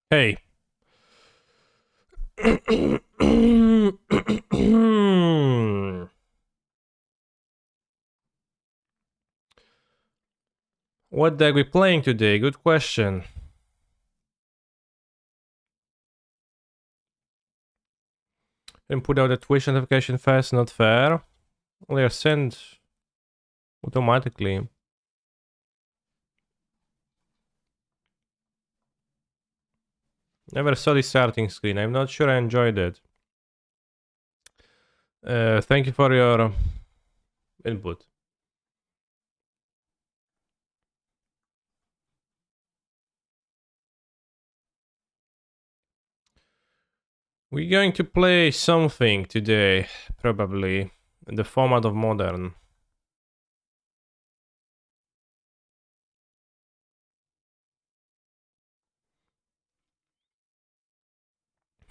Hey. What deck we playing today? Good question. Didn't put out the Twitch notification fast, not fair. They are sent automatically. Never saw the starting screen. I'm not sure I enjoyed it. Thank you for your input. We're going to play something today, probably, in the format of Modern.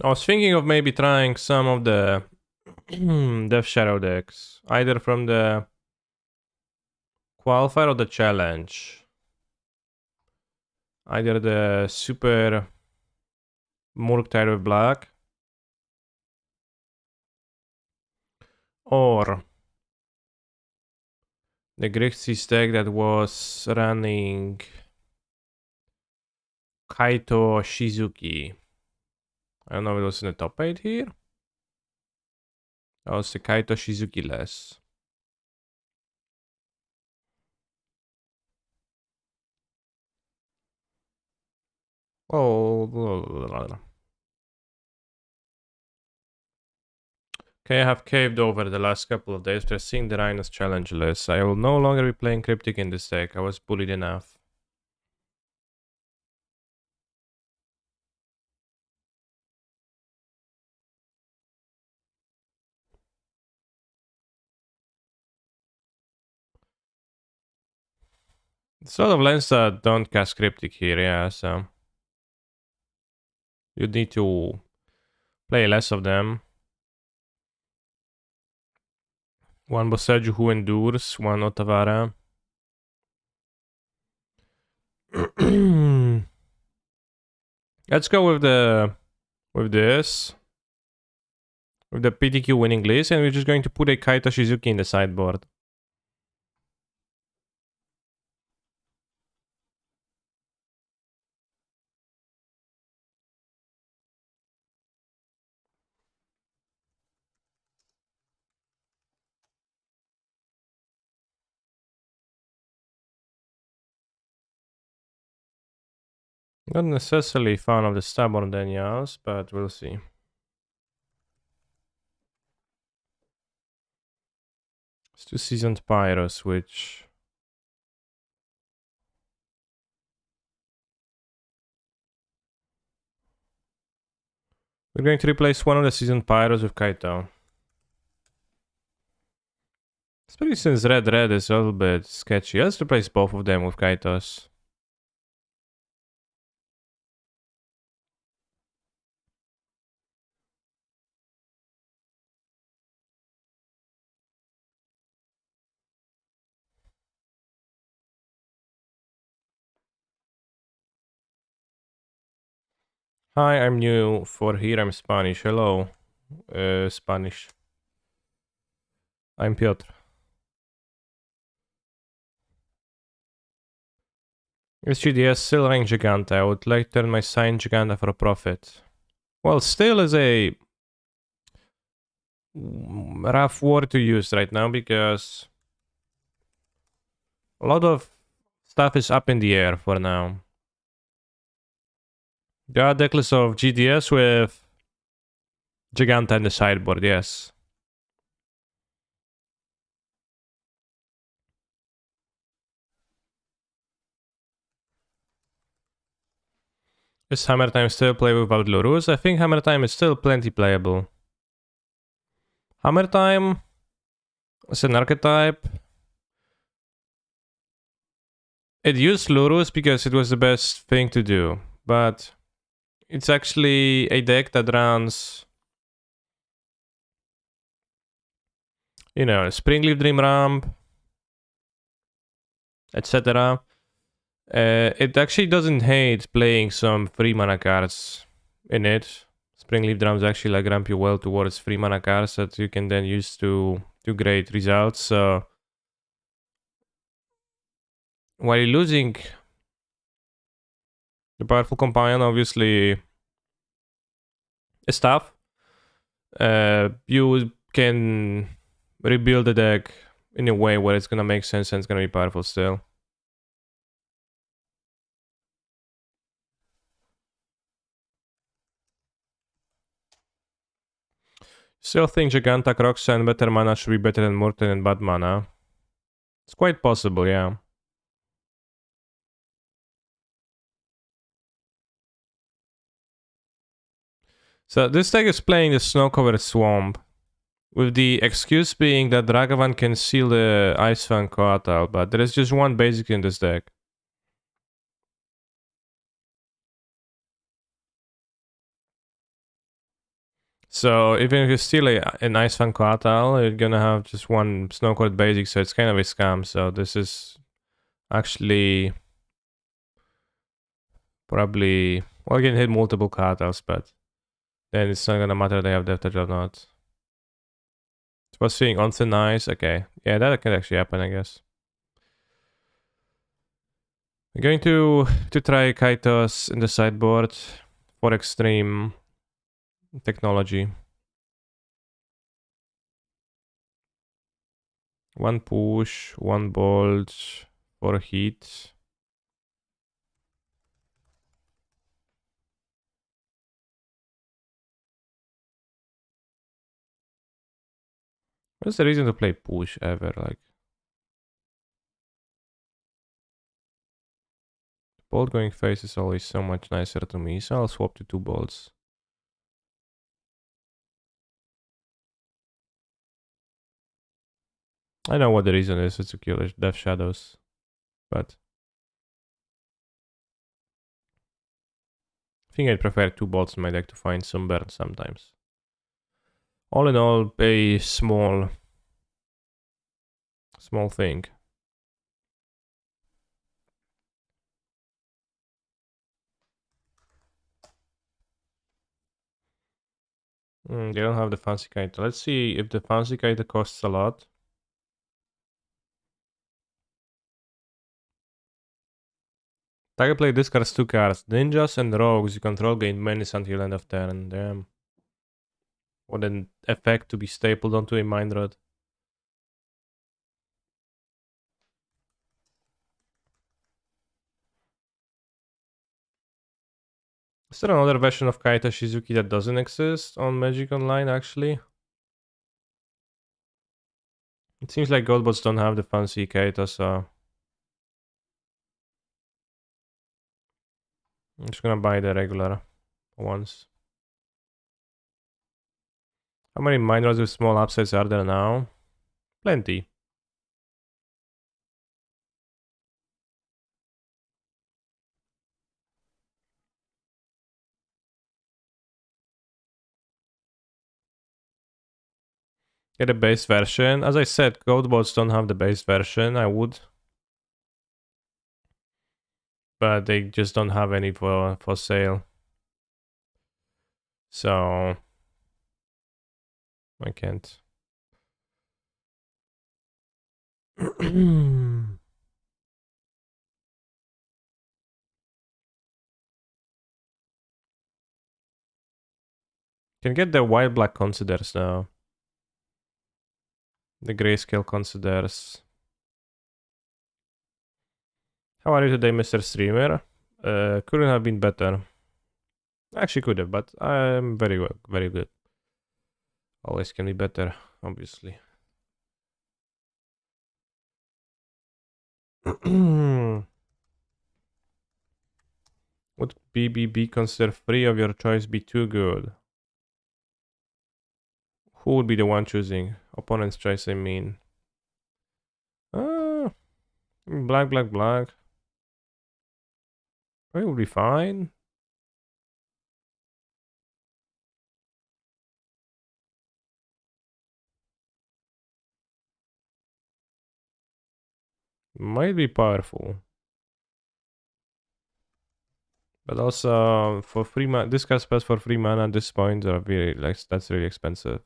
I was thinking of maybe trying some of the Death Shadow decks, either from the Qualifier or the Challenge. Either the super Murktide with black or the Grixis deck that was running Kaito Shizuki. I don't know if it was in the top 8 here. That was the Kaito Shizuki less. Oh. Okay, I have caved over the last couple of days after seeing the Rhinos challenge list. I will no longer be playing Cryptic in this deck. I was bullied enough. There's a lot of lands that don't cast Cryptic here, yeah, so you need to play less of them. One Boseiju who endures, one Otavara. Let's go with this. With the PTQ winning list, and we're just going to put a Kaito Shizuki in the sideboard. Not necessarily a fan of the stubborn Daniels, but we'll see. It's 2 Seasoned Pyros, which... We're going to replace one of the Seasoned Pyros with Kaito. Especially since Red is a little bit sketchy. Let's replace both of them with Kaitos. Hi, I'm new for here, I'm Spanish. Hello, Spanish. I'm Piotr. Is GDS still rank Giganta? I would like to turn my sign Giganta for a profit. Well, still is a rough word to use right now because a lot of stuff is up in the air for now. There are decklist of GDS with Giganta in the sideboard, yes. Is Hammer Time still playable without Lurus? I think Hammer Time is still plenty playable. Hammer Time is an archetype. It used Lurus because it was the best thing to do, but it's actually a deck that runs, you know, Springleaf Dream Ramp, etc. It actually doesn't hate playing some free mana cards in it. Springleaf Drums actually like ramp you well towards free mana cards that you can then use to do great results. So while you're losing the powerful companion, obviously is tough. You can rebuild the deck in a way where it's gonna make sense and it's gonna be powerful still. Still think Giganta, Roxa, and better mana should be better than Murktide and bad mana. It's quite possible, yeah. So this deck is playing the Snow-Covered Swamp, with the excuse being that Ragavan can seal the Ice Fang Coatl, but there is just one basic in this deck. So even if you steal an Ice Fang Coatl, you're gonna have just one Snow-Covered basic, so it's kind of a scam. So this is actually probably... Well, you can hit multiple Coatls, but then it's not gonna matter they have Death Touch or not. Was seeing on thin ice. Okay, yeah, that can actually happen, I guess. I'm going to try Kaitos in the sideboard for extreme technology. One push, one bolt for heat. What's the reason to play push ever? Like, bolt going face is always so much nicer to me, so I'll swap to two bolts. I know what the reason is, it's to kill Death Shadows, but I think I'd prefer two bolts in my deck to find some burn sometimes. All in all, a small thing. They don't have the fancy kite. Let's see if the fancy kite costs a lot. Target play discards two cards. Ninjas and rogues you control gain menace until end of turn. Damn. What an effect to be stapled onto a mind rod. Is there another version of Kaita Shizuki that doesn't exist on Magic Online actually? It seems like Goldbots don't have the fancy Kaita, so I'm just gonna buy the regular ones. How many mind rods with small upsides are there now? Plenty. Get a base version. As I said, Goldbots don't have the base version. I would, but they just don't have any for sale. So I can't. Can get the white black considers now. The grayscale considers. How are you today, Mr. Streamer? Couldn't have been better. Actually could have, but I'm very good, very good. Always can be better, obviously. Would BBB consider free of your choice be too good? Who would be the one choosing? Opponent's choice, I mean. Uh, black, black, black. It would be fine. Might be powerful. But also for free mana, discard spells for free mana at this point are really like that's really expensive.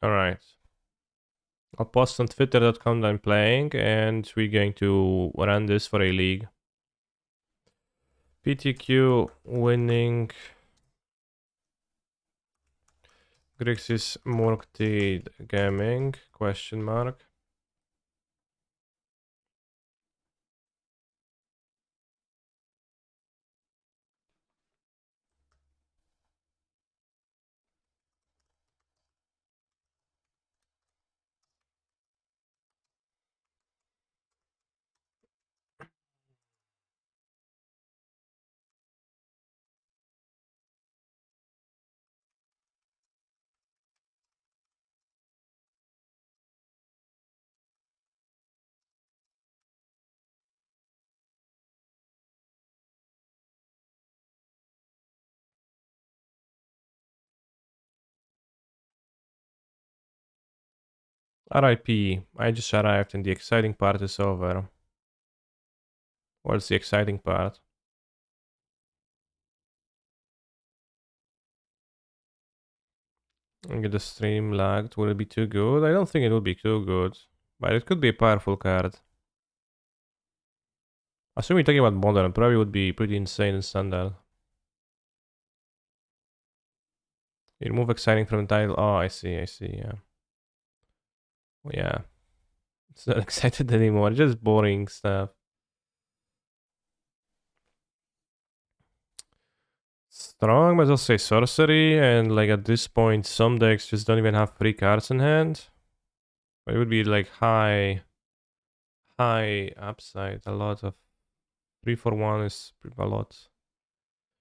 All right. I'll post on twitter.com that I'm playing, and we're going to run this for a league. PTQ winning Grixis Murktide Gaming, question mark. RIP, I just arrived and the exciting part is over. What's the exciting part? I get the stream lagged. Will it be too good? I don't think it will be too good. But it could be a powerful card. Assuming you're talking about modern, probably would be pretty insane in standard. You remove exciting from the title. Oh, I see, yeah. Well, yeah. It's not excited anymore, just boring stuff. Strong, but I'll say sorcery, and like at this point, some decks just don't even have free cards in hand. But it would be like high upside, a lot of 3 for 1 is a lot.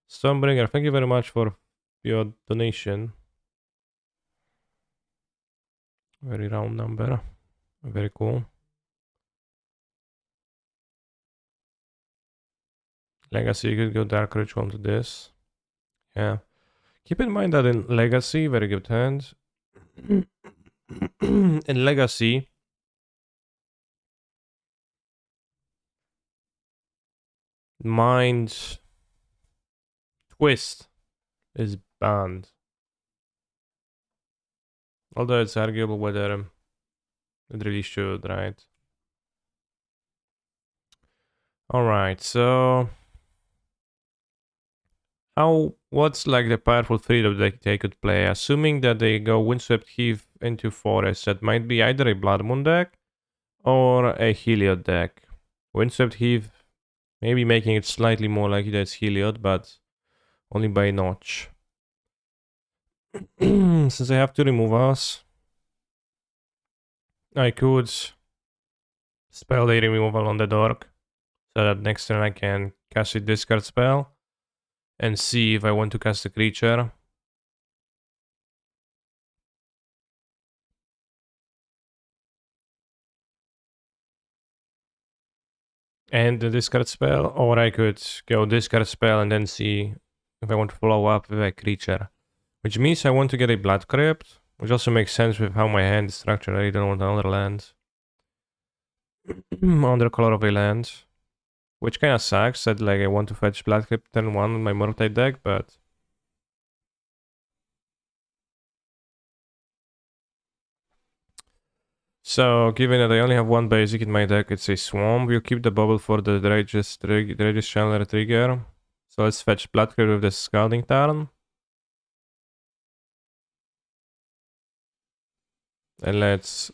Stormbringer, thank you very much for your donation. Very round number. Very cool. Legacy, you could go Dark Ritual to this. Yeah. Keep in mind that in Legacy, very good hand. In Legacy, Mind Twist is banned. Although it's arguable whether it really should, right? Alright, so what's like the powerful three that they could play? Assuming that they go Windswept Heath into Forest, that might be either a Blood Moon deck or a Heliod deck. Windswept Heath, maybe making it slightly more likely that it's Heliod, but only by a notch. Since I have two removals, I could spell the removal on the dork, so that next turn I can cast a discard spell and see if I want to cast a creature. And the discard spell, or I could go discard spell and then see if I want to follow up with a creature. Which means I want to get a Blood Crypt, which also makes sense with how my hand is structured. I don't want another land. Under color of a land. Which kind of sucks that like I want to fetch Blood Crypt turn 1 in my Murktide deck, but... So, given that I only have one basic in my deck, it's a Swamp. We'll keep the bubble for the Dredge's Chandler trigger. So let's fetch Blood Crypt with the Scalding Tarn. And let's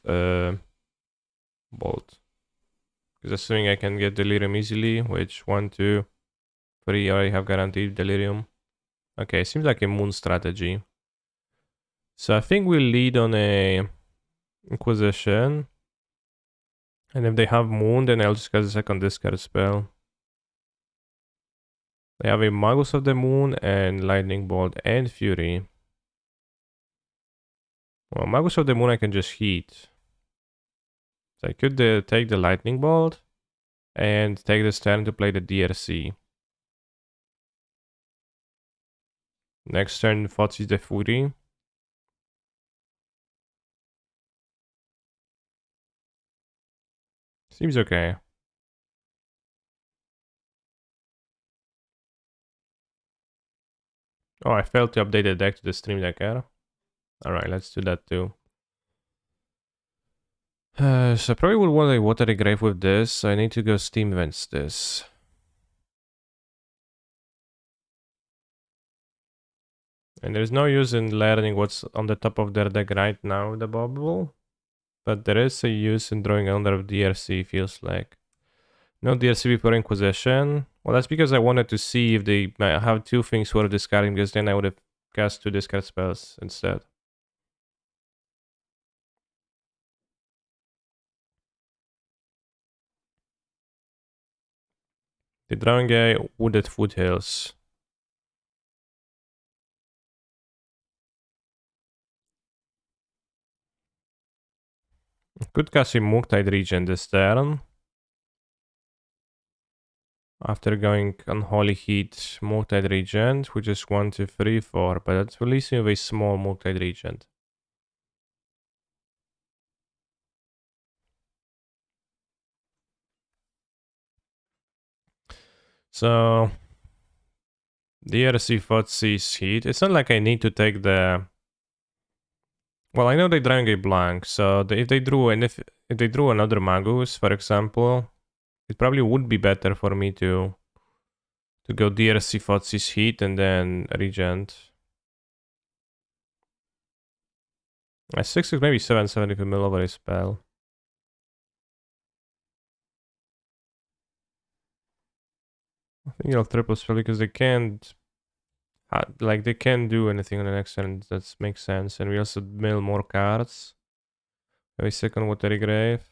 bolt. Because assuming I can get Delirium easily, which 1, 2, 3, I have guaranteed Delirium. Okay, seems like a Moon strategy. So I think we'll lead on a Inquisition. And if they have Moon, then I'll just cast a second discard spell. They have a Magus of the Moon and Lightning Bolt and Fury. Well, Magus of the Moon I can just heat. So I could take the Lightning Bolt. And take this turn to play the DRC. Next turn, Fozzy's the Fury. Seems okay. Oh, I failed to update the deck to the Stream Deck era. Alright, let's do that too. So I probably would want a Watery Grave with this. So I need to go Steam Vents this. And there's no use in learning what's on the top of their deck right now, the bubble. But there is a use in drawing under DRC, feels like. No DRC before Inquisition. Well, that's because I wanted to see if they might have two things worth discarding, because then I would have cast two discard spells instead. The drawing a Wooded Foothills. Could cast a Murktide region this turn. After going Unholy Heat, Murktide Regent, which is 1, 2, 3, 4, but that's releasing with a small Murktide Regent. So, DRC Fotzi's Heat. It's not like I need to take the... Well, I know they're drawing a blank, so if they drew if they drew another Magus, for example, it probably would be better for me to go DRC Fotzi's Heat and then Regent. A 6 is maybe 7 if you mill over a spell. I think I'll triple spell because they can't, like they can't do anything on the next turn. That makes sense. And we also mill more cards. A second Watery Grave.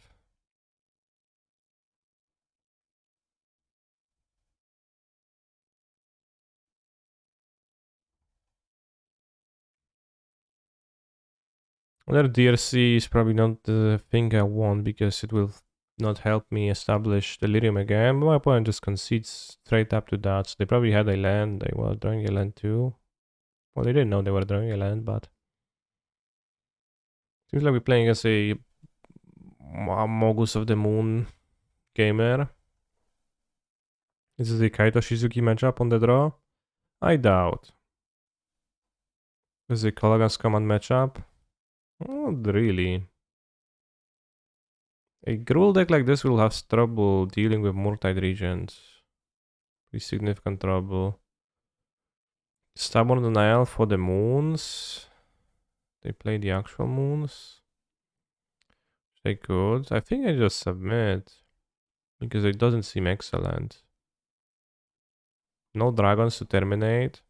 Another DRC is probably not the thing I want because it will not help me establish Delirium again. But my opponent just concedes straight up to that. So they probably had a land. They were drawing a land too. Well, they didn't know they were drawing a land, but seems like we're playing as a Mogus of the Moon gamer. Is this a Kaito Shizuki matchup on the draw? I doubt. Is it Kalagan's command matchup? Not really. A Gruul deck like this will have trouble dealing with Murktide regions. Pretty significant trouble. Stubborn Denial for the moons. They play the actual moons. They could. I think I just submit. Because it doesn't seem excellent. No dragons to terminate.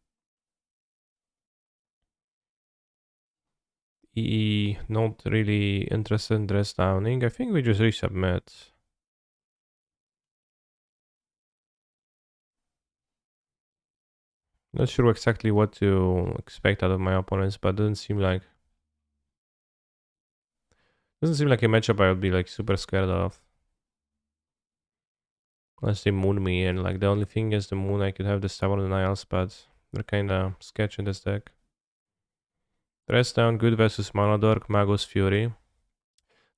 Not really interested in dress downing. I think we just resubmit. Not sure exactly what to expect out of my opponents, but doesn't seem like a matchup I would be like super scared of. Unless they moon me, and like the only thing is the moon I could have the Stubborn Denials, but they're kinda sketch in this deck. Dress down, good versus Monodork, Magus Fury.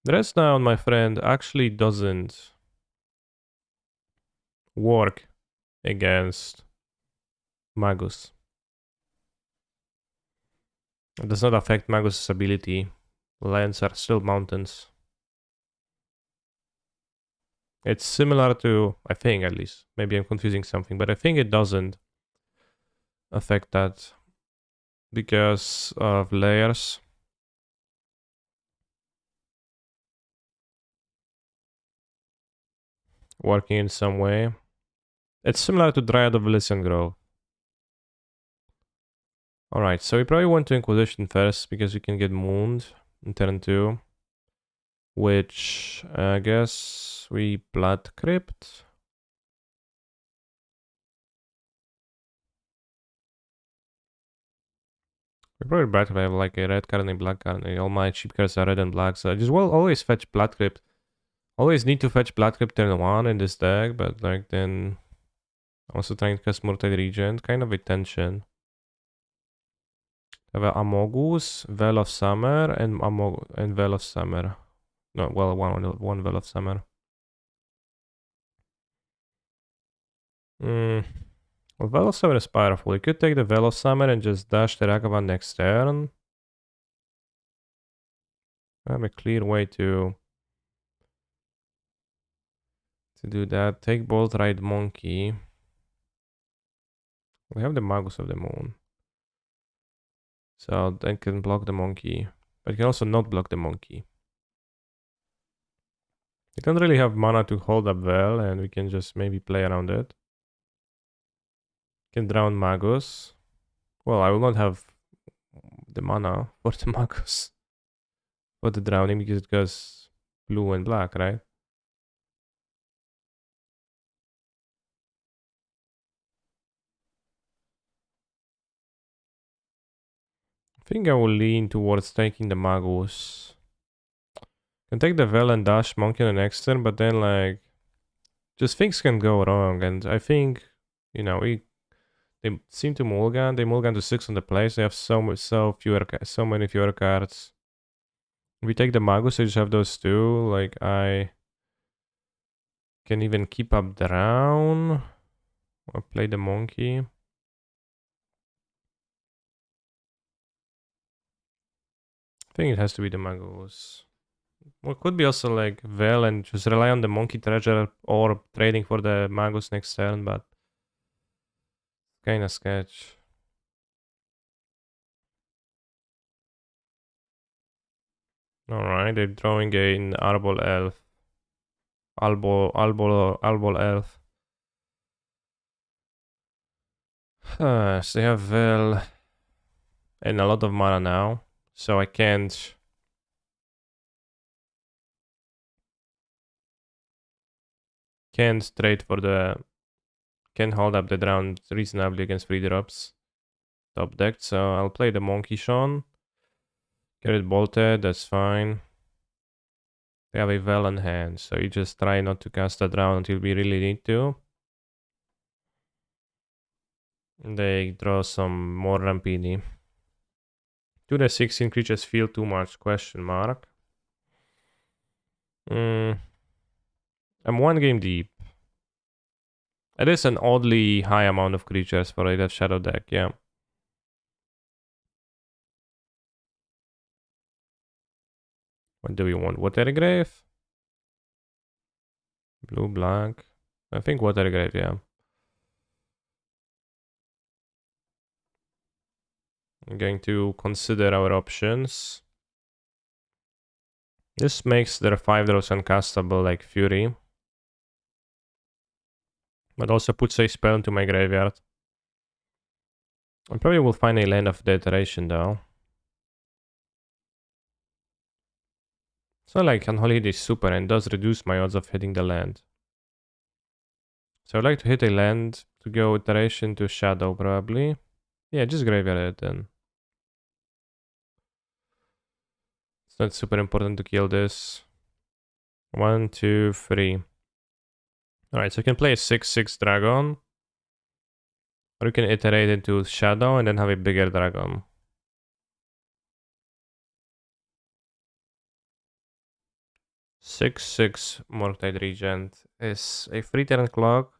Dress down, my friend, actually doesn't work against Magus. It does not affect Magus' ability. Lands are still mountains. It's similar to, I think at least, maybe I'm confusing something, but I think it doesn't affect that because of layers. Working in some way. It's similar to Dryad of Elysian Grove. Alright, so we probably want to Inquisition first because we can get mooned in turn 2. Which I guess we Blood Crypt. We're probably back to have like a red card and a black card. All my cheap cards are red and black, so I just will always fetch Blood Crypt. Always need to fetch Blood Crypt turn 1 in this deck, but like then also trying to cast Murktide Regent, kind of a tension. I have a Amogus, Veil of Summer, and Veil of Summer. No, well, one Veil of Summer. Well, Veil of Summer is powerful. You could take the Veil of Summer and just dash the Ragavan next turn. I have a clear way to do that. Take Bolt Ride Monkey. We have the Magus of the Moon. So then can block the monkey. But you can also not block the monkey. We don't really have mana to hold up well, and we can just maybe play around it. Can drown Magus. Well, I will not have the mana for the Magus. For the drowning, because it goes blue and black, right? I think I will lean towards taking the Magus. Can take the Vel and dash monkey on the next turn, but then like just things can go wrong, and I think you know they seem to mulligan. They mulligan to 6 on the place. They have so many fewer cards. If we take the Magus, I just have those two. Like I can even keep up drown or play the monkey. I think it has to be the Magus. Well, it could be also like Vel and just rely on the monkey treasure or trading for the Magus next turn, but kinda sketch. Alright, they're drawing an Arbol Elf. Arbol Elf. So they have Vel and a lot of mana now, so I can't trade for the can hold up the drown reasonably against 3 drops top decked, so I'll play the Monkey Sean. Get it bolted, that's fine. They have a Vel in hand, so you just try not to cast a drown until we really need to. They draw some more Rampini. Do the 16 creatures feel too much? Question mark. I'm one game deep. It is an oddly high amount of creatures for a Death Shadow deck, yeah. What do we want? Watergrave? Blue, black. I think Watergrave, yeah. I'm going to consider our options. This makes their 5 drops uncastable like Fury. But also puts a spell into my graveyard. I probably will find a Land of the Iteration though. It's not like Unholy is super and does reduce my odds of hitting the land. So I'd like to hit a land to go Iteration to Shadow probably. Yeah, just graveyard it then. It's not super important to kill this. 1, 2, 3. Alright, so you can play a 6/6 dragon. Or you can iterate into Shadow and then have a bigger dragon. 6/6 Murktide Regent is a 3-turn clock.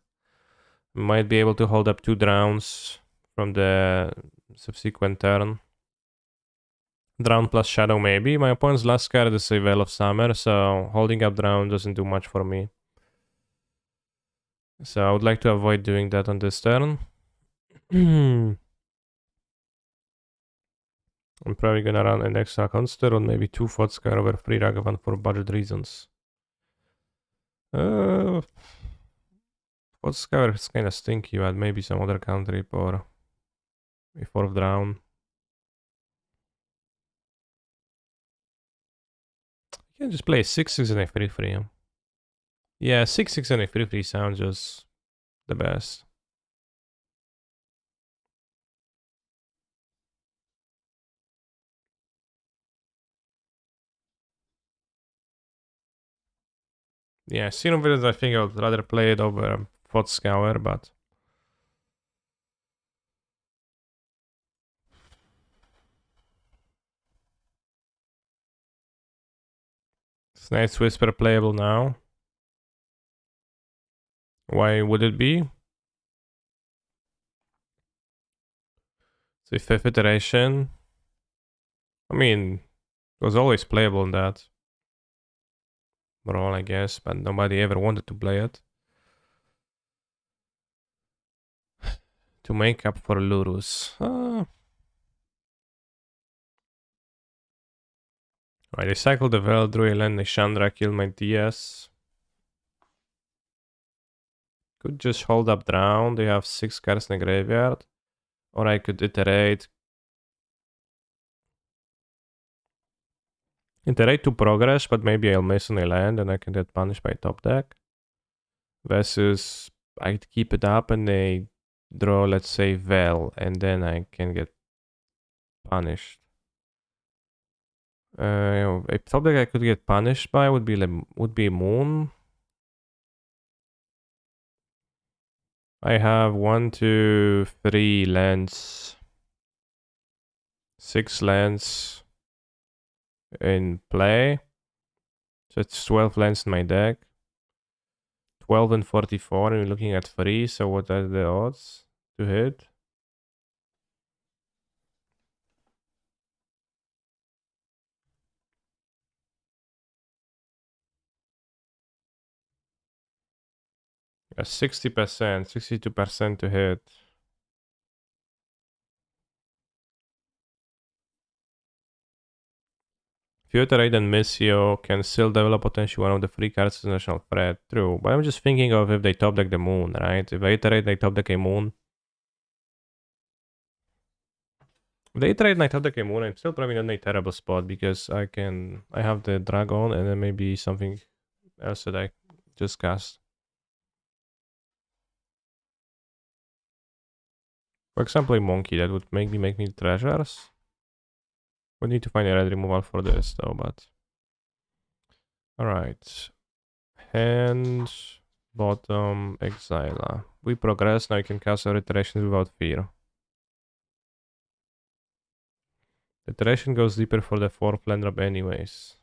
Might be able to hold up 2 drowns from the subsequent turn. Drown plus Shadow maybe. My opponent's last card is a Veil of Summer, so holding up Drown doesn't do much for me. So I would like to avoid doing that on this turn. I'm probably gonna run an extra Conster on maybe 2 Thoughtscar over 3 Ragavan for budget reasons. Thoughtscar is kinda stinky, but maybe some other cantrip or a 4th Drown. You can just play 6/6 and a 3/3. Yeah, 6/6 and a 3/3 sounds just the best. Yeah, Serum Villains, I think I would rather play it over Fort Scour, but... Is Night's Whisper playable now? Why would it be? The 5th iteration. I mean, it was always playable in that role, I guess, but nobody ever wanted to play it. To make up for Lurus. Right, I cycled the Veldruil and the Chandra, kill my DS. Could just hold up Drown, they have 6 cards in the graveyard. Or I could iterate. Iterate to progress, but maybe I'll miss on a land and I can get punished by top deck. Versus, I'd keep it up and they draw, let's say, Vel, and then I can get punished. A top deck I could get punished by would be Moon. I have 1, 2, 3 lands, 6 lands in play. So it's 12 lands in my deck. 12 and 44, and we're looking at 3. So what are the odds to hit? Yeah, 60%, 62% to hit. Futurate and Missio can still develop potentially one of the 3 cards as national threat. True, but I'm just thinking of if they top deck the Moon, right? If I iterate, they top deck a Moon. If they iterate and I top deck a Moon, I'm still probably not in a terrible spot because I have the Dragon and then maybe something else that I just cast. For example, a Monkey that would make me treasures. We need to find a red removal for this though, but... Alright. Hand, bottom, Exila. We progress, now you can cast our iterations without fear. The iteration goes deeper for the 4th land drop anyways.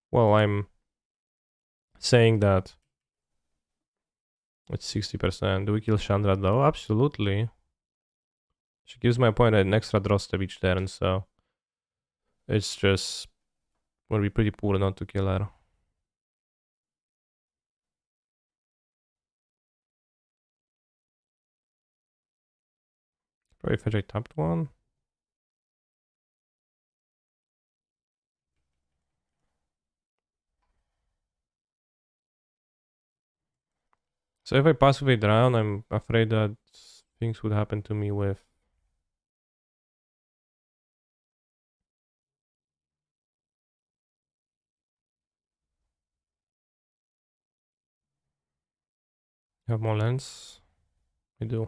Well, I'm saying that it's 60%. Do we kill Chandra though? Absolutely. She gives my opponent an extra draw step each turn, so... It's just... would be pretty poor not to kill her. Probably fetch a tapped one. So if I passively drown, I'm afraid that things would happen to me with... Have more lands? I do.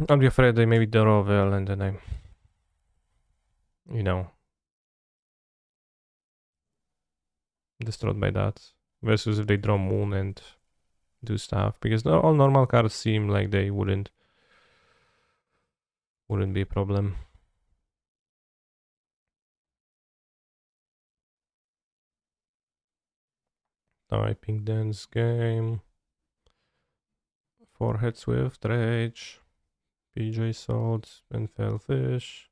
I'll be afraid they maybe draw well and then I'm... You know... destroyed by that. Versus if they draw Moon and do stuff. Because all normal cards seem like they wouldn't be a problem. Typing Dance Game. 4 Head Swift, Rage. PJ Salt and Fellfish.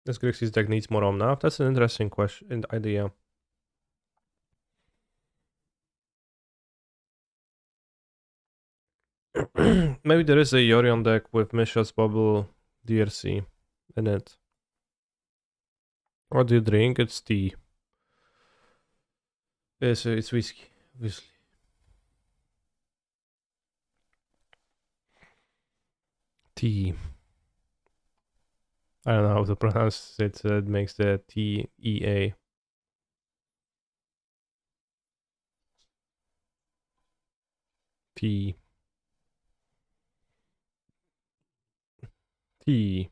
This Grixis deck needs more Omnath. That's an interesting question, idea. Maybe there is a Yorion deck with Mishra's Bubble DRC in it. What do you drink? It's tea. It's whiskey, obviously. T. I don't know how to pronounce it. It makes the T-E-A. Tea. Tea.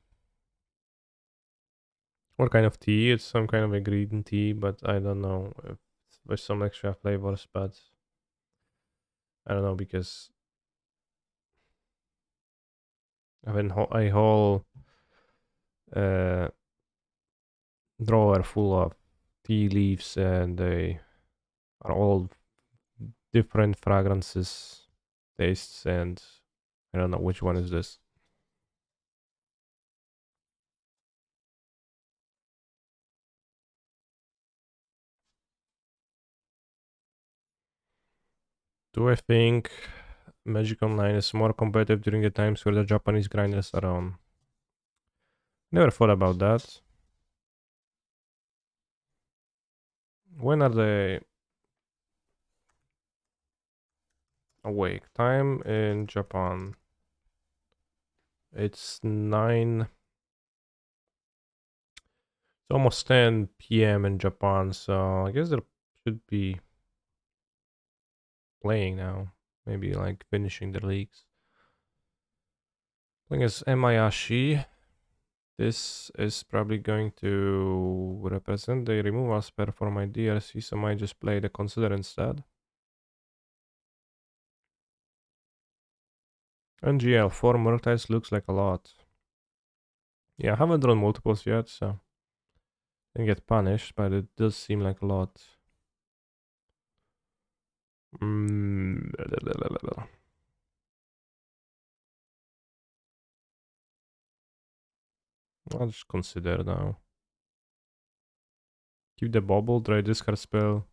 What kind of tea? It's some kind of a green tea, but I don't know if with some extra flavors, but I don't know because I have a whole uh, drawer full of tea leaves and they are all different fragrances, tastes, and I don't know which one is this. Do I think Magic Online is more competitive during the times where the Japanese grinders are on? Never thought about that. When are they awake? Time in Japan. It's 9. It's almost 10 p.m. in Japan, so I guess they should be playing now. Maybe like finishing the leagues. Playing as Emayashi. This is probably going to represent the removal spell for my DRC, so I might just play the Consider instead. NGL, 4 Murktides looks like a lot. Yeah, I haven't drawn multiples yet, so I can get punished, but it does seem like a lot. I'll just consider now. Keep the bubble, try discard spell.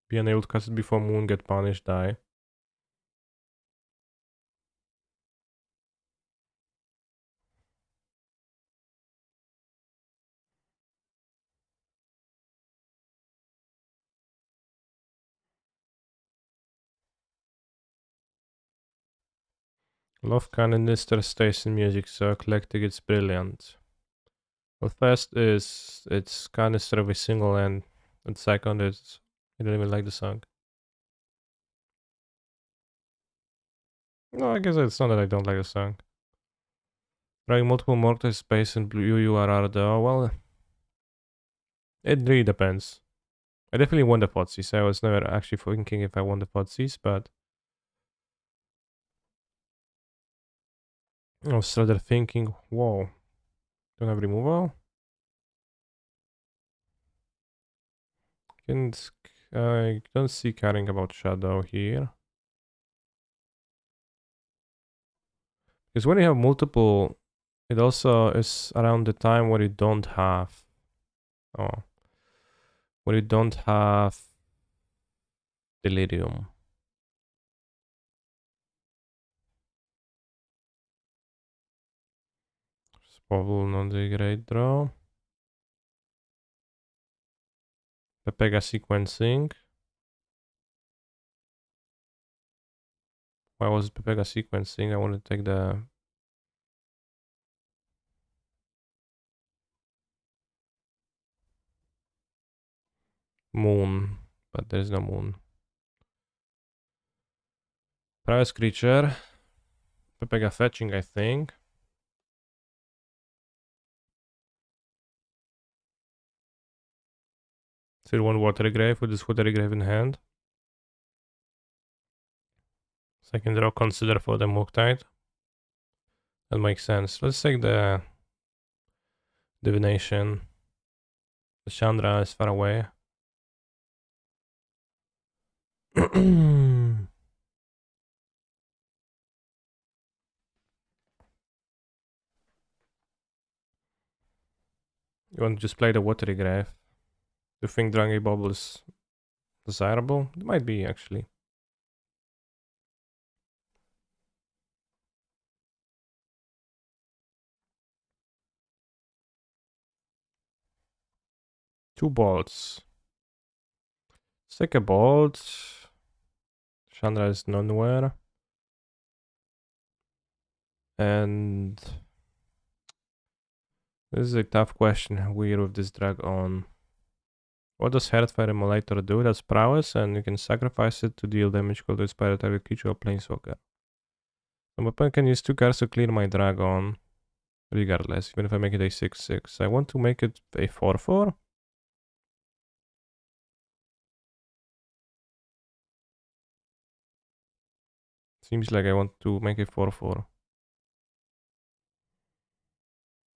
Be unable to cast it before moon, get punished, die. Love Canister stays in music, so eclectic, it's brilliant. Well, first is it's Canister with single end, and second is I don't even like the song. No, I guess it's not that I don't like the song. Trying multiple mortal space and blue URR though, well, it really depends. I definitely won the Fotsies. I was never actually thinking if I won the Fotsies, but I was rather thinking, whoa, don't have removal? I don't see caring about Shadow here. Because when you have multiple, it also is around the time where you don't have. Oh. Where you don't have Delirium. It's probably not a great draw. Pepega sequencing. Why was Pepega sequencing? I want to take the moon, but there's no moon. Prize creature. Pepega fetching, I think. Still one watery grave with this watery grave in hand. Second draw, consider for the Murktide. That makes sense. Let's take the divination. The Chandra is far away. You want to just play the watery grave? Do you think drawing a bubble is desirable? It might be actually. Two bolts. Let's take a bolt. Chandra is nowhere. And this is a tough question here with this dragon. What does Heartfire Emulator do? That's prowess, and you can sacrifice it to deal damage equal to its pirate target creature or planeswalker. So my opponent can use 2 cards to clear my dragon, regardless, even if I make it a 6/6. I want to make it a 4/4. Seems like I want to make a 4/4.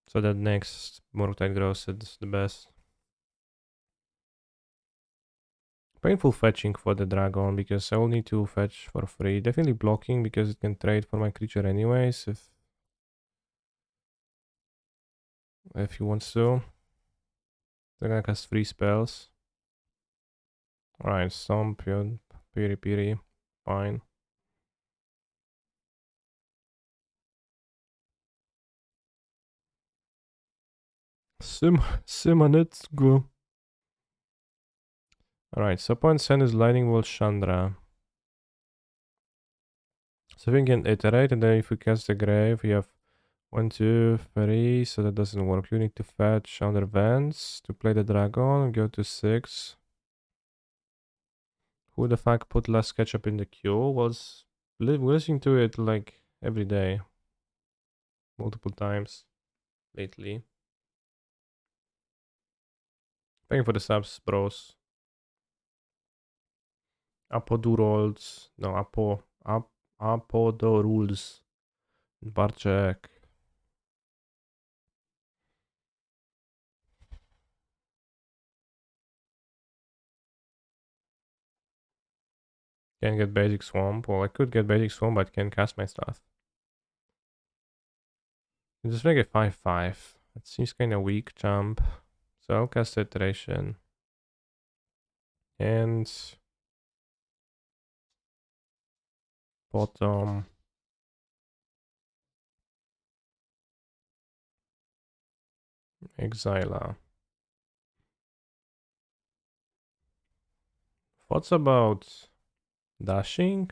So that next Murktide grows it's the best. Painful fetching for the dragon because I will need to fetch for free. Definitely blocking because it can trade for my creature anyways if he wants to. They're gonna cast 3 spells. Alright, Stomp, Piri Piri, fine. Simon, let's go. Alright, so opponent send is Lightning Bolt Chandra. So we can iterate, and then if we cast the grave, we have 1, 2, 3, so that doesn't work. You need to fetch under Vents to play the dragon, go to 6. Who the fuck put last ketchup in the queue? Was listening to it like every day. Multiple times lately. Thank you for the subs, bros. Apodurolds. No, Apodorules. Barczek. Can't get basic swamp. Well, I could get basic swamp, but can't cast my stuff. Just make it 5/5. That seems kind of weak jump. So I'll cast iteration. And bottom. Exiler. What's about dashing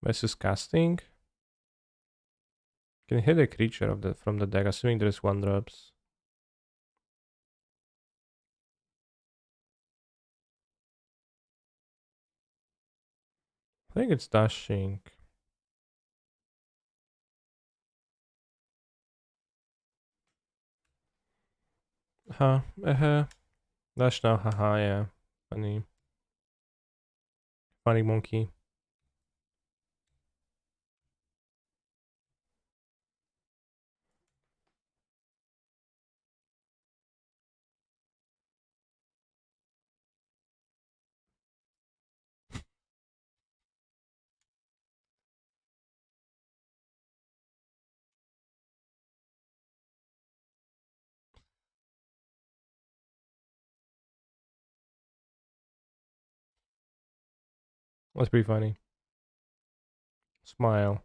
versus casting? Can hit a creature from the deck, assuming there is 1-drops. I think it's dashing. Dash now, haha, yeah. Funny. Funny monkey. That's pretty funny. Smile.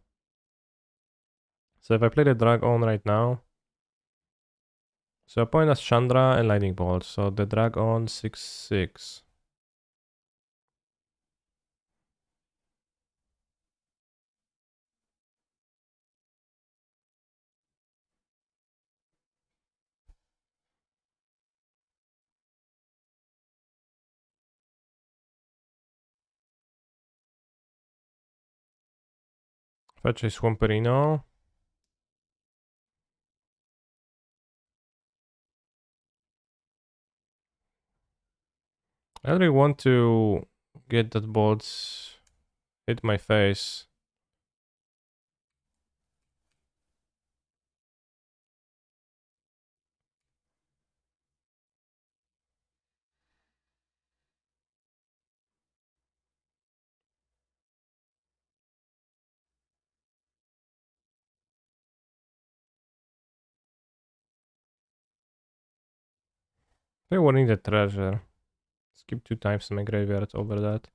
So if I play the Dragon right now, so I point as Chandra and Lightning Bolt. So the Dragon 6/6. Fetch a Swamperino. I really want to get that bolt hit my face. I want need a treasure. Skip 2 times in my graveyard over that.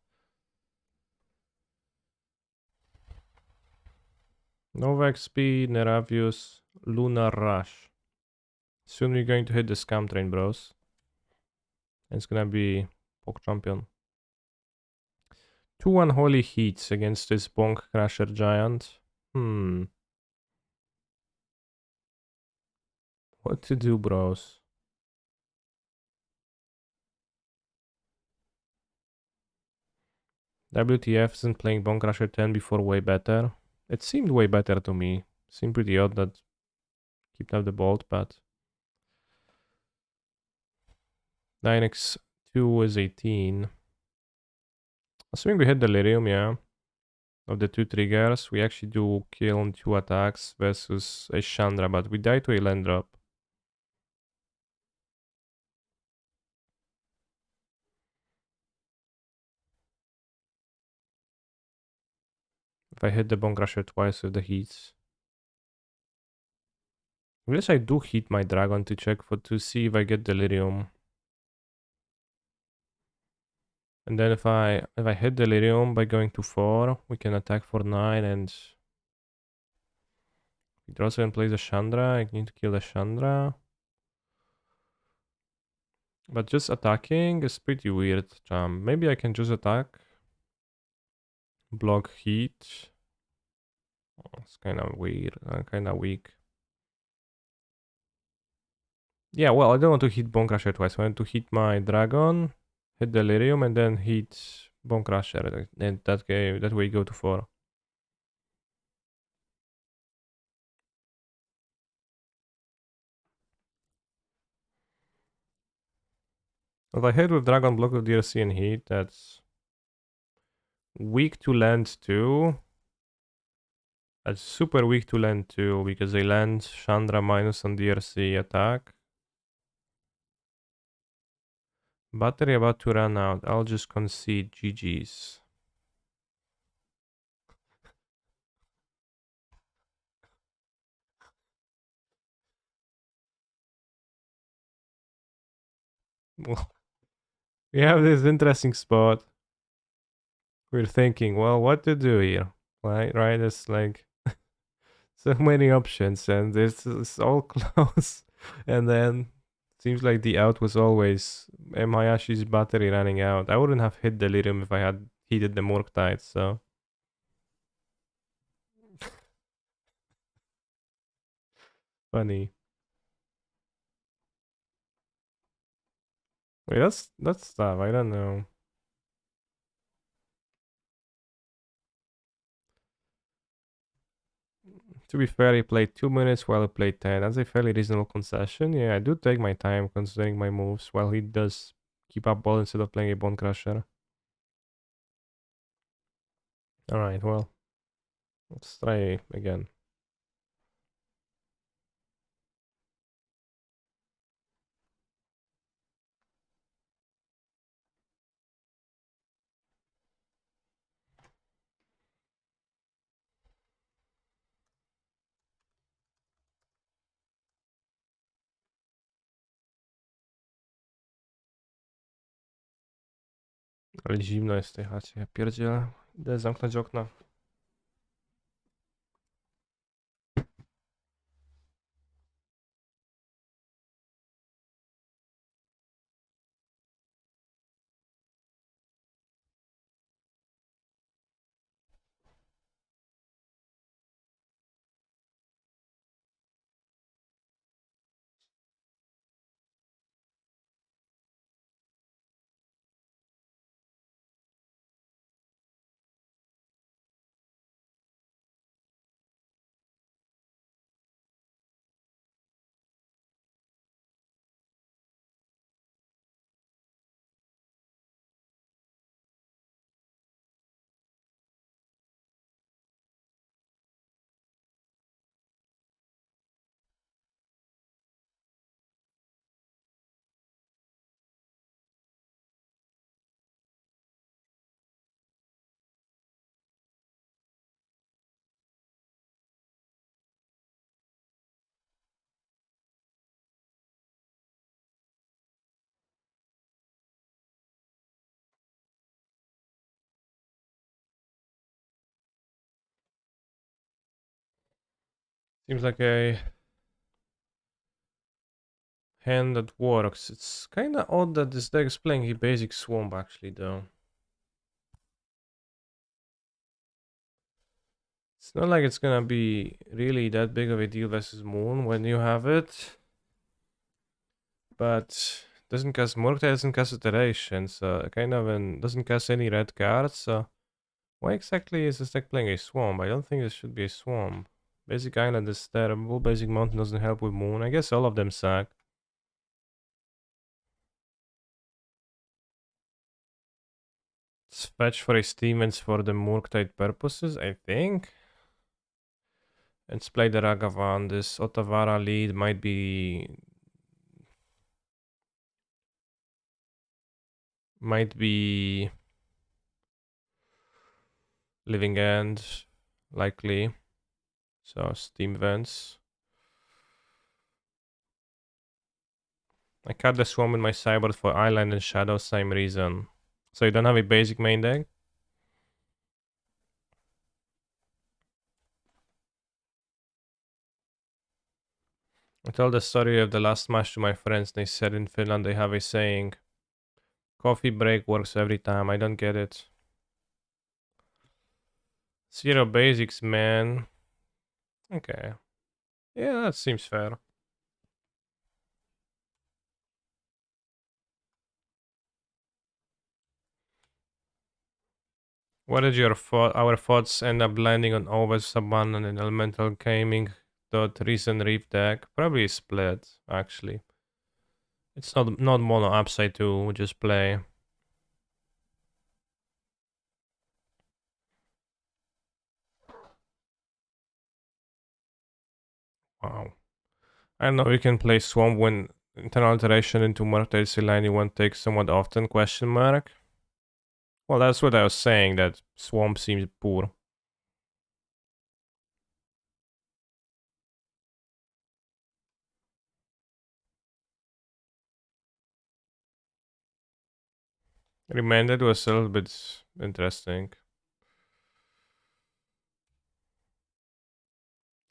Nova XP, Neravius, Lunar Rush. Soon we're going to hit the Scam Train, bros. And it's gonna be Poke Champion. 2 Unholy Heats against this Bonk Crusher Giant. What to do, bros? WTF isn't playing Bone Crusher 10 before way better. It seemed way better to me. Seemed pretty odd that kept up the bolt, but 9x2 is 18. Assuming we hit Delirium, yeah. Of the two triggers, we actually do kill on 2 attacks versus a Chandra, but we die to a land drop. If I hit the Bone Crusher twice with the heats. I guess I do heat my dragon to check to see if I get Delirium. And then if I hit Delirium by going to 4, we can attack for 9 and he draws and plays a Chandra. I need to kill the Chandra. But just attacking is pretty weird. Maybe I can just attack. Block heat. Oh, it's kind of weird. Kind of weak. Yeah, well, I don't want to hit Bone Crusher twice. I want to hit my dragon, hit Delirium, and then hit Bone Crusher. And that way go to 4. If I hit with Dragon, block with DRC and heat, that's weak to land 2. That's super weak to land 2 because they land Chandra minus on DRC attack. Battery about to run out. I'll just concede GG's. Well, we have this interesting spot. We're thinking, well, what to do here? Right? It's like so many options and it's all close. And then seems like the out was always Mayashi's battery running out. I wouldn't have hit Delirium if I had heated the Murktide, so funny. Wait, that's tough. I don't know. To be fair, he played 2 minutes while I played 10. That's a fairly reasonable concession. Yeah, I do take my time considering my moves while he does keep up ball instead of playing a Bone Crusher. Alright, well, let's try again. Ale zimno jest w tej chacie, ja pierdzielę. Idę zamknąć okna. Seems like a hand that works. It's kinda odd that this deck is playing a basic swamp actually though. It's not like it's gonna be really that big of a deal versus Moon when you have it. But doesn't cast Murktide, doesn't cast iteration, so kind of doesn't cast any red cards, so why exactly is this deck playing a swamp? I don't think this should be a swamp. Basic Island is terrible, Basic Mountain doesn't help with Moon. I guess all of them suck. It's fetch for a Stevens for the Murktide purposes, I think. And play the Ragavan. This Otavara lead might be Living End, likely. So Steam Vents. I cut the Swamp in my sideboard for Island and Shadow, same reason. So you don't have a basic main deck? I told the story of the last match to my friends. They said in Finland they have a saying, coffee break works every time. I don't get it. Zero basics, man. Okay. Yeah, that seems fair. What did our thoughts end up landing on Always Abandoned and Elemental Gaming Recent Reef deck? Probably split, actually. It's not mono upside to just play. Wow. I don't know, we can play Swamp when internal alteration into Murktide Silani one takes somewhat often, question mark? Well, that's what I was saying, that Swamp seems poor. Remanded was a little bit interesting.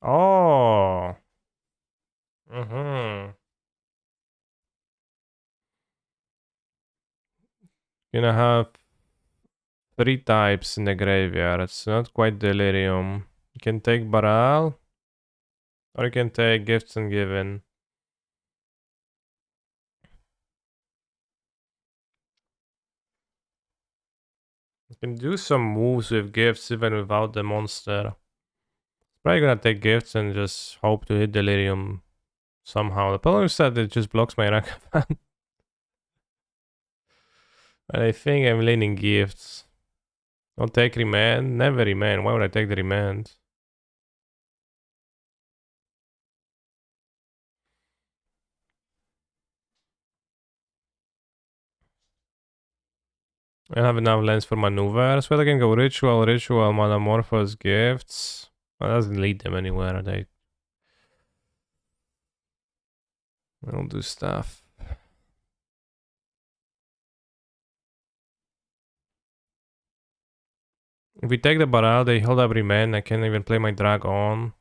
Oh! Mm-hmm. Gonna have 3 types in the graveyard. It's not quite Delirium. You can take Baral, or you can take Gifts and Given. You can do some moves with Gifts even without the monster. Probably gonna take Gifts and just hope to hit Delirium somehow. The problem is that it just blocks my Ragavan. But I think I'm leaning Gifts. I'll take Remand. Never Remand. Why would I take the Remand? I have enough lands for maneuvers, but I can go Ritual, Metamorphose, Gifts. Well, that doesn't lead them anywhere. They'll do stuff. If we take the Baral, they hold up Remand. I can't even play my Dragon.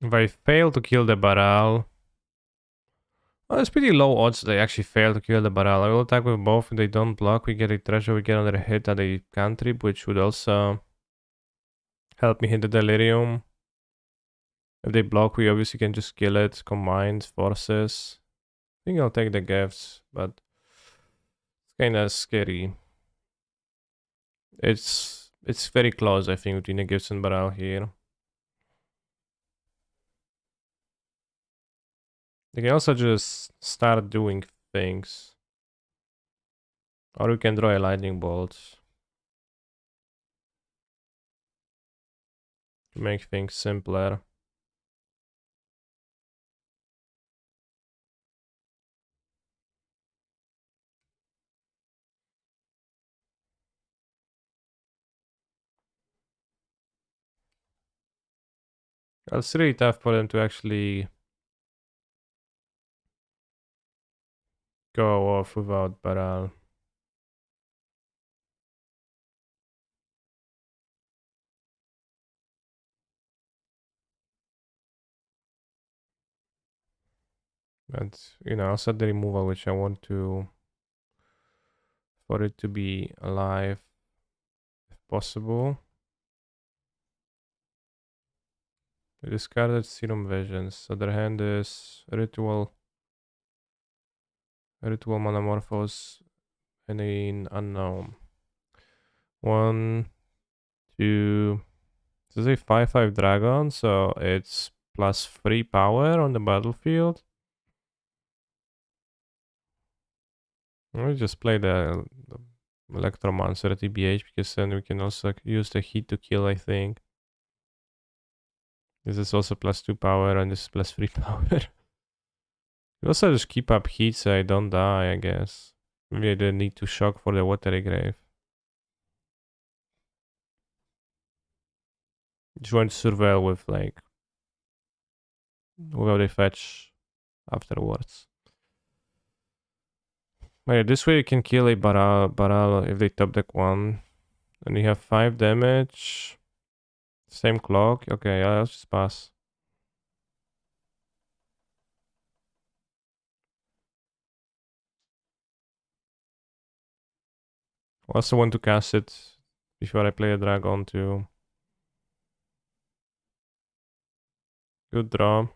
If I fail to kill the Baral, well, it's pretty low odds they actually fail to kill the Baral. I will attack with both. If they don't block, we get a treasure, we get another hit at a cantrip, which would also help me hit the Delirium. If they block, we obviously can just kill it. Combined forces. I think I'll take the gifts, but it's kinda scary. It's very close, I think, between the gifts and Baral here. They can also just start doing things. Or we can draw a lightning bolt. To make things simpler. It's really tough for them to actually go off without Baral. But, you know, I'll set the removal, which I want to, for it to be alive if possible. We discarded Serum Visions. Other hand is Ritual Metamorphose, and an Unknown. 1, 2. This is a 5/5 dragon, so it's +3 power on the battlefield. We'll just play the Electromancer at EBH because then we can also use the heat to kill, I think. This is also +2 power and this is +3 power. We also just keep up heat so I don't die, I guess. Maybe I don't need to shock for the Watery Grave. Just want to surveil with like without a fetch afterwards. But yeah, this way you can kill a Baral if they top deck 1. And you have 5 damage. Same clock. Okay, I'll just pass. I also want to cast it before I play a dragon too. Good draw.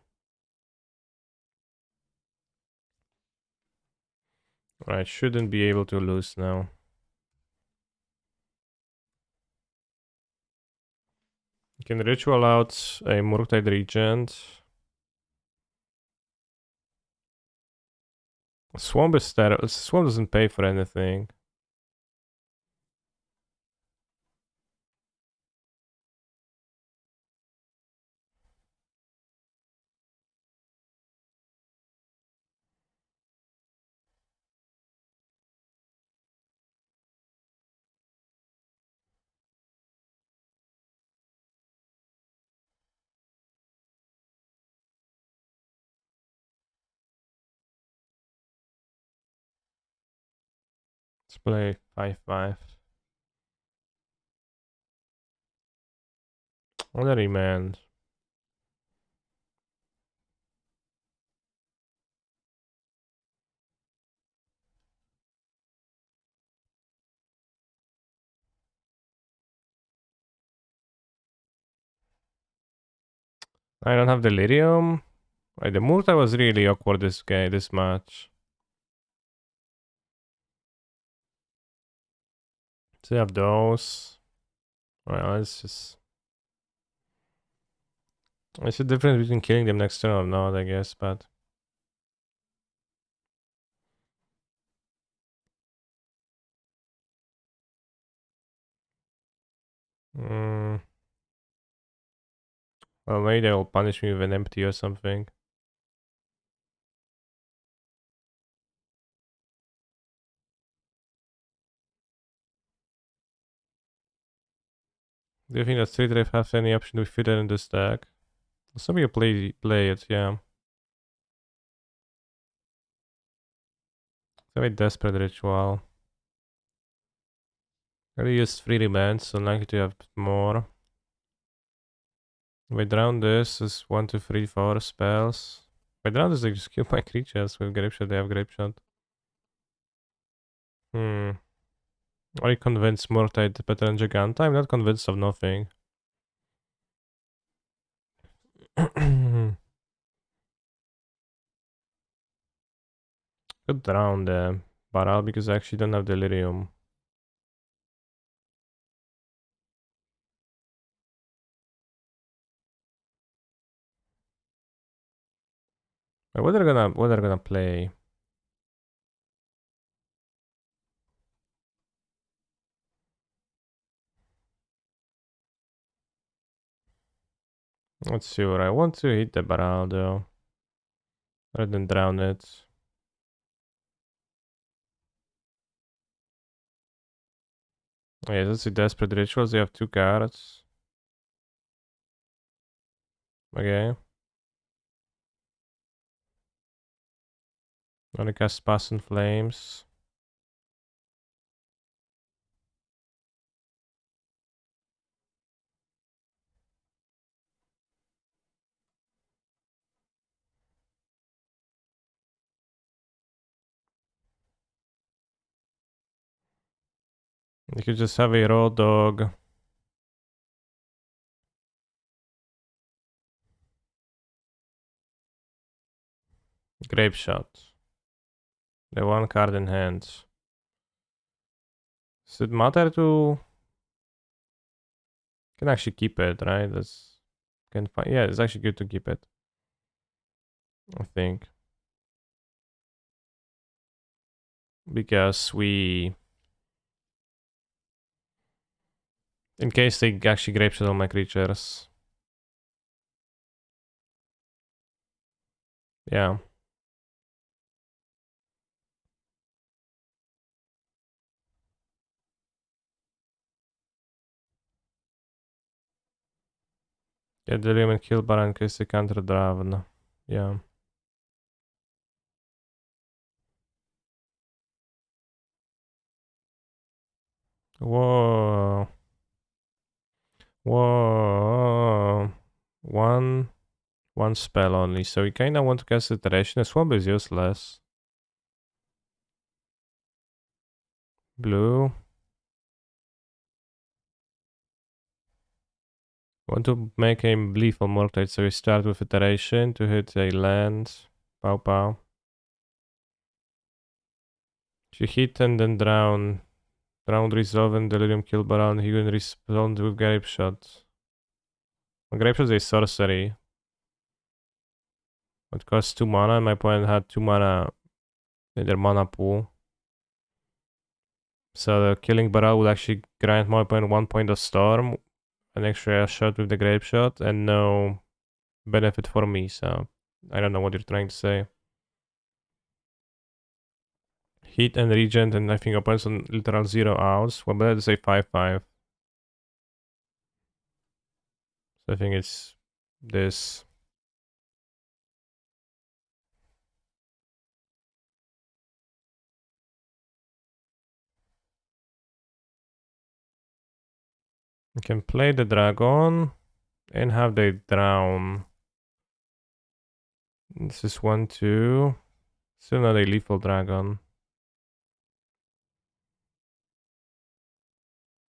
I shouldn't be able to lose now. You can ritual out a Murktide Regent. Swamp is terrible. Swamp doesn't pay for anything. Let's play 5/5. What a man. I don't have Delirium. Right, the Murta was really awkward this match. So you have those. Well, it's a difference between killing them next turn or not, I guess, but well, maybe they'll punish me with an empty or something. Do you think that Street Drive has any option to fit it in this deck? Some people play it, yeah. It's a very desperate ritual. I use 3 remands, so likely to have more. If I drown this, is 1, 2, 3, 4 spells. If I drown this, they just kill my creatures with Grapeshot, they have Grapeshot. Are you convinced Murktide better than Giganta? I'm not convinced of nothing. Could drown the Baral because I actually don't have Delirium. But what they're gonna play? Let's see what I want to hit the Baral though. Rather than drown it. Yeah, that's a Desperate Rituals. They have 2 cards. Okay. Gonna cast Pass and Flames. You could just have a raw dog. Grape shot. The one card in hand. Does it matter to... Can actually keep it, right? That's... Can find... Yeah, it's actually good to keep it. I think. Because we... In case they actually grape shot all my creatures. Yeah. Get the limit kill bar in case they counter Draven. Yeah. Whoa. Whoa. One spell only. So we kinda want to cast Iteration. The swamp is useless. Blue. Want to make a lethal Murktide, so we start with Iteration to hit a land. Pow pow. She hit and then drown. Drown resolve and Delirium kill Baron. He can respond with Grape Shot. Well, Grape Shot is a sorcery. It costs 2 mana, and my opponent had 2 mana in their mana pool. So the killing Baral would actually grant my opponent 1 point of Storm, an extra shot with the Grape Shot, and no benefit for me, so I don't know what you're trying to say. Heat and Regent, and I think opponents on literal 0 outs. Well, better to say 5/5. So I think it's this. You can play the dragon and have they drown. This is 1/2. Still not a lethal dragon.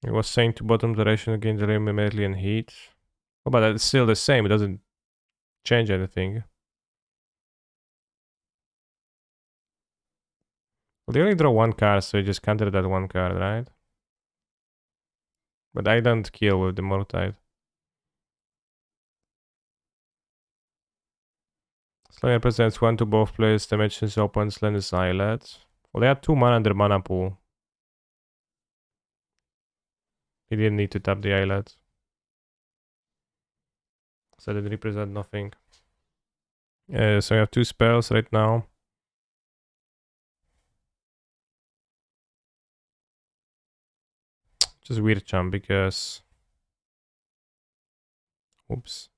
It was saying to bottom duration against the rim immediately and heat. Oh, but it's still the same. It doesn't change anything. Well, they only draw 1 card, so you just counter that 1 card, right? But I don't kill with the Murktide. Slayer presents 1 to both players. Damage his opponent's land is Islet. Well, they had 2 mana in their mana pool. He didn't need to tap the Islet. So it represent nothing. So we have 2 spells right now. Just weird jump because... Oops.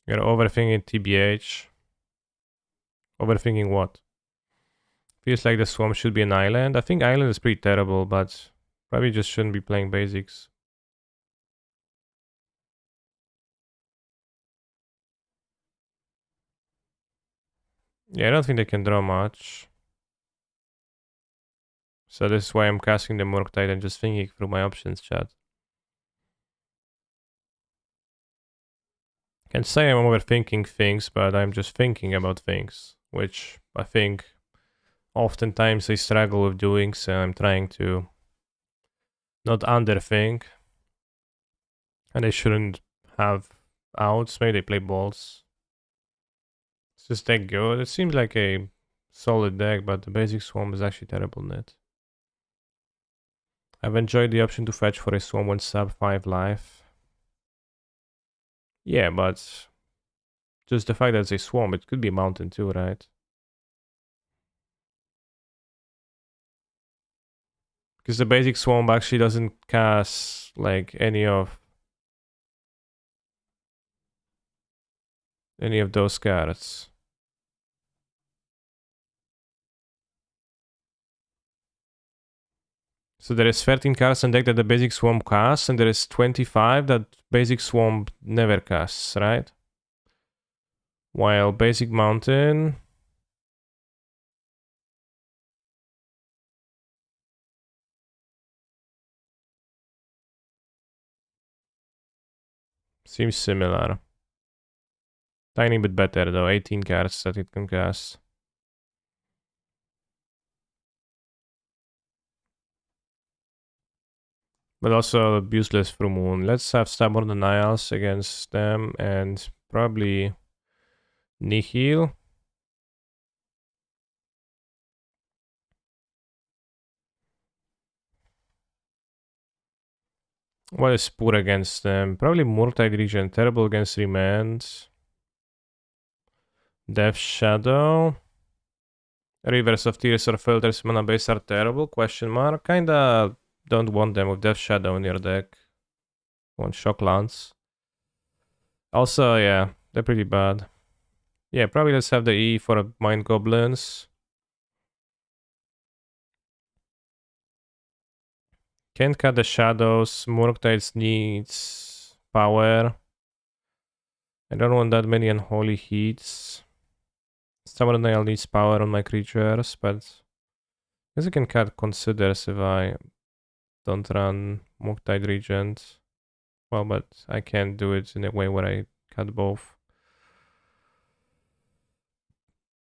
You're overthinking TBH. Overthinking what? Feels like the swamp should be an island. I think island is pretty terrible, but probably just shouldn't be playing basics. Yeah, I don't think they can draw much. So this is why I'm casting the Murktide and just thinking through my options, chat. I can say I'm overthinking things, but I'm just thinking about things, which I think oftentimes I struggle with doing, so I'm trying to not underthink. And they shouldn't have outs, maybe they play balls. Is this deck good? It seems like a solid deck, but the basic swamp is actually terrible net. I've enjoyed the option to fetch for a swamp when sub 5 life. Yeah, but just the fact that it's a swamp, it could be a mountain too, right? Because the basic swamp actually doesn't cast like any of those cards. So there is 13 cards in deck that the basic swamp casts, and there is 25 that basic swamp never casts, right? While basic mountain Seems similar. Tiny bit better though, 18 cards that it can cast. But also useless through Moon. Let's have Stubborn Denials against them and probably Nihil. What is poor against them? Probably Murktide Region. Terrible against Remand. Death Shadow. Rivers of Tears or Filters mana base are terrible? Question mark. Kinda don't want them with Death Shadow in your deck. Want Shock Lance. Also, yeah, they're pretty bad. Yeah, probably let's have the E for Mind Goblins. Can't cut the shadows. Murktide needs power. I don't want that many unholy heats. Stubborn Nail needs power on my creatures, but I guess I can cut Considers if I don't run Murktide Regent. Well, but I can't do it in a way where I cut both.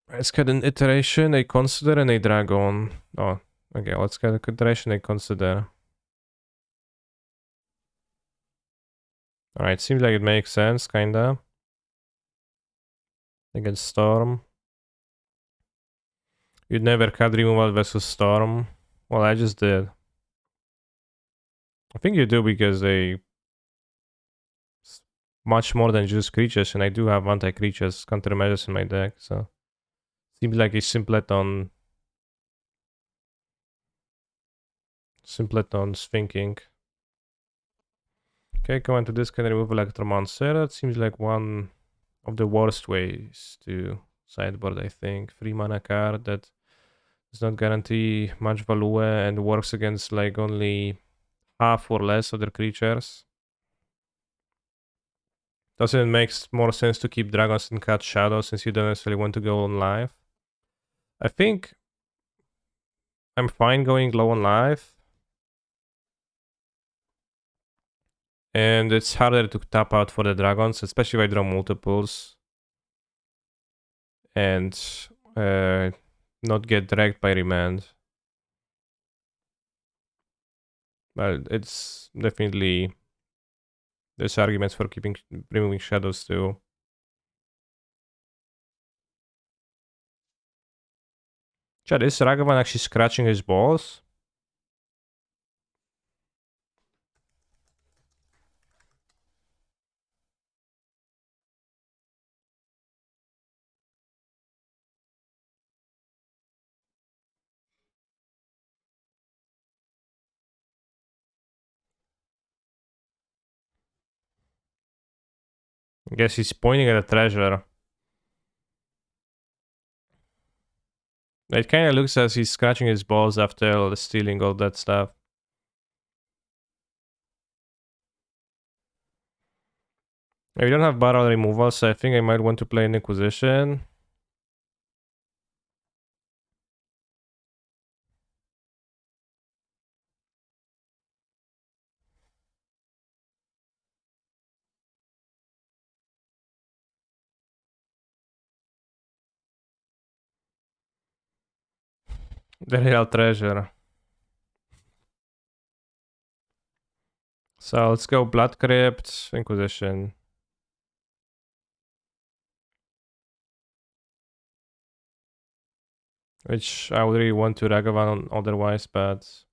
Let's cut an Iteration, a Consider, and a Dragon. Oh, okay, let's cut an Iteration, a Consider. Alright, seems like it makes sense, kinda. Against Storm. You'd never cut removal versus Storm. Well, I just did. I think you do because they much more than just creatures, and I do have anti-creatures countermeasures in my deck, so seems like a simpleton thinking. Okay, go into this, can remove Electromancer. That seems like one of the worst ways to sideboard, I think. 3 mana card that does not guarantee much value and works against like only half or less of their creatures. Doesn't it make more sense to keep dragons and cut shadows since you don't necessarily want to go on life? I think I'm fine going low on life. And it's harder to tap out for the dragons, especially if I draw multiples. And not get dragged by Remand. But it's definitely... There's arguments for removing shadows too. Chad, is Ragavan actually scratching his balls? I guess he's pointing at a treasure. It kind of looks as he's scratching his balls after stealing all that stuff. We don't have barrel removal, so I think I might want to play an Inquisition. The real treasure. So let's go Blood Crypt, Inquisition. Which I would really want to Ragavan on otherwise, but...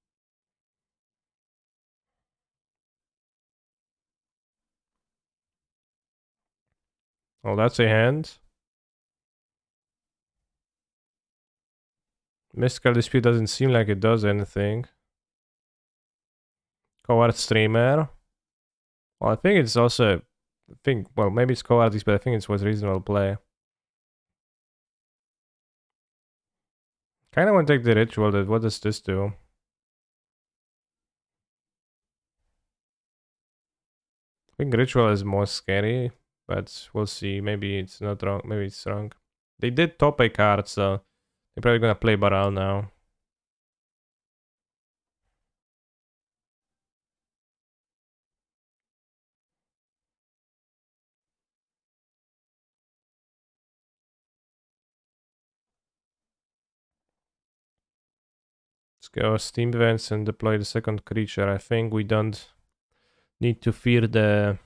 Oh, that's a hand. Mystical Dispute doesn't seem like it does anything. Coward Streamer. Well, I think it's also... well, maybe it's Cowardist, but I think it was reasonable play. Kinda want to take the Ritual, what does this do? I think Ritual is more scary, but we'll see. Maybe it's not wrong. Maybe it's wrong. They did top a card, so they're probably gonna play Baral now. Let's go Steam events and deploy the second creature. I think we don't need to fear the...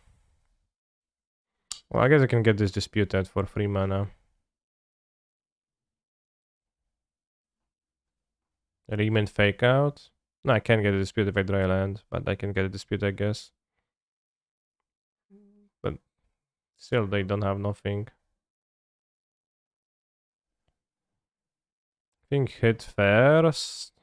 Well, I guess I can get this disputed for 3 mana. Remand Fake Out. No, I can't get a dispute if I dry land, but I can get a dispute, I guess. But still, they don't have nothing. I think hit first.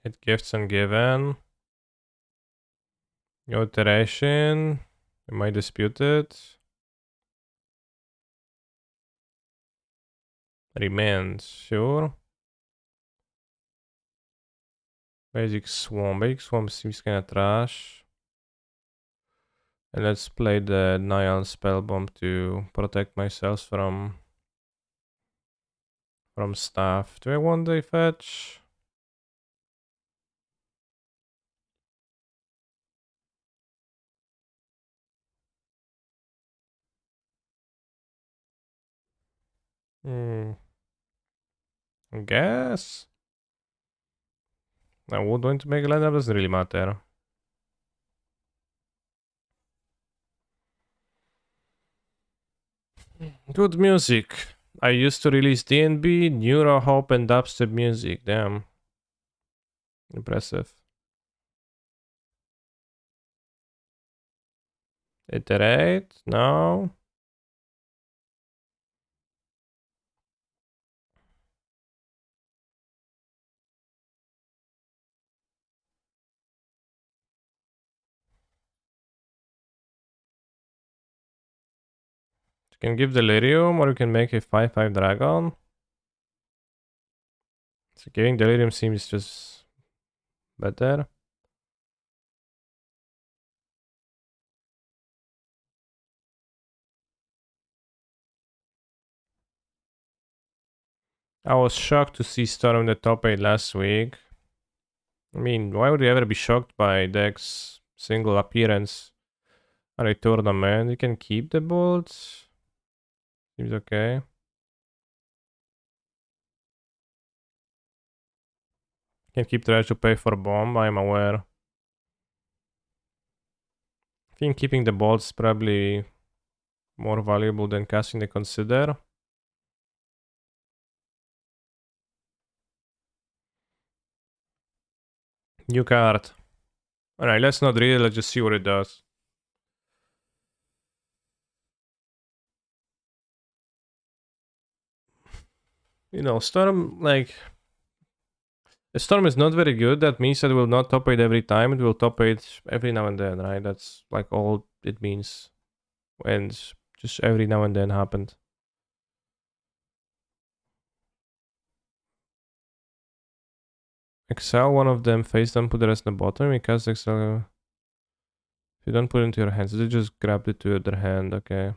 Hit Gifts Ungiven. No iteration. Am I disputed? Remand, sure. Basic Swarm. Basic Swarm seems kinda trash. And let's play the Nyan Spellbomb to protect myself from staff. Do I want the fetch? I guess. I would want to make a lineup, doesn't really matter. Good music. I used to release D&B, Neuro Hop, and dubstep music. Damn. Impressive. Iterate? No. You can give Delirium, or you can make a 5/5 dragon. So giving Delirium seems just better. I was shocked to see Storm in the top 8 last week. I mean, why would you ever be shocked by Deck's single appearance at a tournament? You can keep the bolts. Seems okay. Can keep trash to pay for bomb, I'm aware. I think keeping the bolts is probably more valuable than casting the Consider. New card. Alright, let's not read it, let's just see what it does. You know, Storm, like... The Storm is not very good, that means that it will not top 8 every time, it will top 8 every now and then, right? That's like all it means. And just every now and then happened. Exile one of them, face them, put the rest in the bottom, you cast exile... If you don't put it into your hands, they just grabbed it to their hand, okay.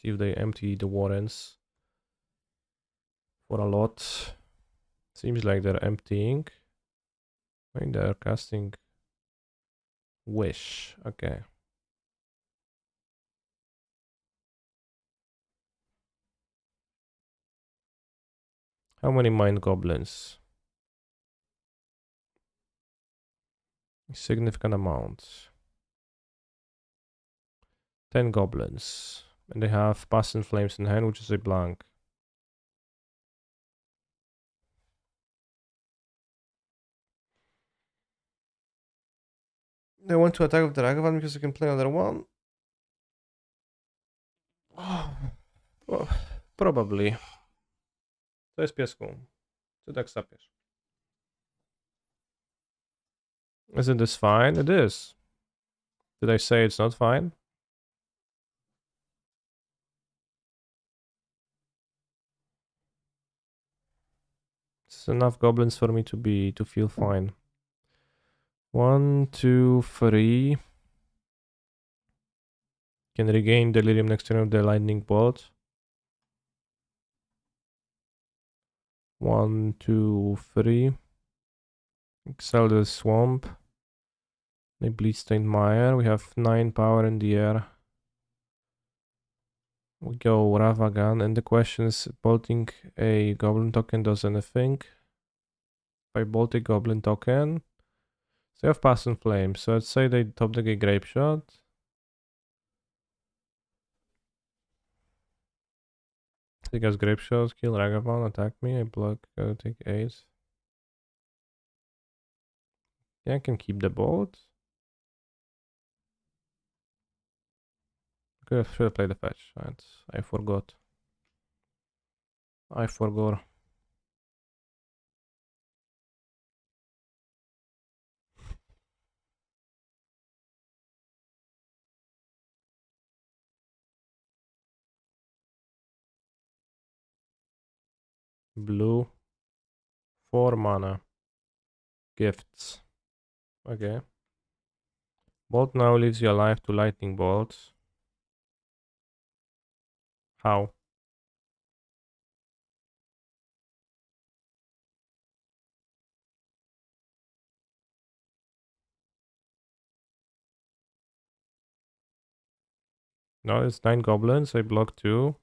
See if they empty the Warrens for a lot. Seems like they're emptying. I think they're casting Wish, okay. How many Mind Goblins? A significant amount. 10 Goblins. And they have Past in Flames in hand, which is a blank. They want to attack with the Ragavan because they can play another one? Oh, probably. To jest piesku. Co tak sapiesz? Isn't this fine? It is. Did I say it's not fine? It's enough goblins for me to feel fine. 1, 2, 3. Can regain Delirium next turn with the Lightning Bolt. 1, 2, 3. Exile the Swamp. They Bleedstained Mire. We have 9 power in the air. We go Ravagan, and the question is, bolting a goblin token does anything? If I bolt a goblin token, so you have Pass and Flame. So let's say they top deck a Grape Shot. He goes Grape Shot, kill Ragavan, attack me, I block, take 8. Yeah, I can keep the bolt. Should have played the fetch, right? I forgot. I forgot. Blue. 4 mana. Gifts. Okay. Bolt now leaves you alive to lightning bolts. How? No, it's 9 goblins. I block 2.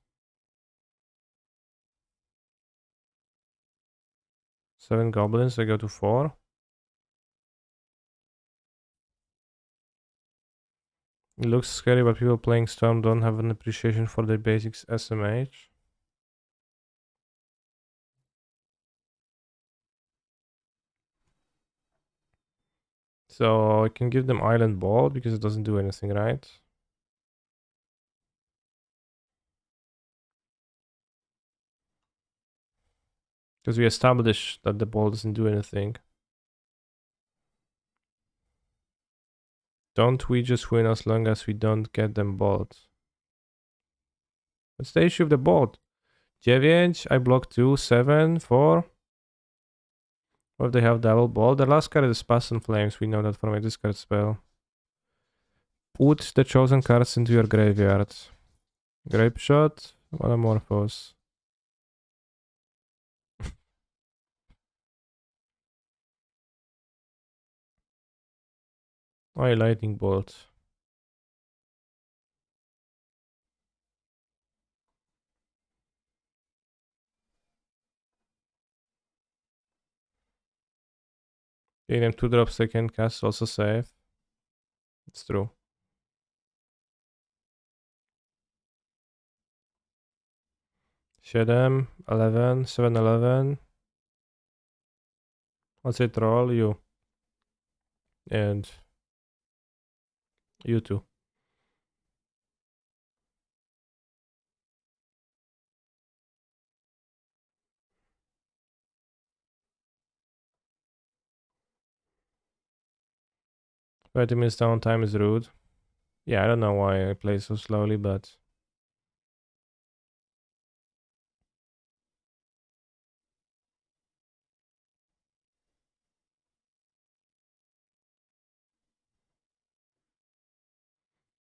7 goblins. I go to 4. It looks scary, but people playing Storm don't have an appreciation for the basics SMH. So I can give them Island Ball because it doesn't do anything, right? Because we established that the ball doesn't do anything. Don't we just win as long as we don't get them balled? What's the issue of the board? 9, I block 2, 7, 4. What if they have double ball? The last card is Pass and Flames. We know that from a discard spell. Put the chosen cards into your graveyard. Grape Shot, Metamorphose. Oh, Lightning Bolt. Getting them 2 drops they can cast also safe. It's true. Siedem, 11, 7, 11. Let's say troll, you. And you too. Minutes downtime is rude. Yeah, I don't know why I play so slowly, but...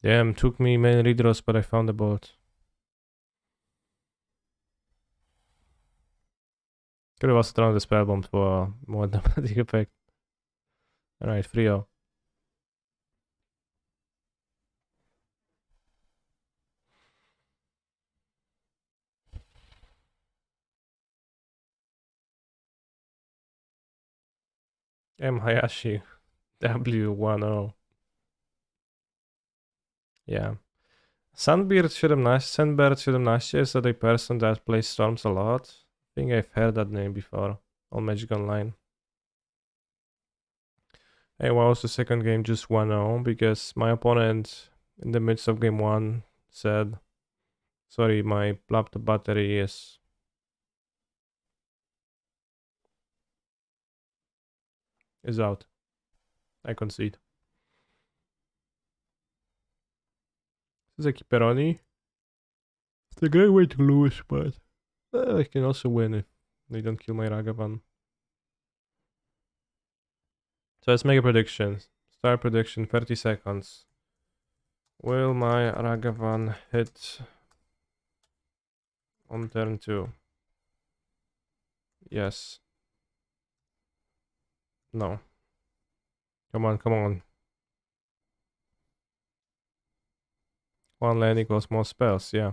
Damn, took me many redraws, but I found the bolt. Could have also thrown the spell bomb for a more dramatic effect. Alright, 3-0. M. Hayashi. W10. Yeah. Sandbird 17 is that a person that plays Storms a lot. I think I've heard that name before on Magic Online. Hey, why was the second game just 1-0? Because my opponent in the midst of game 1 said, sorry, my laptop battery is out. I concede. This is a Kipperoni. It's a great way to lose, but I can also win if they don't kill my Ragavan. So let's make a prediction. Start prediction, 30 seconds. Will my Ragavan hit on turn 2? Yes. No. Come on, come on. One land equals more spells, yeah.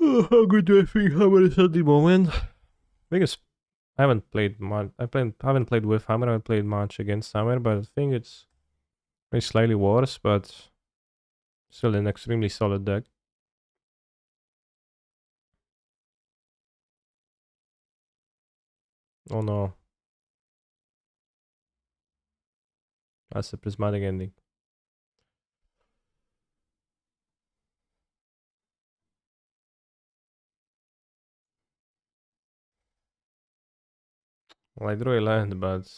How good do I think Hammer is at the moment? Because I haven't played much. Haven't played with Hammer. I haven't played much against Hammer, but I think it's maybe slightly worse, but still an extremely solid deck. Oh no, that's a prismatic ending. Well, I drew a land, but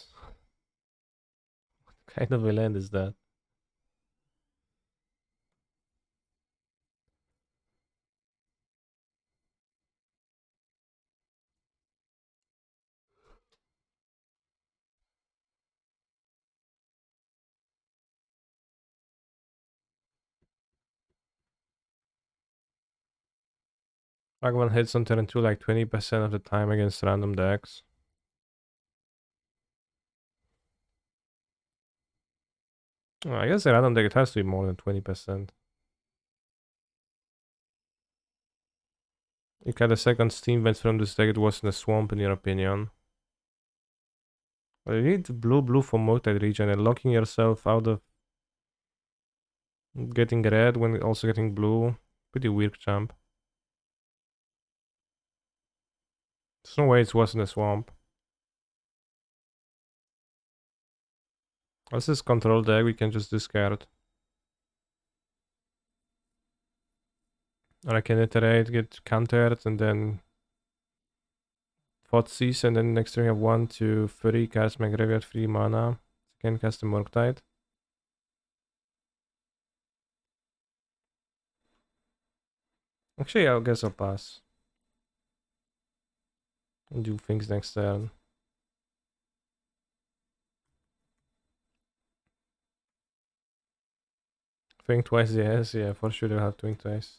what kind of a land is that? Fragment hits on turn 2 like 20% of the time against random decks. Oh, I guess a random deck it has to be more than 20%. You got a second Steam vent from this deck, it was in a swamp in your opinion. Well, you need blue for Murktide region and locking yourself out of getting red when also getting blue. Pretty weird jump. There's no way it was in a swamp. This is control deck, we can just discard. Or I can iterate, get countered, and then Thoughtseize, and then next turn you have 1, 2, 3, cast my graveyard, 3 mana. You can cast the Murktide. Actually, I guess I'll pass. And do things next turn. Think twice, yes, yeah, for sure I'll have to think twice.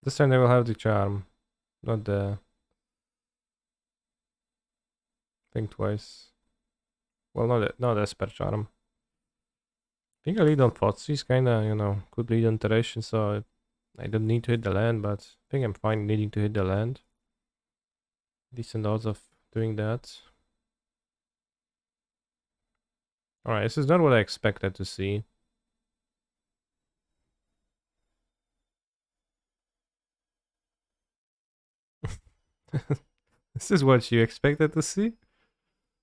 This time they will have the charm, not the think twice. Well, not Esper charm. I think I lead on Thoughtseize, kinda, you know, could lead on iteration, so I don't need to hit the land, but I think I'm fine needing to hit the land. Decent odds of doing that. Alright, this is not what I expected to see. This is what you expected to see?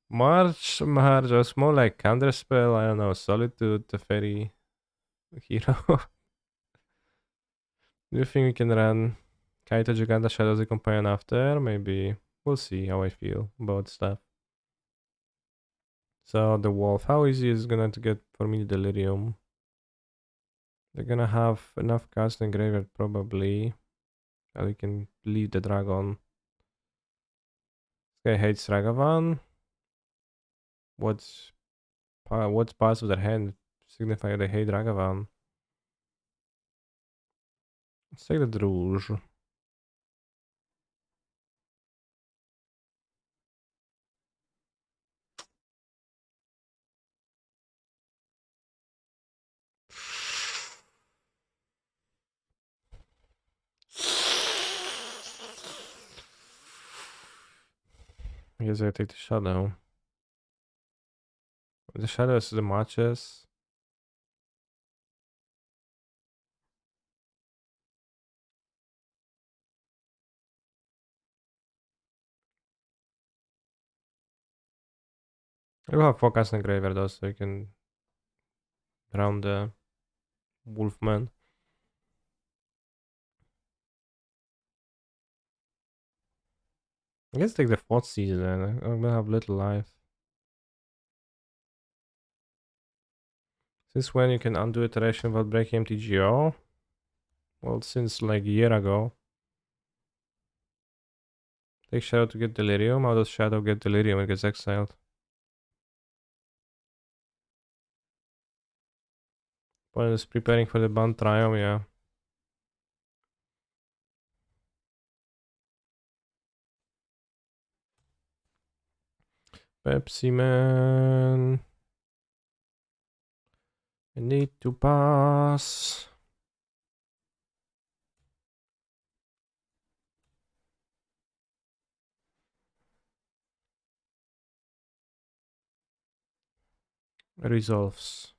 March, just more like counterspell, I don't know, Solitude, the fairy hero. Do you think we can run Kaito Giganta Shadows the companion after? Maybe. We'll see how I feel about stuff. So the wolf, how easy is it gonna to get for me Delirium? They're gonna have enough cast in graveyard probably. And we can leave the dragon. This guy hates Ragavan. What's parts of their hand signify they hate Ragavan? Let's take the Druge. I guess I take the shadow. The shadow is the matches. I will have focus in graveyard though, so you can drown the Wolfman. I guess take the fourth season then. I'm gonna have little life. Since when you can undo iteration without breaking MTGO? Well, since like a year ago. Take Shadow to get Delirium. How does Shadow get Delirium? It gets exiled. Opponent is preparing for the Band Triumph, yeah. Pepsi Man. I need to pass. Resolves.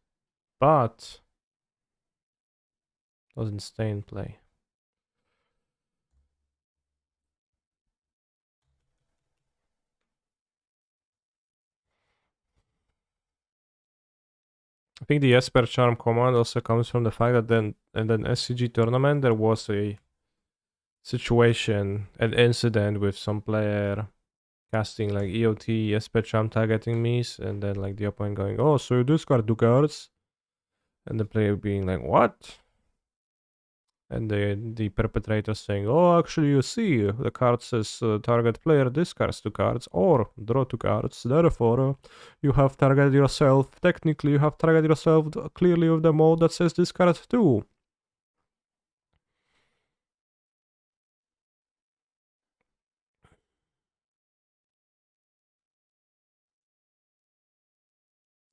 But doesn't stay in play. I think the Esper Charm command also comes from the fact that then in an SCG tournament there was a situation, an incident with some player casting like EOT, Esper Charm targeting me, and then like the opponent going, oh, so you discard 2 cards? And the player being like, what? And the perpetrator saying, oh, actually you see, the card says target player discards 2 cards or draw 2 cards. Therefore, you have targeted yourself. Technically, you have targeted yourself clearly with the mode that says discard 2.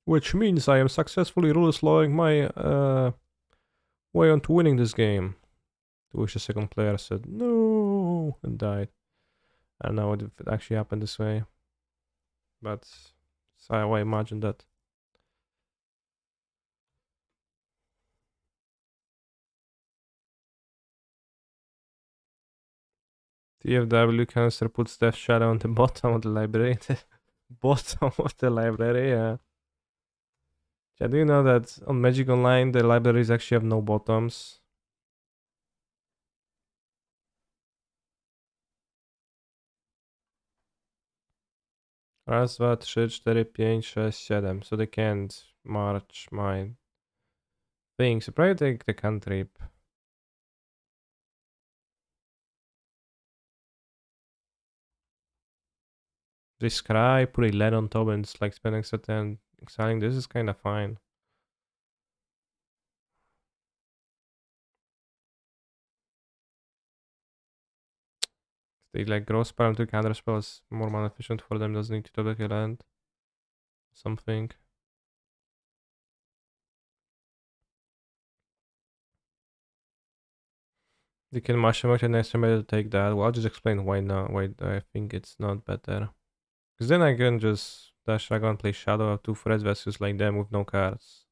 Which means I am successfully rule slowing my way onto winning this game. To which the second player said, no, and died. I don't know if it actually happened this way. But so I imagine that. TFW cancer puts Death Shadow on the bottom of the library. Bottom of the library, yeah. Yeah, do you know that on Magic Online the libraries actually have no bottoms? Raz, dwa, trzy, cztery, pięć, sześć, siedem. So they can't march my thing. So probably take the cantrip. They scry, put a lead on top and it's like spending certain exiling. This is kind of fine. They like grow spell to counter spells more mana efficient for them, doesn't need to double kill land. Something. They can mash him out and estimate to take that. Well, I'll just explain why not. Why I think it's not better. Because then I can just dash dragon, play shadow, have 2 threats versus like them with no cards.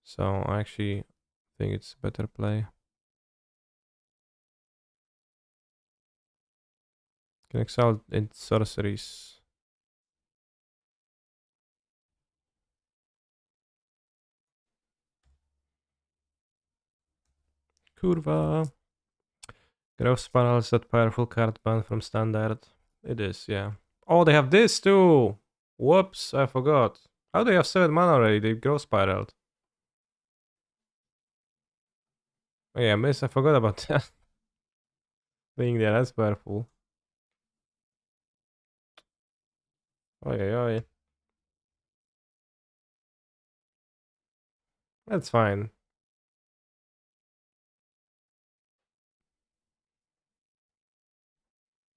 So I actually think it's better play. Can excel in sorceries. Kurva. Growth Spiral is that powerful card banned from standard. It is, yeah. Oh, they have this too! Whoops, I forgot. How do they have 7 mana already? They Growth Spiraled. Oh yeah, miss, I forgot about that. Being there, that's powerful. Oi, oi, oi. That's fine.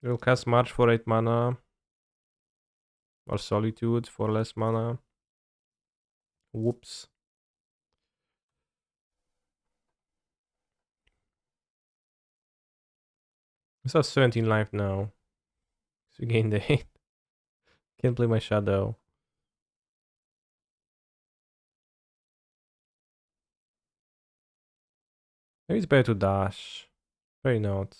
We'll cast March for 8 mana. Or Solitude for less mana. Whoops. This has 17 life now. So you gain the 8. Can't play my shadow. Maybe it's better to dash. Very not.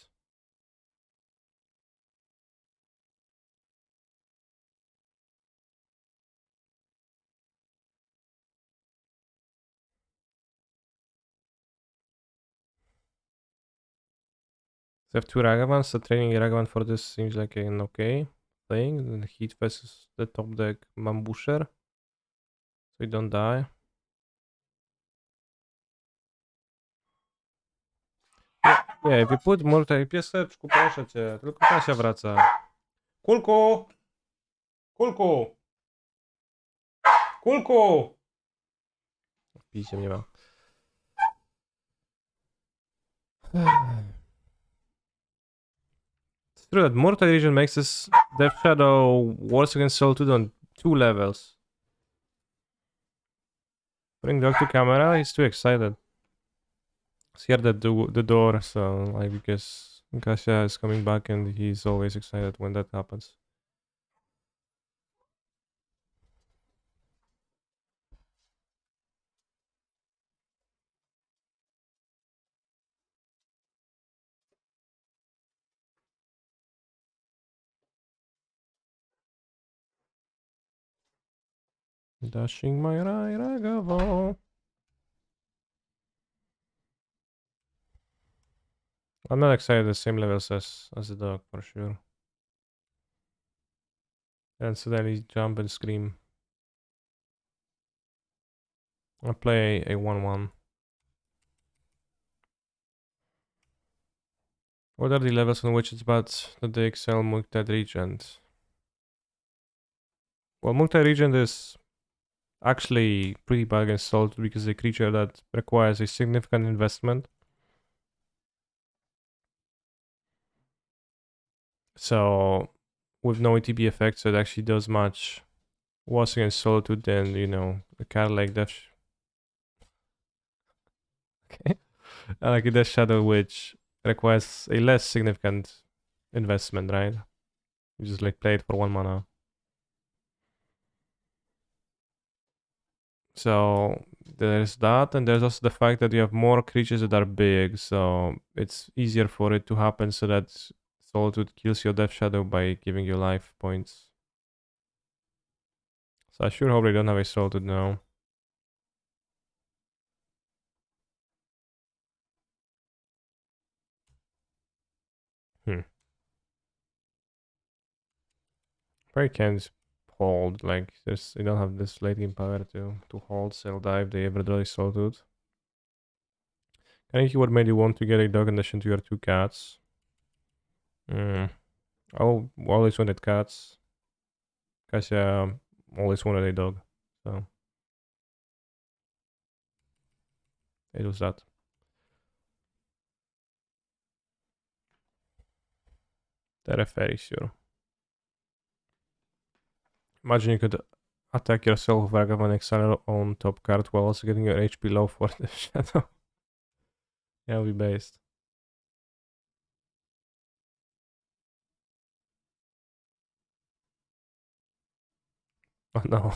So I have 2 Ragavans, so training a Ragavan for this seems like an okay thing. Then Heat versus the top deck Mambusher. So you don't die. Nie, wypód Murktide, pieseczku, proszę cię, tylko Kasia wraca. Kulku! Kulku! Kulku! Picie mnie ma. It's true that Murktide region makes this Death Shadow worse against Soul 2 on 2 levels. Bring dog to camera, he's too excited. Scared at the door, so like because Kasia is coming back and he's always excited when that happens. Dashing my Ragavo. I'm not excited the same levels as the dog for sure. And suddenly jump and scream. I play a 1-1. What are the levels on which it's bad that they excel Murktide Regent? Well, Murktide Regent is actually pretty bad against Salt because it's a creature that requires a significant investment. So, with no ETB effects, it actually does much worse against Solitude than, you know, a card like Death. Okay. Like a Death Shadow, which requires a less significant investment, right? You just like play it for 1 mana. So there's that, and there's also the fact that you have more creatures that are big, so it's easier for it to happen so that Solitude kills your Death Shadow by giving you life points. So I sure hope they don't have a Solitude now. Probably can't hold, like there's they don't have this late game power to hold, cell dive, they ever draw a Solitude. I think what made you want to get a dog in addition to your 2 cats? I always wanted cats. Kasia always wanted a dog. So it was that. Very sure. Imagine you could attack yourself with Vagavan Exile on top card while also getting your HP low for the shadow. Yeah, we based. Oh no.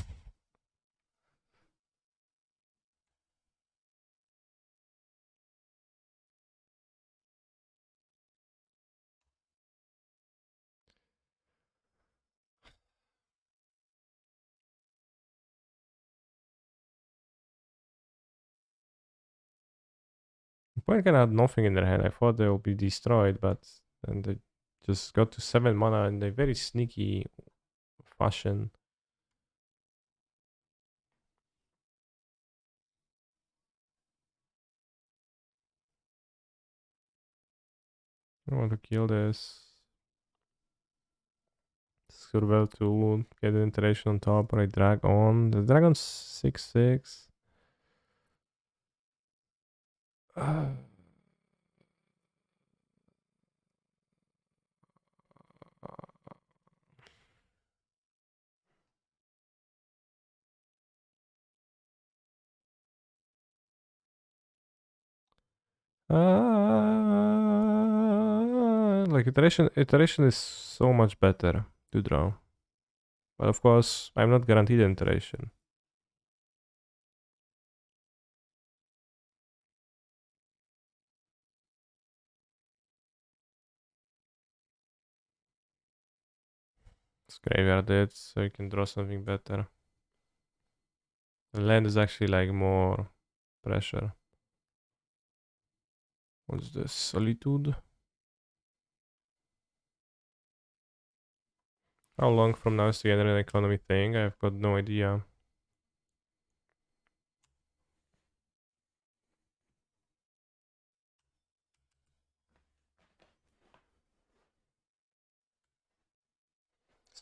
Point can add nothing in their hand. I thought they would be destroyed, but then they just got to 7 mana in a very sneaky fashion. I want to kill this. Survival to get an iteration on top, or I drag on. The dragon's 6/6. Like iteration is so much better to draw. But of course, I'm not guaranteed iteration. Let's graveyard it so you can draw something better. The land is actually like more pressure. What's this? Solitude? How long from now is the general economy thing? I've got no idea.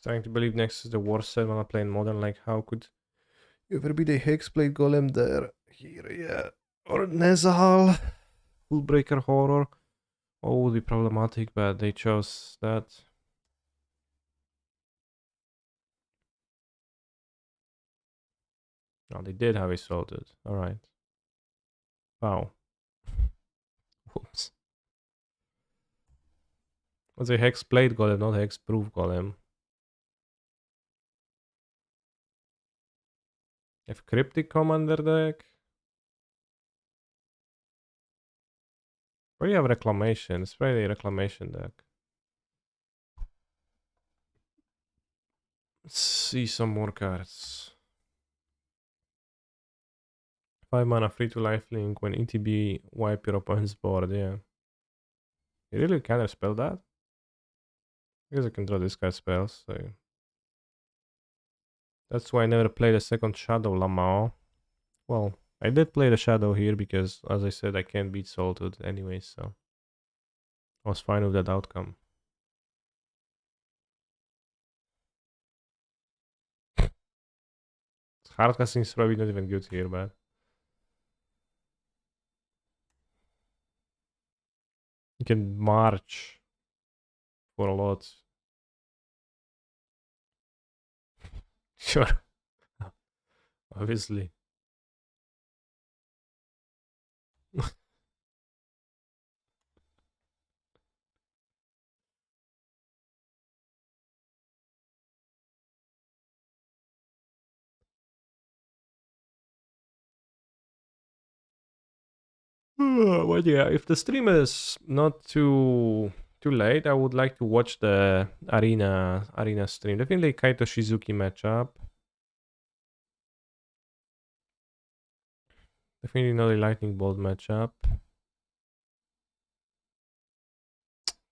Starting to believe next is the worst set when I play in modern. Like, how could you ever be the Hexblade Golem there? Here, yeah. Or Nezahal. Hullbreaker Horror. Oh, would be problematic, but they chose that. Oh, they did have it sorted. Alright. Wow. Whoops. Was a Hexblade Golem, not Hexproof Golem. Have Cryptic Commander deck? Or you have Reclamation? It's probably a Reclamation deck. Let's see some more cards. 5 mana, free to lifelink when ETB wipe your opponent's board, yeah. You really can spell that? I guess I can draw this guy's spells, so. That's why I never played a second Shadow Lamao. Well, I did play the Shadow here because, as I said, I can't beat Salted anyway, so. I was fine with that outcome. Hardcasting is probably not even good here, but. You can march for a lot. Sure. Obviously. Well, yeah, if the stream is not too late, I would like to watch the arena stream. Definitely Kaito Shizuki matchup. Definitely not a lightning bolt matchup.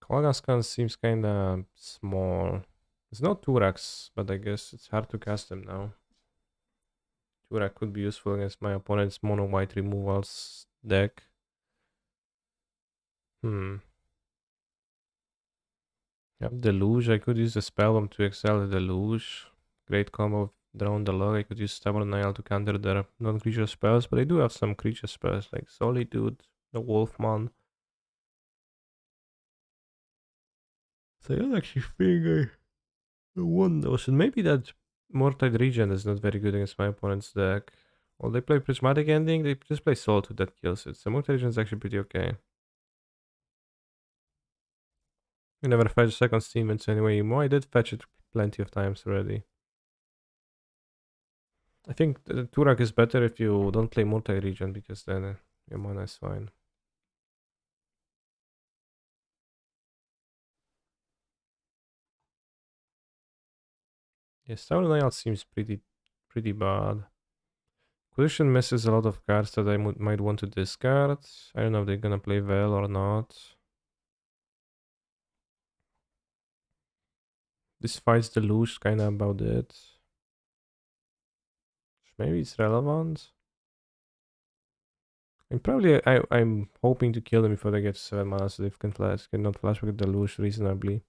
Kalagaskan seems kinda small. It's not Turax, but I guess it's hard to cast them now. Turak could be useful against my opponent's mono white removals deck. Yep, Deluge. I could use the Spellbomb to excel the Deluge. Great combo of Drone the Log. I could use Stubborn Nail to counter their non-creature spells, but I do have some creature spells like Solitude, the Wolfman. So I don't actually think I won those. And maybe that Murktide Regen is not very good against my opponent's deck. Well, they play Prismatic Ending, they just play Solitude that kills it. So Murktide Regen is actually pretty okay. You never fetch second Steaments anyway. I did fetch it plenty of times already. I think the Turak is better if you don't play multi-region because then your mana is fine. Yes, Tower Nail seems pretty bad. Collision misses a lot of cards that I might want to discard. I don't know if they're gonna play well or not. This fights the Luge, kinda about it. Maybe it's relevant. And probably I'm hoping to kill them before they get 7 mana so they cannot flash with the Luge reasonably.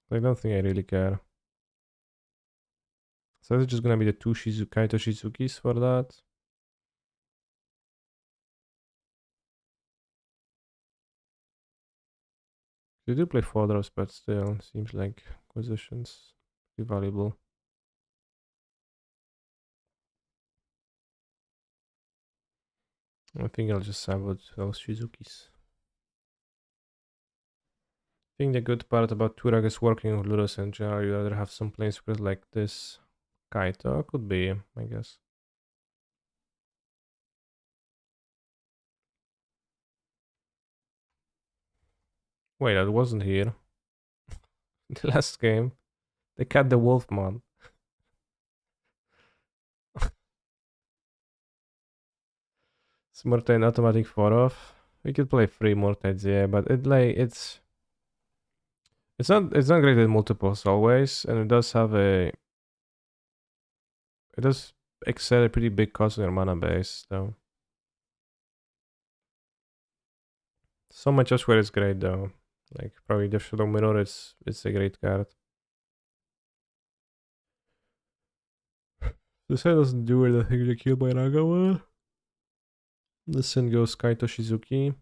I don't think I really care. So it's just gonna be the two Kaito Shizukis for that. They do play 4 drops, but still, seems like acquisitions pretty valuable. I think I'll just sabotage those Shizukis. I think the good part about Turag is working with Ludus in general. You'd rather have some planeswalkers like this. Kaito could be, I guess. Wait, that wasn't here. The last game. They cut the Wolfman. Murktide automatic 4 off. We could play 3 Murktides, yeah, but it's not great at multiples always, and it does have it does excel a pretty big cost on your mana base though. So much elsewhere is great though. Like probably the Shadow Mirror it's a great card. This guy doesn't do anything to kill my Nagawa. Listen goes Kaito Shizuki.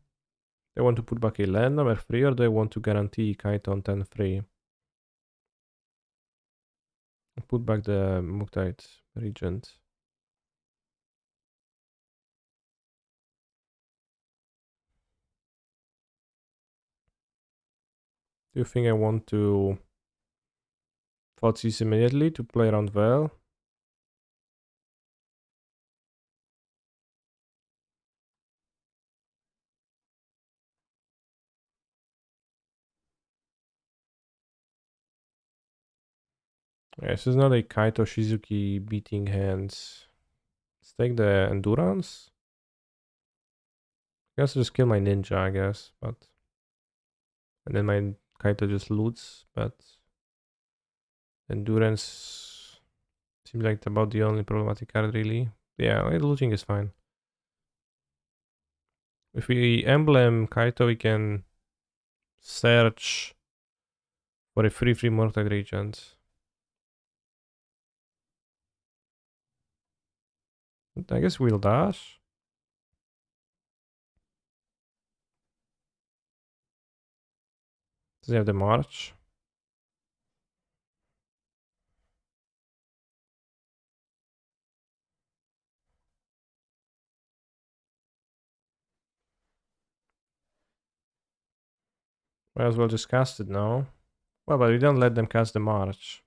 They want to put back a land number 3 or they want to guarantee Kaito on 10-3? Put back the Murktide Regent. Do you think I want to Fotsis immediately to play around well? Yeah, this is not a Kaito Shizuki beating hands. Let's take the Endurance. I guess just kill my ninja, I guess, but and then my Kaito just loots, but Endurance seems like about the only problematic card really. Yeah, looting is fine. If we emblem Kaito, we can search for a free Murktide Regent. I guess we'll dash. Does he have the march? Might as well just cast it now. Well, but we don't let them cast the march.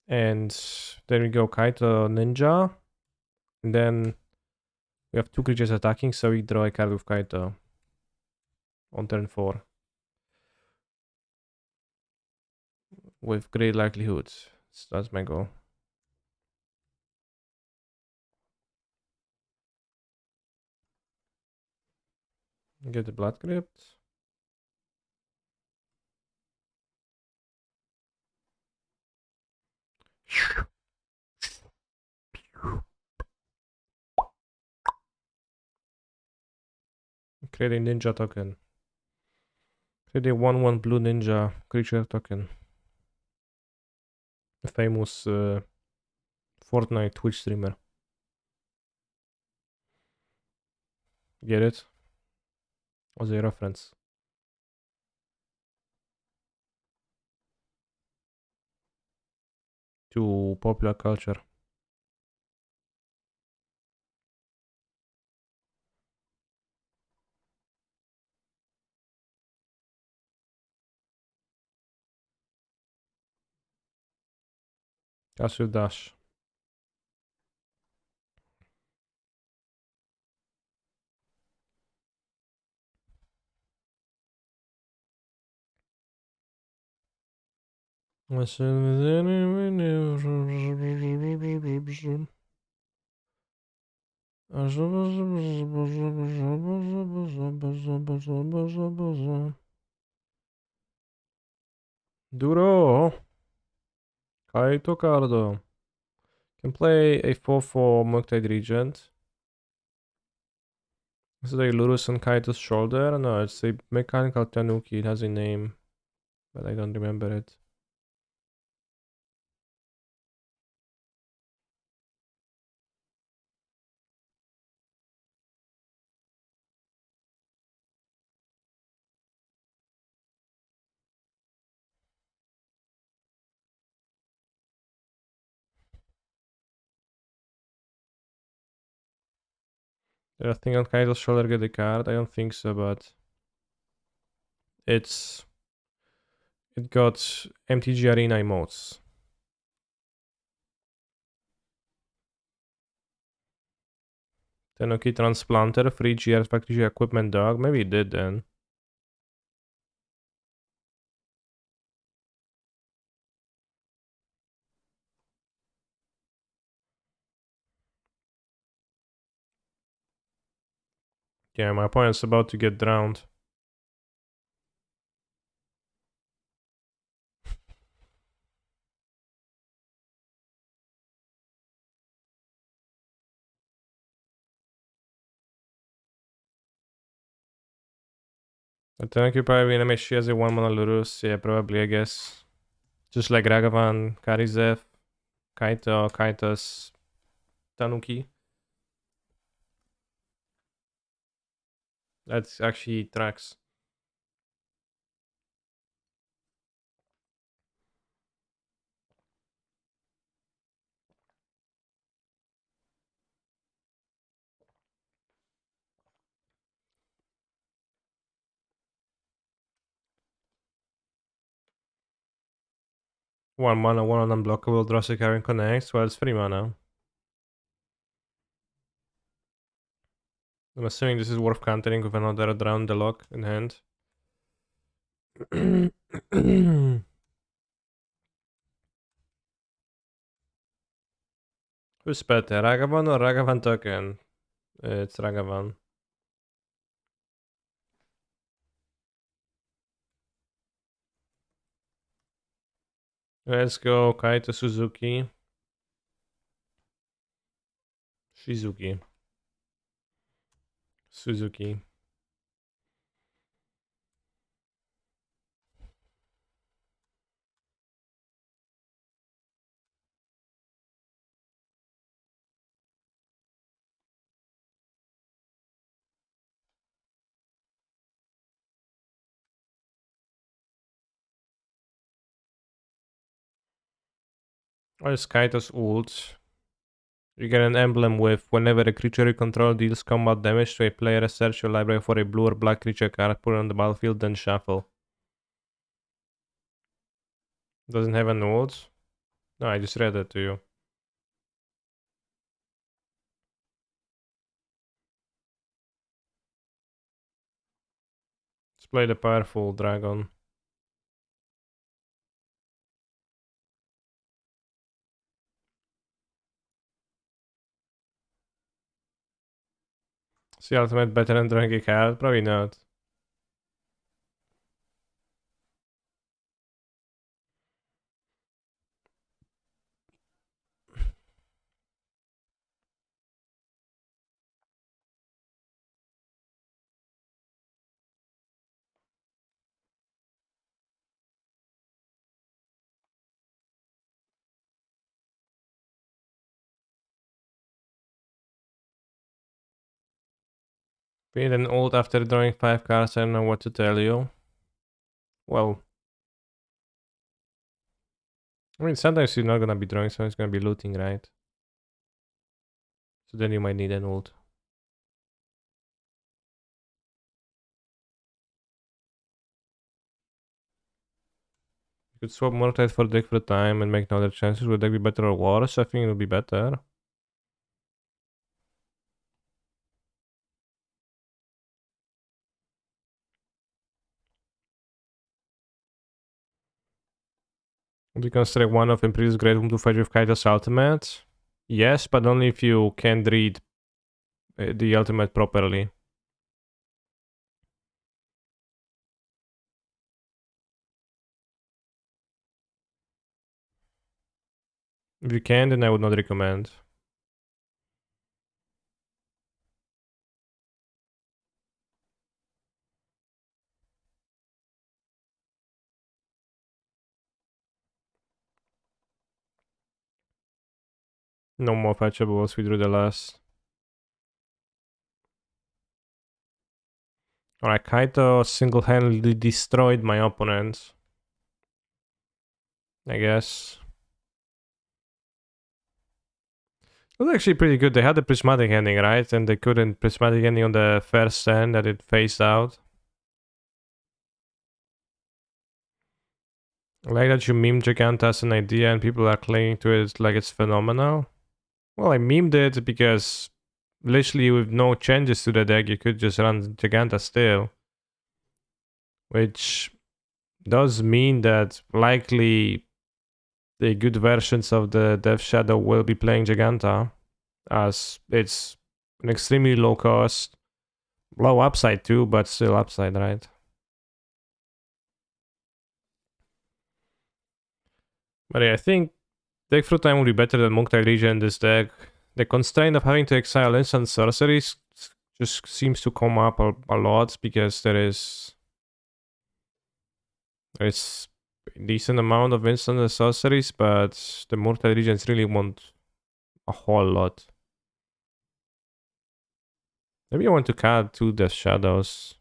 And then we go Kaito Ninja. And then we have 2 creatures attacking, so we draw a card with Kaito on turn 4. With great likelihood. So that's my goal. Get the Blood Crypt. Create a ninja token. Create a 1/1 blue ninja creature token. A famous Fortnite Twitch streamer. Get it? Was a reference. To popular culture. Cast with dash. Duro. Kaito Cardo. Can play a 4/4 Murktide Regent. Is it a Lurus on Kaito's shoulder? No, it's a mechanical Tanuki. It has a name, but I don't remember it. Did I think on Kaito's shoulder get a card? I don't think so, but it got MTG Arena emotes. Tanuki Transplanter, free G Artifact G Equipment Dog. Maybe it did then. Yeah, my opponent's about to get drowned. I think you probably win MHC as a 1-mana Lurus. Yeah, probably, I guess. Just like Ragavan, Karizev, Kaito, Kaitos, Tanuki. That's actually tracks. One mana, one unblockable, draws a card and connects. Well, it's 3 mana. I'm assuming this is worth countering with another Drown the Lock in hand. Who's better, Ragavan or Ragavan token? It's Ragavan. Let's go Kaito Suzuki. Shizuki. Suzuki. Or is Kaito's ult? You get an emblem with whenever a creature you control deals combat damage to a player, search your library for a blue or black creature card, put it on the battlefield, then shuffle. Doesn't have an ult? No, I just read it to you. Let's play the powerful dragon. Is the ultimate better than drawing a card? Probably not. Being an ult after drawing 5 cards, I don't know what to tell you. Well, I mean, sometimes you're not gonna be drawing, sometimes it's gonna be looting, right? So then you might need an ult. You could swap Murktide for deck for time and make other chances. Would that be better or worse? I think it would be better. You can select one of Imperial's Great Home to fight with Kaito's ultimate. Yes, but only if you can't read the ultimate properly. If you can, then I would not recommend. No more fetchables, we drew the last. Alright, Kaito single-handedly destroyed my opponent. I guess. It was actually pretty good. They had the prismatic ending, right? And they couldn't prismatic ending on the first stand that it phased out. I like that you meme Giganta as an idea and people are clinging to it like it's phenomenal. Well, I memed it because literally with no changes to the deck, you could just run Giganta still. Which does mean that likely the good versions of the Death Shadow will be playing Giganta, as it's an extremely low cost, low upside too, but still upside, right? But yeah, I think deck Fruit Time would be better than Murktide Legion in this deck. The constraint of having to exile instant sorceries just seems to come up a lot because there is There's a decent amount of instant and sorceries, but the Murktide regions really want a whole lot. Maybe I want to cut two Death Shadows.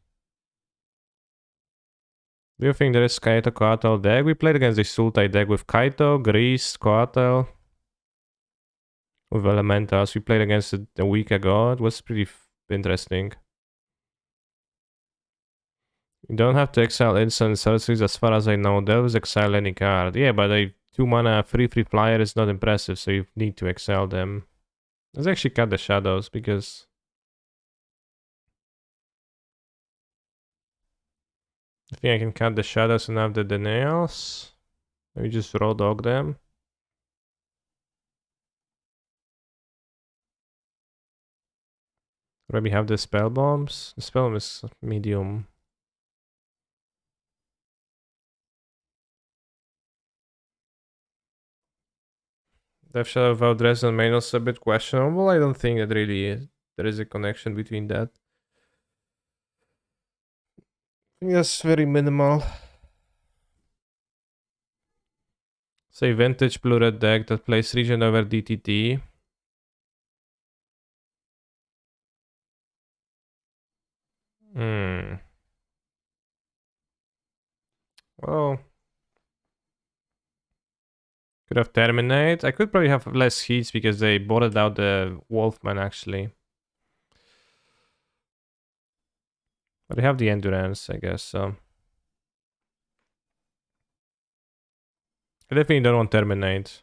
Do you think there is Kaito Coatl deck? We played against the Sultai deck with Kaito, Grease, Coatl, with Elementals. We played against it a week ago. It was pretty interesting. You don't have to exile instant sorceries as far as I know. They'll exile any card. Yeah, but a 2 mana free flyer is not impressive, so you need to exile them. Let's actually cut the shadows because I think I can cut the shadows and have the denials. Maybe just raw dog them. Maybe have the spell bombs. The spell bomb is medium. Death Shadow without Resonant Main is a bit questionable. I don't think that really there is a connection between that. I think that's very minimal. Say vintage blue red deck that plays region over DTT. Well, could have Terminate. I could probably have less heats because they boarded out the Wolfman actually. But they have the Endurance, I guess, so. I definitely don't want Terminate.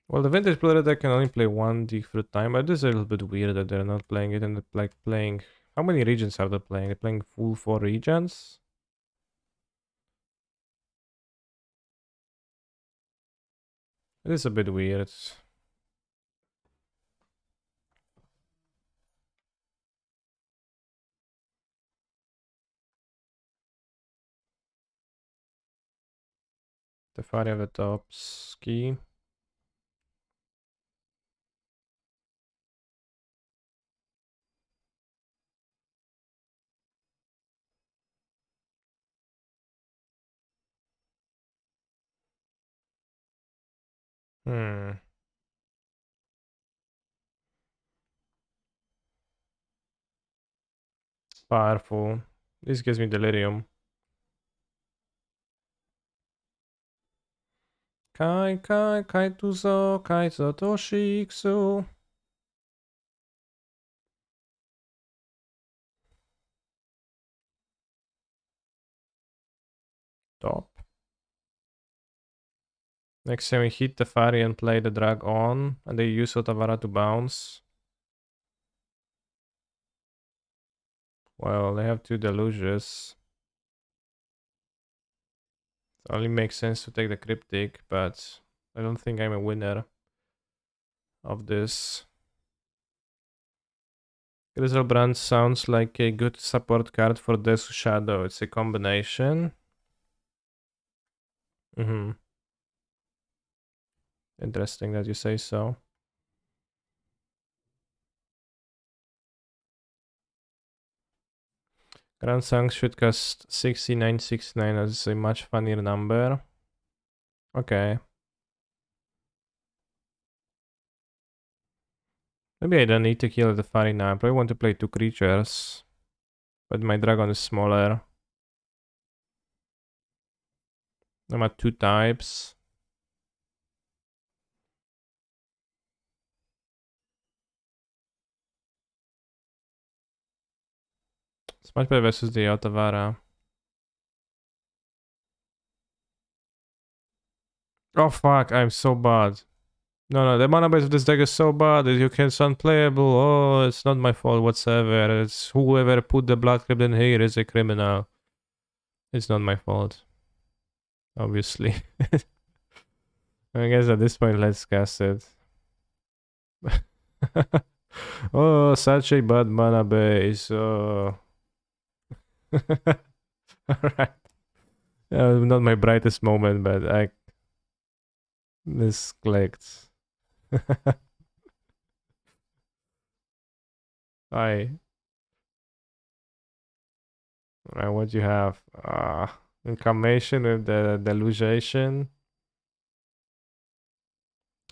Well, the vintage blue red deck can only play one D for a time, but it is a little bit weird that they're not playing it and they're like playing. How many regions are they playing? They're playing full 4 regions? It is a bit weird. The fire of the top ski. Powerful. This gives me delirium. Kai kai kai tuzo kai toshiksu. Top. Next time we hit the fairy and play the drag on, and they use Otavara to bounce. Well, they have two deluges. It only makes sense to take the cryptic, but I don't think I'm a winner of this. Crystal Brand sounds like a good support card for Desu Shadow. It's a combination. Interesting that you say so. Grand Sang should cost 6969 as a much funnier number. Okay. Maybe I don't need to kill the fairy now. I probably want to play 2 creatures. But my dragon is smaller. I'm at 2 types. It's much better versus the Otavara. Oh fuck, I'm so bad. No, the mana base of this deck is so bad that you can unplayable. Oh, it's not my fault whatsoever. It's whoever put the Blood Crypt in here is a criminal. It's not my fault. Obviously. I guess at this point, let's cast it. Oh, such a bad mana base. Oh. Alright. Not my brightest moment, but Misclicked. Hi. Alright, what do you have? Incarnation with the delusion.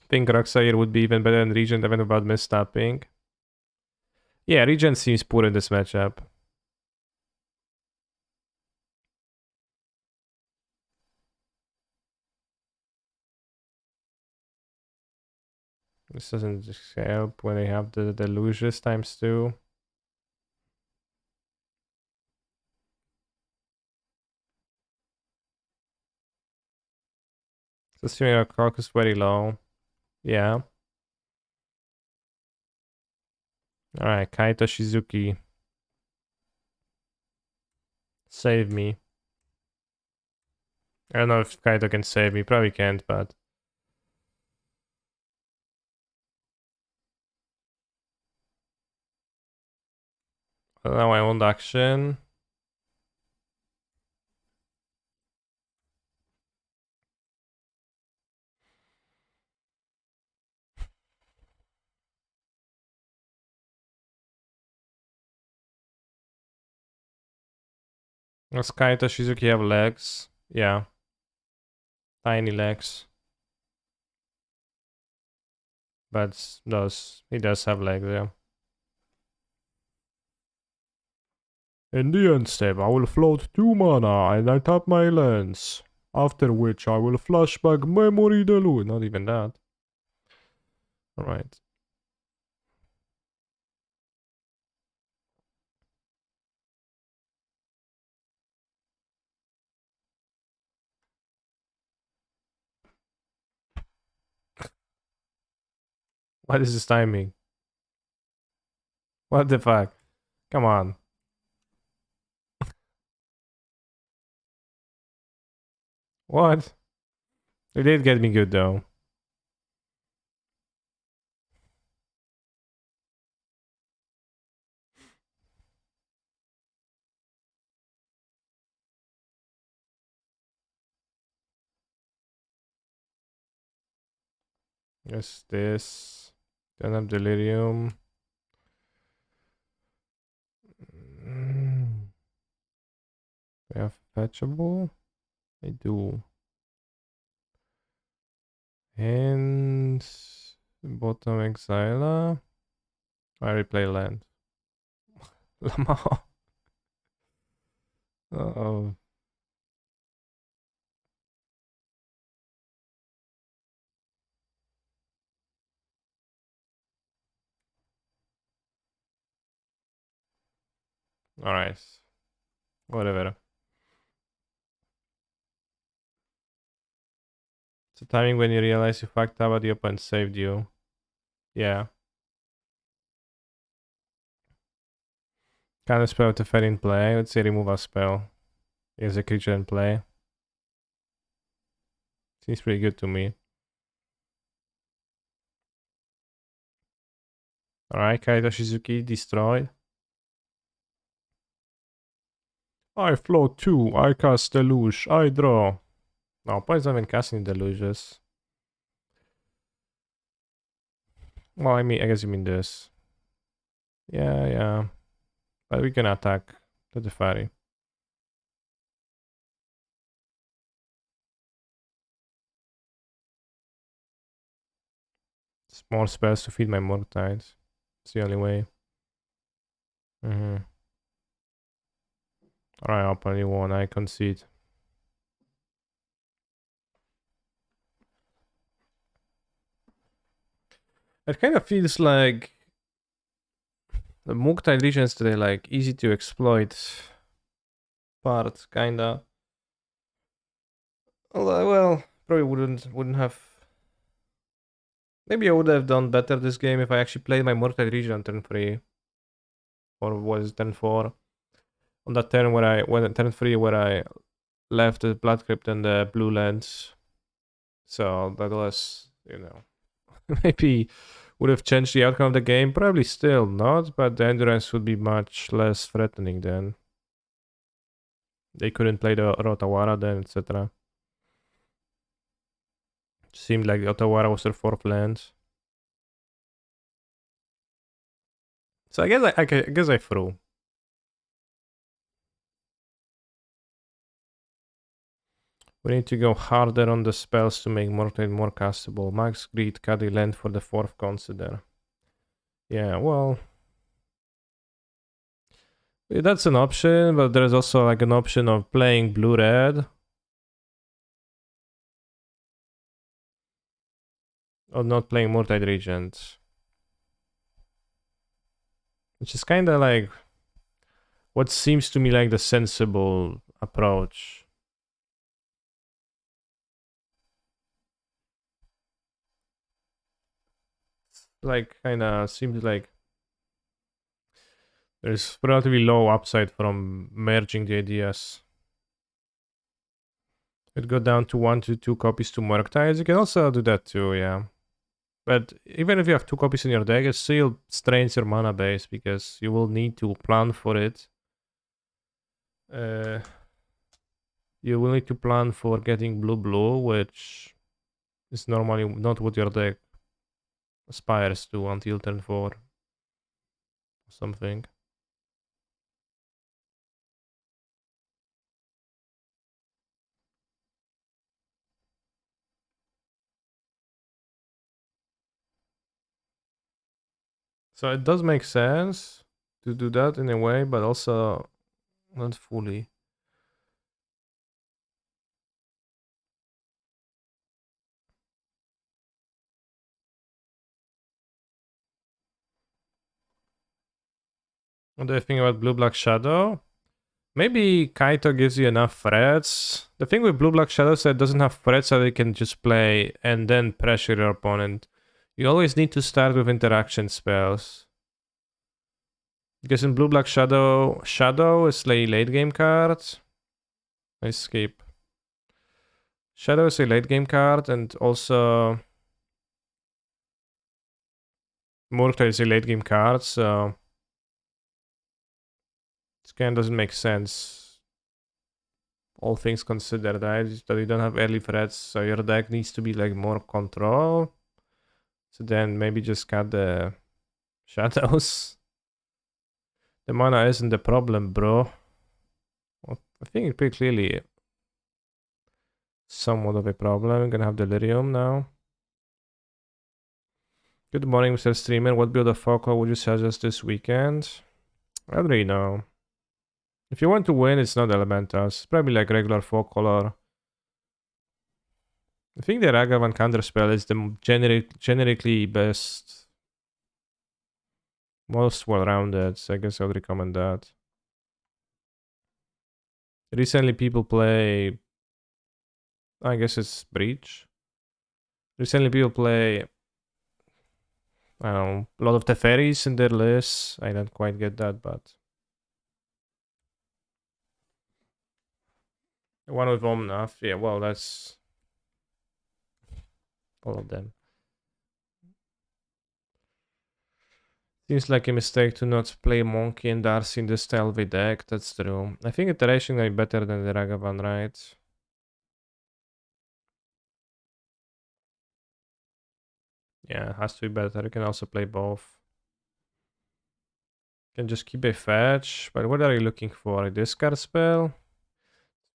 I think Roxair would be even better than Regent even without misstepping. Yeah, Regent seems poor in this matchup. This doesn't just help when they have the Lucius times 2. So assuming our clock is very low. Yeah. Alright, Kaito Shizuki. Save me. I don't know if Kaito can save me. Probably can't, but... Now I want action. Does Kaito Shizuki have legs? Yeah. Tiny legs. But he does have legs, yeah. In the end step, I will float 2 mana and I tap my lens. After which I will flashback memory deluge. Not even that. Alright. What is this timing? What the fuck? Come on. What? It did get me good though. Yes, this. Don't have delirium. We have fetchable. I do. And bottom exile. I replay land. Lama. Oh. Alright. Whatever. It's a timing when you realize you fucked up but the opponent saved you. Yeah. Kind of spell to fed in play. Let's say remove a spell. Is a creature in play. Seems pretty good to me. Alright, Kaito Shizuki destroyed. I float 2, I cast Deluge, I draw. No, opponent's not even casting Deluges. Well, I guess you mean this. Yeah. But we can attack the Teferi. Small spells to feed my Murktide. It's the only way. Alright, open you one, I concede. It kind of feels like the Murktide regions today, like easy to exploit part, kinda. Well, probably wouldn't have. Maybe I would have done better this game if I actually played my Murktide region on turn 3. Or was it turn 4? On that turn turn 3 where I left the Blood Crypt and the blue lens. So that was, maybe would have changed the outcome of the game. Probably still not, but the endurance would be much less threatening then. They couldn't play the Rotawara then, etc. Seemed like Otawara was their fourth land. So I guess I threw. We need to go harder on the spells to make Murktide more castable. Max Greed, Caddy land for the fourth consider. Yeah, well, that's an option, but there's also like an option of playing blue-red. Or not playing Murktide Regent. Which is kind of like what seems to me like the sensible approach. Like, kind of seems like there's relatively low upside from merging the ideas. It go down to 1 to 2 copies to Murktide. You can also do that too, yeah. But even if you have 2 copies in your deck, it still strains your mana base because you will need to plan for it. You will need to plan for getting blue-blue, which is normally not what your deck aspires to until turn 4. Or something. So it does make sense to do that in a way, but also not fully. What do I think about Blue-Black Shadow? Maybe Kaito gives you enough threats. The thing with Blue-Black Shadow is that it doesn't have threats that it can just play and then pressure your opponent. You always need to start with interaction spells. Because in Blue-Black Shadow, Shadow is a late game card. I skip. Shadow is a late game card, and also Murktide is a late game card, so this kind of doesn't make sense. All things considered, right? That you don't have early threats, so your deck needs to be like more control. So then maybe just cut the shadows. The mana isn't the problem, bro. Well, I think it's pretty clearly somewhat of a problem. I'm gonna have Delirium now. Good morning, Mr. Streamer. What build of Foco would you suggest this weekend? I don't really know. If you want to win, it's not Elementals. It's probably like regular folk color. I think the Ragavan counterspell is the generically best, most well-rounded, so I guess I would recommend that. Recently people play, I guess it's Breach. Recently people play, I don't know, a lot of Teferis in their lists. I don't quite get that, but... One with Omnath, yeah, well, that's... all of them. Seems like a mistake to not play Monkey and Darcy in the Stealthy deck, that's true. I think iteration is better than the Ragavan, right? Yeah, it has to be better. You can also play both. You can just keep a fetch, but what are you looking for? A discard spell?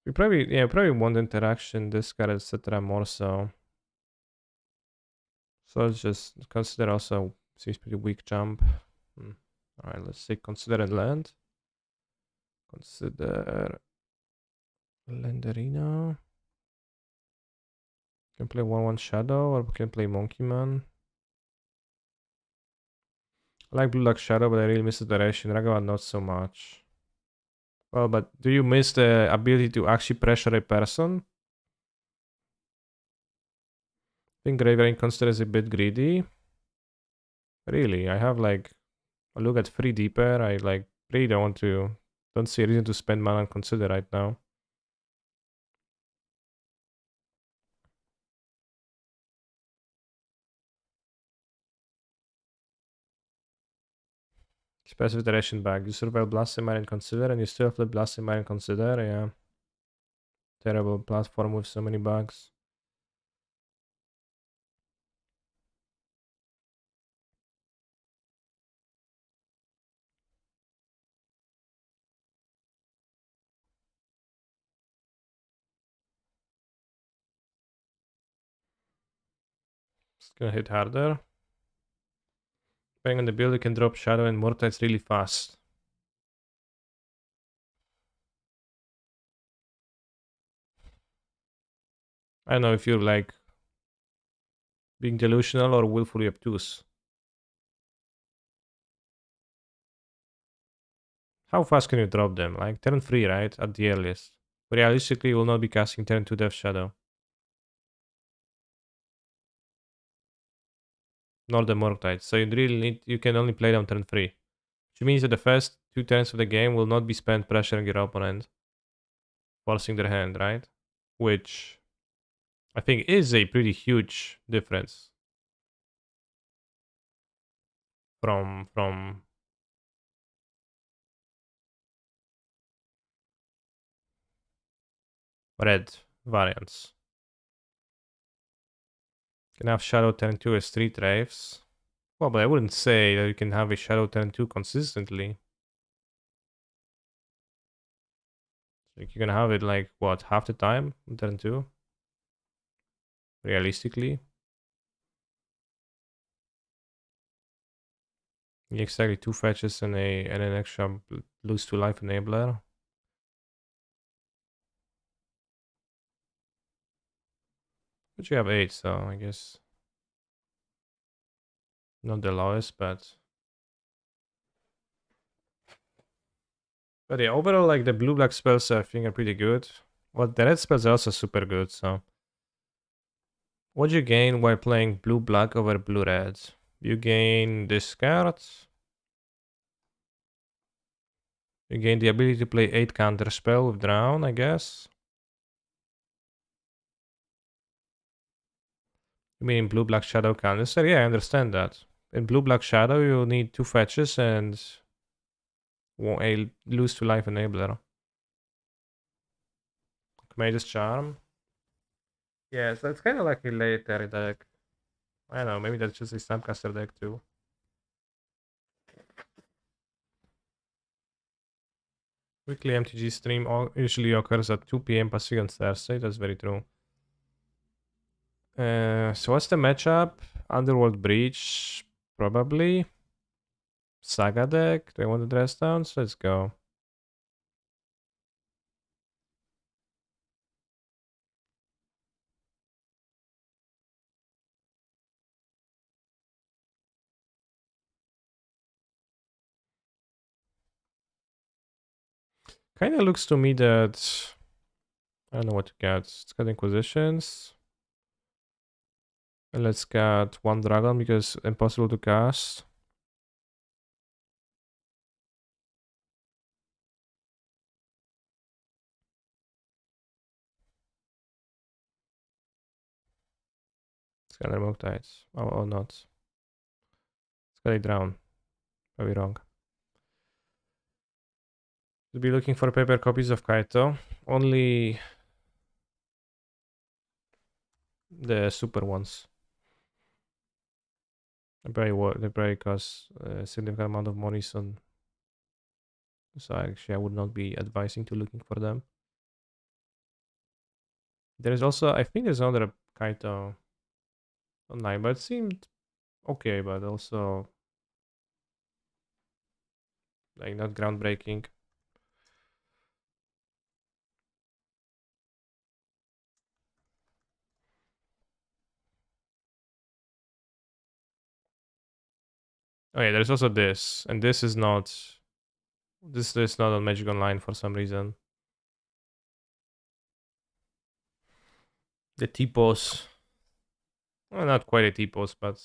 We probably want interaction, discard, etc. more so. So let's just consider also, seems pretty weak jump. Alright, let's say consider and land. Consider Landerino. Can play 1/1 Shadow, or we can play Monkey Man. I like Blue Luck Shadow, but I really miss the duration. Ragavan not so much. Well, but do you miss the ability to actually pressure a person? I think Graveyard Consider is a bit greedy. Really, I have like a look at 3 deeper. I like really don't see a reason to spend mana on Consider right now. Special iteration bag. You survive Blasphemous and Consider, and you still flip Blasphemous and Consider. Yeah. Terrible platform with so many bugs. It's gonna hit harder. Depending on the build, you can drop Shadow and Murktides really fast. I don't know if you're like being delusional or willfully obtuse. How fast can you drop them? Like turn 3, right? At the earliest. Realistically, you will not be casting turn 2 Death Shadow. Nor the Murktide. So you can only play them turn 3. Which means that the first 2 turns of the game will not be spent pressuring your opponent. Forcing their hand, right? Which I think is a pretty huge difference from red variants. You can have Shadow turn 2 as 3 Traves. Well, but I wouldn't say that you can have a Shadow turn 2 consistently. Like you're gonna have it like what, half the time on turn 2? Realistically. Exactly 2 fetches and an extra lose 2 life enabler. But you have 8, so I guess not the lowest, but yeah, overall, like the blue-black spells I think are pretty good. Well, the red spells are also super good, so. What do you gain while playing blue-black over blue-red? You gain this card. You gain the ability to play 8 counter spell with Drown, I guess. You mean blue-black shadow counter? So yeah, I understand that. In blue-black shadow, you need 2 fetches and a lose 2 life enabler. Mage's Charm. Yeah, so it's kind of like a later deck. I don't know, maybe that's just a Snapcaster deck too. Weekly MTG stream usually occurs at 2 p.m. Pacific on Thursday. That's very true. So what's the matchup? Underworld Breach, probably. Saga deck. Do I want the dress downs? Let's go. Kind of looks to me that I don't know what to get. It's got Inquisitions. And let's get 1 dragon because impossible to cast. It's got a Murktide. Or not. It's got a drown. Probably wrong. To be looking for paper copies of Kaito. Only the super ones. They probably cost a significant amount of money, so actually I would not be advising to looking for them. There is also, I think there's another Kaito online, but it seemed okay, but also like not groundbreaking. Oh yeah, there's also this, and this is not on Magic Online for some reason. The T-pose. Well, not quite a T-pose, but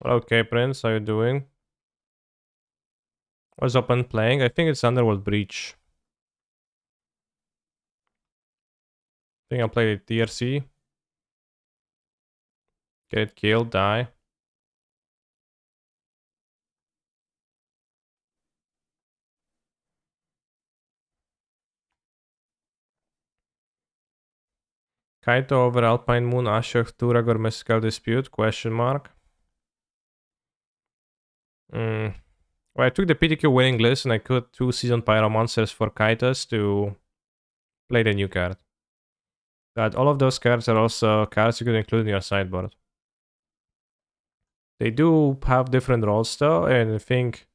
okay, Prince, how you doing? What's open playing? I think it's Underworld Breach. I think I'll play the TRC. Get it killed, die. Kaito over Alpine Moon, Ashok, Turagor, Mystical Dispute? Question mark. Mm. Well, I took the PTQ winning list and I cut 2 Seasoned Pyromancers for Kaitos to play the new card. But all of those cards are also cards you could include in your sideboard. They do have different roles though, and I think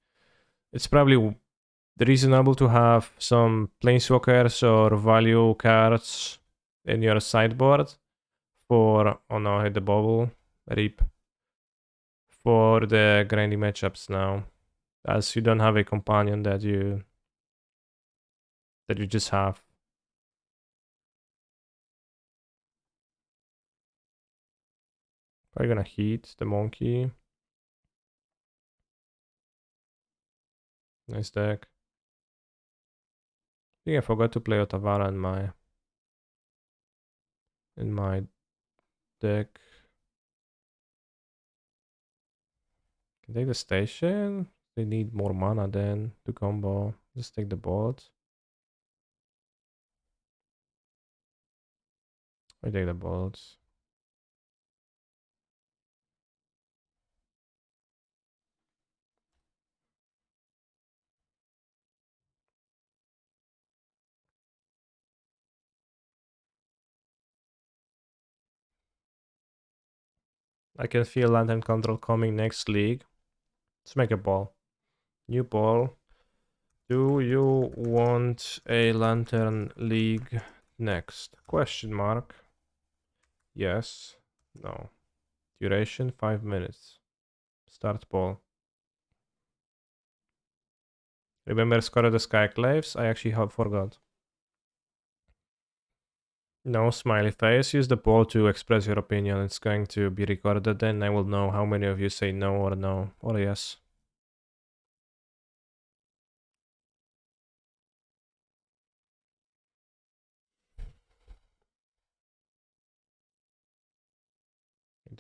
it's probably reasonable to have some planeswalkers or value cards in your sideboard for, oh no, I hit the bubble, rip, for the grindy matchups now, as you don't have a companion that you just have. Probably gonna heat the monkey. Nice deck. I think I forgot to play Otavara in my deck. Can take the station. They need more mana then to combo. Just take the bolt. I take the bolts. I can feel Lantern Control coming next league. Let's make a ball. New ball. Do you want a Lantern League next? Question mark. Yes. No. Duration 5 minutes. Start ball. Remember Score of the Skyclaves? I actually forgot. No smiley face. Use the ball to express your opinion. It's going to be recorded, then I will know how many of you say no or yes.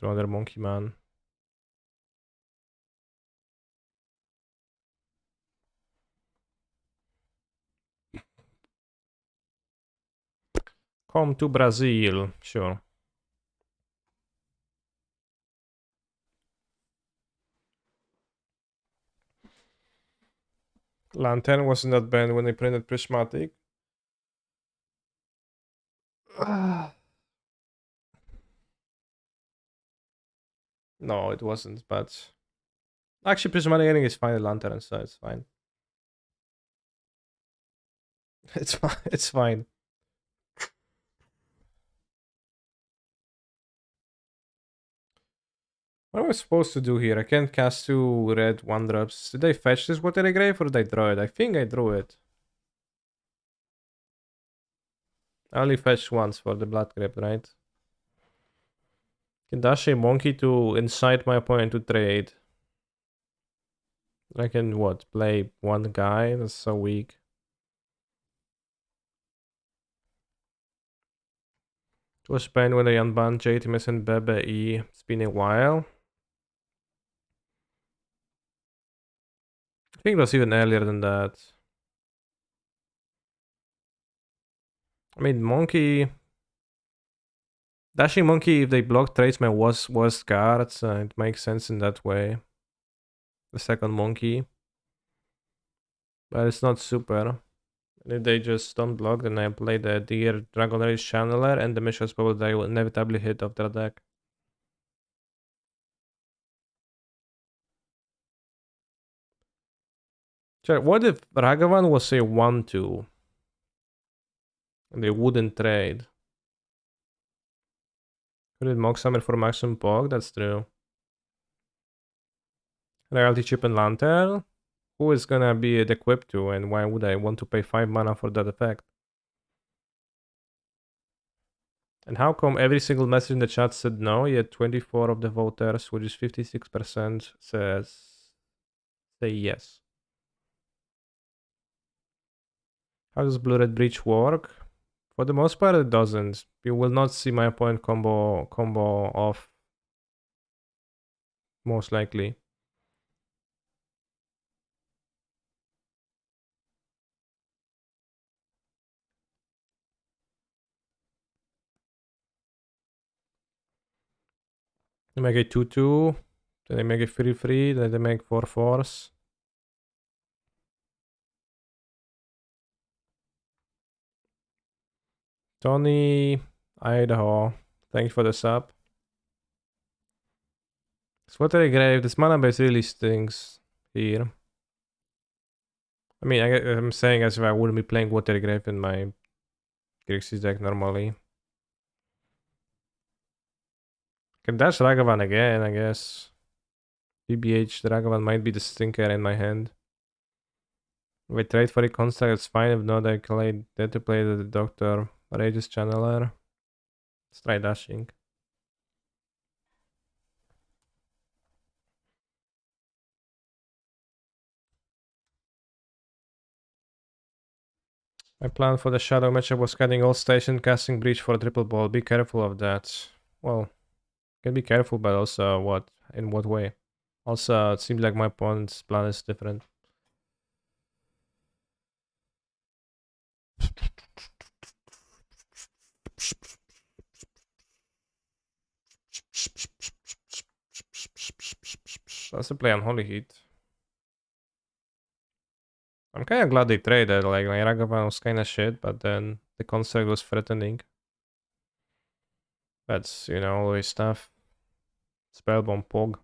Another monkey man. Come to Brazil. Sure. Lantern wasn't that bad when they printed Prismatic. No, it wasn't, but actually Prismatic ending is fine with Lantern, so it's fine. It's fine. It's fine. What am I supposed to do here? I can't cast 2 red 1-drops. Did I fetch this Watery Grave or did I draw it? I think I drew it. I only fetched once for the Blood Grip, right? Can dash a monkey to incite my opponent to trade. I can what? Play one guy? That's so weak. It was banned when they unbanned JTMS and Bebe E. It's been a while. I think it was even earlier than that. I mean, monkey. Dashing monkey, if they block trades my worst cards, it makes sense in that way. The second monkey. But it's not super. And if they just don't block, then I play the Deer Dragon Rage Channeler and the Mishra's Bubble that I will inevitably hit off their deck. Sure, what if Ragavan was a 1-2? And they wouldn't trade? Could it Mock Summer for maximum Pog? That's true. Reality Chip and Lantern? Who is gonna be it equipped to, and why would I want to pay 5 mana for that effect? And how come every single message in the chat said no, yet 24 of the voters, which is 56%, say yes? How does Blue Red Breach work? For the most part, it doesn't. You will not see my opponent combo off, most likely. You make a 2-2, Did they make it 3-3? Did they make 4-4s? Tony, Idaho. Thanks for the sub. Watery Grave, this mana base really stinks here. I mean, I'm saying as if I wouldn't be playing Watery Grave in my Grixis deck normally. Can dash Ragavan again, I guess. BBH, the Ragavan might be the stinker in my hand. If I trade for a construct, it's fine. If not, I dare to play the Doctor Rage's Channeler. Let's try dashing. My plan for the Shadow matchup was cutting all station, casting Breach for a triple ball. Be careful of that. Well, can be careful, but also what? In what way? Also, it seems like my opponent's plan is different. That's a play on Holy Heat. I'm kind of glad they traded. Like, my Ragavan was kind of shit, but then the construct was threatening. That's, you know, always tough. Spellbomb Pog.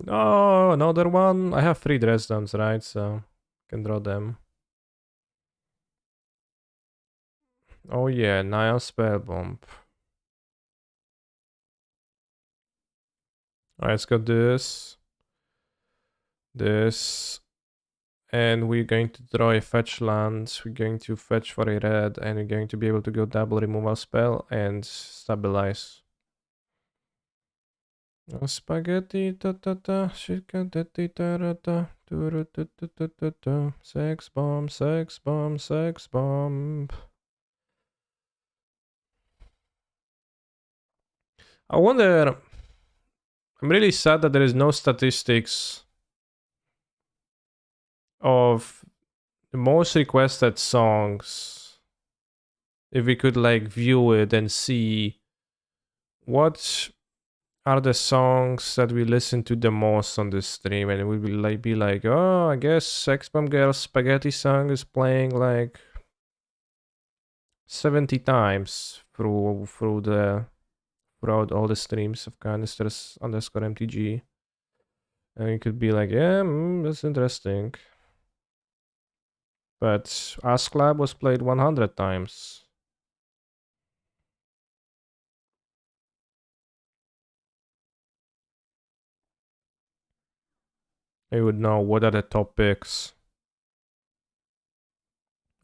No, another one. I have 3 Dresdens, right? So, can draw them. Oh yeah, Nile Spellbomb. Alright, let's go this. This. And we're going to draw a fetch land. We're going to fetch for a red, and we're going to be able to go double removal spell and stabilize. Oh, spaghetti ta ta ta, shikadetti ta ta ta, tu tu tu tu tu tu, sex bomb, sex bomb, sex bomb. I wonder. I'm really sad that there is no statistics of the most requested songs. If we could like view it and see what are the songs that we listen to the most on this stream, and we will like be like, oh, I guess Sex Bomb Girl's Spaghetti song is playing like 70 times throughout all the streams of canisters underscore MTG. And you could be like, yeah, that's interesting. But Ask Lab was played 100 times. I would know what are the top picks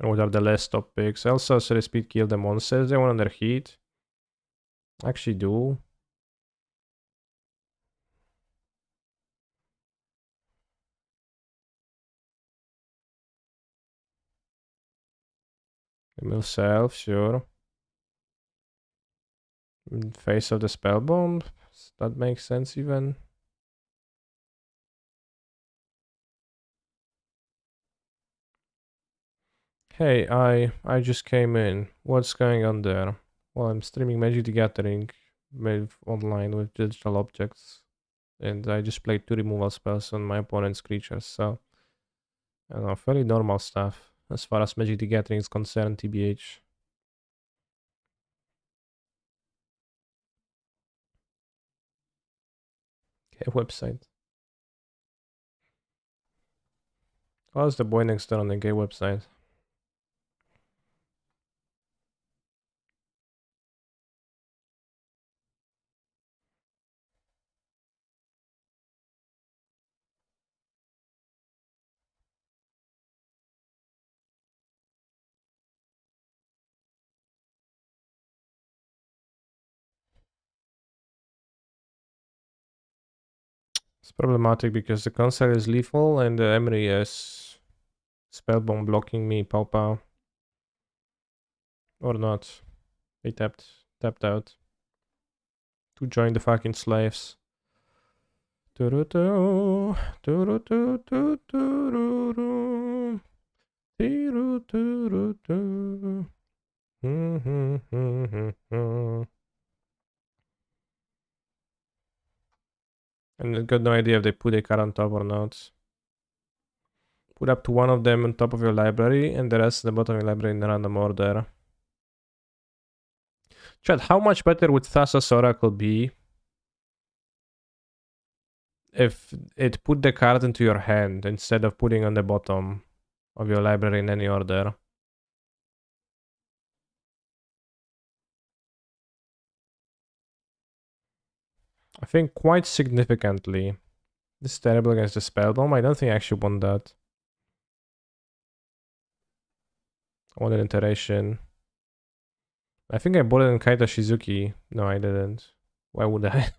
and what are the less top picks. Also, Speed Kill the monsters. They want under heat. Actually do. Himself, sure. Face of the spell bomb. That makes sense even. Hey, I just came in. What's going on there? Well, I'm streaming Magic the Gathering online with digital objects. And I just played 2 removal spells on my opponent's creatures, so I don't know, fairly normal stuff as far as Magic the Gathering is concerned, TBH. Okay, website. How's the boy next door on the gay website? It's problematic because the console is lethal and the Emery is spellbomb blocking me, pow pow. Or not. They tapped out. To join the fucking slaves. Turutu, turutu, turutu, turutu. And I got no idea if they put a card on top or not. Put up to one of them on top of your library and the rest at the bottom of your library in random order. Chat, how much better would Thassa's Oracle be if it put the card into your hand instead of putting on the bottom of your library in any order? I think quite significantly. This is terrible against the Spellbomb. I don't think I actually want that. I want an iteration. I think I bought it in Kaito Shizuki. No, I didn't. Why would I?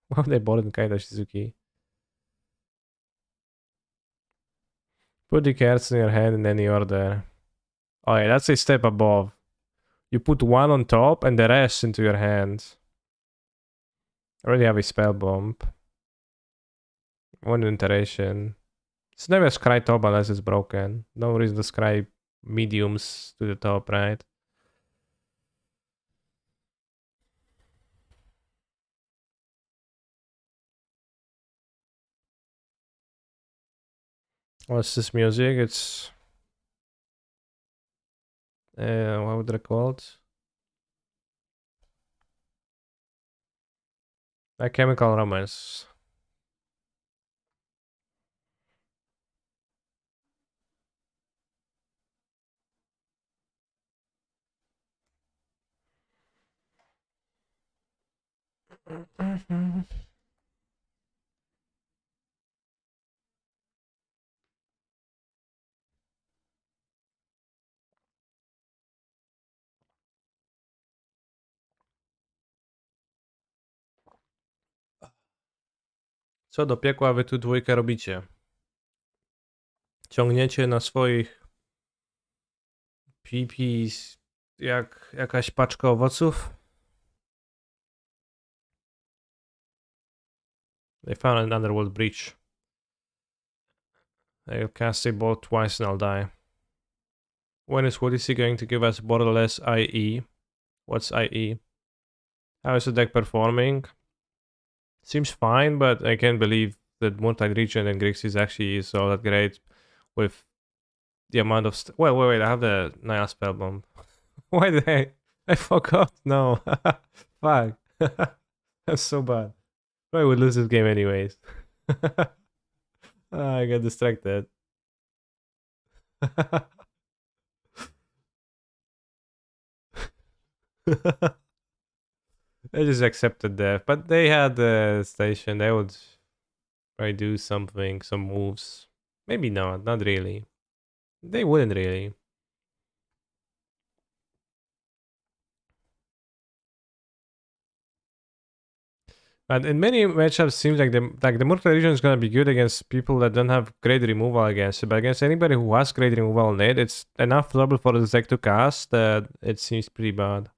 Why would I bought it in Kaito Shizuki? Put the cards in your hand in any order. Oh yeah, that's a step above. You put one on top and the rest into your hand. I already have a spell bomb. One iteration. It's never scry top unless it's broken. No reason to scry mediums to the top, right? What's this music? It's what would I call it? A Chemical Romance. Co do piekła wy tu dwójkę robicie? Ciągniecie na swoich pipis jak jakaś paczka owoców? They found an underworld breach. I'll cast a ball twice and I'll die. When is Odyssey going to give us borderless IE? What's IE? How is the deck performing? Seems fine, but I can't believe that Murktide region and Grixis actually is all that great with the amount of... wait, I have the Nile Spellbomb. Why did I forgot? No. Fuck. That's so bad. I would lose this game anyways. I got distracted. I just accepted death, but they had the station. They would probably do something, some moves. Maybe not really. They wouldn't really. But in many matchups, seems like the Murktide region is gonna be good against people that don't have great removal against it. But against anybody who has great removal on it, it's enough trouble for the deck to cast that it seems pretty bad.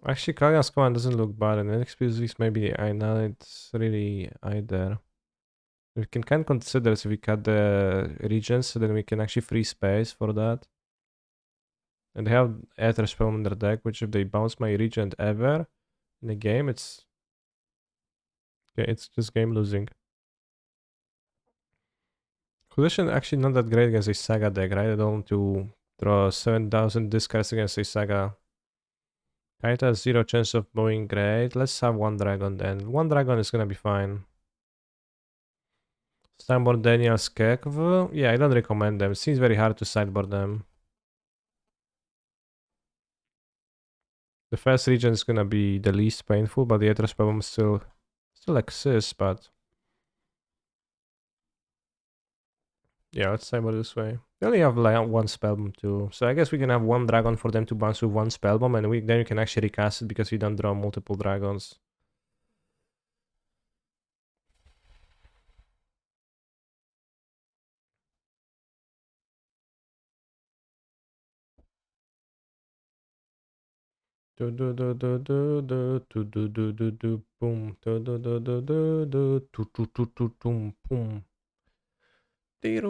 Actually, Kaga's command doesn't look bad, and NXP maybe I not it's really either. We can kind of consider if we cut the regions, so then we can actually free space for that. And they have Aether Spell in their deck, which if they bounce my regent ever in a game, it's just game losing. Collision actually not that great against a Saga deck, right? I don't want to draw 7,000 discards against a Saga. Kaita has 0 chance of going great. Let's have one dragon then. One dragon is gonna be fine. Sideboard Daniel's Kekv. Yeah, I don't recommend them. It seems very hard to sideboard them. The first region is gonna be the least painful, but the Aether Spellbomb still exists, but yeah, let's sideboard this way. They only have like one Spellbomb too, so I guess we can have one dragon for them to bounce with one Spellbomb, and then we can actually recast it because we don't draw multiple dragons. Boom. Boom. Instead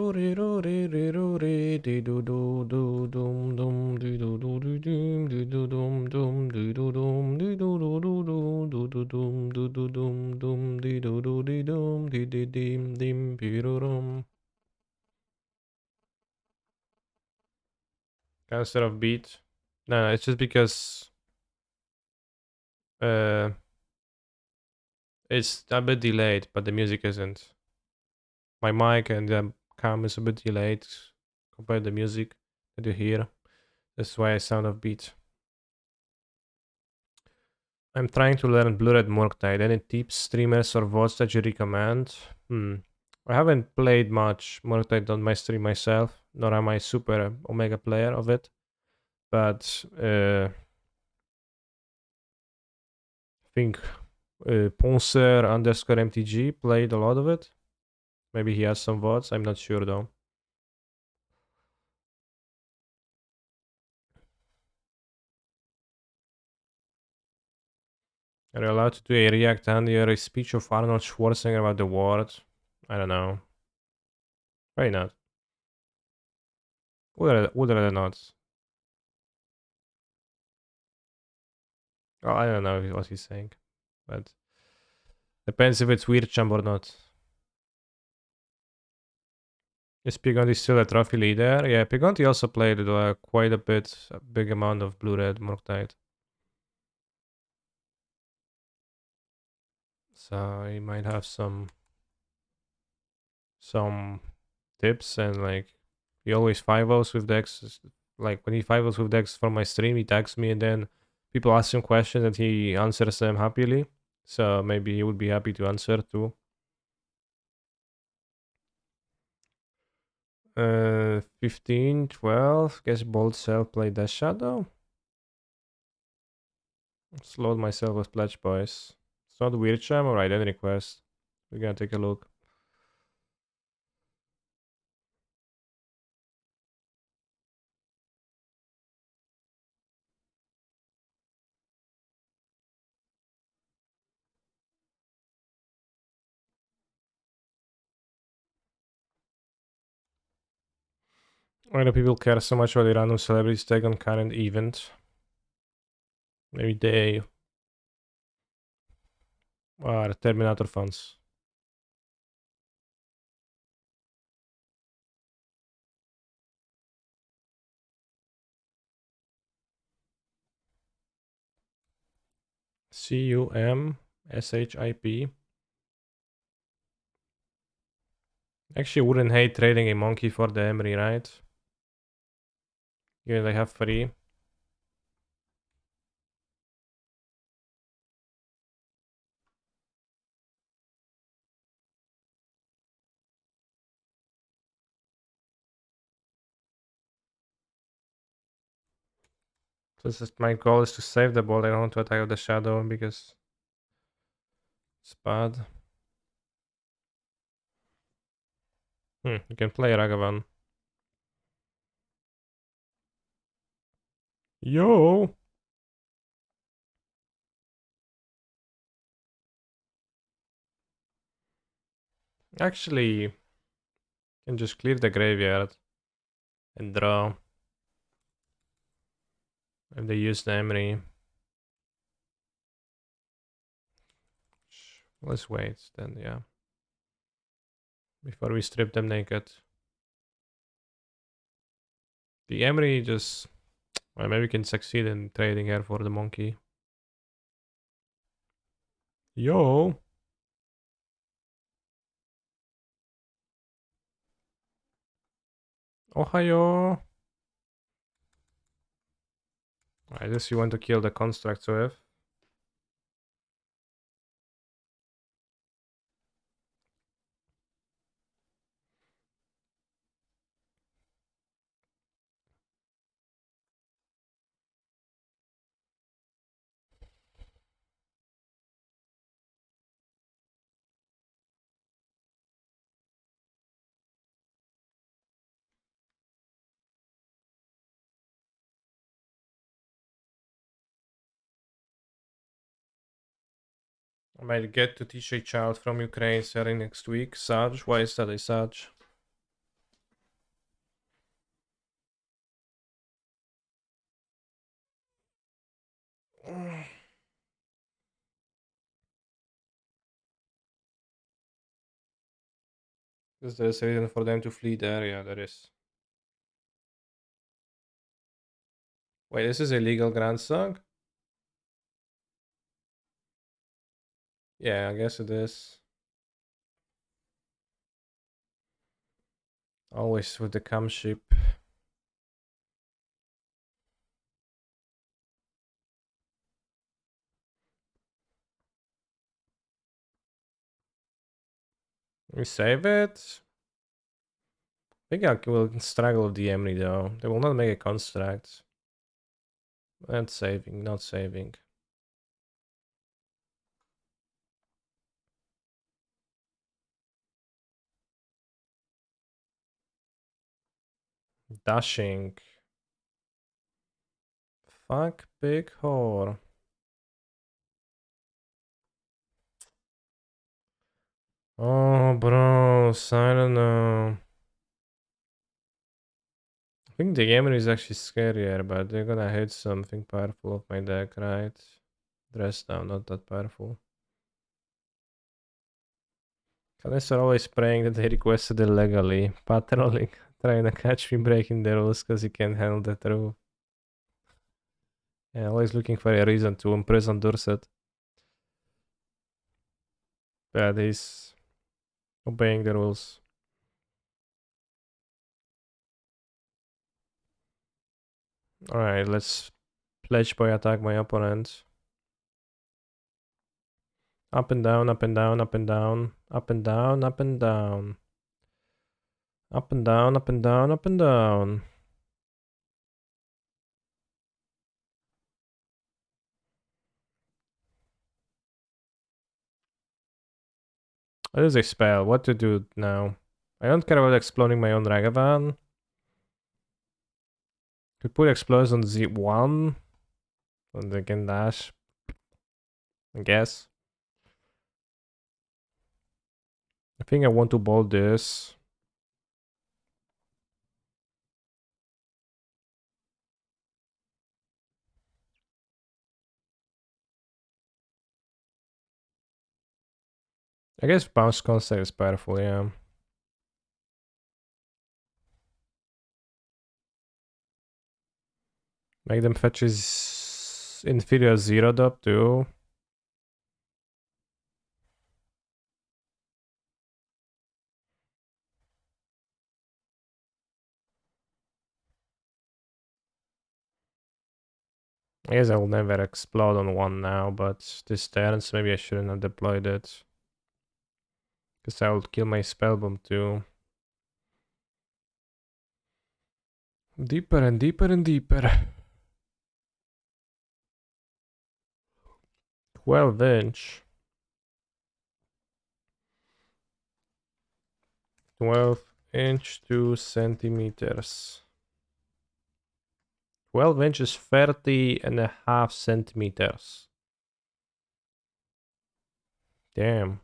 of beat. No, it's just because uh it's a bit delayed, but the music isn't. My mic and the cam is a bit delayed compared to the music that you hear. That's why I sound offbeat. I'm trying to learn Blue-Red Murktide. Any tips, streamers, or VODs that you recommend? I haven't played much Murktide on my stream myself, nor am I super Omega player of it. But I think Poncer underscore MTG played a lot of it. Maybe he has some VODs. I'm not sure though. Are you allowed to do a react and a speech of Arnold Schwarzenegger about the war? I don't know. Why not? Would rather not. Oh, I don't know what he's saying, but depends if it's weird champ or not. Is Pigonti still a trophy leader? Yeah, Pigonti also played quite a bit, a big amount of blue-red Murktide. So he might have some tips, and like he always 5-0s with decks. Like when he 5-0s with decks from my stream, he tags me, and then people ask him questions and he answers them happily. So maybe he would be happy to answer too. 15, 12. Guess Bold Cell play Death Shadow. Slowed myself with Pledge Boys. It's not Weird Charm or Identity Request. We're gonna take a look. Why do people care so much about the random celebrities tag on current event? Maybe they are Terminator fans. CUMSHIP. Actually, wouldn't hate trading a monkey for the Emery, right? Given they have free. This is my goal is to save the ball. I don't want to attack with the shadow because it's bad. You can play Ragavan. Yo! Actually, can just clear the graveyard and draw. If they use the Emery. Let's wait then, yeah. Before we strip them naked. The Emery just... Well, maybe we can succeed in trading her for the monkey. Yo! Ohio! I guess you want to kill the construct, so if... I might get to teach a child from Ukraine starting next week. Saj? Why is that a Saj? Because there's a reason for them to flee there. Yeah, there is. Wait, this is illegal Grand Song? Yeah, I guess it is. Always with the cam ship. We save it. I think I will struggle with the Emry though. They will not make a construct. And saving, not saving. Dashing. Fuck big whore. Oh, bros, I don't know. I think the Yemen is actually scarier, but they're gonna hit something powerful of my deck, right? Dress down, not that powerful. Unless are always praying that they requested illegally. Patrolling, trying to catch me breaking the rules because he can't handle the truth. Yeah, always looking for a reason to imprison Dorset. But he's obeying the rules. Alright, let's pledge boy attack my opponent. Up and down, up and down, up and down, up and down, up and down. Up and down, up and down, up and down. What is a spell? What to do now? I don't care about exploding my own Ragavan. Could put explodes on Z1. And they can dash. I guess. I think I want to bolt this. I guess bounce concept is powerful, yeah. Make them fetches inferior 0 up too. I guess I will never explode on one now, but this turns maybe I shouldn't have deployed it. Because I would kill my spellbomb too. Deeper and deeper and deeper. 12-inch. 12-inch 2 centimeters. 12 inches 30.5 centimeters. Damn.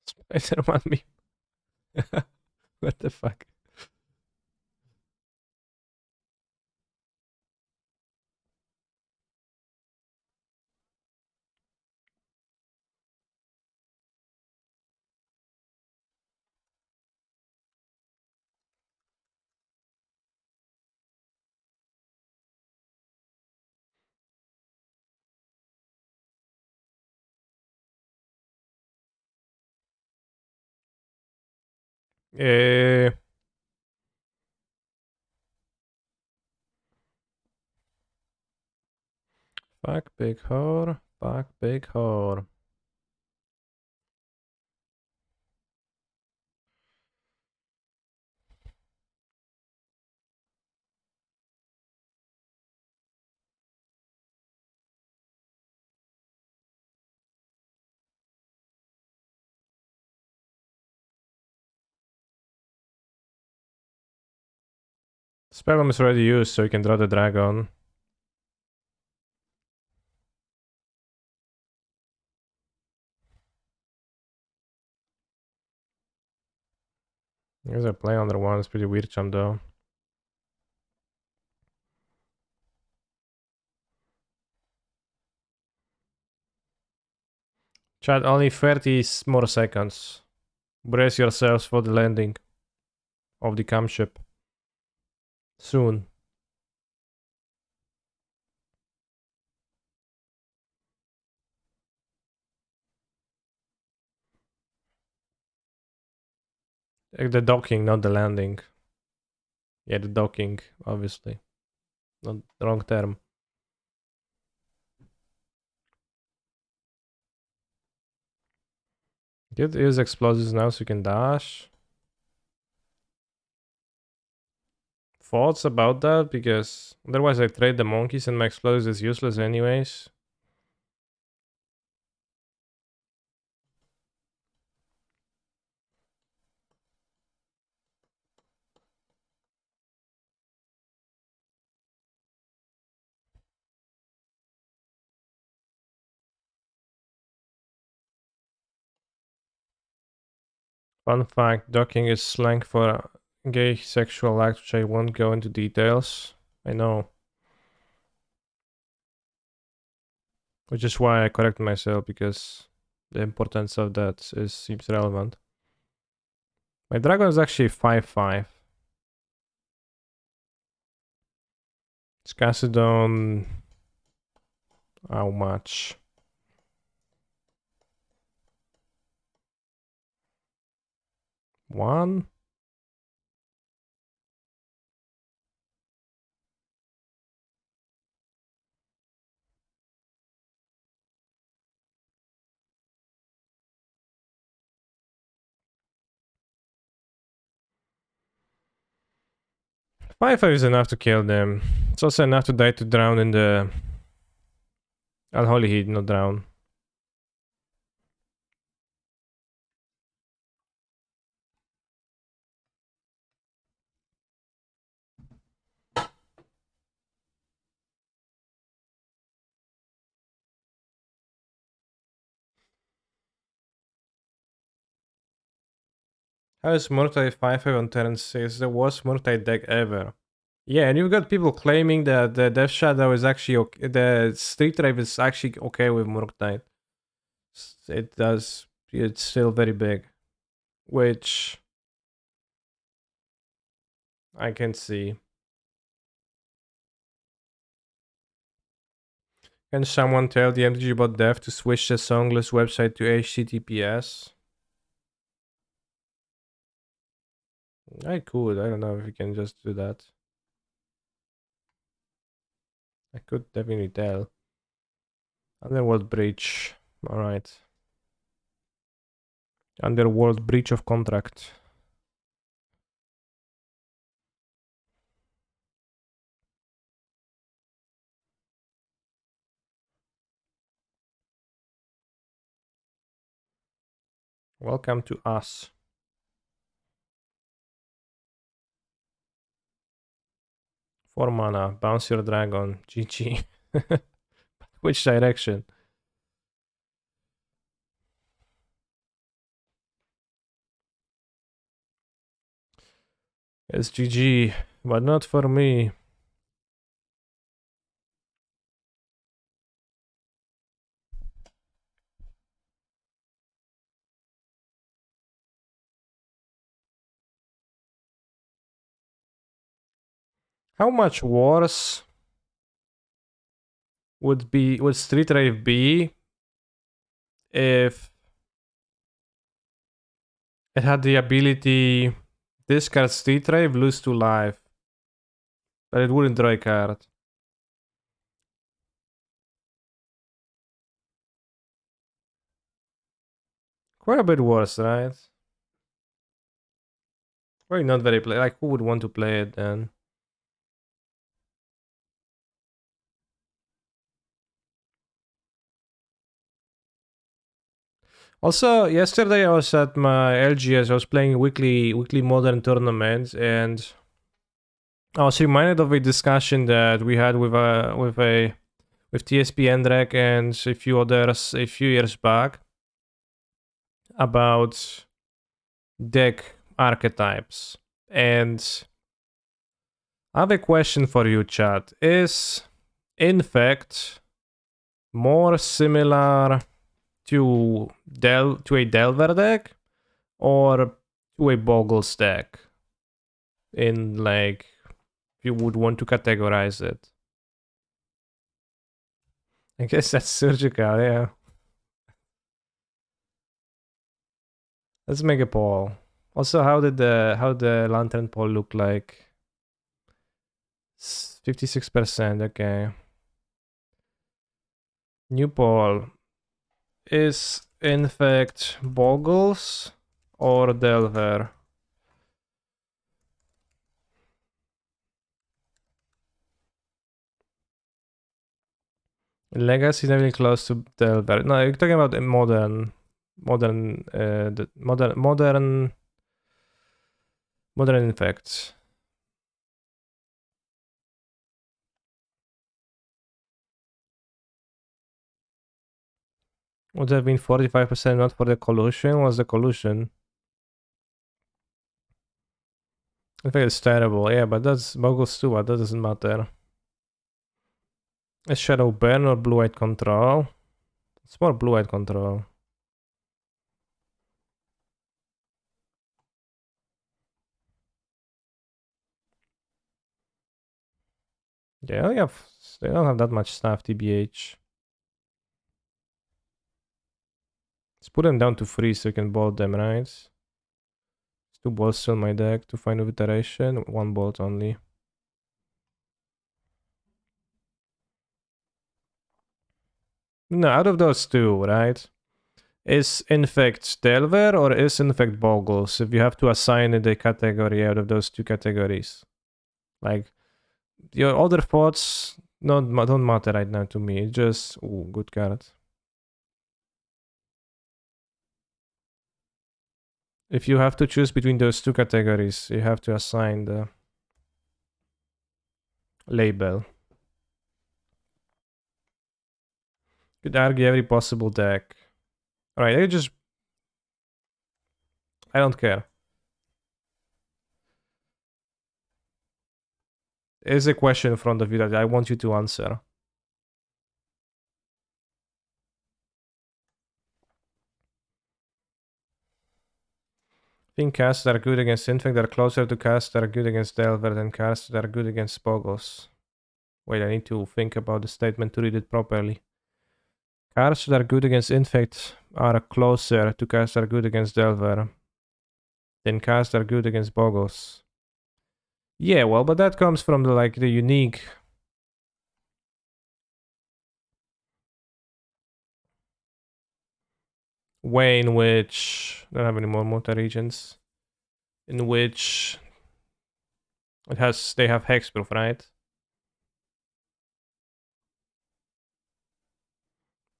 Spider-Man me. What the fuck? Eh, fuck big whore. Fuck big whore. Spellbomb is already used, so you can draw the dragon. There's a play on the one, it's pretty weird jump though. Chat, only 30 more seconds. Brace yourselves for the landing of the cam ship. Soon. The docking, not the landing. Yeah, the docking, obviously. Not the wrong term. Get use explosives now so you can dash. Thoughts about that? Because otherwise I trade the monkeys and my explosives is useless anyways. Fun fact, docking is slang for gay sexual act, which I won't go into details. I know. Which is why I correct myself, because the importance of that seems relevant. My dragon is actually 5-5. Scassidon... How much? 1? 5-5 is enough to kill them. It's also enough to die to drown in the unholy heat, not drown. How is Murktide 5-5 on turn 6? The worst Murktide deck ever. Yeah, and you've got people claiming that the Death Shadow is actually okay. The Street Rave is actually okay with Murktide. It does. It's still very big. Which I can see. Can someone tell the MTG bot dev to switch the songless website to HTTPS? I could. I don't know if you can just do that. I could definitely tell. Underworld breach. Alright. Underworld breach of contract. Welcome to us. 4 mana. Bounce your dragon. GG. Which direction? It's GG, but not for me. How much worse would Street Rave be if it had the ability discard Street Rave, lose 2 life, but it wouldn't draw a card? Quite a bit worse, right? Probably not very play. Like, who would want to play it then? Also, yesterday I was at my LGS. I was playing weekly modern tournaments, and I was reminded of a discussion that we had with TSP Endrek and a few others a few years back about deck archetypes. And I have a question for you, chat. Is Infect more similar to a Delver deck or to a Boggles deck? In like, if you would want to categorize it. I guess that's surgical, yeah. Let's make a poll. Also, how the lantern poll look like? 56%, okay. New poll. Is Infect Boggles or Delver? Legacy is really close to Delver. No, you're talking about a modern Infect. Would have been 45% not for the collusion. Was the collusion? I think it's terrible, yeah, but that's Boggles too, but that doesn't matter. Is Shadow Burn or Blue-White Control? It's more Blue-White Control. Yeah, they don't have that much stuff, TBH. Let's put them down to 3 so you can bolt them, right? It's 2 bolts still in my deck to find iteration. 1 bolt only. No, out of those 2, right? Is Infect Delver or is Infect Boggles? If you have to assign it a category out of those 2 categories. Like, your other thoughts don't matter right now to me. It's just, ooh, good card. If you have to choose between those 2 categories, you have to assign the label. Could argue every possible deck. Alright, I don't care. There's a question in front of you that I want you to answer. I think casts that are good against Infect are closer to casts that are good against Delver than casts that are good against Boggles. Wait, I need to think about the statement to read it properly. Cards that are good against Infect are closer to cards that are good against Delver than cards that are good against Boggles. Yeah, well, but that comes from the unique way in which I don't have any more multi-regions. In which they have hexproof, right?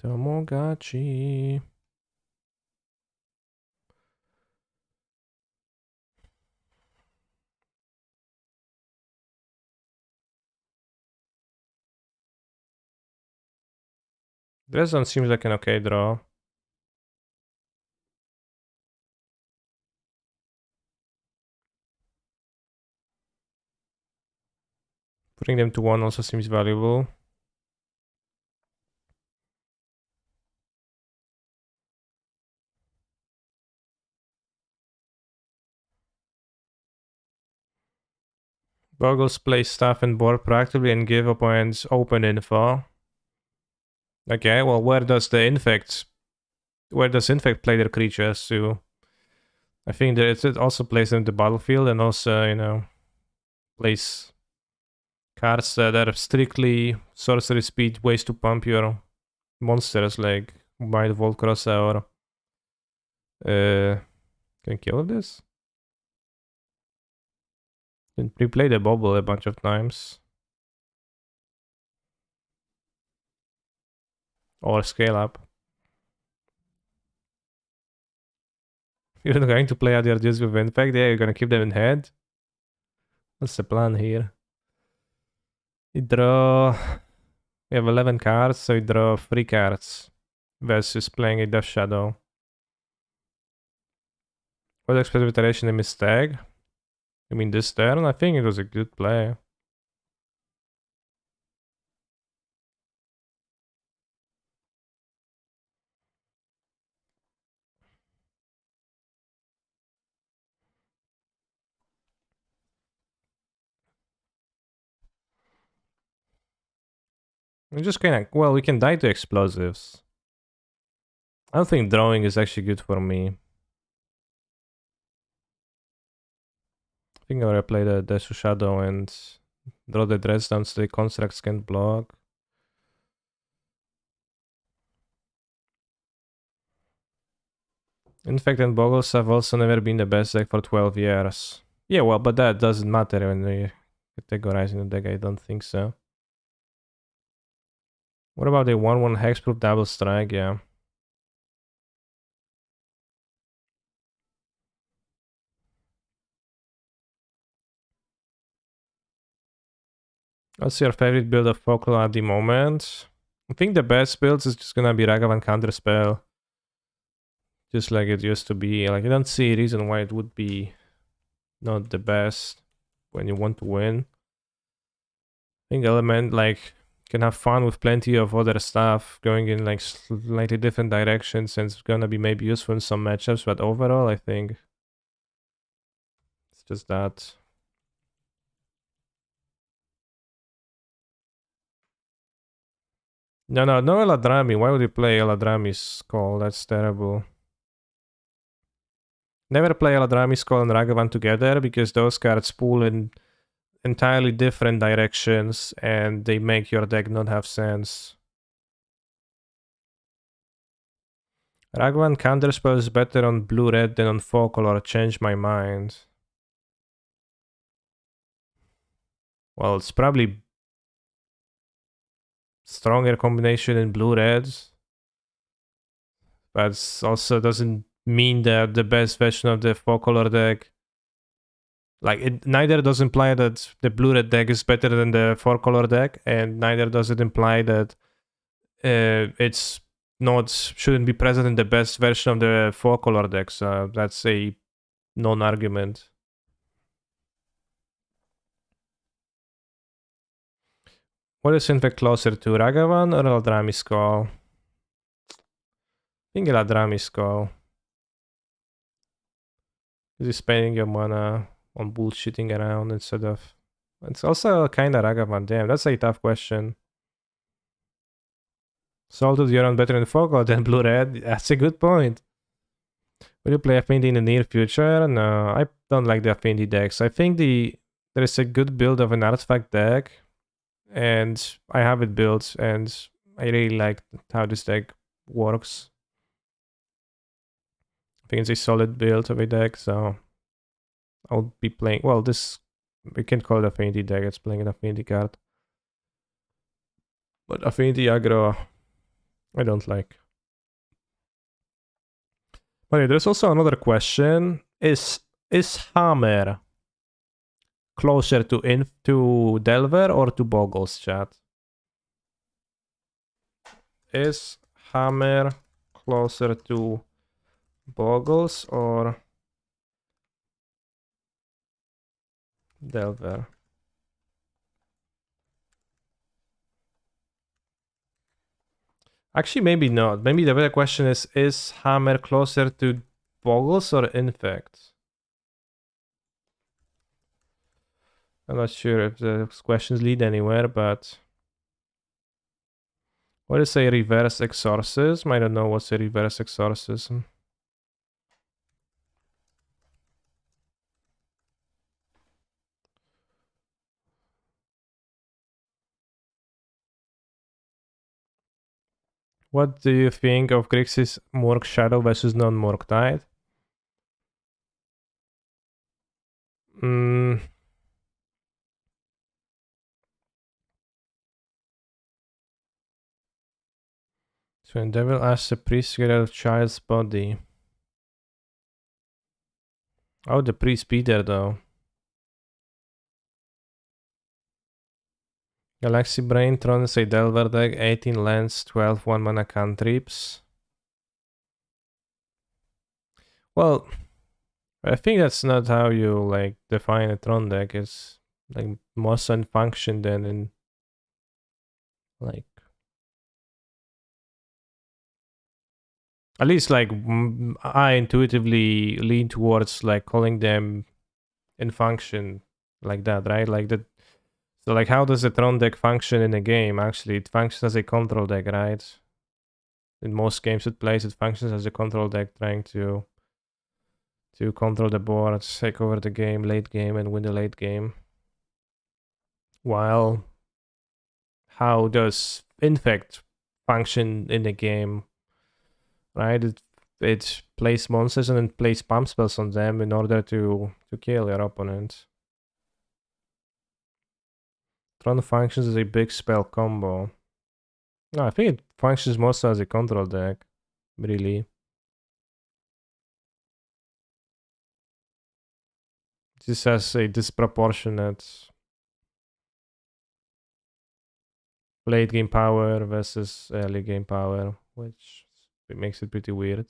Tomogachi. Dresden seems like an okay draw. Putting them to 1 also seems valuable. Boggles play stuff and board proactively and give opponents open info. Okay, well, where does Infect play their creatures to? I think that it also plays them in the battlefield and also, plays cards that are strictly sorcery speed ways to pump your monsters like Might Volcrossa or can I kill this? Can replay the bubble a bunch of times. Or scale up. You're not going to play out your dudes with Infect? Yeah, you're gonna keep them in hand? What's the plan here? You draw... You have 11 cards, so you draw 3 cards. Versus playing a Death Shadow. What expected iteration in Mistag? You mean this turn? I think it was a good play. We just kinda... Well, we can die to explosives. I don't think drawing is actually good for me. I think I'm gonna play the Death Shadow and draw the dress down so the constructs can block. Infect and Boggles have also never been the best deck for 12 years. Yeah, well, but that doesn't matter when we're categorizing the deck, I don't think so. What about the 1-1 Hexproof Double Strike? Yeah. What's your favorite build of Folklore at the moment? I think the best build is just gonna be Ragavan Counterspell. Just like it used to be. Like, I don't see a reason why it would be not the best when you want to win. I think Element, like, can have fun with plenty of other stuff going in, like, slightly different directions, and it's gonna be maybe useful in some matchups, but overall, I think it's just that. No, Eladrami. Why would you play Eladrami's Call? That's terrible. Never play Eladrami's Call and Ragavan together, because those cards pull in entirely different directions, and they make your deck not have sense. Ragavan Counterspell is better on blue-red than on Folklore. Change my mind. Well, it's probably stronger combination in blue-reds, but also doesn't mean that the best version of the Folklore deck... Like, it neither does imply that the blue-red deck is better than the four-color deck, and neither does it imply that it's not shouldn't be present in the best version of the four-color deck. So that's a non-argument. What is in fact closer to Ragavan or Eldrami's Call? I think Eldrami's Call. Is he spending your mana on bullshitting around instead of... It's also kinda Ragavan. Damn, that's a tough question. Salted Yorion better in Focal than Blue Red? That's a good point. Will you play Affinity in the near future? No, I don't like the Affinity decks. I think there is a good build of an artifact deck, and I have it built, and I really like how this deck works. I think it's a solid build of a deck, so I'll be playing... Well, this... We can call it Affinity deck, it's playing an Affinity card. But Affinity aggro, I don't like. But there's also another question. Is Hammer closer to Delver or to Boggles, chat? Is Hammer closer to Boggles or Delver? Actually, maybe not. Maybe the better question is Hammer closer to Boggles or Infect? I'm not sure if the questions lead anywhere, but... What is a reverse exorcism? I don't know what's a reverse exorcism. What do you think of Grixis Murk Shadow versus non-Murktide? So when devil asks the priest to get out of child's body. How would the priest be there though? Galaxy Brain, Tron, say Delver deck, 18 lands, 12 1-mana cantrips. Well, I think that's not how you like define a Tron deck. It's like more sun function than in like at least like I intuitively lean towards like calling them in function like that, right? Like that. So like how does a Tron deck function in a game? Actually, it functions as a control deck, right? In most games it plays, it functions as a control deck trying to control the board, take over the game, late game, and win the late game. While how does Infect function in the game, right? It plays monsters and then plays pump spells on them in order to kill your opponent. Tron functions as a big spell combo. No, I think it functions mostly as a control deck, really. This has a disproportionate late game power versus early game power, which it makes it pretty weird.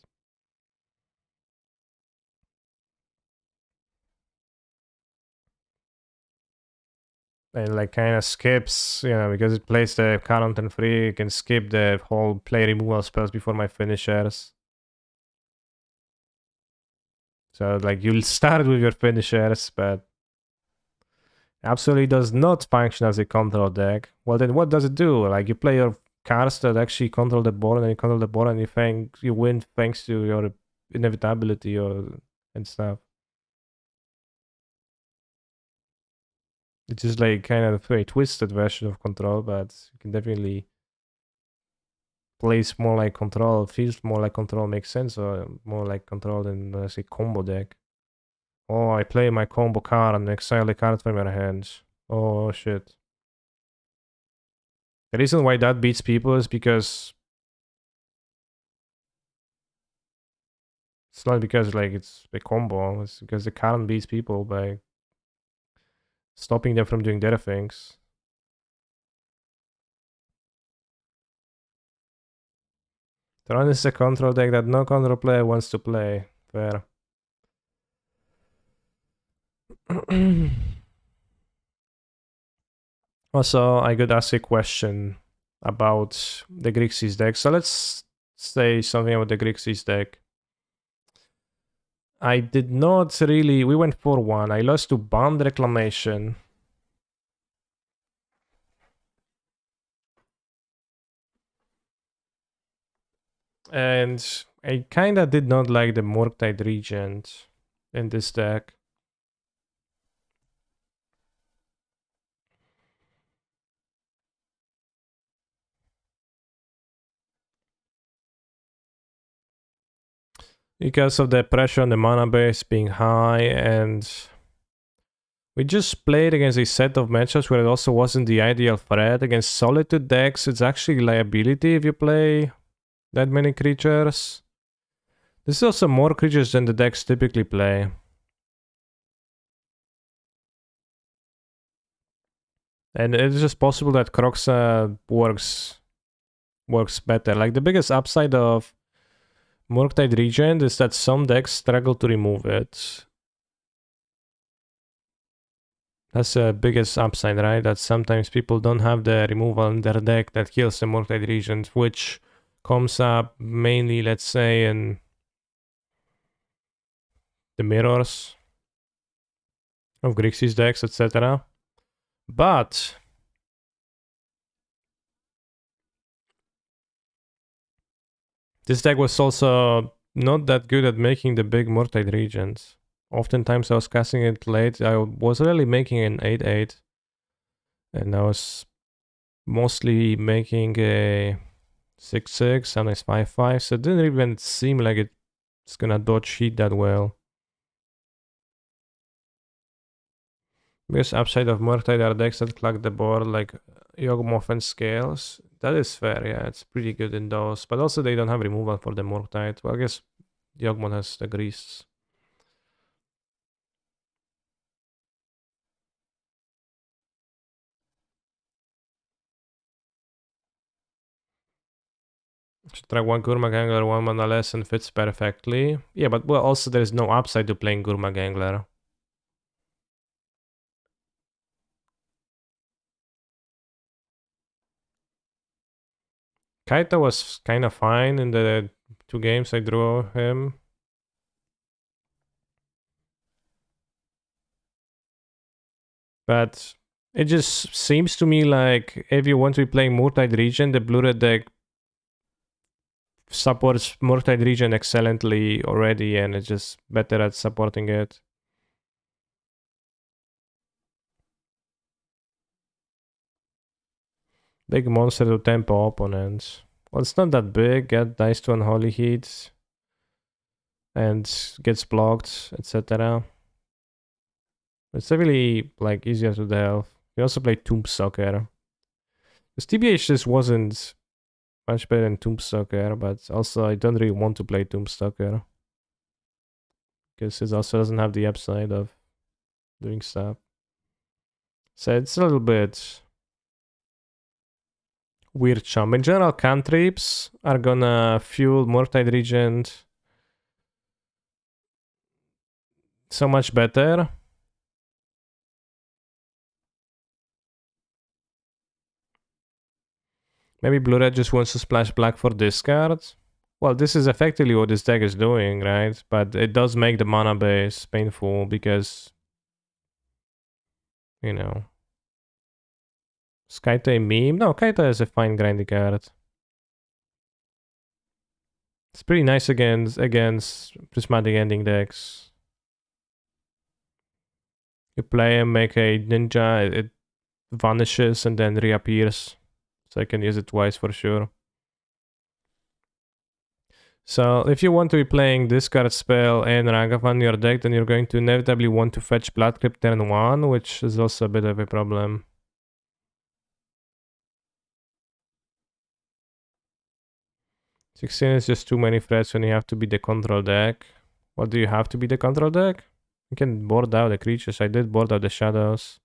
And like kind of skips, because it plays the current and free, you can skip the whole play removal spells before my finishers. So like you'll start with your finishers, but absolutely does not function as a control deck. Well then what does it do? Like you play your cards that actually control the board and you control the board and you win thanks to your inevitability and stuff. It's just like kind of a twisted version of control, but you can definitely plays more like control, feels more like control, makes sense, or more like control than, let's say, combo deck. Oh, I play my combo card and exile the card from your hands. Oh, shit. The reason why that beats people is because it's not because, like, it's a combo, it's because the card beats people by stopping them from doing their things. Tron is a control deck that no control player wants to play. Fair. Also, I got asked a question about the Grixis deck. So let's say something about the Grixis deck. I did not really. We went 4-1. I lost to Bond Reclamation. And I kinda did not like the Murktide Regent in this deck. Because of the pressure on the mana base being high, and we just played against a set of matchups where it also wasn't the ideal threat. Against Solitude decks, it's actually liability if you play that many creatures. This is also more creatures than the decks typically play. And it's just possible that Croxa works better. Like the biggest upside of Murktide Regent is that some decks struggle to remove it. That's the biggest upside, right? That sometimes people don't have the removal in their deck that kills the Murktide Regent, which comes up mainly, let's say, in the mirrors of Grixis decks, etc. But this deck was also not that good at making the big Murktide Regents. Oftentimes I was casting it late. I was really making an 8-8. And I was mostly making a 6-6, sometimes 5-5. So it didn't even seem like it's gonna dodge heat that well. Because upside of Murktide are decks that clog the board like Yawgmoth and Scales. That is fair, yeah, it's pretty good in those. But also they don't have removal for the Murktide. Well, I guess Yawgmoth has the Grease. Should try one Gurmag Angler, one mana less, and fits perfectly. Yeah, but well, also there is no upside to playing Gurmag Angler. Kaito was kind of fine in the 2 games I drew him. But it just seems to me like if you want to be playing Murktide region, the blue red deck supports Murktide region excellently already, and it's just better at supporting it. Big monster to tempo opponents. Well, it's not that big. Get dice to unholy heat and gets blocked, etc. It's really like easier to delve. We also play Tomb Soccer. Because TBH just wasn't much better than Tomb Soccer, but also I don't really want to play Tomb Soccer. Because it also doesn't have the upside of doing stuff. So it's a little bit weird chump. In general, cantrips are gonna fuel Murktide Regent so much better. Maybe Blue Red just wants to splash black for discard. Well, this is effectively what this deck is doing, right? But it does make the mana base painful because, you know, Skyte meme? No, Kaita is a fine grindy card. It's pretty nice against prismatic ending decks. You play and make a ninja, it vanishes and then reappears. So I can use it twice for sure. So if you want to be playing this card spell and Ragavan in your deck, then you're going to inevitably want to fetch Blood Crypt turn 1, which is also a bit of a problem. 16 is just too many threats when you have to be the control deck. What do you have to be the control deck? You can board out the creatures. I did board out the shadows.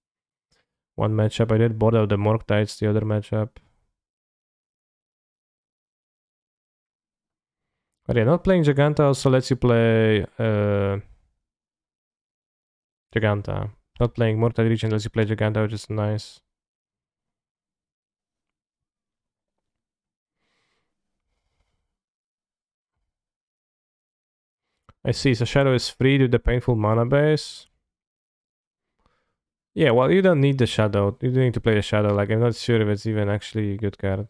One matchup. I did board out the Murktides the other matchup. But yeah, not playing Giganta also lets you play Giganta. Not playing Murktide Region lets you play Giganta, which is nice. I see, so Shadow is free to the painful mana base. Yeah, well, you don't need the Shadow. You don't need to play the Shadow. Like, I'm not sure if it's even actually a good card.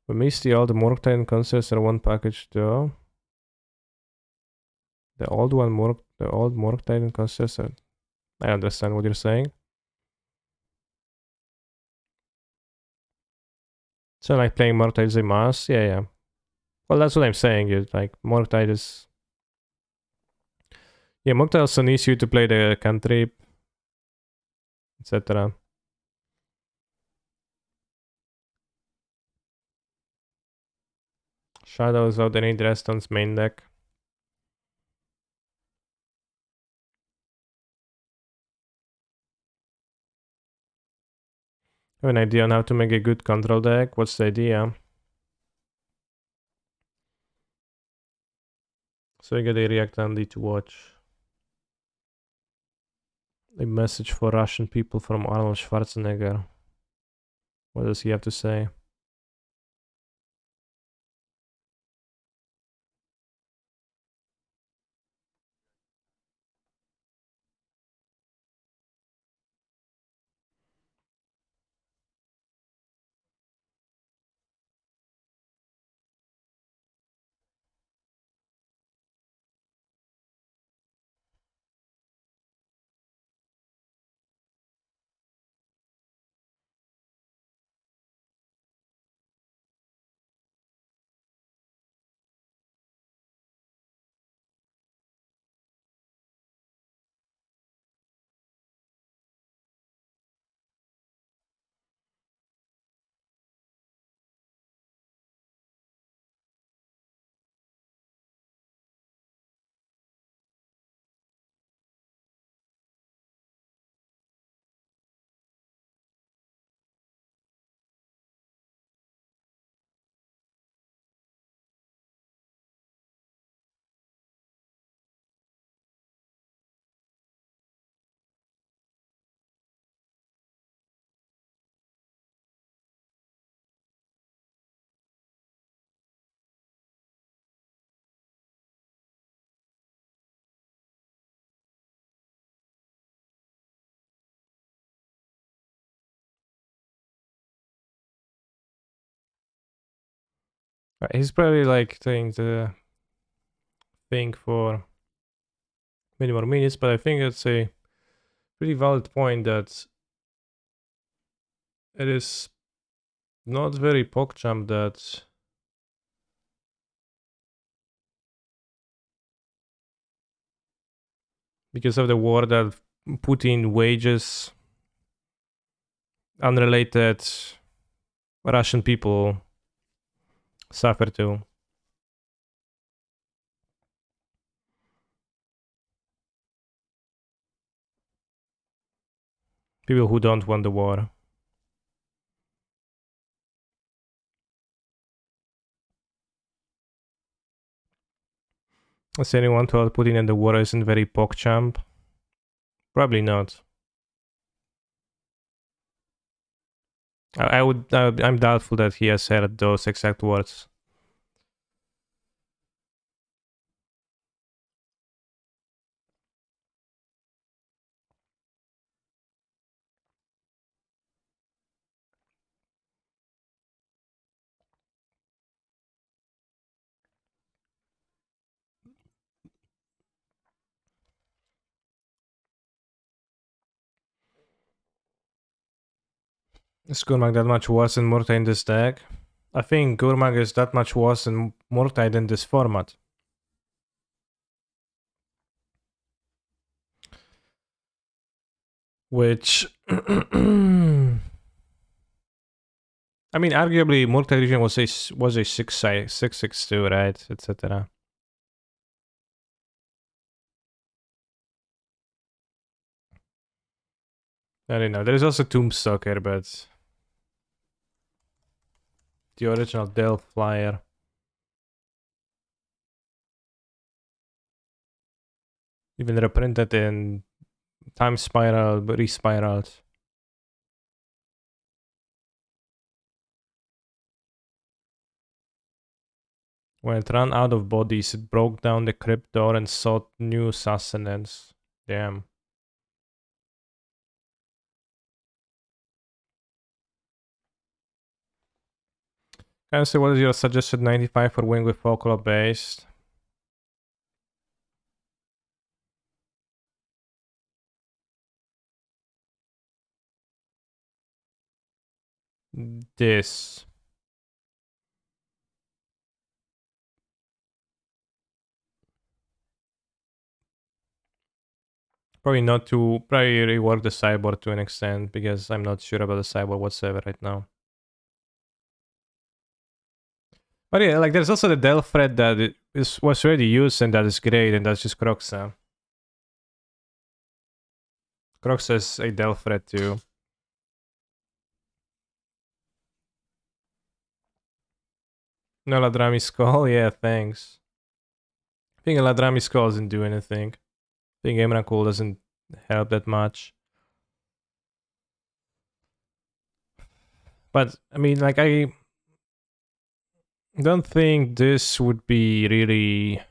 But Misty, all the Murktide concepts are one package too. The old Murktide concepts are... I understand what you're saying. So like playing Murktide is a must? Yeah, yeah. Well, that's what I'm saying. You like Murktide is... Yeah, Murktide also needs you to play the cantrip, etc. Shadows out any Dreston's main deck. Have an idea on how to make a good control deck? What's the idea? So you get a React Andy to watch. A message for Russian people from Arnold Schwarzenegger. What does he have to say? He's probably like doing the thing for many more minutes, but I think it's a pretty valid point that it is not very PogChamp that because of the war that Putin wages, unrelated Russian people suffer too. People who don't want the war. Does anyone told Putin that the war isn't very PogChamp? Probably not. I'm doubtful that he has said those exact words. Is Gurmag that much worse than Murktide in this deck? I think Gurmag is that much worse than Murktide in this format. Which I mean, arguably, Murktide region was a 6/6/2, right, etc. I don't know. There is also Tombstalker, but the original Delph Flyer. Even reprinted in Time Spiral, respiraled. When it ran out of bodies, it broke down the crypt door and sought new sustenance. Damn. Can I say what is your suggested 95 for wing with folklore based? This. Probably not to probably rework the cyborg to an extent because I'm not sure about the cyborg whatsoever right now. But yeah, like there's also the Delph thread that was already used and that is great, and that's just Croxa. Croxa is a Delph thread too. No Ladrami Skull, yeah, thanks. I think a Ladrami Skull doesn't do anything. I think Emrakul doesn't help that much. But I mean, like I don't think this would be really.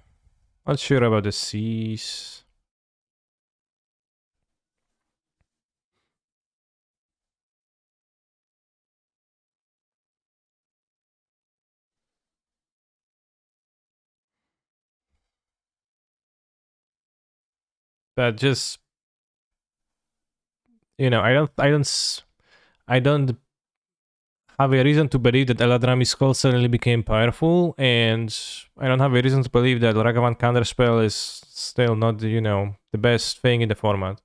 Not sure about the Seas. But just I don't have a reason to believe that Eladrami Skull suddenly became powerful, and I don't have a reason to believe that Ragavan Counterspell is still not, the best thing in the format.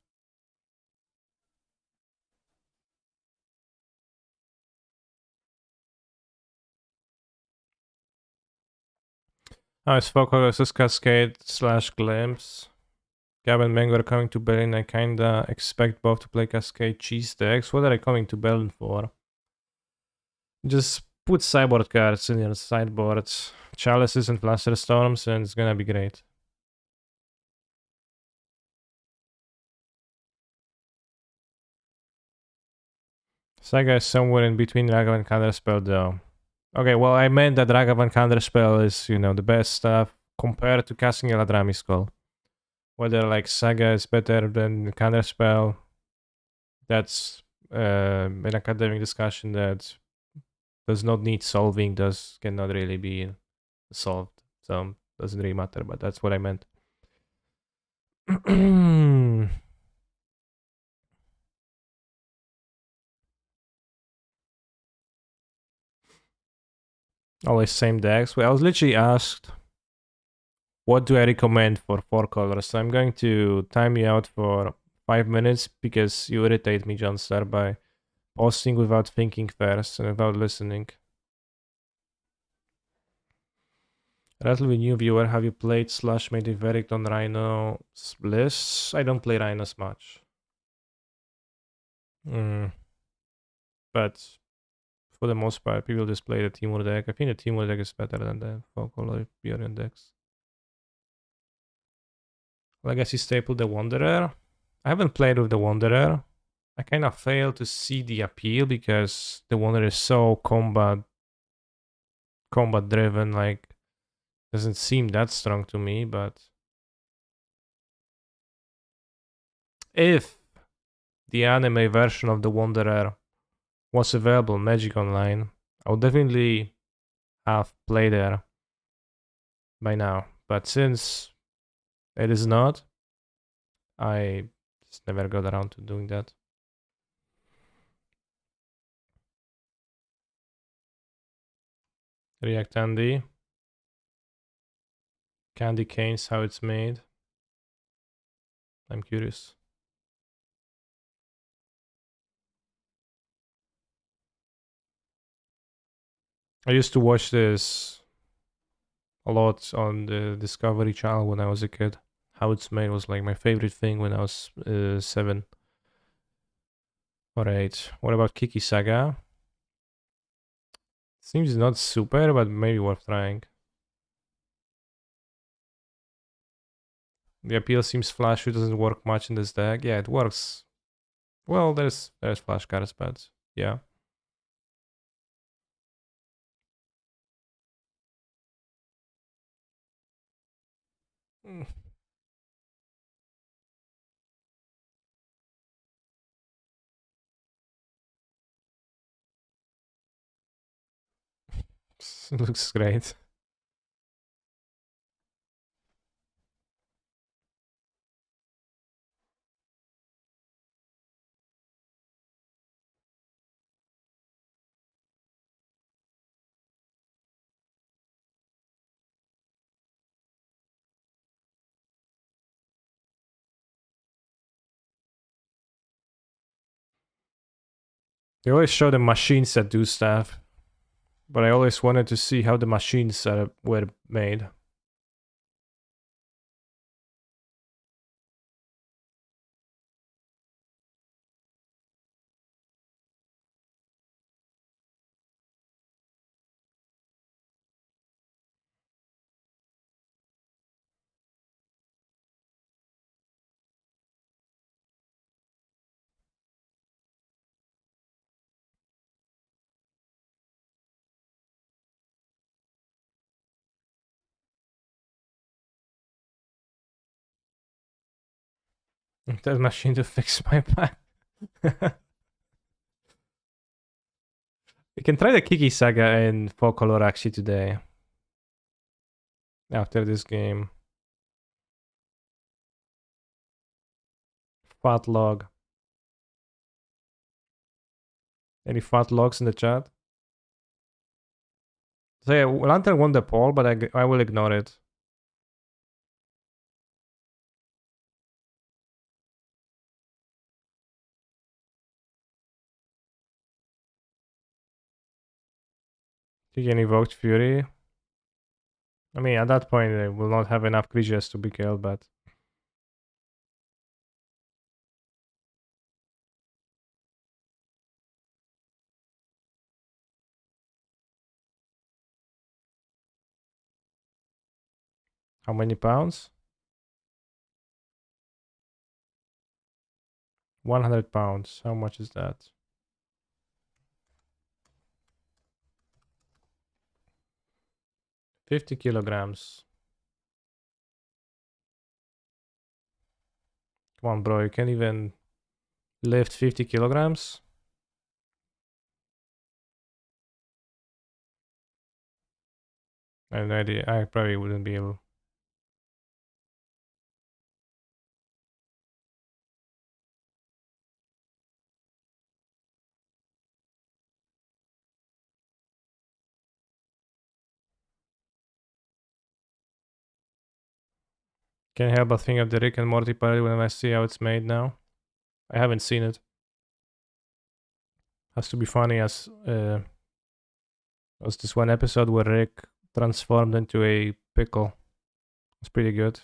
It's Focus Cascade / Glimpse. Gab and Mango are coming to Berlin. I kinda expect both to play Cascade cheese decks. What are they coming to Berlin for? Just put sideboard cards in your sideboard. Chalices and Fluster Storms, and it's gonna be great. Saga is somewhere in between Ragavan and Counterspell, though. Okay, well, I meant that Ragavan Counterspell is, the best stuff compared to casting Eladrami Skull. Whether, like, Saga is better than Counterspell, that's an academic discussion that does not need solving, cannot really be solved. So doesn't really matter, but that's what I meant. Always same decks. Well, I was literally asked, what do I recommend for 4 colors? So I'm going to time you out for 5 minutes because you irritate me, John Star, by posting without thinking first and without listening. Relatively new viewer, have you played slash made a verdict on Rhino lists? I don't play Rhinos much. But for the most part, people just play the Timur deck. I think the Timur deck is better than the 4-color Yorion decks. Legacy staple, the Wanderer. I haven't played with the Wanderer. I kind of fail to see the appeal because the Wanderer is so combat driven, like doesn't seem that strong to me, but if the anime version of the Wanderer was available on Magic Online, I would definitely have played there by now. But since it is not, I just never got around to doing that. React Andy. Candy canes, how it's made. I'm curious. I used to watch this a lot on the Discovery Channel when I was a kid. How it's made was like my favorite thing when I was 7 or 8. What about Kiki Saga? Seems not super, but maybe worth trying. The appeal seems flashy, doesn't work much in this deck. Yeah, it works. Well, there's flash cards, but yeah. Looks great. They always show the machines that do stuff, but I always wanted to see how the machines were made. That machine to fix my back. We can try the Kiki Saga in 4-color actually today. After this game. Fat log. Any fat logs in the chat? So yeah, Lantern won the poll, but I will ignore it. You can evoke Fury. I mean, at that point, they will not have enough creatures to be killed, but... How many pounds? 100 pounds. How much is that? 50 kilograms. Come on, bro. You can't even lift 50 kilograms? I have no idea. I probably wouldn't be able. Can't help but think of the Rick and Morty parody when I see how it's made now. I haven't seen it. Has to be funny as was this one episode where Rick transformed into a pickle. It's pretty good.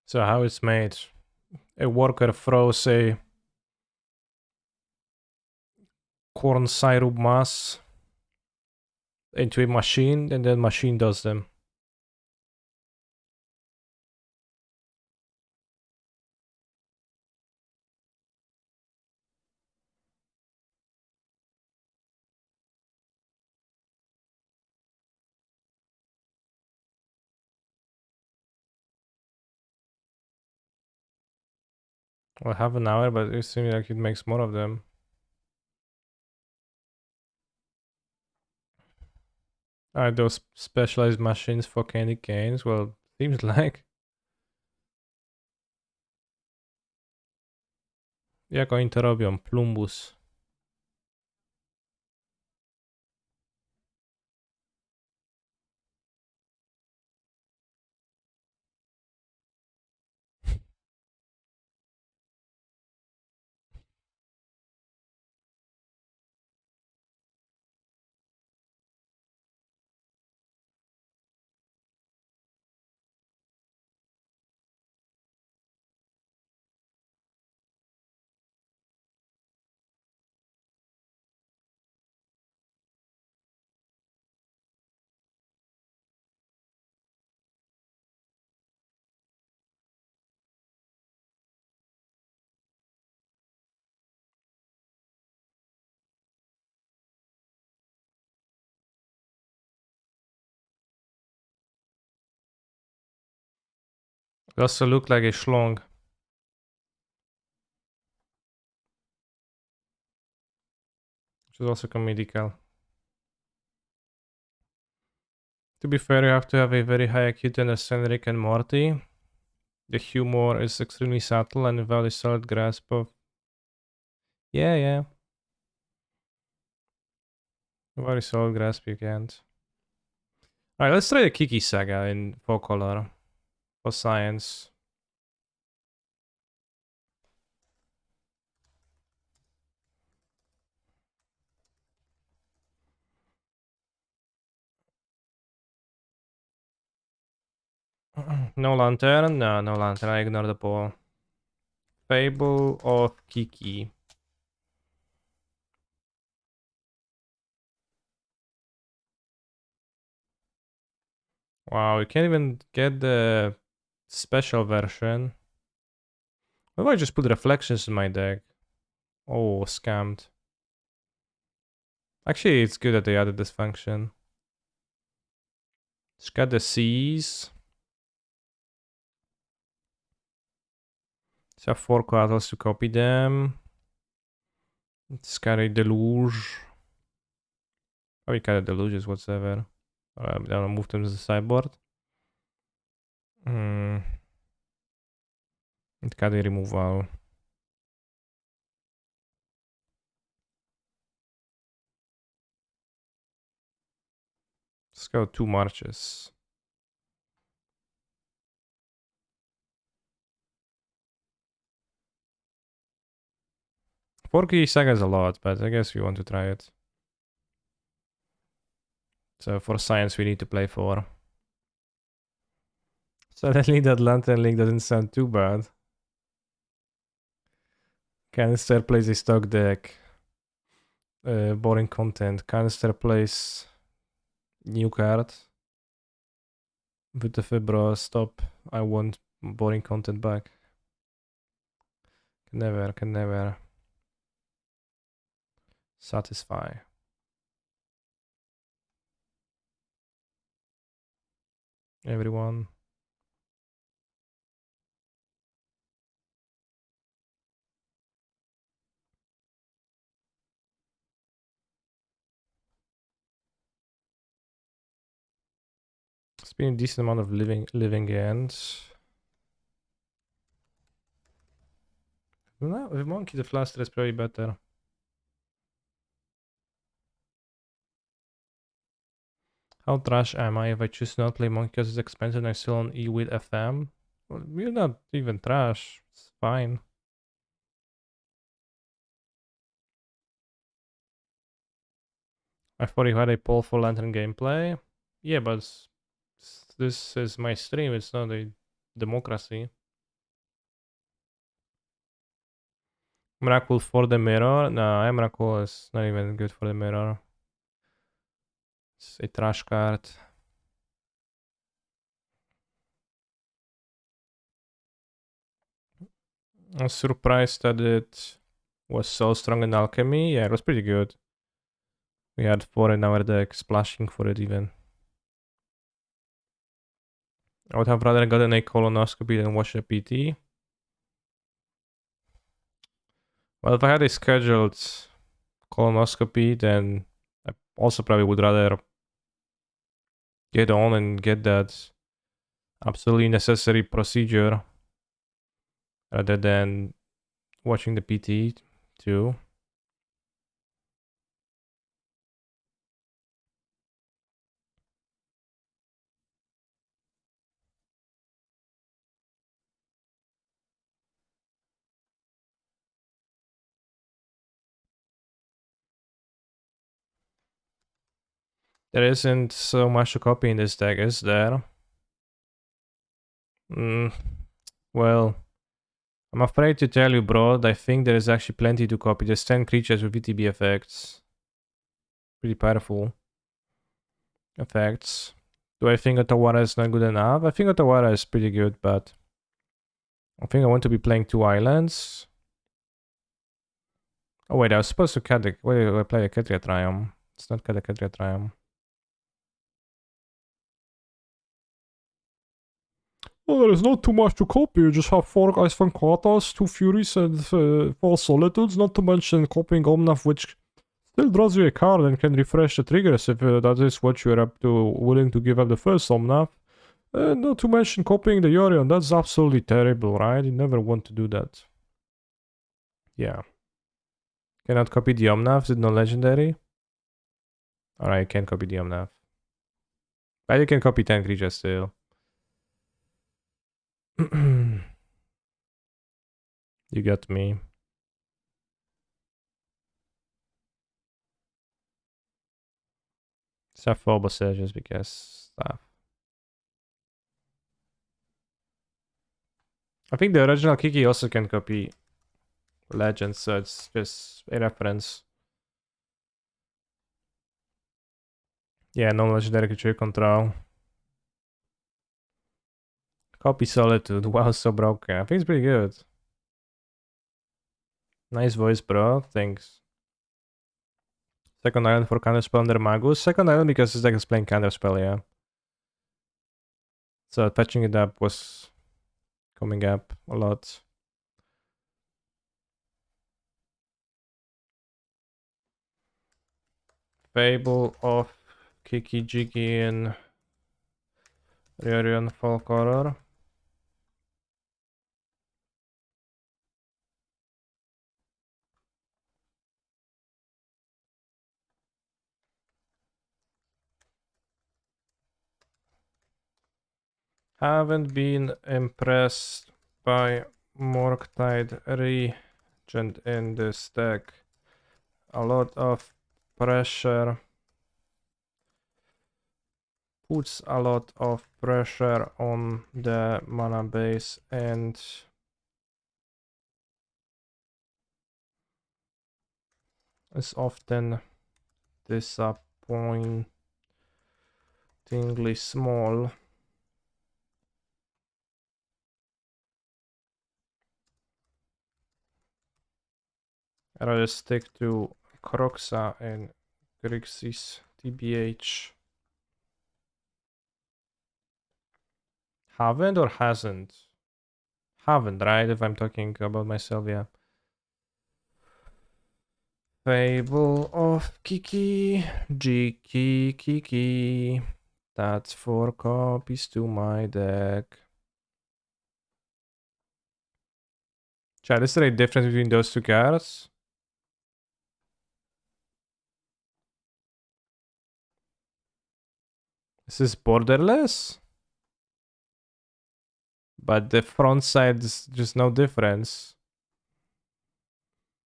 So how it's made? A worker throws a corn syrup mass into a machine, and then machine does them. Well, half an hour, but it seems like it makes more of them. Are those specialized machines for candy canes? Well, seems like. Jak oni to robią? Plumbus. It also look like a schlong. Which is also comedical. To be fair, you have to have a very high IQ to understand Rick and Morty. The humor is extremely subtle and without a solid grasp of... Yeah, yeah. Without a solid grasp, you can't. Alright, let's try the Kiki saga in full color. For science. No lantern? No, no lantern. I ignore the ball. Fable of Kiki. Wow, you can't even get the special version. Why do I just put reflections in my deck? Oh, scammed. Actually, it's good that they added this function. It's got the C's. So I have 4 quadrals to copy them. It's got a deluge. Oh, we got a deluges whatsoever. I'm gonna move them to the sideboard. It got a removal. Let's go 2 marches. 4 Kiki-Saga is a lot, but I guess we want to try it. So for science we need to play 4. Suddenly that Lantern Link doesn't sound too bad. Canister plays a stock deck. Boring content. Canister plays new card. WTF bro, stop. I want boring content back. Can never satisfy. Everyone. It's been a decent amount of living ends. No, with Monkey the Flaster is probably better. How trash am I if I choose to not play Monkey because it's expensive and I'm still on E with FM? Well, you're not even trash. It's fine. I thought you had a poll for Lantern gameplay. Yeah, but this is my stream. It's not a democracy. Miracle for the mirror? No, Miracle is not even good for the mirror. It's a trash card. I'm surprised that it was so strong in alchemy. Yeah, it was pretty good. We had 4 in our deck, splashing for it even. I would have rather gotten a colonoscopy than watched a PT. Well, if I had a scheduled colonoscopy, then I also probably would rather get on and get that absolutely necessary procedure rather than watching the PT too. There isn't so much to copy in this deck, is there? Well, I'm afraid to tell you, bro, I think there is actually plenty to copy. There's 10 creatures with VTB effects. Pretty powerful effects. Do I think Otawara is not good enough? I think Otawara is pretty good, but I think I want to be playing 2 islands. Oh wait, I was supposed to cut the... Wait, I play a Ketria Triumph. It's not cut a Ketria Triumph. Well, there is not too much to copy. You just have 4 Ice Fankatas, 2 Furies, and 4 Solitudes. Not to mention copying Omnath, which still draws you a card and can refresh the triggers if that is what you're up to, willing to give up the first Omnath. Not to mention copying the Yorion. That's absolutely terrible, right? You never want to do that. Yeah. Cannot copy the Omnath, is it not legendary? Alright, you can copy the Omnath. But you can copy 10 creatures still. You got me. Except for just because stuff. I think the original Kiki also can copy Legends, so it's just a reference. Yeah, non-legendary creature control. Copy Solitude. Wow, so broken. I think it's pretty good. Nice voice, bro. Thanks. Second island for Counterspell under Magus. Second island because this deck is playing Counterspell, yeah. So patching it up was coming up a lot. Fable of Kiki-Jiki and Yorion Folk Horror. Haven't been impressed by Murktide Regent in this deck. A lot of pressure. Puts a lot of pressure on the mana base and is often disappointingly small. I'd rather stick to Croxa and Grixis TBH. Haven't or hasn't? Haven't, right? If I'm talking about myself, yeah. Fable of Kiki-Jiki, Kiki. That's 4 copies to my deck. Chat, is there a difference between those two cards? This is borderless? But the front side is just no difference.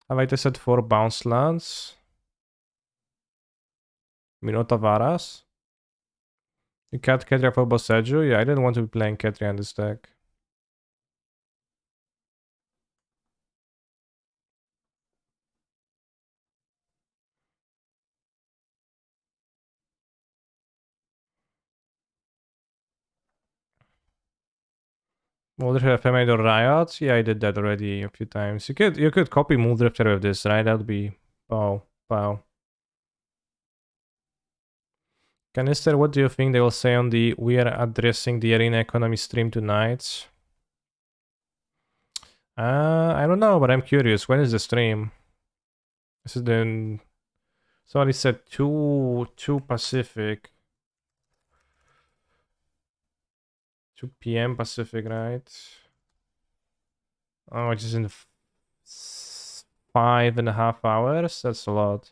Have I tested 4 bounce lands? Minotavaras? You cut Ketria for Boseju? Yeah, I didn't want to be playing Ketria in this deck. Muldrifter Ephemerate or Riot? Yeah, I did that already a few times. You could copy Muldrifter with this, right? That would be wow. Canister, what do you think they will say on the "We are addressing the arena economy" stream tonight? I don't know, but I'm curious. When is the stream? This is then. Somebody said 2 Pacific. 2 p.m. Pacific, right? Oh, which is in 5.5 hours? That's a lot.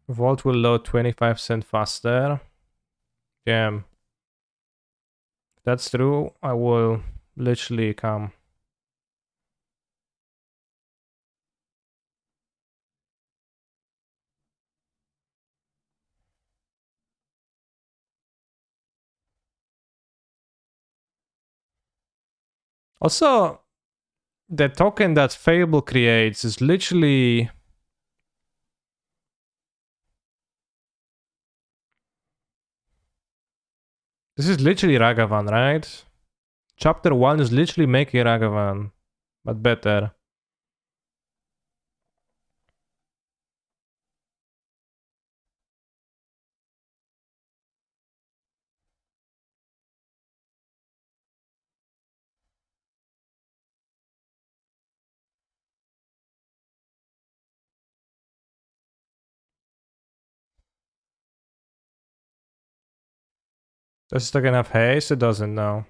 Vault will load 25% faster. Damn. If that's true, I will literally come. Also, the token that Fable creates is literally... This is literally Ragavan, right? Chapter 1 is literally making Ragavan, but better. Does this token have haste? It doesn't, no.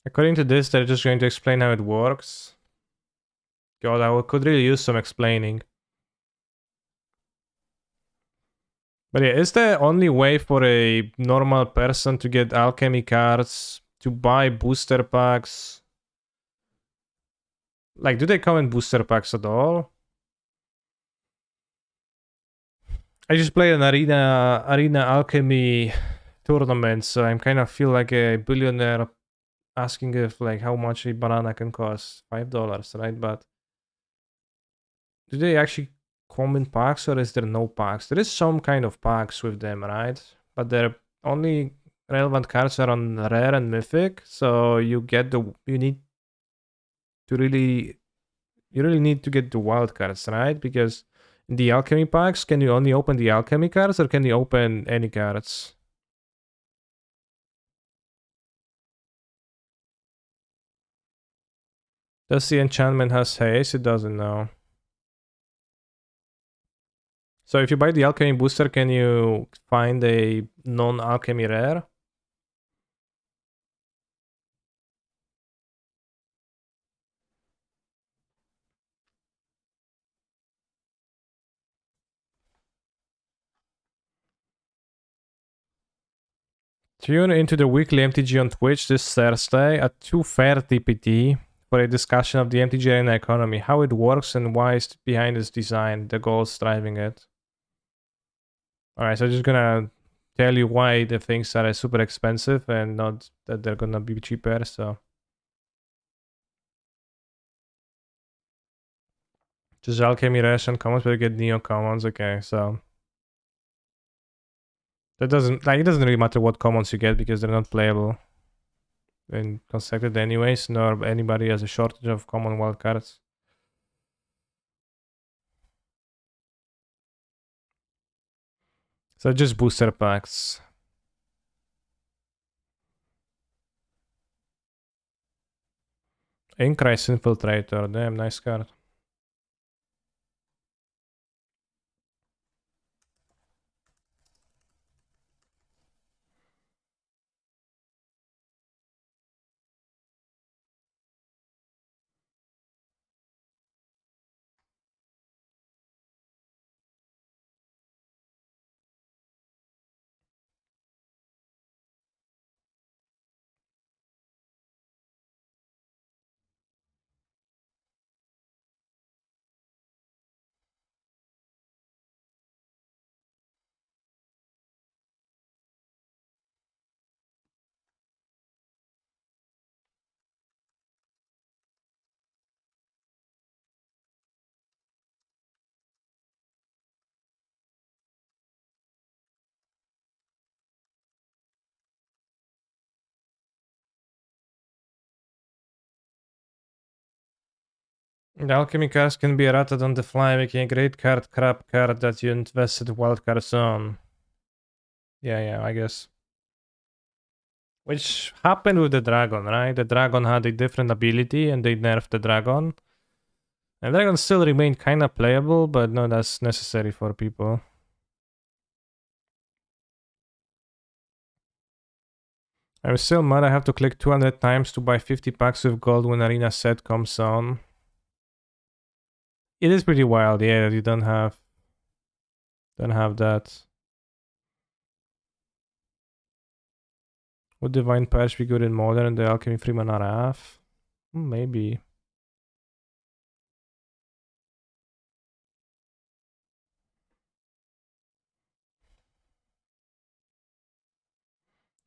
According to this, they're just going to explain how it works. God, could really use some explaining. But yeah, is the only way for a normal person to get alchemy cards to buy booster packs? Like, do they come in booster packs at all? I just played an arena alchemy tournament, so I'm kind of feel like a billionaire asking if like how much a banana can cost. $5, right? But do they actually come in packs or is there no packs? There is some kind of packs with them, right? But their only relevant cards are on rare and mythic, so you really need to get the wild cards, right? Because in the alchemy packs, can you only open the alchemy cards or can you open any cards? Does the enchantment has haste? It doesn't know. So if you buy the alchemy booster, can you find a non-alchemy rare? Tune into the weekly MTG on Twitch this Thursday at 2:30 PT for a discussion of the MTG arena economy, how it works and why it's behind its design, the goals driving it. Alright, so I'm just gonna tell you why the things are super expensive and not that they're gonna be cheaper, so. Just alchemy rares and commons, but you get neo commons, okay, so. That doesn't, like, it doesn't really matter what commons you get because they're not playable in constructed anyways, nor anybody has a shortage of common wild cards. So just booster packs. Increase Infiltrator, damn nice card. The alchemy cards can be errated on the fly, making a great crap card that you invested wild cards on. Yeah, I guess. Which happened with the dragon, right? The dragon had a different ability and they nerfed the dragon. And dragon still remained kinda playable, but not as necessary for people. I'm still mad I have to click 200 times to buy 50 packs with gold when arena set comes on. It is pretty wild, yeah, that you don't have that. Would Divine Patch be good in Modern? The Alchemy 3 mana RF? Maybe.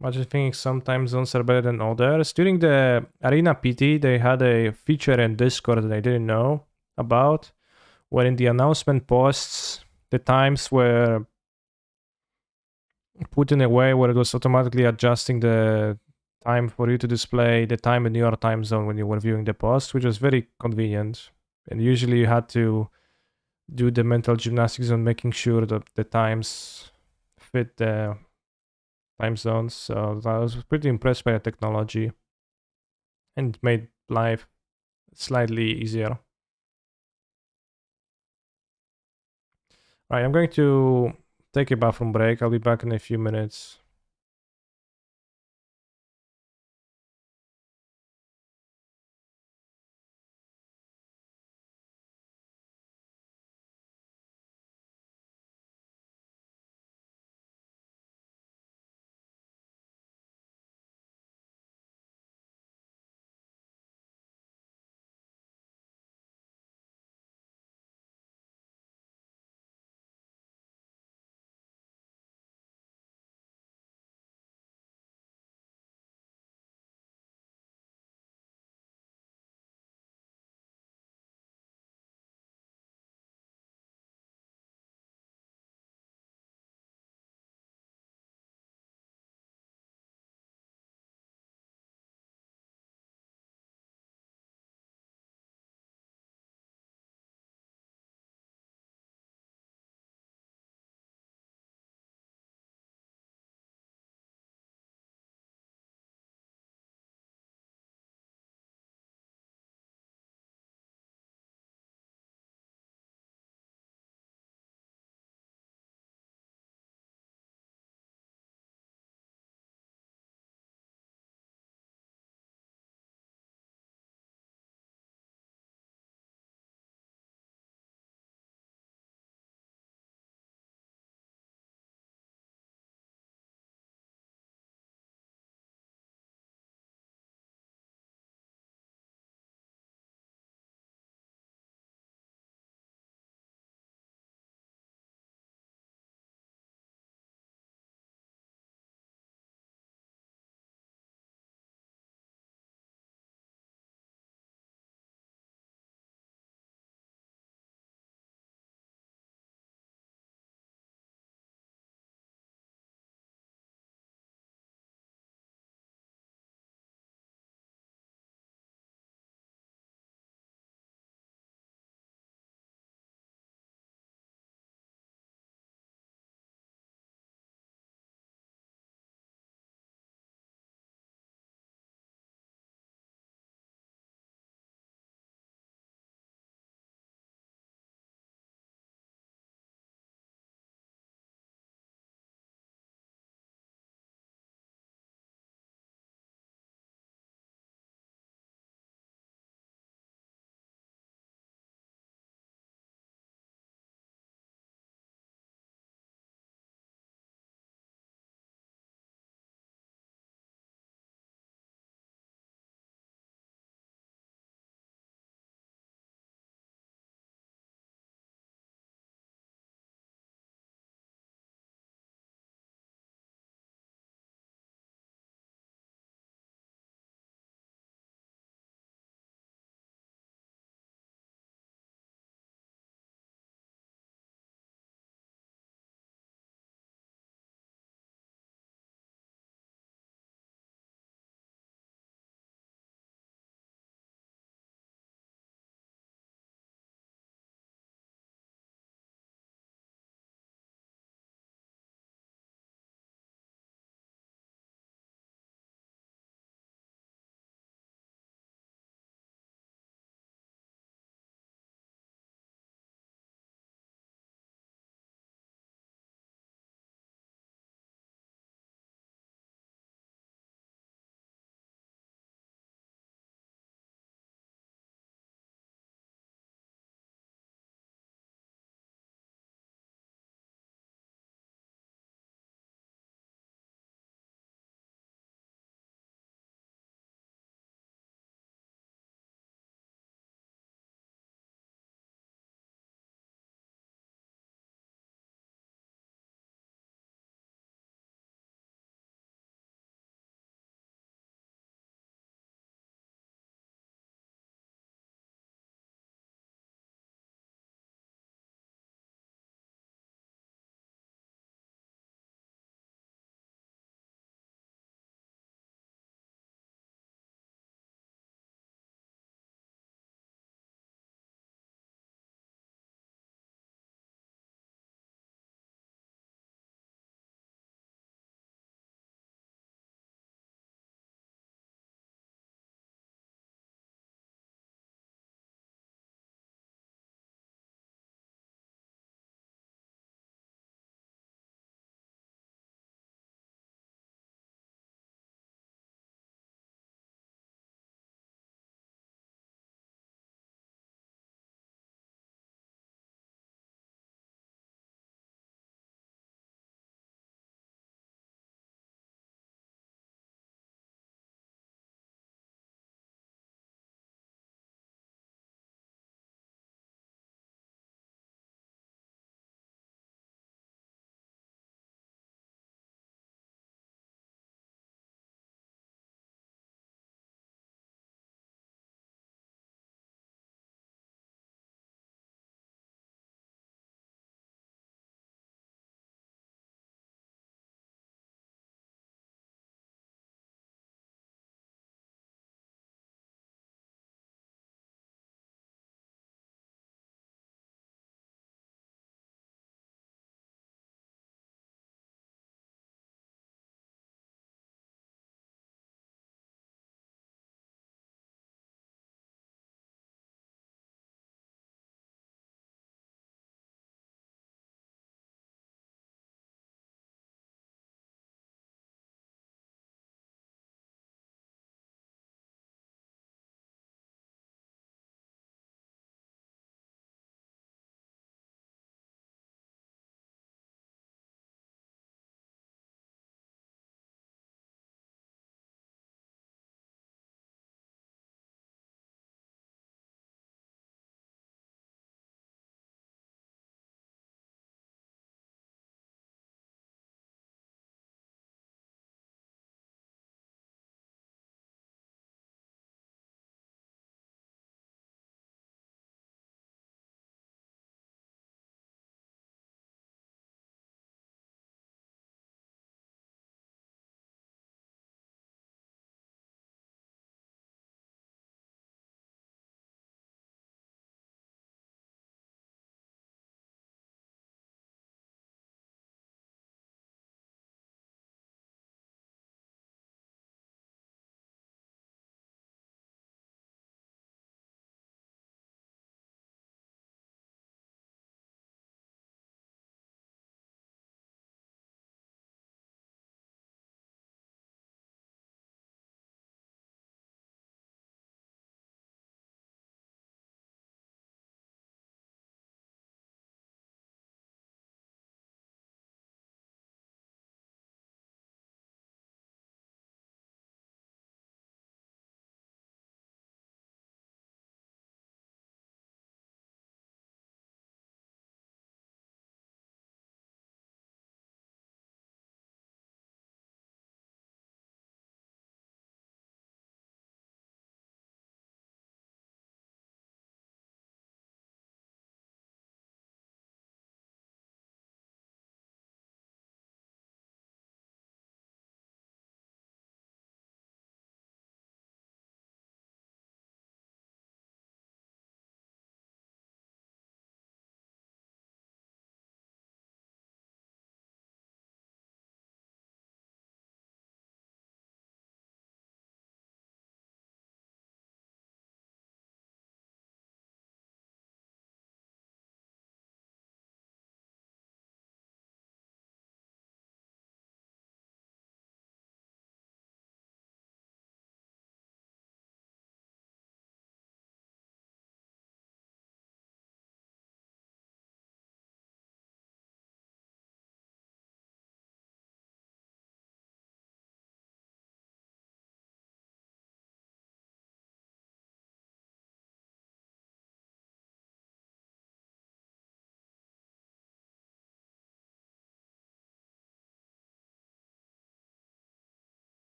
But I think some time zones are better than others. During the Arena PT, they had a feature in Discord that I didn't know about, where in the announcement posts, the times were put in a way where it was automatically adjusting the time for you to display the time in your time zone when you were viewing the post, which was very convenient. And usually you had to do the mental gymnastics on making sure that the times fit the time zones. So I was pretty impressed by the technology and it made life slightly easier. All right, I'm going to take a bathroom break. I'll be back in a few minutes.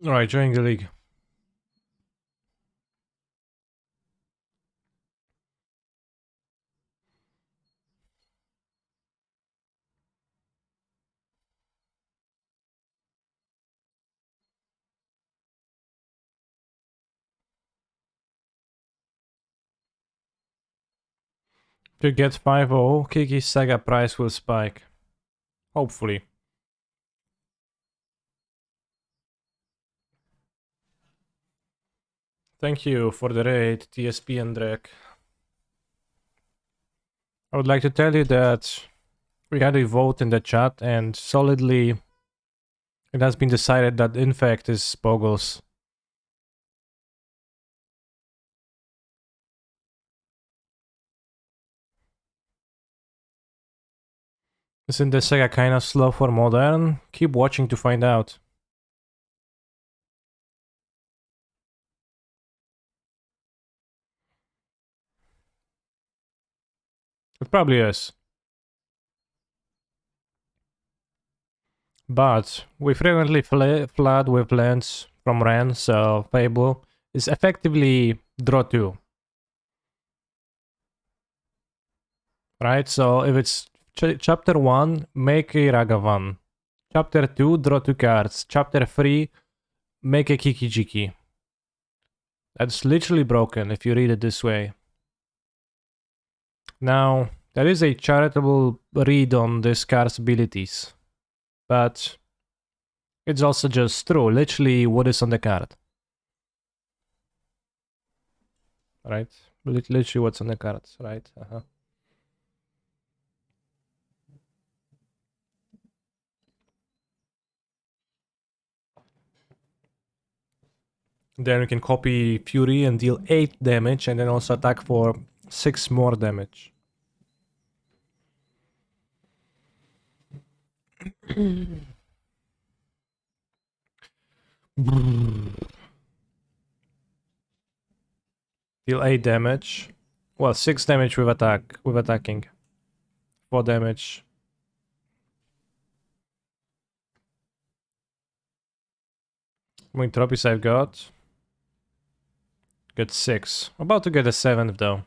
Alright, join the league. To get 5-0, Kiki's Saga price will spike. Hopefully. Thank you for the raid, TSP and Drek. I would like to tell you that we had a vote in the chat and solidly it has been decided that Infect is Boggles. Isn't the Sega kinda slow for modern? Keep watching to find out. It probably is. But we frequently flood with lands from Ren, so Fable is effectively draw 2. Right? So if it's chapter 1, make a Ragavan. Chapter 2, draw 2 cards. Chapter 3, make a Kiki-Jiki. That's literally broken if you read it this way. Now, there is a charitable read on this card's abilities, but it's also just true, literally what is on the card. Right? Literally what's on the cards, right? Then we can copy Fury and deal 8 damage and then also attack for 6 more damage. Deal 8 damage. Well, 6 damage with attacking. 4 damage. How many trophies I've got? Got 6. About to get a 7th though.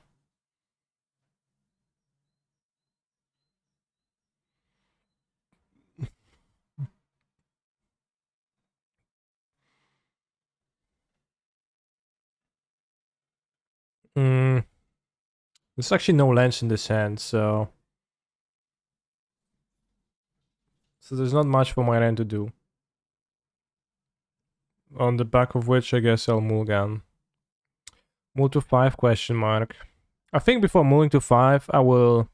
There's actually no lens in this hand, so there's not much for my hand to do. On the back of which I guess I'll mulligan. Move to 5 question mark. I think before moving to 5 I will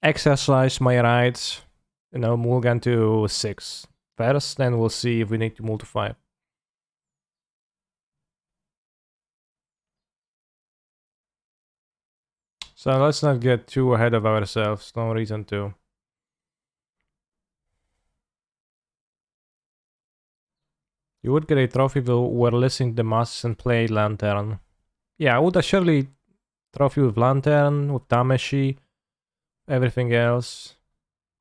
exercise my rights. You know, mulligan to 6 first, then we'll see if we need to move to 5. So let's not get too ahead of ourselves, no reason to. You would get a trophy if you were listening to the masses and play Lantern. Yeah, I would surely trophy with Lantern, with Tameshi, everything else,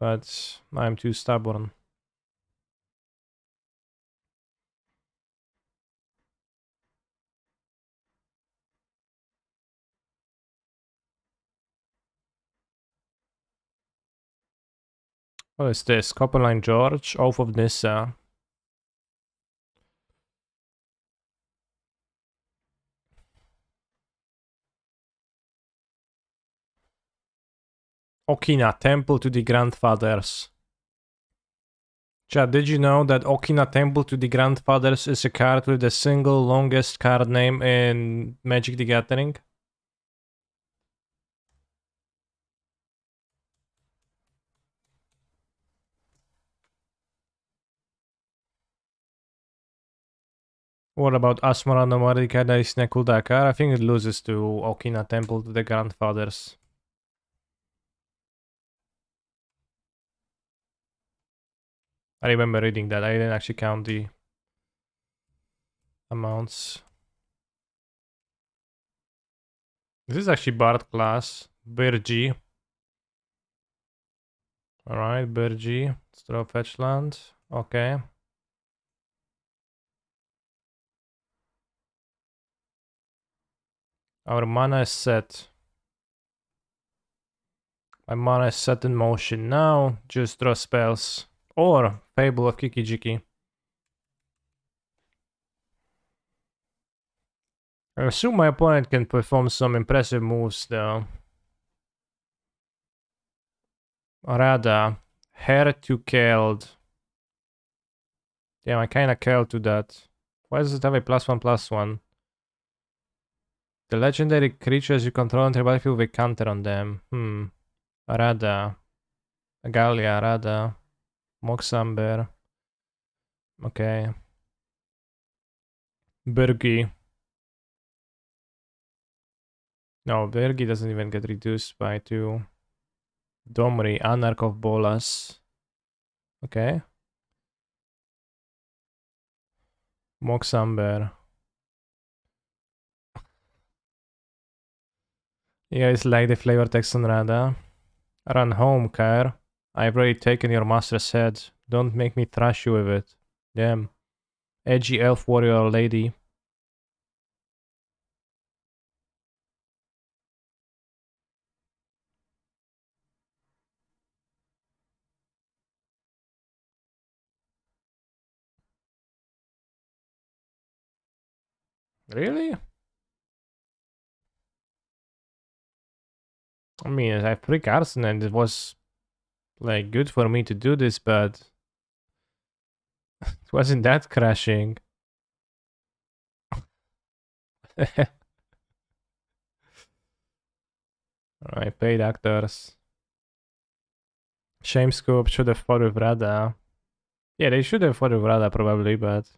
but I'm too stubborn. What is this? Copperline George, Oath of Nissa. Okina, Temple to the Grandfathers. Chad, did you know that Okina Temple to the Grandfathers is a card with the single longest card name in Magic the Gathering? What about Asmara no Marikada is Nekuldakar? I think it loses to Okina Temple to the Grandfathers. I remember reading that. I didn't actually count the amounts. This is actually Bard class. Birgi. Alright, Birgi. Let's draw fetch land. Okay. Our mana is set. My mana is set in motion now. Just draw spells. Or Fable of Kiki-Jiki. I assume my opponent can perform some impressive moves though. Rada. Hair to killed. Damn, I kinda killed to that. Why does it have a +1/+1? The legendary creatures you control on the battlefield with a counter on them. Rada. Galia, Rada. Moxamber. Okay. Bergi. No, Bergi doesn't even get reduced by 2. Domri, Anarch of Bolas. Okay. Moxamber. You guys like the flavor text on Rada? Run home, Kair. I've already taken your master's head. Don't make me thrash you with it. Damn. Edgy elf warrior lady. Really? I mean, I have 3 cards and it was like good for me to do this, but it wasn't that crashing. Alright, paid actors. Shame Scoop should have fought with Rada. Yeah, they should have fought with Rada probably, but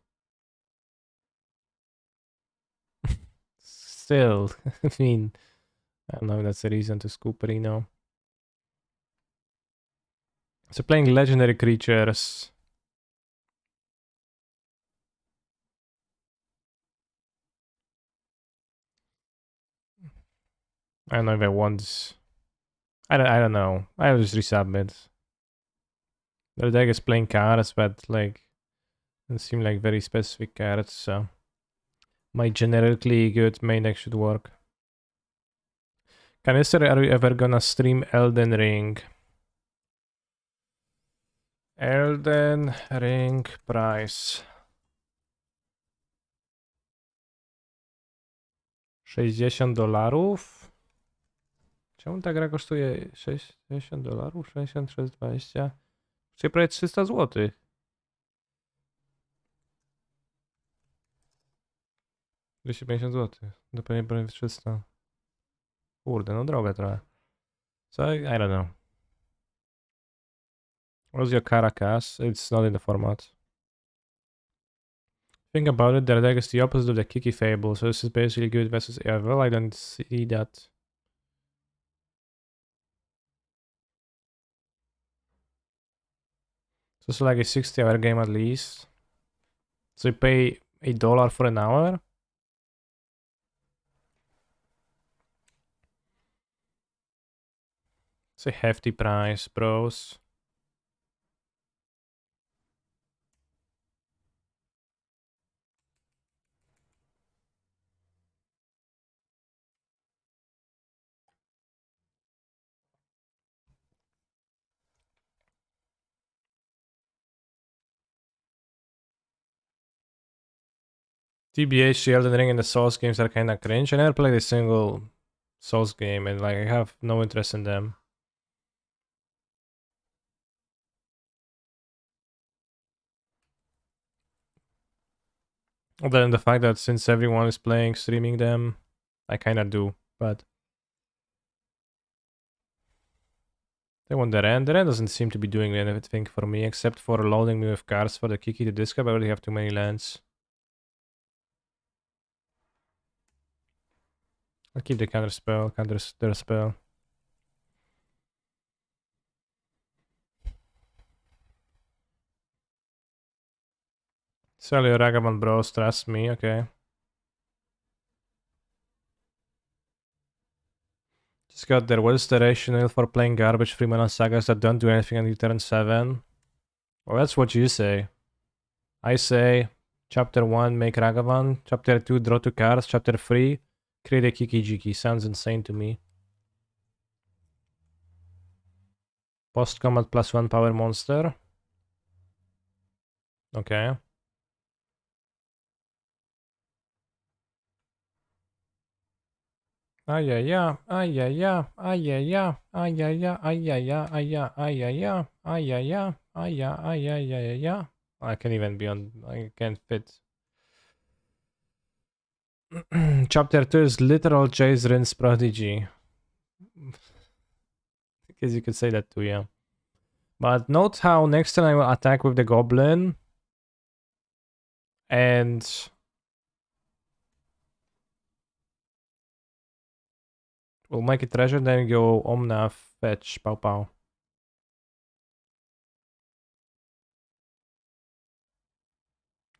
still, I mean, I don't know if that's a reason to scoop Reno. So playing legendary creatures. I don't know if I want. I don't know. I'll just resubmit. The deck is playing cards, but like, doesn't seem like very specific cards, so my generically good main deck should work. Canister, are you ever gonna stream Elden Ring? Elden Ring price. $60. Czemu ta gra kosztuje $60? 60 przez 20? Czyli prawie 300 zł. $250. To pewnie prawie 300. Kurde, no droga trochę. So I don't know. What's your Caracas? It's not in the format. Think about it, their deck is the opposite of the Kiki Fable, so this is basically good versus evil. I don't see that. So it's like a 60-hour game at least. So you pay $1 for an hour? It's a hefty price, bros. TBH, the Elden Ring and the Souls games are kinda cringe. I never played a single Souls game and like I have no interest in them. Other than the fact that since everyone is playing, streaming them, I kinda do, but they want the Ren. The Ren doesn't seem to be doing anything for me except for loading me with cards for the Kiki to discard. I already have too many lands. I'll keep the counter spell, counter their spell. Sell your Ragavan bros, trust me, okay. Just got there. What is the rationale for playing garbage 3 mana sagas that don't do anything until turn 7? Well, that's what you say. I say, chapter 1, make Ragavan. Chapter 2, draw 2 cards. Chapter 3, Create a Kiki-Jiki. Sounds insane to me. Post-combat +1 power monster. Okay. Ay ay ya, ay ay ya, ay ay ya, ay ay ya, ay ay ya, ay ya, ay ay ya, ay ay ya, ay ya, ay ya, ay ay ya. I can't even be on. I can't fit. Chapter 2 is literal Chase Rinse Prodigy. I guess you could say that too, yeah. But note how next time I will attack with the goblin and we'll make a treasure, then go Omna fetch Pow Pow.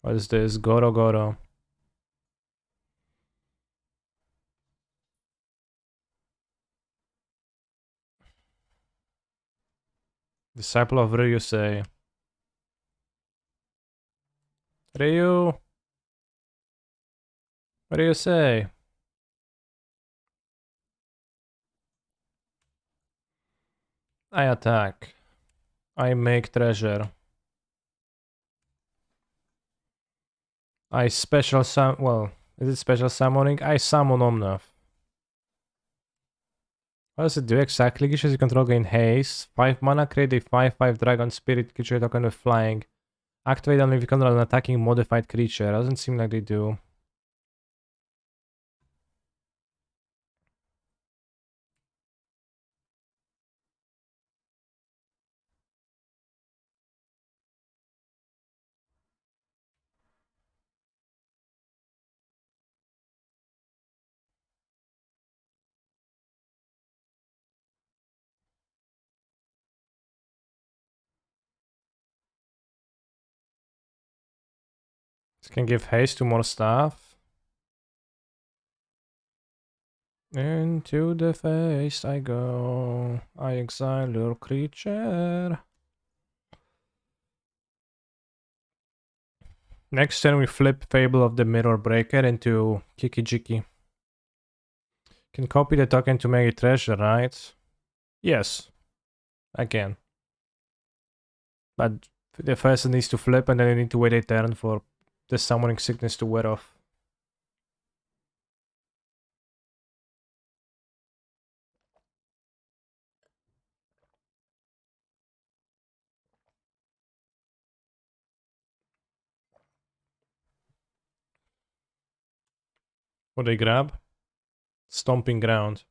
What is this? Goro Goro. Disciple of Ryu say. Ryu, what do you say? I attack. I make treasure. I special well, is it special summoning? I summon Omnath. What does it do exactly? Creatures you control gain haste. 5 mana, create a 5/5 dragon spirit creature token with flying. Activate only if you control an attacking modified creature. Doesn't seem like they do. This can give haste to more stuff. Into the face I go. I exile your creature. Next turn we flip Fable of the Mirror Breaker into Kiki-Jiki. Can copy the token to make a treasure, right? Yes, I can. But the first it needs to flip and then you need to wait a turn for the summoning sickness to wear off. What do they grab? Stomping Ground.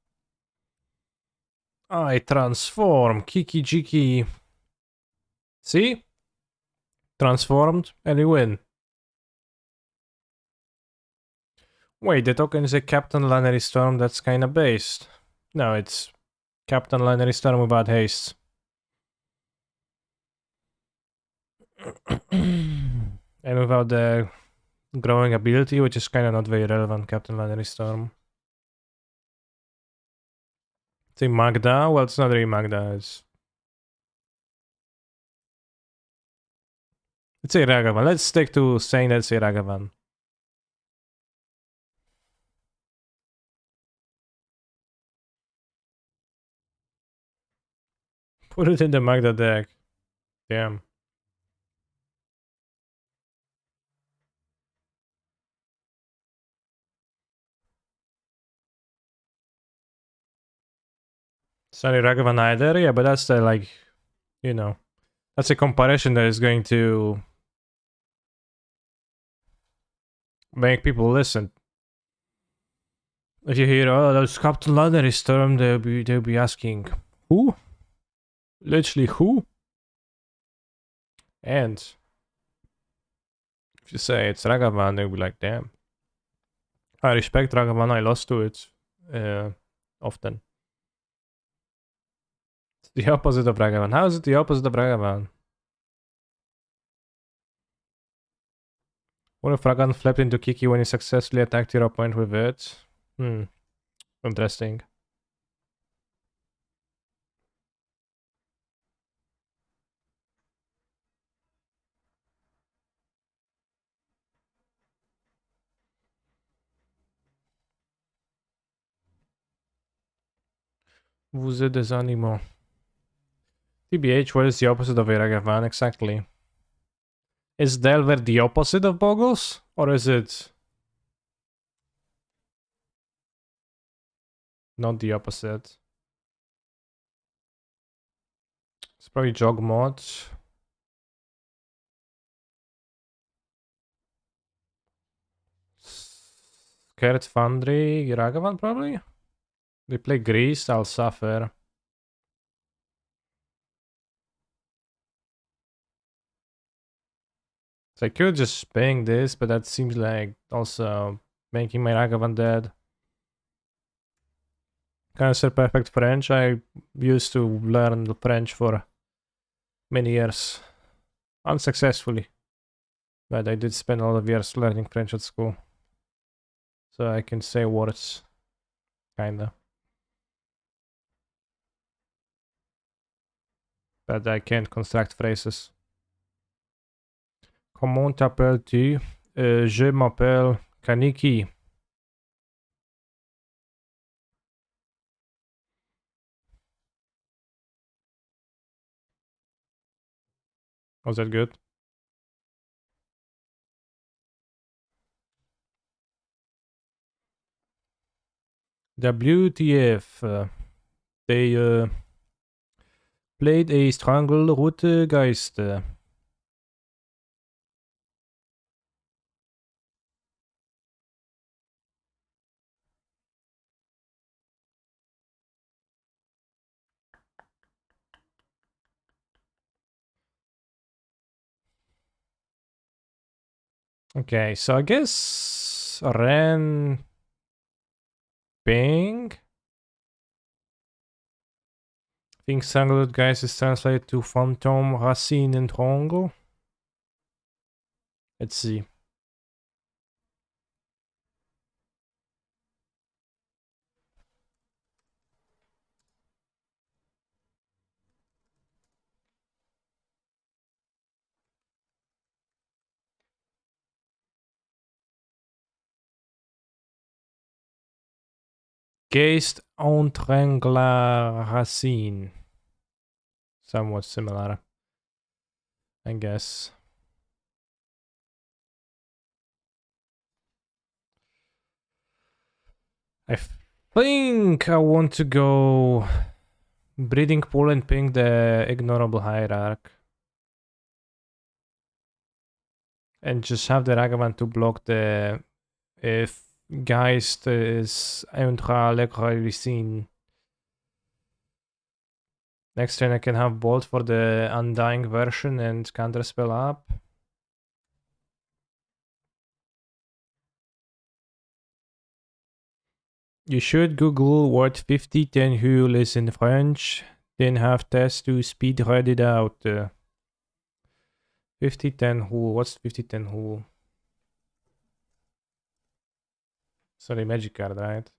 I transform. Kiki-Jiki. See? Transformed and you win. Wait, the token is a Captain Lannery Storm that's kinda based. No, it's Captain Lannery Storm without haste. And without the growing ability, which is kinda not very relevant, Captain Lannery Storm. It's a Magda? Well, it's not really Magda, it's a Ragavan. Let's stick to saying that's a Ragavan. Put it in the Magda deck. Damn. Sorry, Ragavan either? Yeah, but that's the, like, you know, that's a comparison that is going to make people listen. If you hear, oh, that's Captain Lannery Storm, they'll be asking, who? Literally, who? And if you say it's Ragavan, they'll be like, damn. I respect Ragavan, I lost to it often. It's the opposite of Ragavan. How is it the opposite of Ragavan? What if Ragavan flipped into Kiki when he successfully attacked your opponent with it? Interesting. Vous êtes des animaux. TBH, what is the opposite of Iragavan exactly? Is Delver the opposite of Boggles? Or is it not the opposite? It's probably Jogmod. Carrot Foundry, Iragavan probably? They play Grease, I'll suffer. So I could just ping this, but that seems like also making my Ragavan dead. Cancer Perfect French. I used to learn the French for many years. Unsuccessfully. But I did spend a lot of years learning French at school. So I can say words. Kinda. But I can't construct phrases. Comment t'appelles-tu? Je m'appelle Kaniki. Was that good? WTF. They played a Strangle Route Geist. Okay, so I guess Ren Ping. I think Sanglut guys is translated to Phantom, Racine, and Trongle. Let's see. Geist Entrangler Racine. Somewhat similar, I guess. I think I want to go Breeding Pool and ping the Ignorable Hierarch. And just have the Ragavan to block the... If Geist is Racine. Next turn I can have Bolt for the Undying version and Counterspell up. You should Google what 5010 Hule is in French, then have test to speed read it out. 5010 Hule, what's 5010 Hule? Sorry, magic card, right?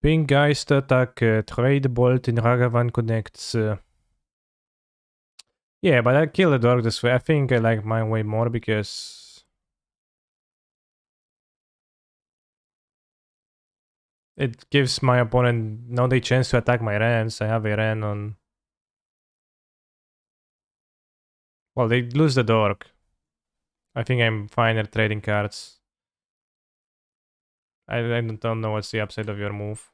Ping Geist attack, trade bolt in Ragavan connects. Yeah, but I kill the dog this way. I think I like mine way more because it gives my opponent no day chance to attack my Rens. I have a Ren on. Well, they lose the dork. I think I'm fine at trading cards. I don't know what's the upside of your move.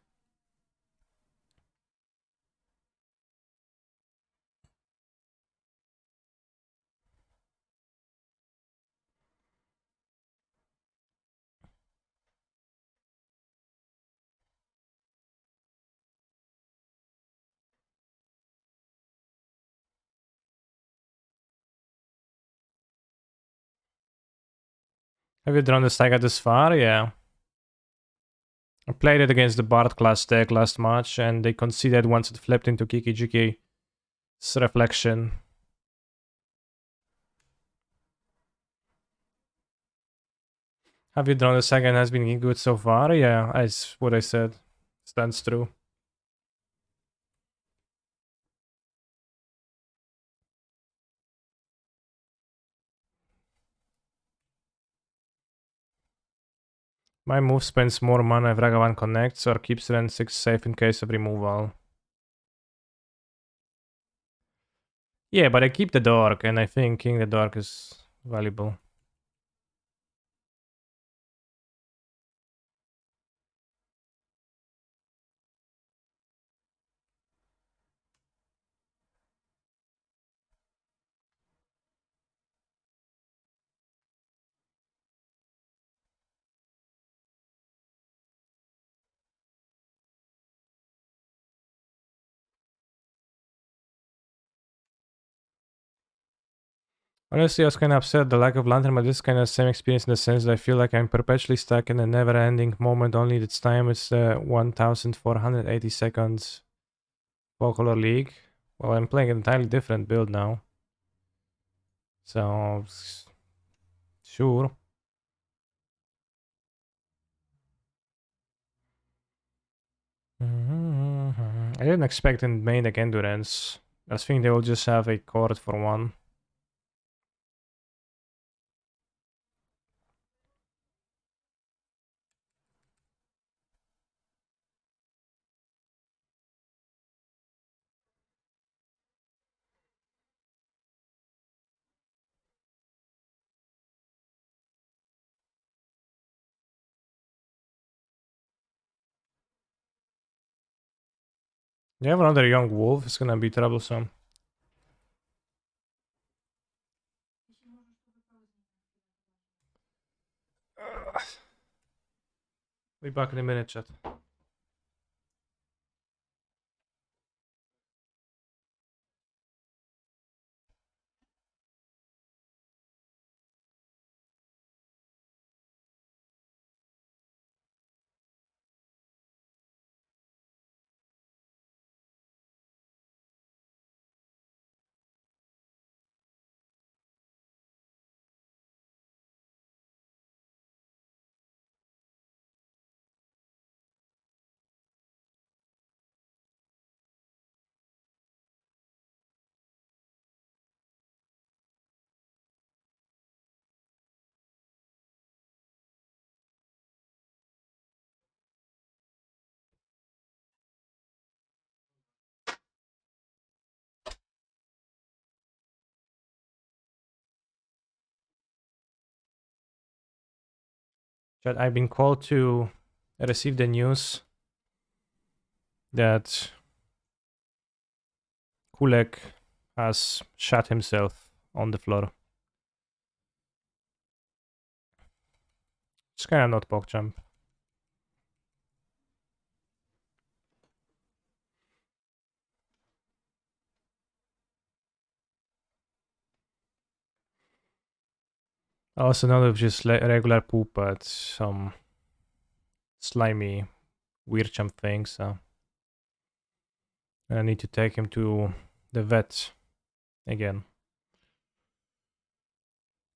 Have you drawn the Saga this far? Yeah. I played it against the Bard class deck last match, and they conceded once it flipped into Kiki-Jiki. It's reflection. Have you drawn the second has been good so far? Yeah, as what I said. Stands true. My move spends more mana if Ragavan connects or keeps Ren 6 safe in case of removal. Yeah, but I keep the Dark, and I think King the Dark is valuable. Honestly, I was kind of upset the lack of Lantern, but this is kind of the same experience in the sense that I feel like I'm perpetually stuck in a never-ending moment, only this time it's 1480 seconds Color League. Well, I'm playing an entirely different build now. So, sure. I didn't expect in main like endurance. I was thinking they will just have a cord for one. You have another young wolf, it's gonna be troublesome. Be back in a minute, chat. Chat, I've been called to receive the news that Kulek has shot himself on the floor. It's kind of not PogChamp. Also, not of just regular poop, but some slimy weird champ thing, so I need to take him to the vet again.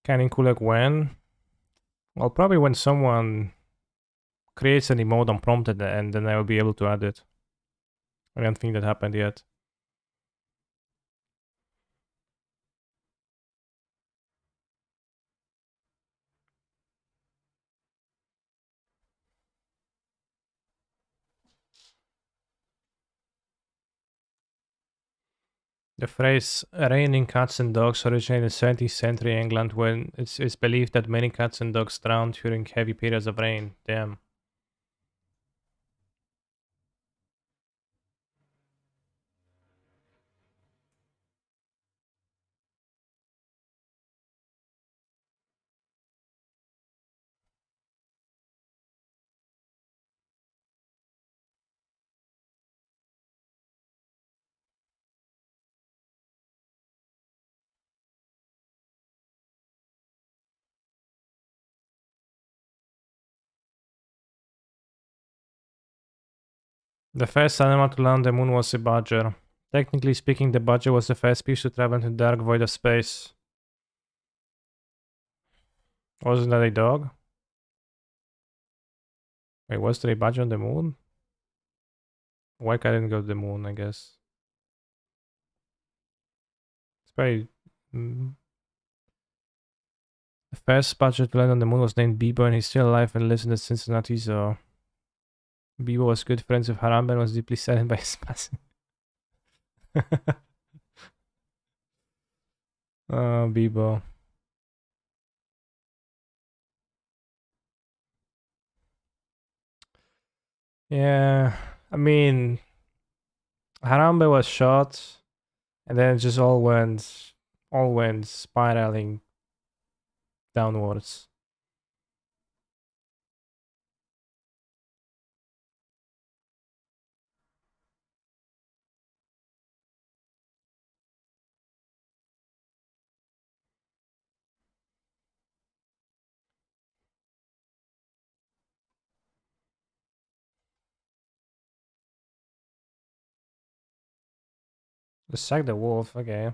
Canning Kulak when? Well, probably when someone creates an emote unprompted and then I will be able to add it. I don't think that happened yet. The phrase raining cats and dogs originated in 17th century England when it's believed that many cats and dogs drowned during heavy periods of rain. Damn. The first animal to land the moon was a badger. Technically speaking, the badger was the first species to travel into the dark void of space. Wasn't that a dog? Wait, was there a badge on the moon? Why can't I go to the moon, I guess? It's probably... The first budget to land on the moon was named Bebo, and he's still alive and lives in Cincinnati, so... Bebo was good friends with Harambe and was deeply saddened by his passing. Oh, Bebo. Yeah, I mean... Harambe was shot, and then it just all went spiraling downwards. Just sack the wolf, okay.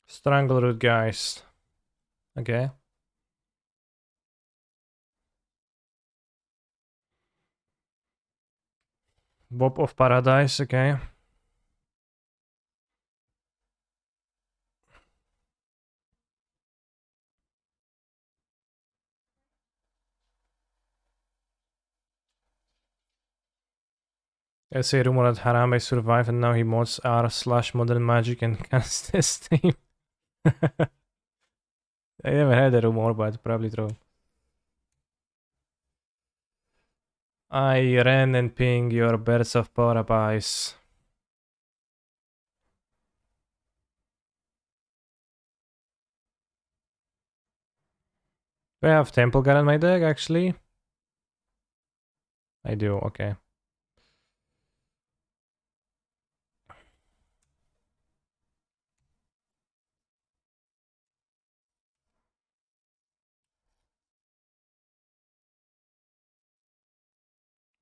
Strangleroot, guys. Okay. Bob of Paradise, okay. There's a rumor that Harambe survived and now he mods r/modern magic and casts this team. I never heard a rumor, but it's probably true. I ran and ping your birds of paradise. Do I have Temple Guard in my deck, actually? I do, okay.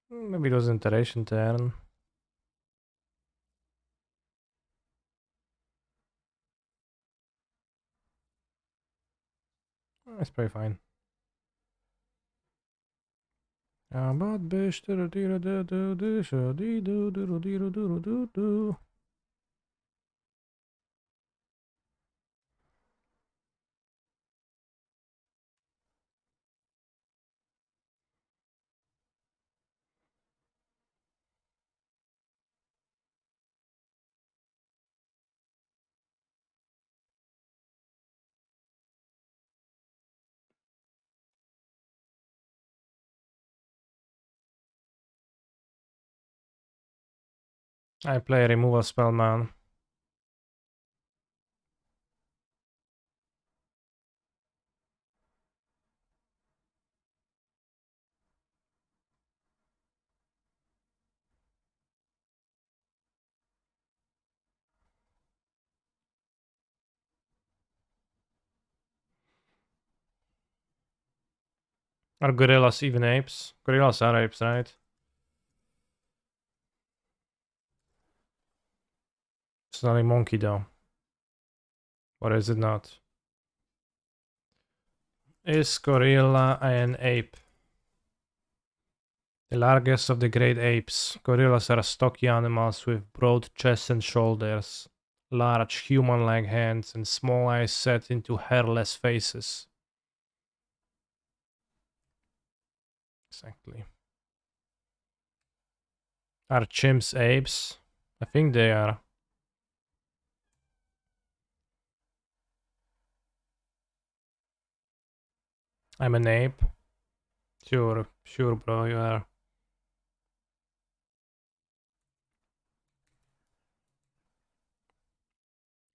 Maybe it was an iteration turn. That's pretty fine. I play a removal spell, man. Are gorillas even apes? Gorillas are apes, right? It's not a monkey though. Or is it not? Is gorilla an ape? The largest of the great apes, gorillas are stocky animals with broad chests and shoulders, large human-like hands, and small eyes set into hairless faces. Exactly. Are chimps apes? I think they are. I'm an ape. Sure, sure, bro, you are.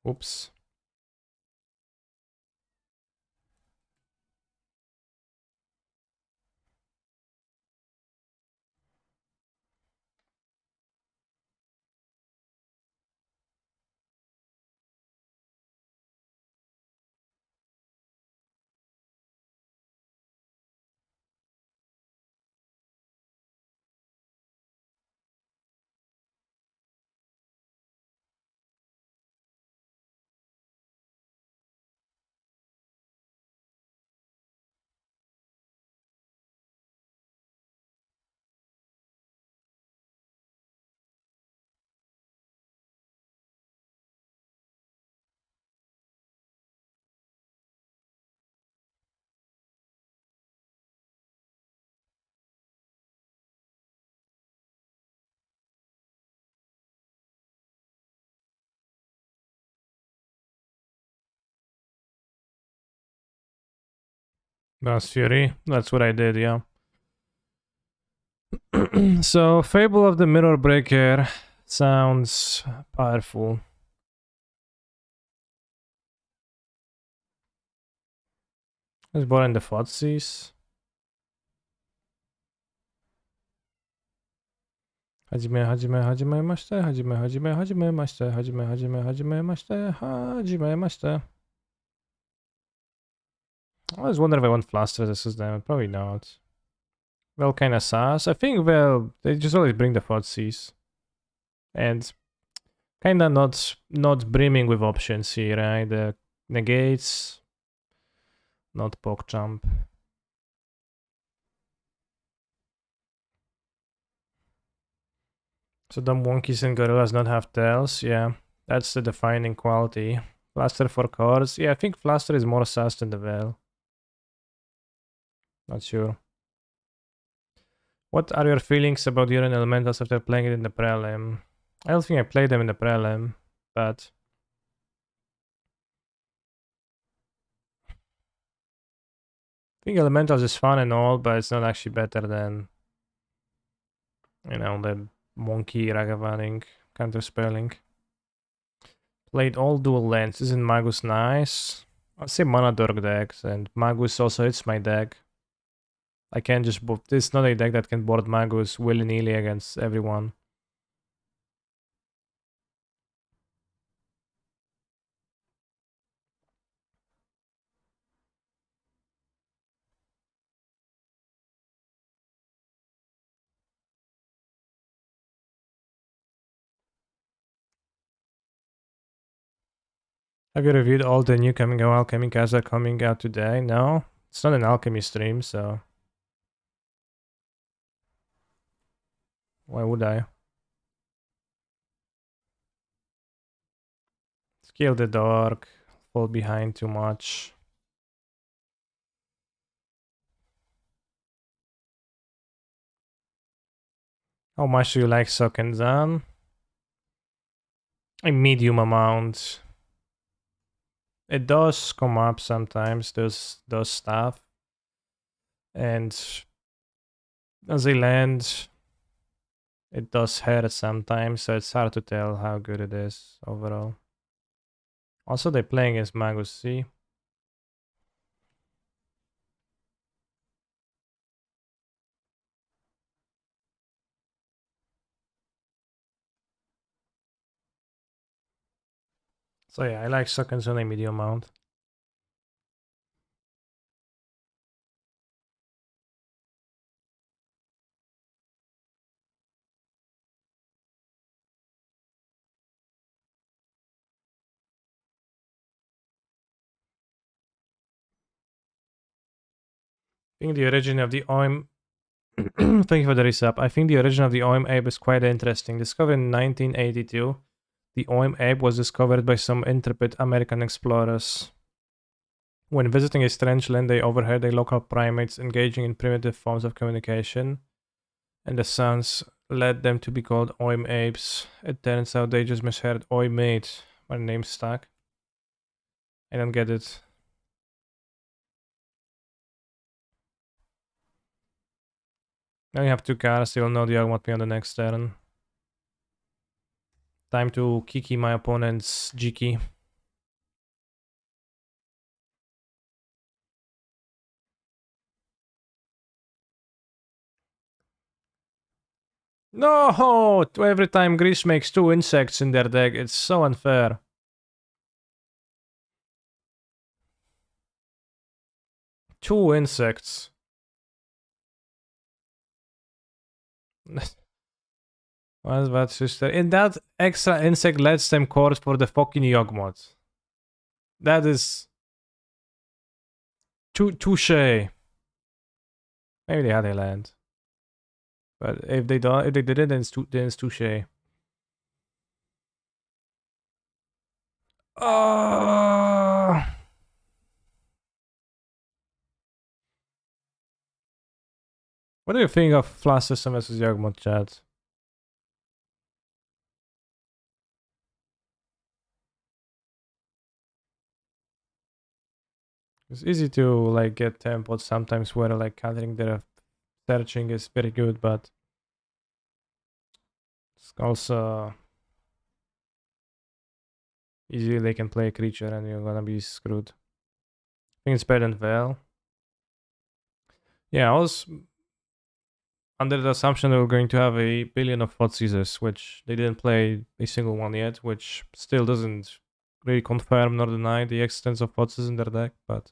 Oops. That's Fury. That's what I did, yeah. So, Fable of the Mirror Breaker sounds powerful. I was born in the Footsies. Hajime, Hajime, Hajime Mashite, Hajime, Hajime, Hajime Mashite, Hajime, Hajime, Hajime Mashite, Hajime Mashite. I was wondering if I want Fluster as a system. Probably not. Well, kind of sus. I think, well, they just always bring the Footsies. And kind of not brimming with options here, right? The negates, not PogChamp. So dumb monkeys and gorillas not have tails. Yeah, that's the defining quality. Fluster for cores. Yeah, I think Fluster is more sus than the Veil. Not sure. What are your feelings about Yorion Elementals after playing it in the prelim? I don't think I played them in the prelim, but I think Elementals is fun and all, but it's not actually better than, you know, the monkey Ragavaning counterspelling. Played all dual lands. Isn't Magus nice? I'd say Mana Dork decks, and Magus also hits my deck. I can't just board. It's not a deck that can board Magus willy-nilly against everyone. Have you reviewed all the new coming out alchemy cards that are coming out today? No? It's not an alchemy stream, so why would I? Scale the dark, fall behind too much. How much do you like Suck and Zan? A medium amount. It does come up sometimes, does stuff. And as a land, it does hurt sometimes, so it's hard to tell how good it is overall. Also, they're playing as Magus C. So yeah, I like Suckens on a medium amount. I think the origin of the OIM... Thank you for the resub. I think the origin of the OIM ape is quite interesting. Discovered in 1982, the OIM ape was discovered by some intrepid American explorers. When visiting a strange land, they overheard a local primates engaging in primitive forms of communication, and the sounds led them to be called OIM apes. It turns out they just misheard OIMate. My name's stuck. I don't get it. Now you have two cards, you'll know the Yogmoth me on the next turn. Time to Kiki my opponent's Jiki. No! Every time Grease makes two insects in their deck, it's so unfair. Two insects. What's that, sister? And that extra insect lets them course for the fucking Yogmoth. That is... touche. Maybe they had a land. But if they don't, if they didn't, then it's touche. Oh. What do you think of Flash System versus Yogmoth, chat? It's easy to like get tempo sometimes where like countering their searching is very good, but it's also easily they can play a creature and you're gonna be screwed. I think it's better than Veil. Yeah, I was under the assumption they were going to have a billion of Thoughtseizes, which they didn't play a single one yet, which still doesn't really confirm nor deny the existence of Thoughtseize in their deck, but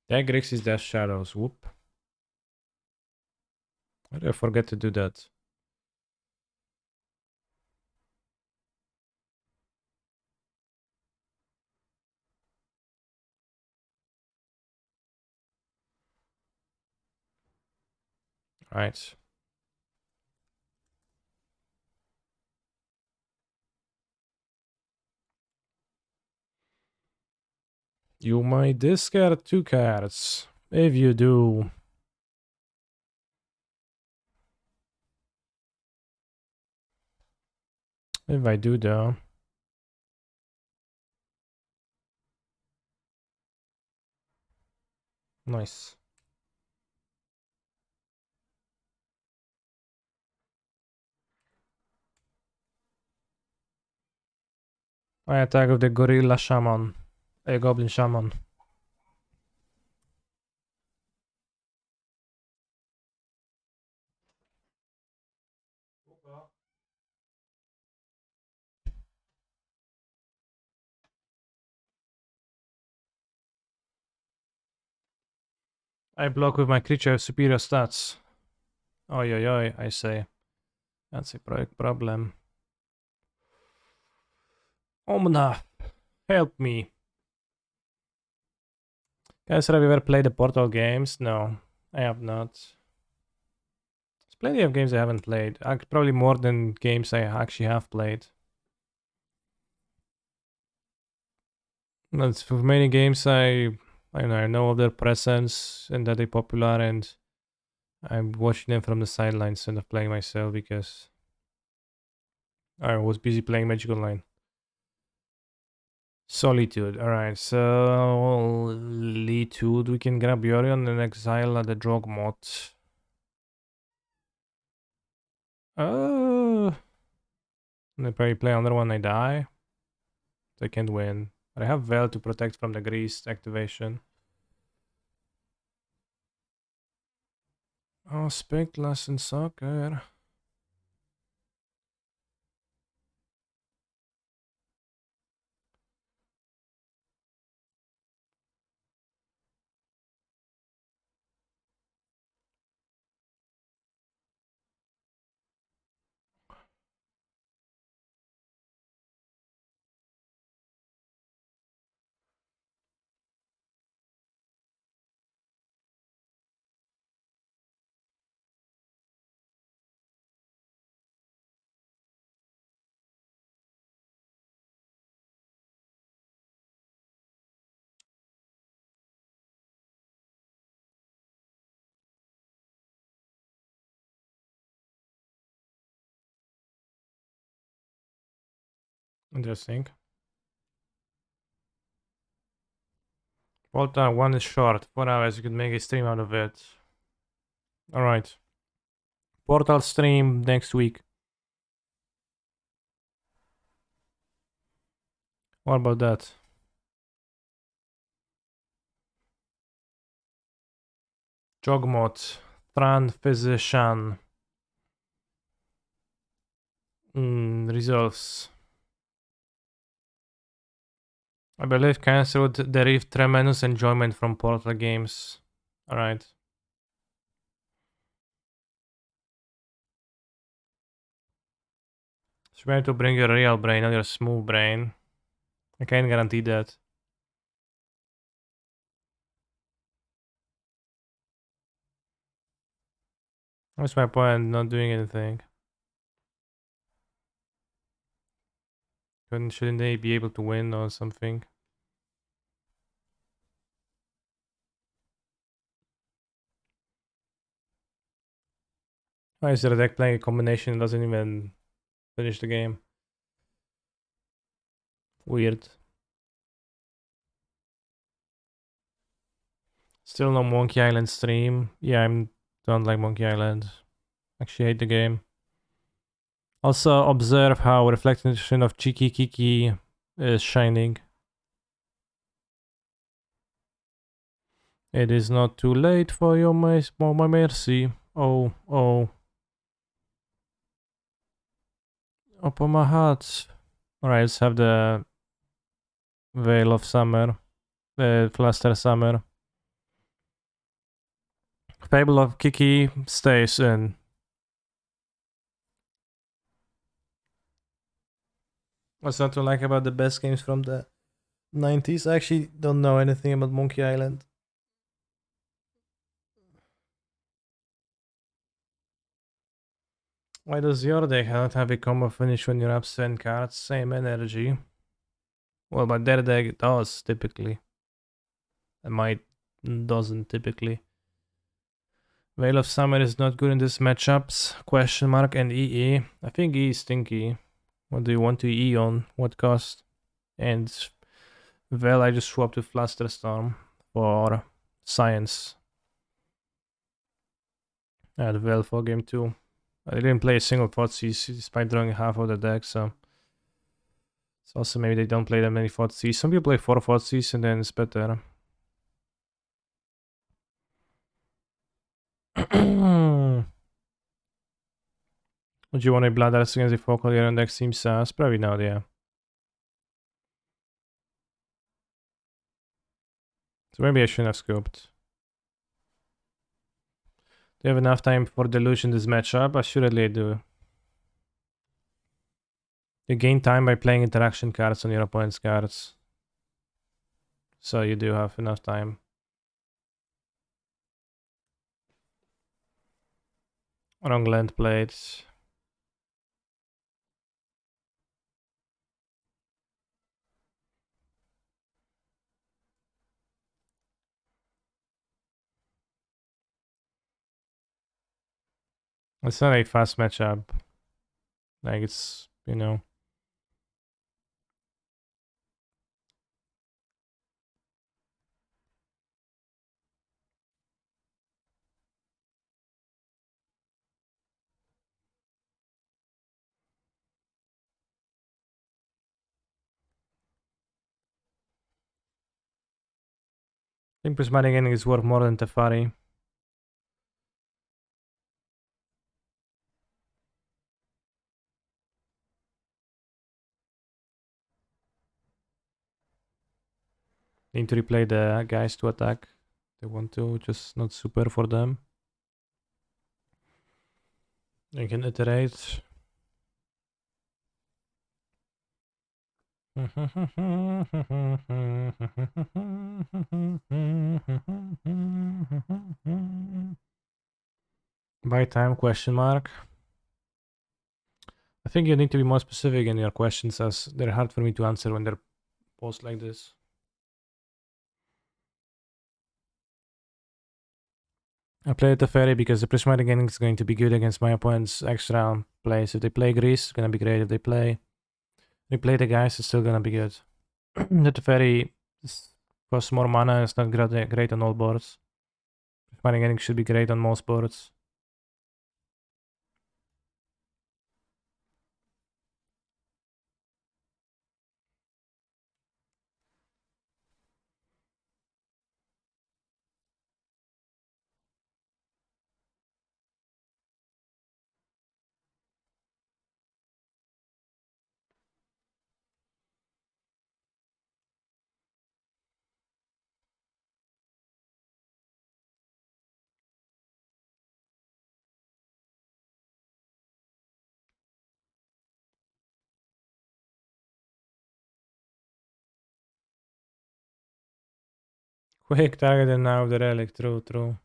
yeah, Grixis Death Shadows. Whoop. Why did I forget to do that? Right. You might discard 2 cards. If you do, if I do though. Nice. I attack with the Gorilla Shaman. A Goblin Shaman. I block with my creature with superior stats. Oi oi oi, I say. That's a problem. Omna, help me. Guys, have you ever played the Portal games? No, I have not. There's plenty of games I haven't played. Probably more than games I actually have played. But for many games, I know of their presence and that they're popular, and I'm watching them from the sidelines instead of playing myself because I was busy playing Magic Online. Solitude. Alright, so Solitude. We can grab Yorion and exile at the Drogmot. And I probably play another one, I die. They can't win. But I have Veil to protect from the Greased activation. Oh, Speckless and Soccer. Interesting. Volta 1 is short. 4 hours, you could make a stream out of it. Alright. Portal stream next week. What about that? Jogmot. Tran Physician. Resolves. I believe Cancer would derive tremendous enjoyment from Portal games. Alright. So you have to bring your real brain, not your smooth brain. I can't guarantee that. What's my point? Not doing anything. Shouldn't they be able to win or something? Why is the deck playing a combination that doesn't even finish the game. Weird. Still no Monkey Island stream. Yeah, I don't like Monkey Island. Actually hate the game. Also observe how reflection of Kiki-Jiki is shining. It is not too late for your my mercy. Oh, oh. Upon my heart. Alright, let's have the Veil of Summer. The Fluster Summer. Fable of Kiki stays in. What's not to like about the best games from the 90s? I actually don't know anything about Monkey Island. Why does your deck not have a combo finish when you're absent cards? Same energy. Well, but their deck does typically. And mine doesn't typically. Veil of Summer is not good in this matchups. Question mark and EE. I think E is stinky. What do you want to E on? What cost? And well, I just swapped to Flusterstorm for Science. I had Well for game 2. I didn't play a single Thoughtseize despite drawing half of the deck, so it's also maybe they don't play that many Thoughtseize. Some people play 4 Thoughtseize and then it's better. Would you want a Blood Arts against the Focal Yorion deck? Seems sus. Probably not, yeah. So maybe I shouldn't have scoped. Do you have enough time for Delusion this matchup? Assuredly I do. You gain time by playing interaction cards on your opponent's cards. So you do have enough time. Wrong land played. It's not a fast matchup. Like it's, you know. I think Prismatic Ending is worth more than Teferi. Need to replay the guys to attack. They want to, just not super for them. You can iterate. Buy time question mark. I think you need to be more specific in your questions as they're hard for me to answer when they're posed like this. I play the Fairy because the Prismatic Ending is going to be good against my opponent's extra plays. If they play Grease, it's gonna be great. If they play the guys, it's still gonna be good. The Teferi costs more mana, it's not great on all boards. Prismatic Ending should be great on most boards. Quick target and now the relic, true.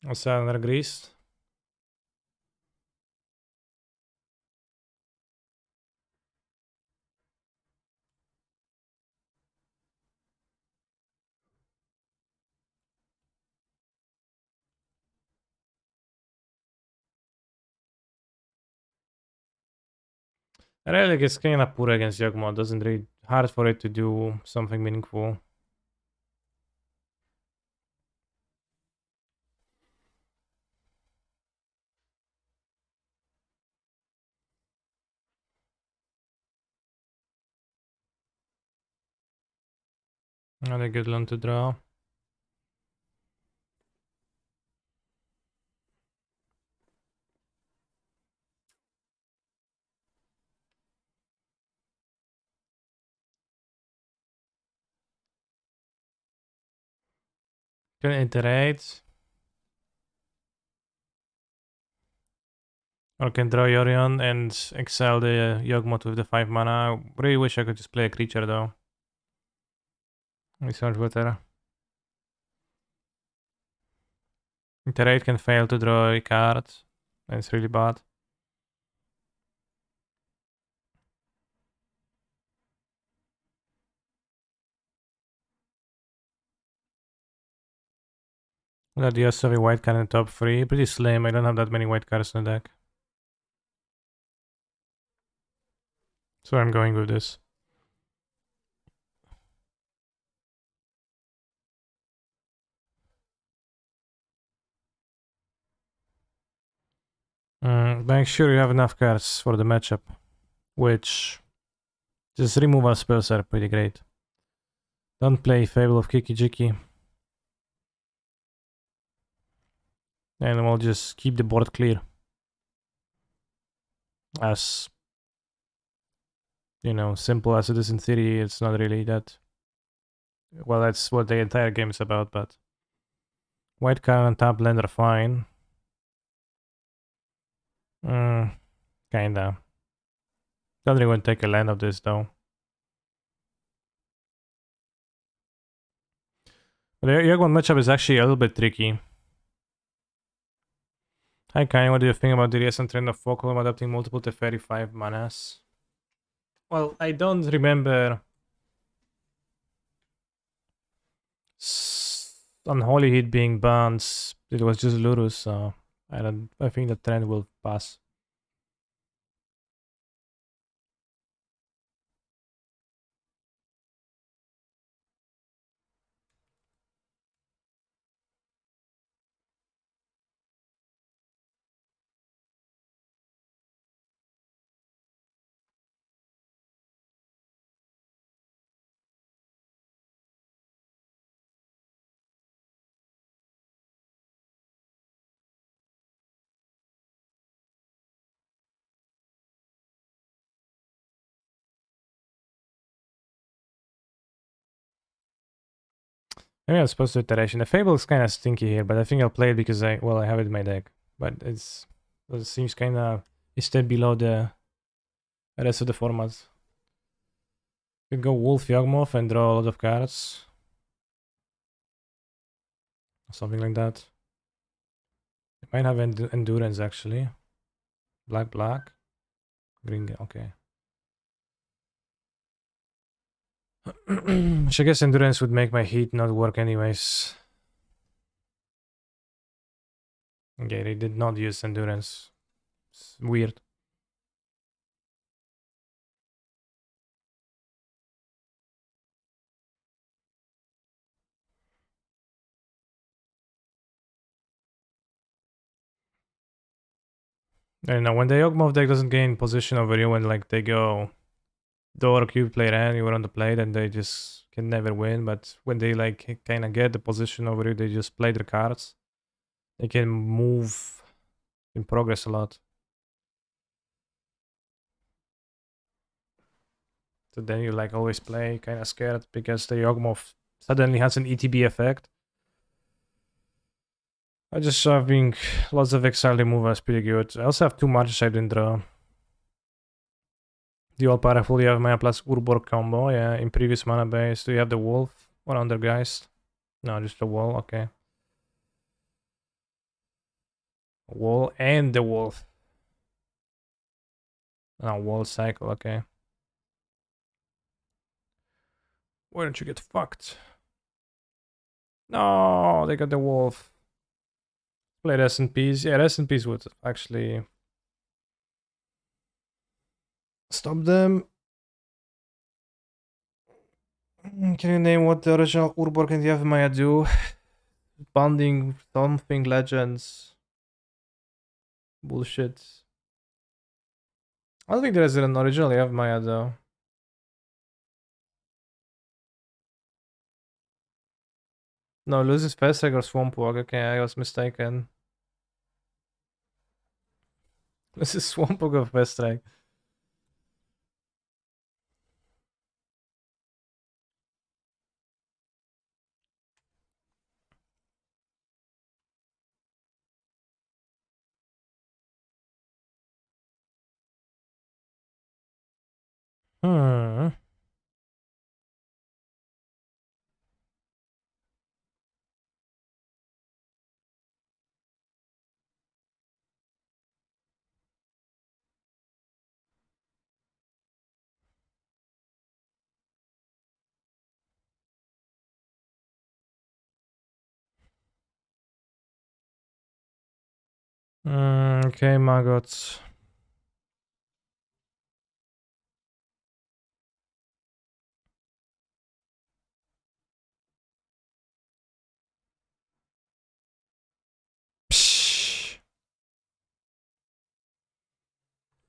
Also another Grease. Relic is kinda poor against Yogmoth, doesn't really hard for it to do something meaningful. Not a good one to draw. Can iterate. Or can draw Yorion and exile the Yogmoth with the 5 mana. I really wish I could just play a creature though. It's much better. Iterate can fail to draw a card. It's really bad. That you also have a white card in top 3. Pretty slim. I don't have that many white cards in the deck. So I'm going with this. Make sure you have enough cards for the matchup. Which... just removal spells are pretty great. Don't play Fable of Kiki-Jiki. And we'll just keep the board clear. As... you know, simple as it is in theory, it's not really that... well, that's what the entire game is about, but... white card and top land are fine. Kinda. Don't really want to take a land of this, though. But the Yogmoth matchup is actually a little bit tricky. Hi Kai, what do you think about the recent trend of Focolum adapting multiple Teferi 5 manas? Well, I don't remember Unholy Heat being banned. It was just Lurus, so I think the trend will pass. Maybe I'm supposed to iteration. The Fable is kind of stinky here, but I think I'll play it because I have it in my deck. But it seems kind of a step below the rest of the formats. Could go Wolf Yawgmoth and draw a lot of cards. Something like that. It might have endurance actually. Black, green. Okay. Which I guess endurance would make my heat not work anyways. Okay, they did not use endurance. It's weird. I don't know, when the Yawgmoth deck doesn't gain position over you, when like they go door cube play and you were on the play, then they just can never win. But when they like kind of get the position over you, they just play their cards. They can move in progress a lot. So then you like always play kind of scared because the Yawgmoth suddenly has an ETB effect. I just think lots of exile removal is pretty good. I also have too much I didn't draw. Dual powerful, you have Maya plus Urborg combo, yeah, in previous mana base. Do you have the Wolf or Undergeist? No, just the Wall, okay. Wall and the Wolf. No, Wall cycle, okay. Why don't you get fucked? No, they got the Wolf. Play Rest in Peace. Yeah, Rest in Peace would actually stop them. Can you name what the original Urborg and Yavimaya do? Bonding something legends. Bullshit. I don't think there is an original Yavimaya though. No, loses Fast Egg or Swamp Walk. Okay, I was mistaken. This is Swamp Walk or Fast Egg. Hmm. Okay, maggots. Psh.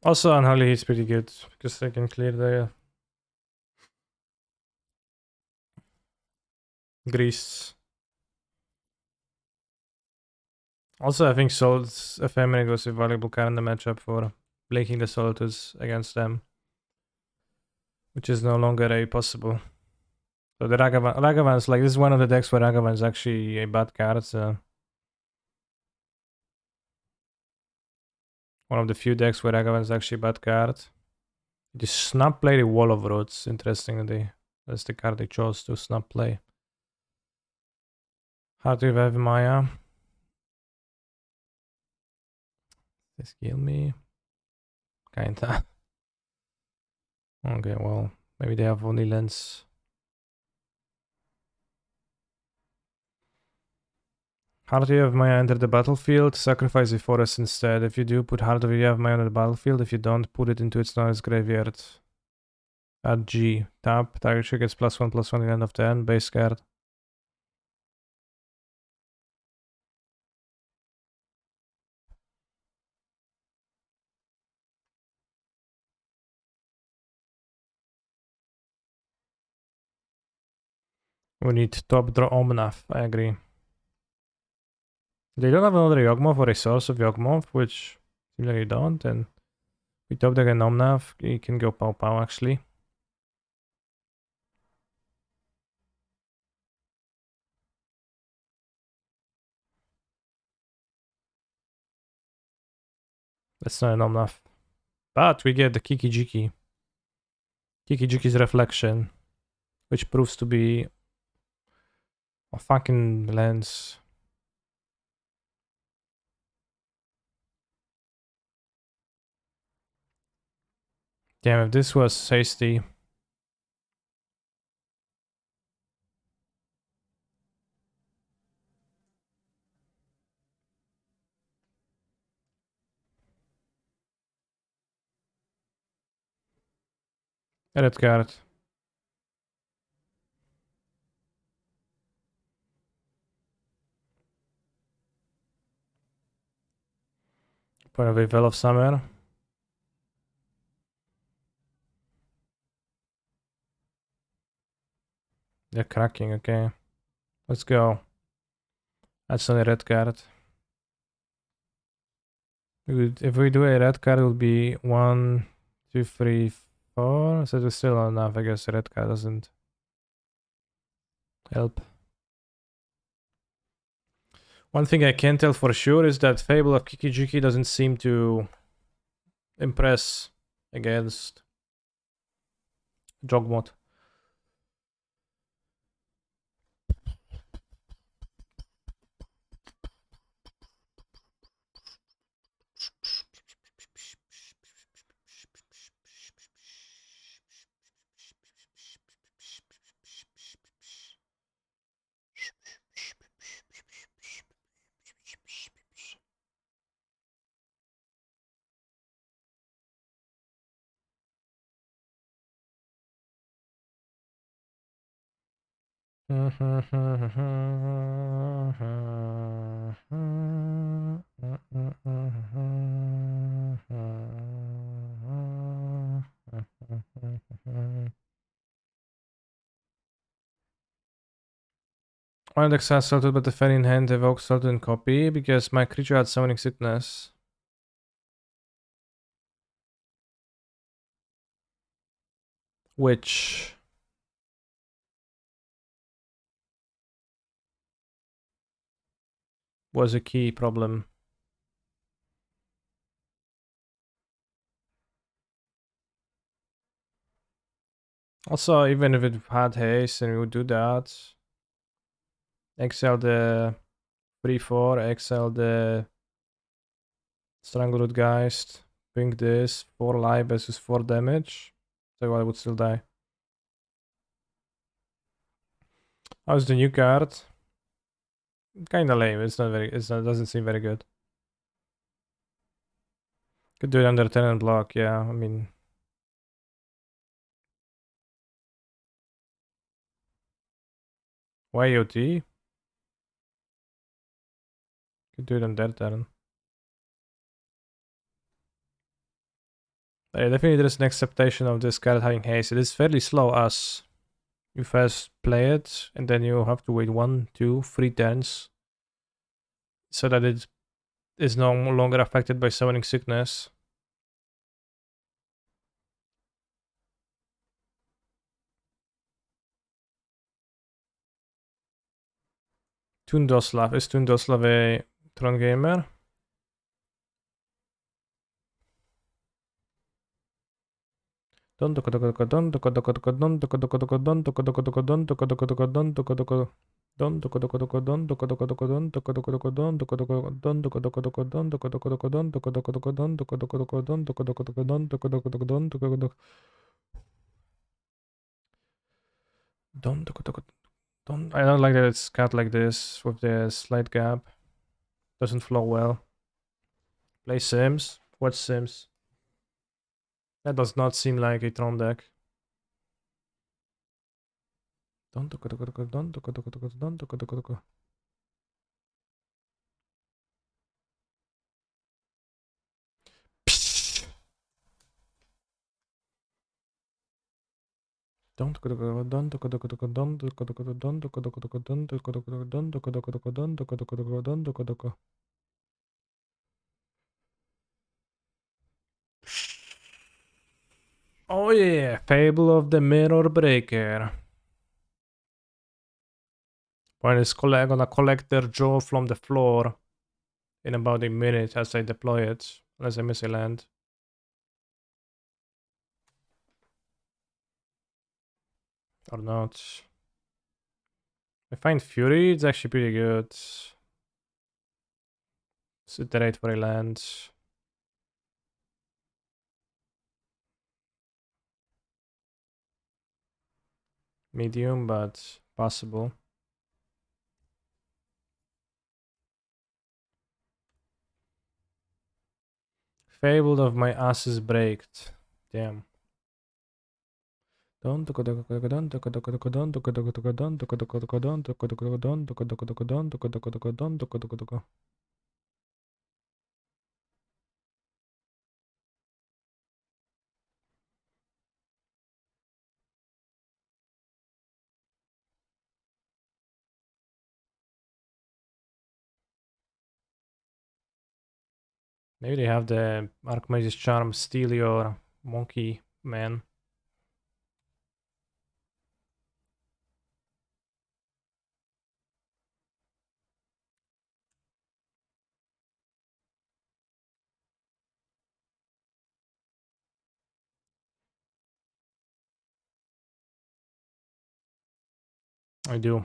Also, Unholy Heat's pretty good because they can clear the grease. Also, I think Solid's Effeminate was a valuable card in the matchup for blinking the Solitudes against them, which is no longer a possible. So the Ragavan's like, this is one of the decks where Ragavan's actually a bad card. So one of the few decks where Ragavan's actually a bad card. It is snap play the Wall of Roots, interestingly. That's the card they chose to snap play. Hard to have Maya. This kill me. Kinda. Okay, well, maybe they have only lens. Heart of Yavimaya enter the battlefield, sacrifice a forest instead. If you do, put Heart of Yavimaya on the battlefield. If you don't, put it into its opponent's graveyard. Add G. Tap. Target creature gets +1/+1 at the end of turn. Base card. We need top draw Omnath. I agree. They don't have another Yawgmoth or a source of Yawgmoth, which seems like they don't. And we top deck an Omnath. He can go Pow Pow actually. That's not an Omnath. But we get the Kiki-Jiki. Kiki-Jiki's Reflection, which proves to be a fucking lens. Damn, if this was hasty. Red card. Point of a Veil of Summer. They're cracking, okay. Let's go. That's only a red card. If we do a red card, it will be 1, 2, 3, 4. So it's still not enough. I guess a red card doesn't help. One thing I can tell for sure is that Fable of Kiki-Jiki doesn't seem to impress against Jogmod. Wild exile salted but the fairy in hand evokes salted and copy because my creature had summoning sickness. Which was a key problem. Also, even if it had haste and we would do that, exile the 3/4, exile the Strangleroot Geist, ping this, 4 life versus 4 damage. So I would still die. How's the new card? Kinda lame. It's not very. Doesn't seem very good. Could do it under 10 and block. Yeah, I mean. YOT? Could do it on their turn. Definitely there's an acceptation of this card having haste. It is fairly slow as you first play it, and then you have to wait 1, 2, 3 turns so that it is no longer affected by summoning sickness. Tundoslav. Is Tundoslav a Tron gamer? I don't like that it's cut like this with the slight gap. Doesn't flow well. Play Sims. Watch Sims. That does not seem like a Tron deck. Oh yeah, Fable of the Mirror Breaker. When it's gonna collect their jaw from the floor in about a minute as I deploy it, unless I miss a land. Or not. I find Fury, it's actually pretty good. Let's iterate for a land. Medium, but possible. Fabled of my asses braked. Damn. Maybe they have the Archmage's Charm steal your monkey man. I do.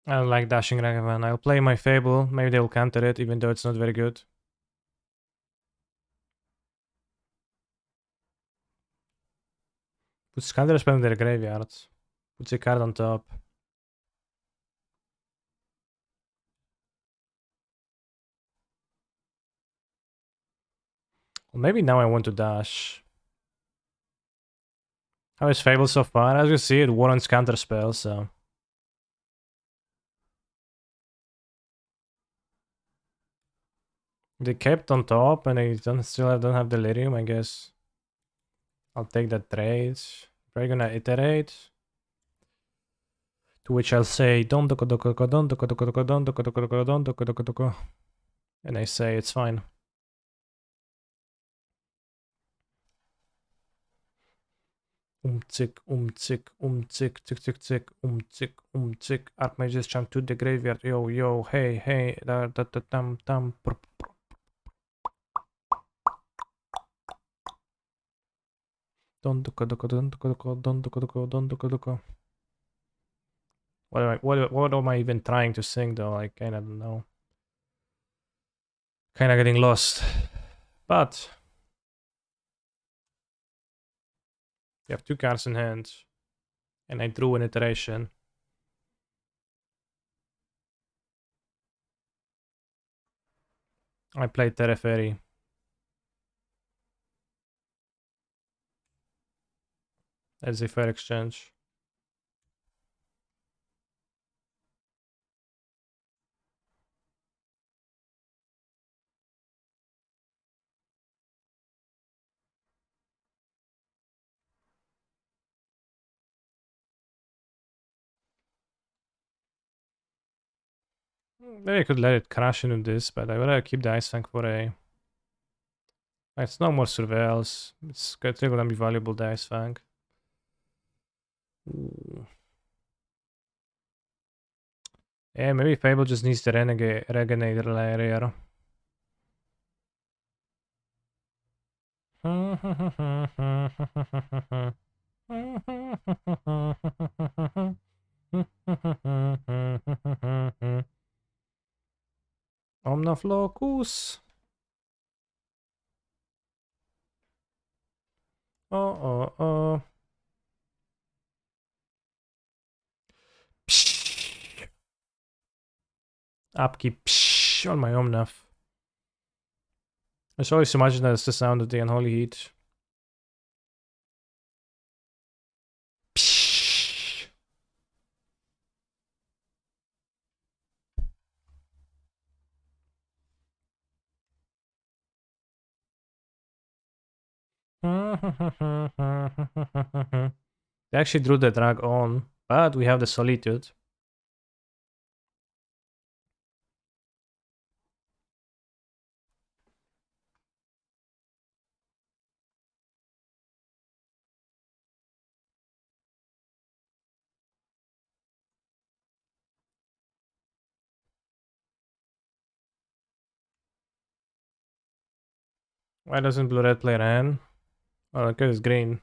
I don't like dashing Ragavan. I'll play my Fable. Maybe they'll counter it, even though it's not very good. Puts counter spell in their graveyard. Puts a card on top. Well, maybe now I want to dash. How is Fable so far? As you see, it warrants counter spell, so. They kept on top and they don't have Delirium, I guess. I'll take that trade. Probably gonna iterate. To which I'll say don doko doko doko don doko doko doko don doko doko doko don doko doko doko. And I say it's fine. Tick, tick, tick, tick, tick, tick, tick, tick. Archmage just jumped to the graveyard. Yo, yo, hey, hey, da da da tam tam. Don doko doko don doko doko don doko doko don doko doko. What am I even trying to sing though? I kinda don't know. Kinda getting lost. But you have 2 cards in hand. And I drew an iteration. I played Terra Fairy. As a fair exchange. Maybe I could let it crash into this, but I would rather keep the Ice Fang for a... It's no more surveils. It's still gonna be valuable, the Ice Fang. Ooh. Yeah, maybe Fable just needs the Regenator layer. Omnaflocus. Oh. Psh. Upkeep psh, on my Omnaf. I always imagine that it's the sound of the unholy heat. Psh. They actually drew the drag on, but we have the Solitude. Why doesn't blue-red play Ran? Oh, because it's green.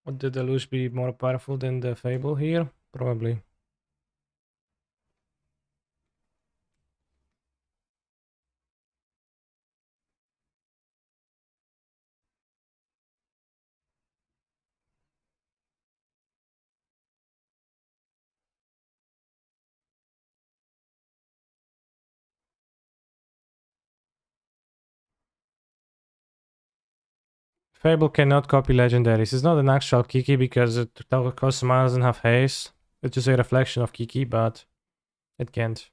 Would the Deluge be more powerful than the Fable here? Probably. Fable cannot copy legendaries. It's not an actual Kiki because it Cosma doesn't have haste. It's just a reflection of Kiki, but it can't.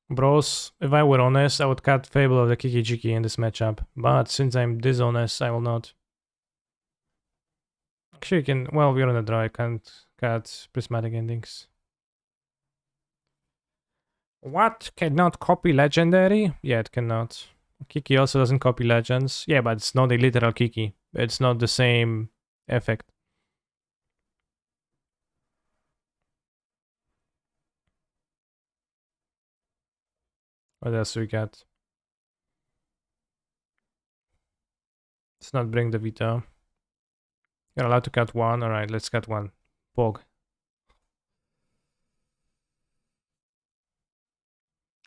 Bros, if I were honest, I would cut Fable of the Kiki-Jiki in this matchup. But since I'm dishonest, I will not. Actually, you can... Well, we're on a draw. I can't cut Prismatic Endings. What? Cannot copy Legendary? Yeah, it cannot. Kiki also doesn't copy Legends. Yeah, but it's not a literal Kiki. It's not the same effect. What else we got? Let's not bring the Vita. You're allowed to cut one. Alright, let's cut one. Pog.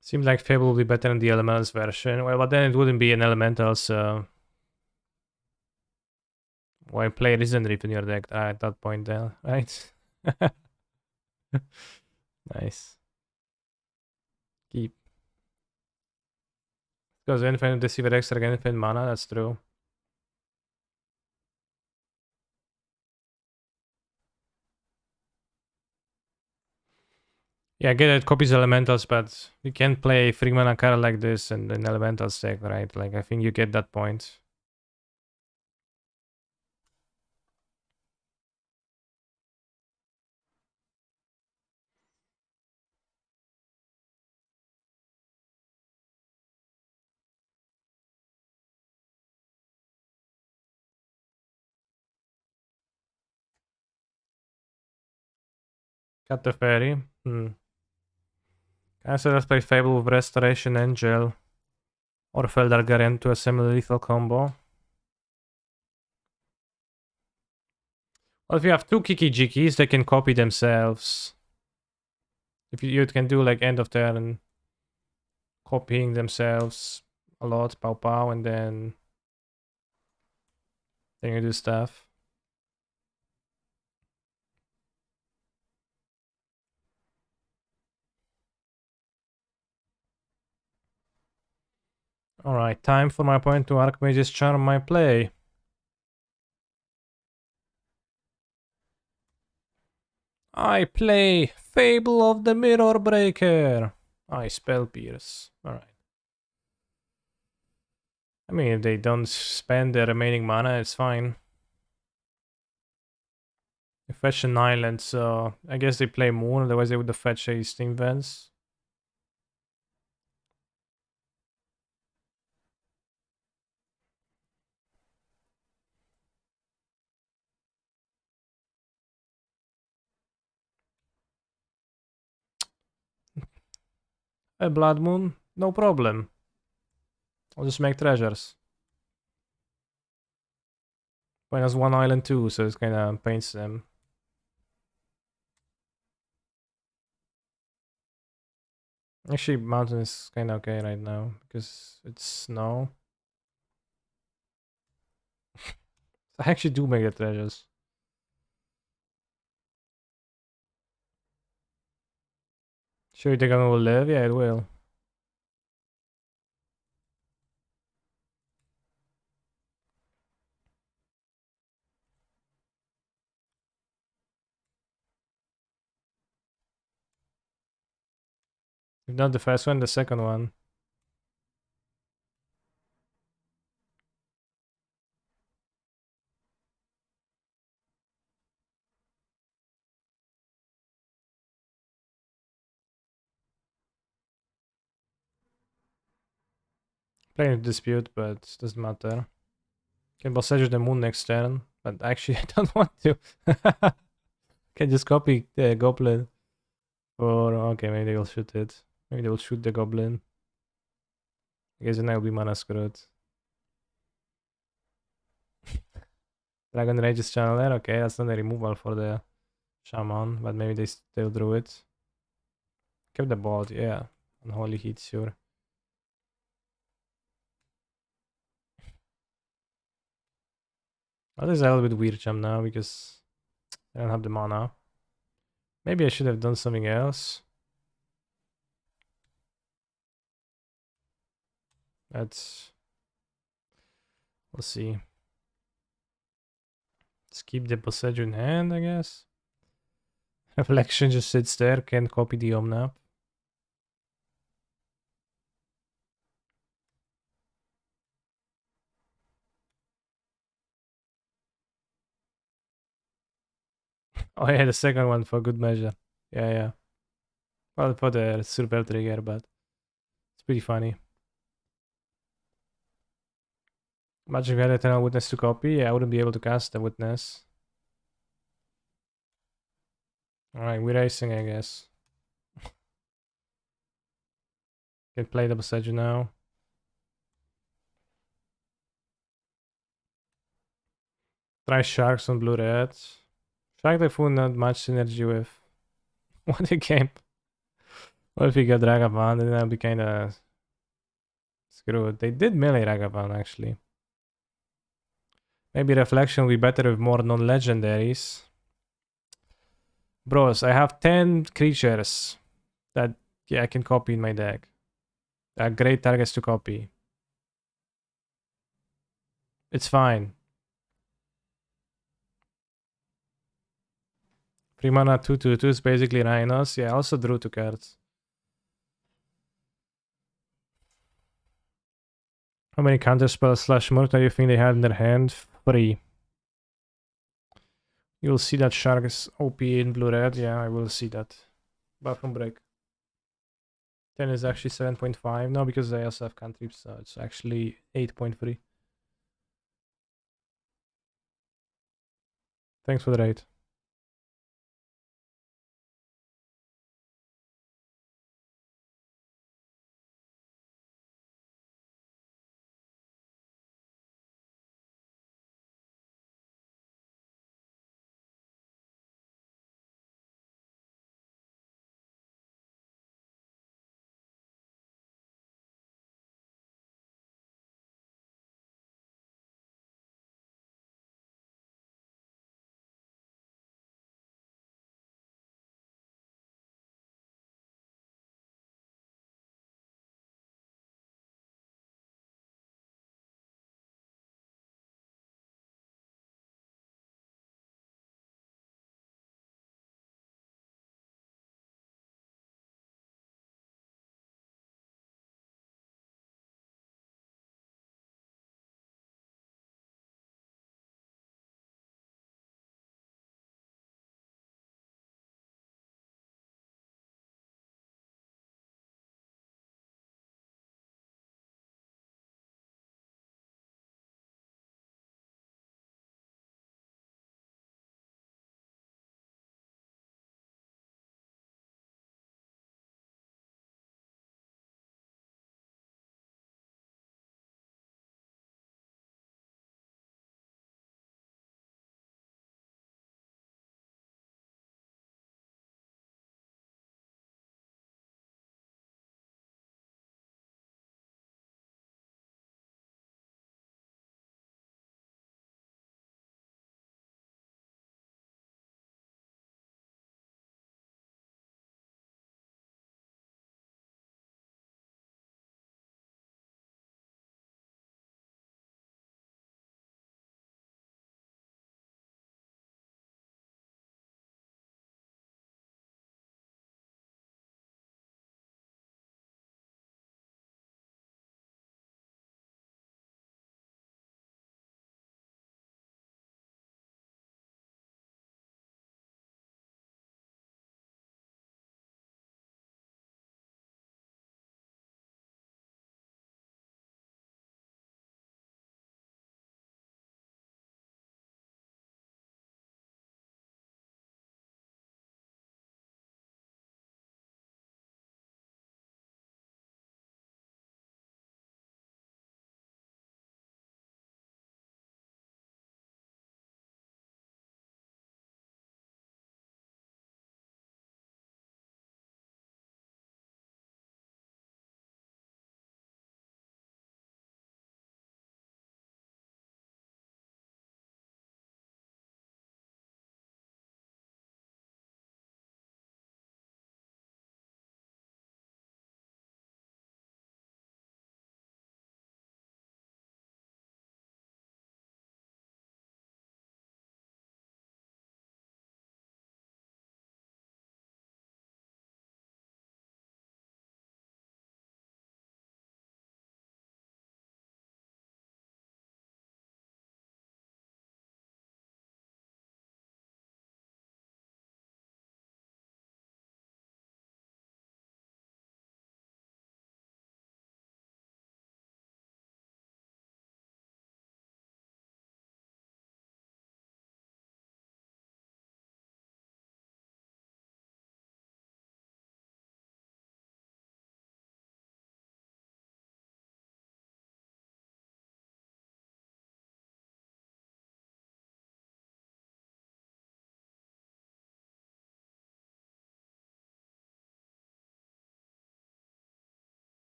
Seems like Fable will be better in the Elementals version. Well, but then it wouldn't be an Elemental, so... Why play Risen Reef in your deck at that point then, right? Nice. Keep. Because Infinite Deceiver extra again, infinite mana, that's true. Yeah, I get it, copies Elementals, but you can't play 3 mana card like this in an Elementals deck, right? Like, I think you get that point. Cut the fairy. Cancel let's play Fable with Restoration Angel. Or Feldargarian to a semi-lethal combo. Well, if you have two Kiki-Jikis, they can copy themselves. If you can do like end of turn, copying themselves a lot, pow pow, and then you do stuff. Alright, time for my opponent to Archmage's Charm my play. I play Fable of the Mirror Breaker. I spell pierce. Alright. I mean, if they don't spend the remaining mana, it's fine. They fetch an island, so I guess they play Moon, otherwise they would have fetched a Steam Vents. A Blood Moon? No problem. I'll just make treasures. Point has one island too, so it kinda paints them. Actually, mountain is kinda okay right now, because it's snow. I actually do make the treasures. Sure you think I will live? Yeah, it will. If not the first one, the second one. Playing a dispute, but doesn't matter. Can Bossage the moon next turn, but actually I don't want to. Can just copy the goblin. Or okay, maybe they will shoot it. Maybe they will shoot the goblin. I guess then I will be mana screwed. Dragon Rage's Channeler, okay, that's not a removal for the Shaman, but maybe they still drew it. Kept the bolt, yeah. Unholy Heat, sure. That is a little bit weird jump now because I don't have the mana. Maybe I should have done something else. Let's see. Let's keep the Bossage in hand, I guess. Reflection just sits there, can't copy the Omnap. Oh yeah, the second one for good measure. Yeah, yeah. Well, for the super trigger, but it's pretty funny. Magic had eternal witness to copy. Yeah, I wouldn't be able to cast the witness. Alright, we're racing, I guess. Can play double Sedge now. Try Sharks on blue red. Shark Typhoon not much synergy with. What a game. What if we got Ragavan? Then I'll be kinda screwed. They did melee Ragavan actually. Maybe Reflection will be better with more non-legendaries. Bros, I have 10 creatures that yeah, I can copy in my deck. They're great targets to copy. It's fine. 3 mana 2/2 is basically Rhinos. Yeah, I also drew 2 cards. How many counter spells slash Murktide do you think they have in their hand? 3. You'll see that Shark is OP in blue red. Yeah, I will see that. Bathroom break. 10 is actually 7.5. No, because I also have cantrips, so it's actually 8.3. Thanks for the raid.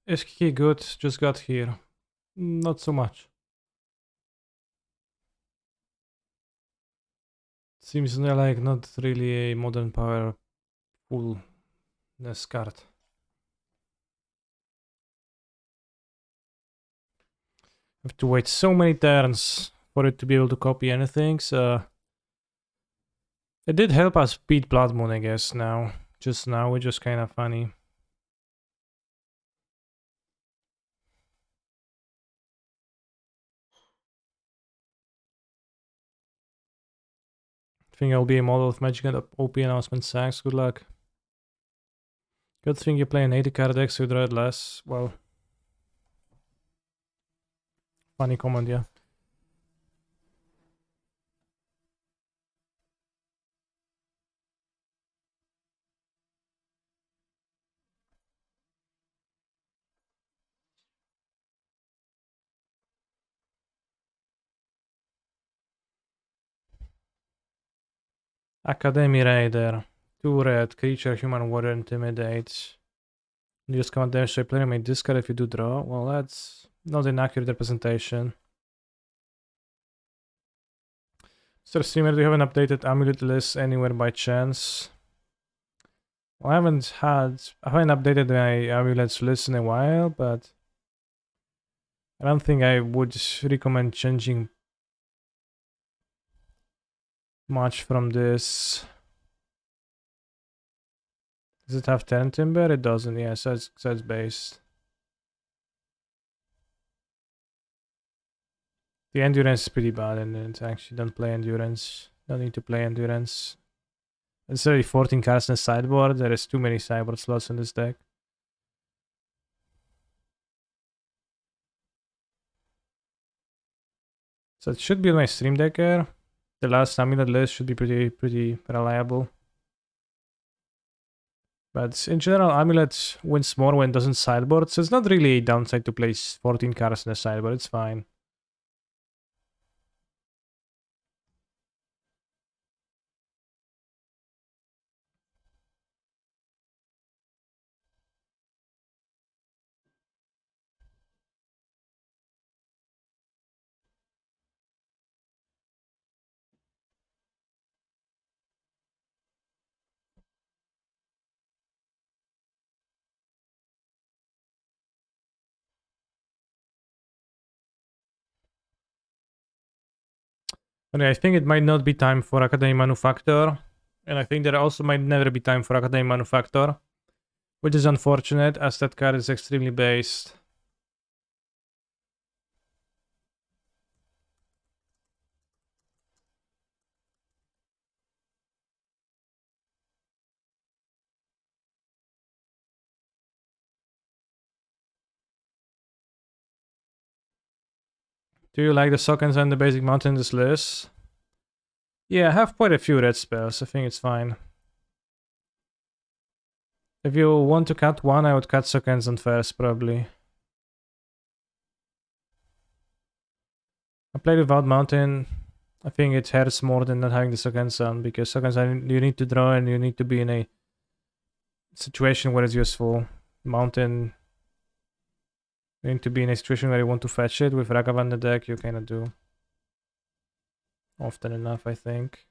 Is Kiki good? Just got here. Not so much. Seems like not really a modern power fullness card. Have to wait so many turns for it to be able to copy anything, so it did help us beat Blood Moon, I guess, now. Just now, which is kind of funny. I think I'll be a model of Magic and OP announcement sacks. Good luck. Good thing you play an 80 card deck so you draw it less. Well, funny comment, yeah. Academy Raider. 2 red, creature, human warrior, intimidates. Use command damage to a player may discard if you do draw. Well, that's not an accurate representation. Mr. Streamer, do you have an updated amulet list anywhere by chance? Well, I haven't updated my amulets list in a while, but I don't think I would recommend changing much from this. Does it have 10 timber? It doesn't, yeah, so it's based. The endurance is pretty bad, and it actually don't play endurance. Don't need to play endurance. It's already 14 cards in the sideboard. There is too many sideboard slots in this deck. So it should be my stream decker. The last amulet list should be pretty reliable. But in general, amulet wins more when it doesn't sideboard, so it's not really a downside to place 14 cards in the sideboard. It's fine. And I think it might not be time for Academy Manufactor. And I think there also might never be time for Academy Manufactor. Which is unfortunate, as that card is extremely based. Do you like the Sockens and the basic mountain in this list? Yeah, I have quite a few red spells. I think it's fine. If you want to cut one, I would cut Sockens on first, probably. I played without mountain. I think it hurts more than not having the Sockens on, because Sockens you need to draw and you need to be in a situation where it's useful. Mountain, you need to be in a situation where you want to fetch it. With Ragavan in the deck, you kind of do. Often enough, I think.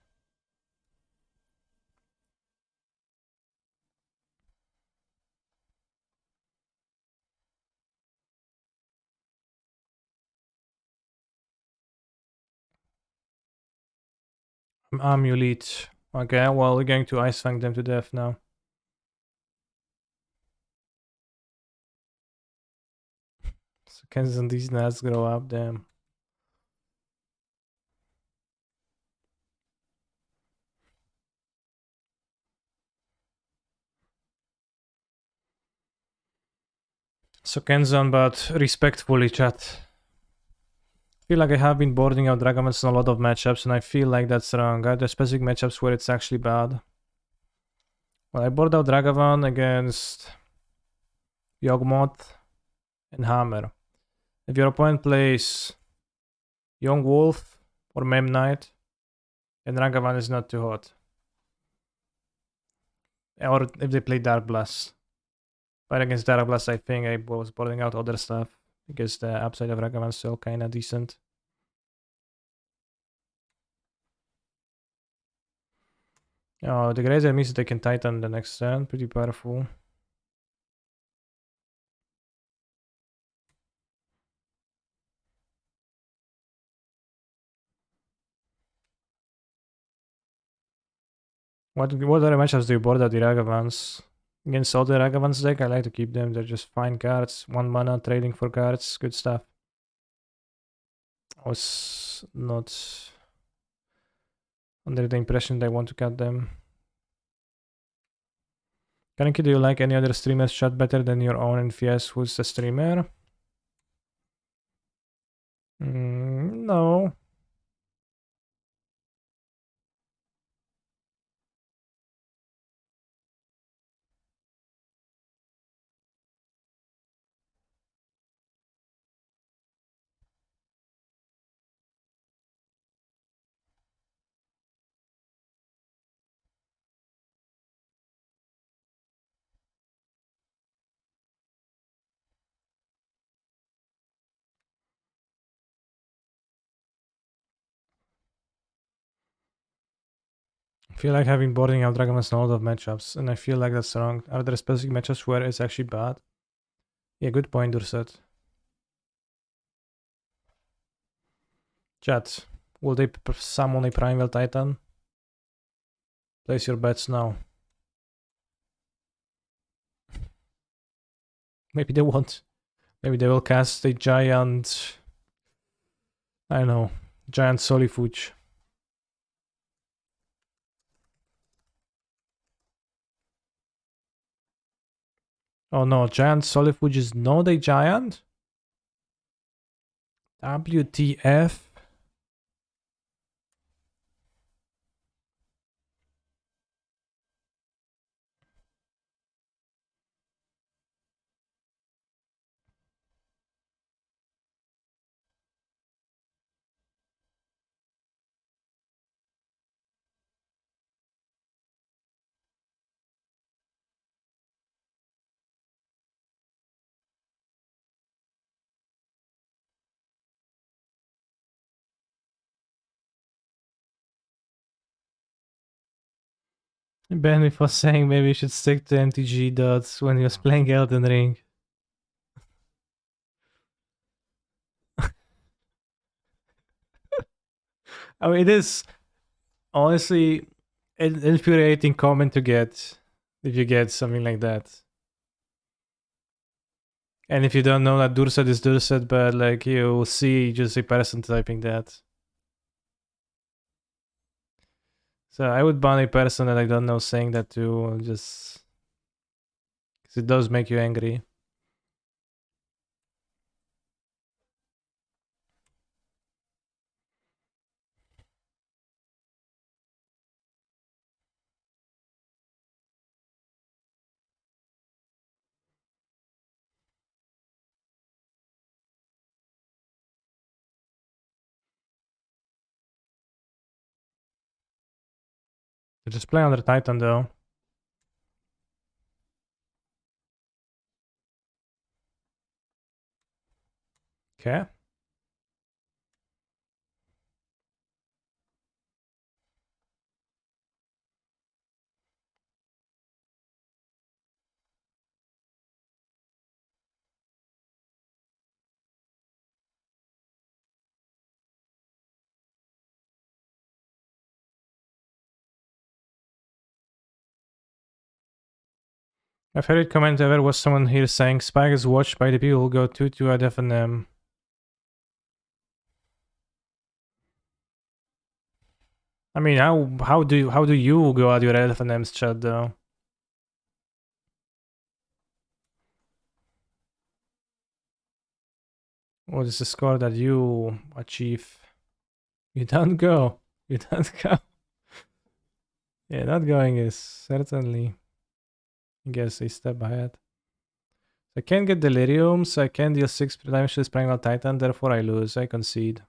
Amulet. Okay, well, we're going to Ice Fang them to death now. So can these nuts grow up? Damn. So Kenzan, but respectfully, chat. I feel like I have been boarding out Dragomans in a lot of matchups, and I feel like that's wrong. There's specific matchups where it's actually bad. Well, I board out Dragavan against Yawgmoth and Hammer. If your opponent plays Young Wolf or Mem Knight, and Dragavan is not too hot. Or if they play Dark Blast. But against Darablast, I think I was boarding out other stuff because the upside of Ragavan's still kinda decent. Oh, the Grazer means they can Titan the next turn. Pretty powerful. What other matchups do you board out the Ragavans? Against all the Ragavans deck, I like to keep them. They're just fine cards. 1 mana, trading for cards. Good stuff. I was not under the impression they want to cut them. Kaneki, do you like any other streamer's chat better than your own? And if yes, who's the streamer? No. I feel like having boarding out Dragons in a lot of matchups, and I feel like that's wrong. Are there specific matchups where it's actually bad? Yeah, good point, Durset. Chat, will they summon a Primal Titan? Place your bets now. Maybe they won't. Maybe they will cast a giant... I don't know. Giant Solifuge. Oh no, giant Solifuge is not a giant? WTF? Ben was saying maybe you should stick to MTG dots when he was playing Elden Ring. I mean, it is honestly an infuriating comment to get if you get something like that. And if you don't know that Durset is Durset, but like you see just a person typing that. So I would ban a person that I don't know saying that to, just because it does make you angry. You just play under Titan though. Okay. My favorite comment ever was someone here saying Spike is watched by the people who go 2-2 at FNM. I mean, how do you go at your FNM's chat though? What is the score that you achieve? You don't go. You don't go. Yeah, not going is certainly, I guess, a step ahead. I can't get Delirium, so I can't deal 6 damage to this Primal Titan, therefore I lose. I concede.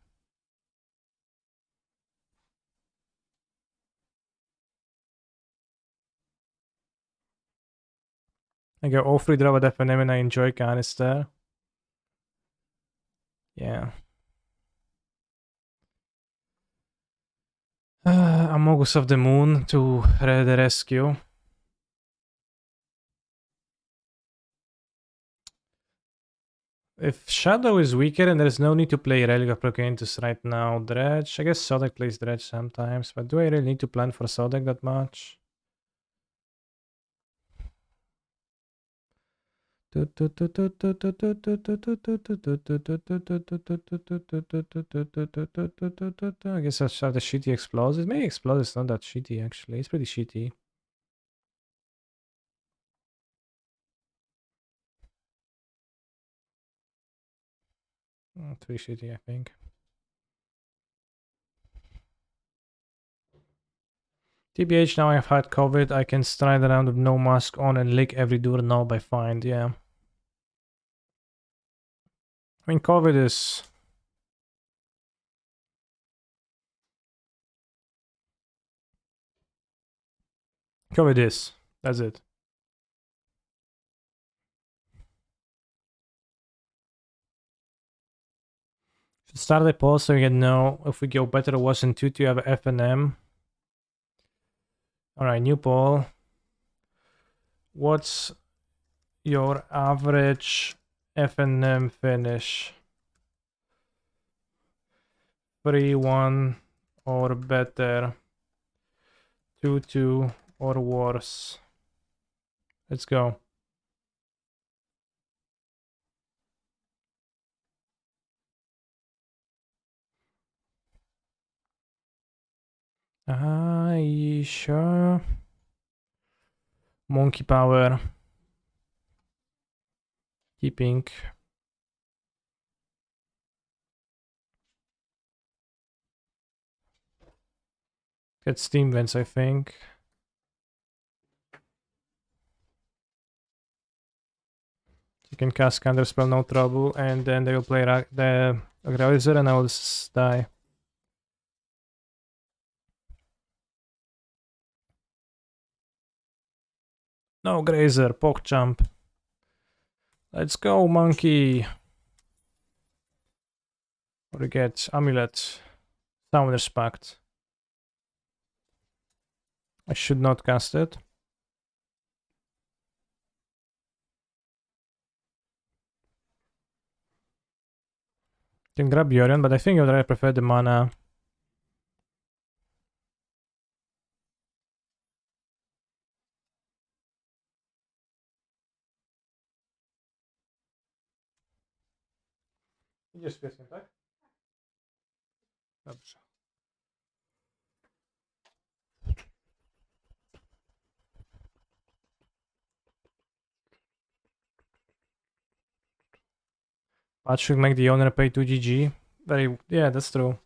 I go all free draw with FNM and I enjoy canister. Yeah. Amogus of the Moon to the rescue. If Shadow is weaker and there's no need to play Relic of Procantus right now, Dredge. I guess Sodek plays Dredge sometimes, but do I really need to plan for Sodek that much? I guess I'll start the shitty explosives. Maybe explosives not that shitty actually. It's pretty shitty. Pretty shitty, I think. TBH, now I've had COVID. I can stride around with no mask on and lick every doorknob I find. Yeah. I mean, COVID is. COVID is. That's it. Should start the poll so we can know if we go better or worse in 2 to have FNM. Alright, new poll. What's your average FNM finish? 3-1 or better? 2-2 or worse? Let's go. Sure. Monkey power. Keeping. Get steam vents, I think. You can cast counterspell, no trouble, and then they will play the Grazer and I will die. No Grazer, poke jump. Let's go, monkey. Or get amulet. Summoner's Pact. I should not cast it. Can grab Yorion, but I think I prefer the mana. Idziesz z pieskiem, tak? Dobrze. Patrick make the owner pay 2 GG. Very, yeah, that's true.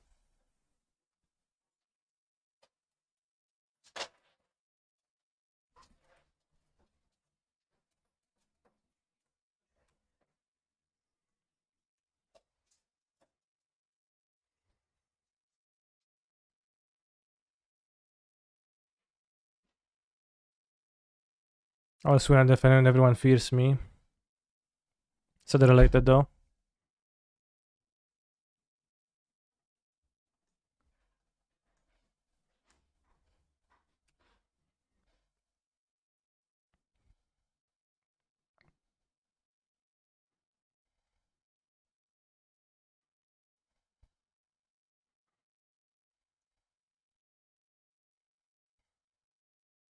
I was when I defend everyone fears me. So they're related though.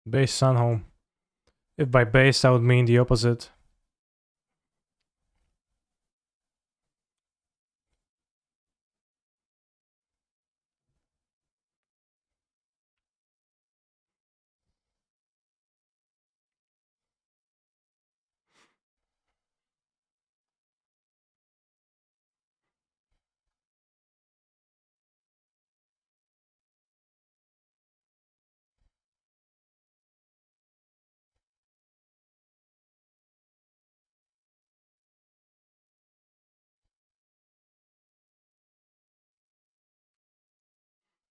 Base Sunhome. If by base I would mean the opposite.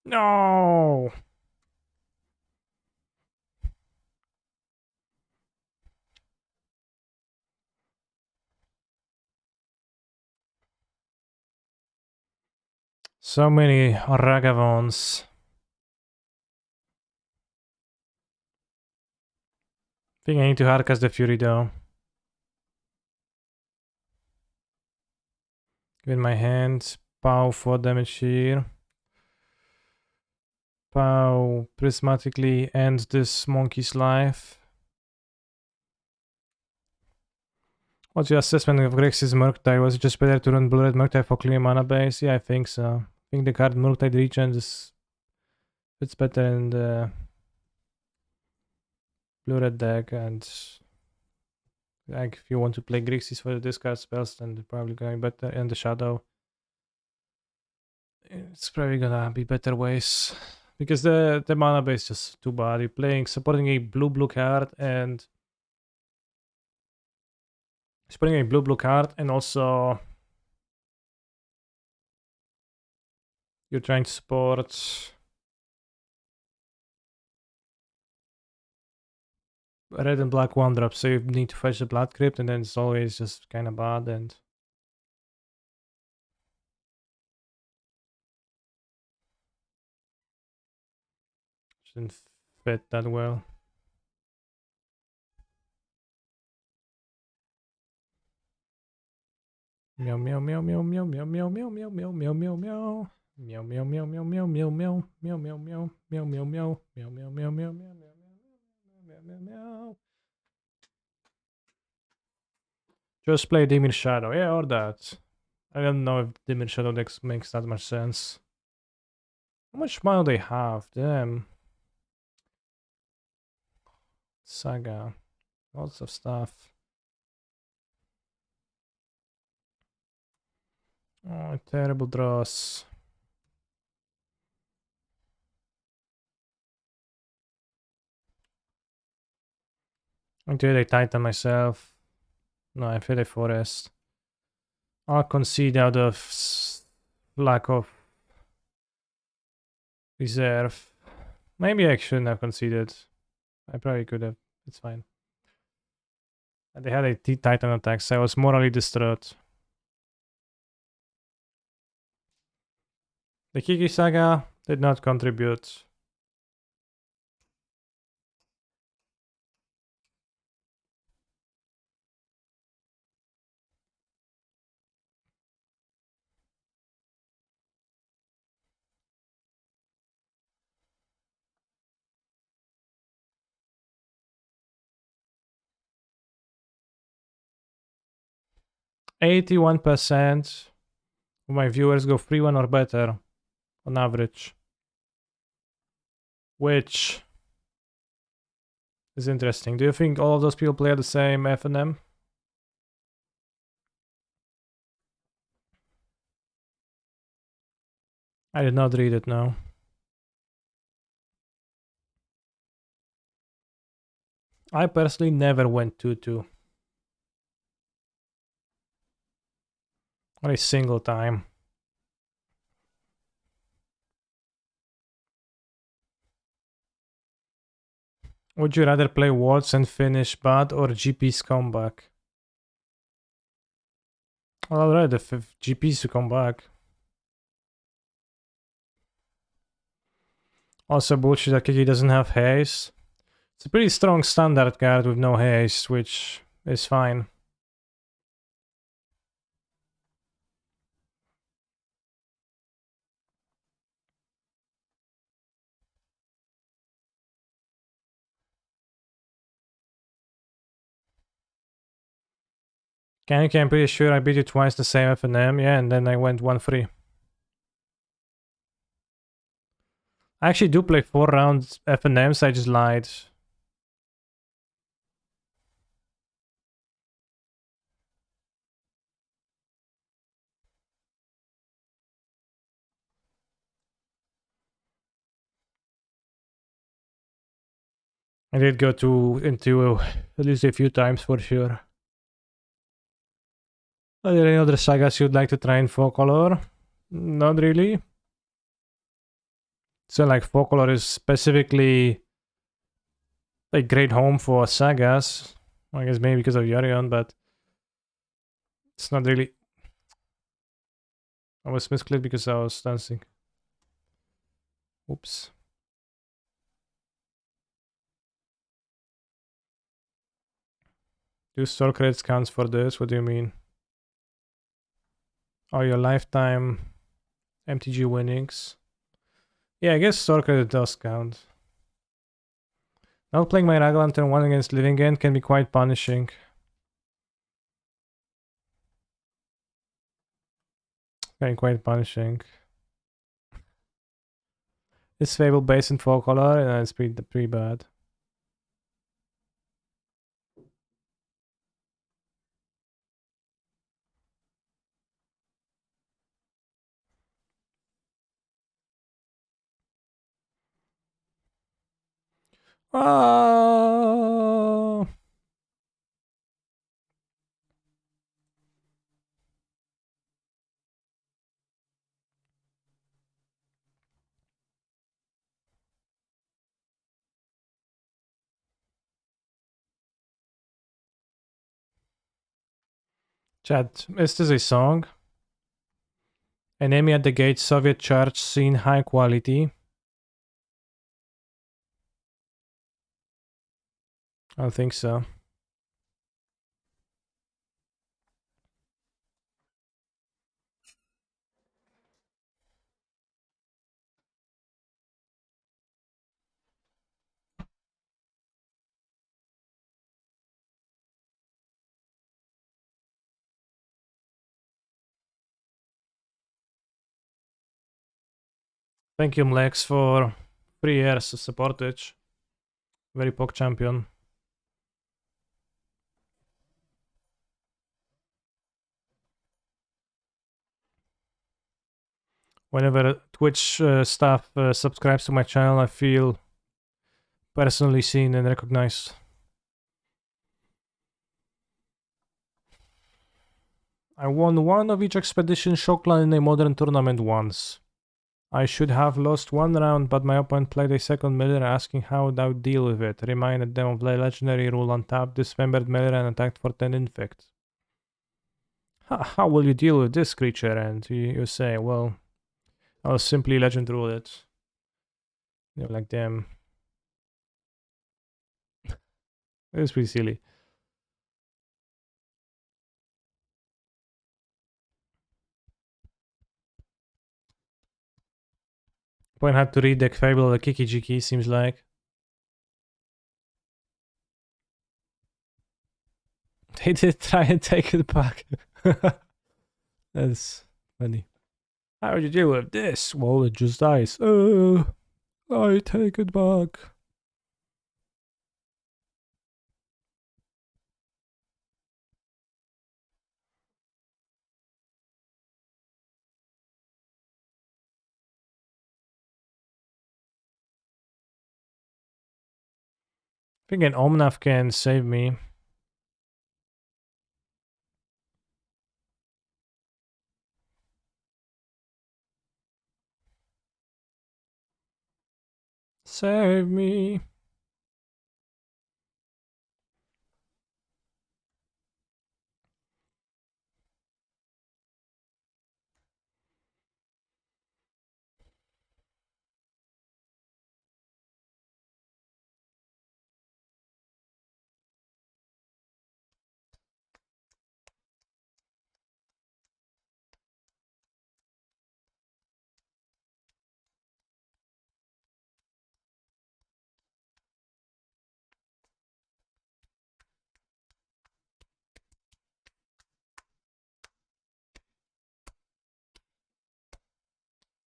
No. So many Ragavons. Think I need to hardcast the Fury though. With my hand. Pow 4 damage here. Pow prismatically ends this monkey's life. What's your assessment of Grixis Murktide? Was it just better to run Blue-Red Murktide for clear mana base? Yeah, I think so. I think the card Murktide Regen is fits better in the Blue-Red deck, and like if you want to play Grixis for the discard spells, then they're probably going better in the Shadow. It's probably gonna be better ways. Because the mana base is just too bad. You're playing supporting a blue card and supporting a blue card, and also you're trying to support red and black 1-drop, so you need to fetch the Blood Crypt, and then it's always just kind of bad and shouldn't fit that well. Meow meow meow meow meow meow meow meow meow meow meow meow meow. Meow meow meow meow meow meow meow meow meow meow meow meow meow meow meow meow meow meow meow. Just play Dimir Shadow, yeah, or that. I don't know if Dimir Shadow decks makes that much sense. How much mana do they have? Damn. Saga. Lots of stuff. Oh, terrible draws. I did a Titan myself. No, I feel a Forest. I'll concede out of lack of reserve. Maybe I shouldn't have conceded. I probably could have. It's fine. They had a Titan attack, so I was morally distraught. The Kiki Saga did not contribute. %81% of my viewers go 3-1 or better on average, which is interesting. Do you think all of those people play at the same FNM? I did not read it now. I personally never went 2-2. Not a single time. Would you rather play Wards and finish bad or GP's comeback? Well, I'd rather GP's to come back. Also bullshit that Kiki doesn't have haste. It's a pretty strong standard card with no haste, which is fine. Kaneki, I'm pretty sure I beat you twice the same FNM, yeah, and then I went 1-3. I actually do play 4 rounds FNMs, I just lied. I did go into at least a few times for sure. Are there any other sagas you'd like to try in Folklore? Not really. So like Folklore is specifically a great home for sagas. I guess maybe because of Yorion, but it's not really. I was misclicked because I was dancing. Oops. Do store credits counts for this? What do you mean? Oh, your lifetime MTG winnings. Yeah, I guess store credit does count. Not playing my Ragavan turn 1 against Living End can be quite punishing. Can be quite punishing. It's Fable based in 4 color and it's pretty bad. Oh! Chat, is this a song? Enemy at the gate, Soviet church, scene high quality. I don't think so. Thank you, Mlex, for 3 years of supportage. Very POC champion. Whenever Twitch staff subscribes to my channel, I feel personally seen and recognized. I won one of each expedition Shockland in a modern tournament once. I should have lost one round, but my opponent played a second miller asking how I would deal with it. Reminded them of the legendary rule on tap, dismembered miller and attacked for 10 infect. How will you deal with this creature? And you say, well, I'll simply legend rule it. You're like, damn. It was pretty silly. Point had to read the Fable the Kiki-Jiki, seems like. They did try and take it back. That's funny. How would you deal with this? Well, it just dies. I take it back. I think an Omnath can save me. Save me.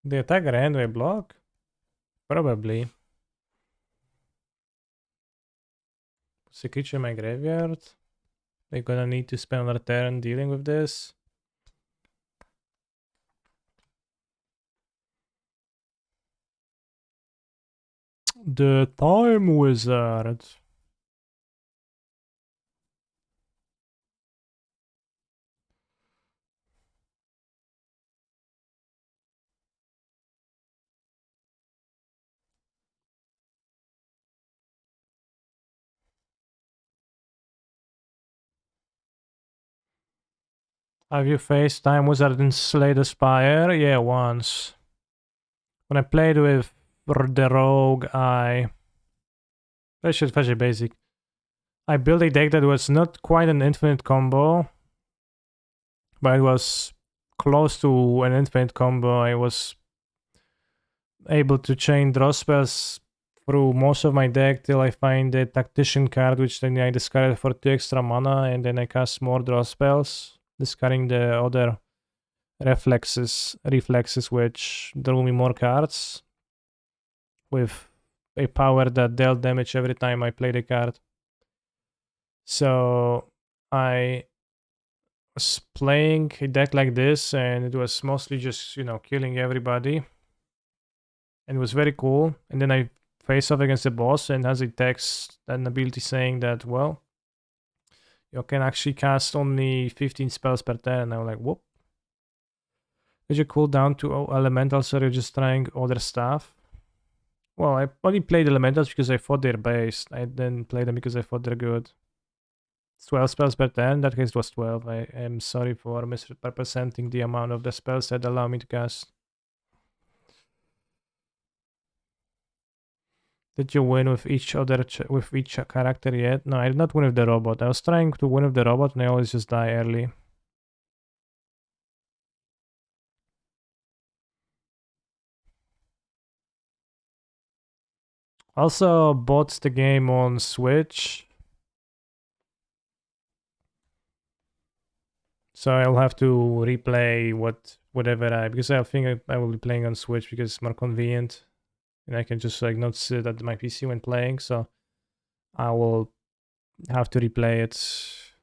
The attacker hand will block? Probably. It's a creature in my graveyard. They're gonna need to spend another turn dealing with this. The Time Wizard. Have you faced Time Wizard in Slay the Spire? Yeah, once. When I played with the Rogue, that shit's very basic. I built a deck that was not quite an infinite combo, but it was close to an infinite combo. I was able to chain draw spells through most of my deck till I find the Tactician card, which then I discard for 2 extra mana, and then I cast more draw spells, discarding the other reflexes, which drew me more cards with a power that dealt damage every time I played a card. So I was playing a deck like this, and it was mostly just, killing everybody. And it was very cool. And then I face off against the boss, and has a text and ability saying that, well, you can actually cast only 15 spells per turn. And I'm like, whoop. Did you cool down to elementals, or you're just trying other stuff? Well, I only played elementals because I thought they're based. I didn't play them because I thought they're good. It's 12 spells per turn. In that case, it was 12. I am sorry for misrepresenting the amount of the spells that allow me to cast. Did you win with each character yet? No, I did not win with the robot. I was trying to win with the robot, and I always just die early. Also bought the game on Switch, so I'll have to replay because I think I will be playing on Switch because it's more convenient, and I can just not sit at my PC when playing. So I will have to replay it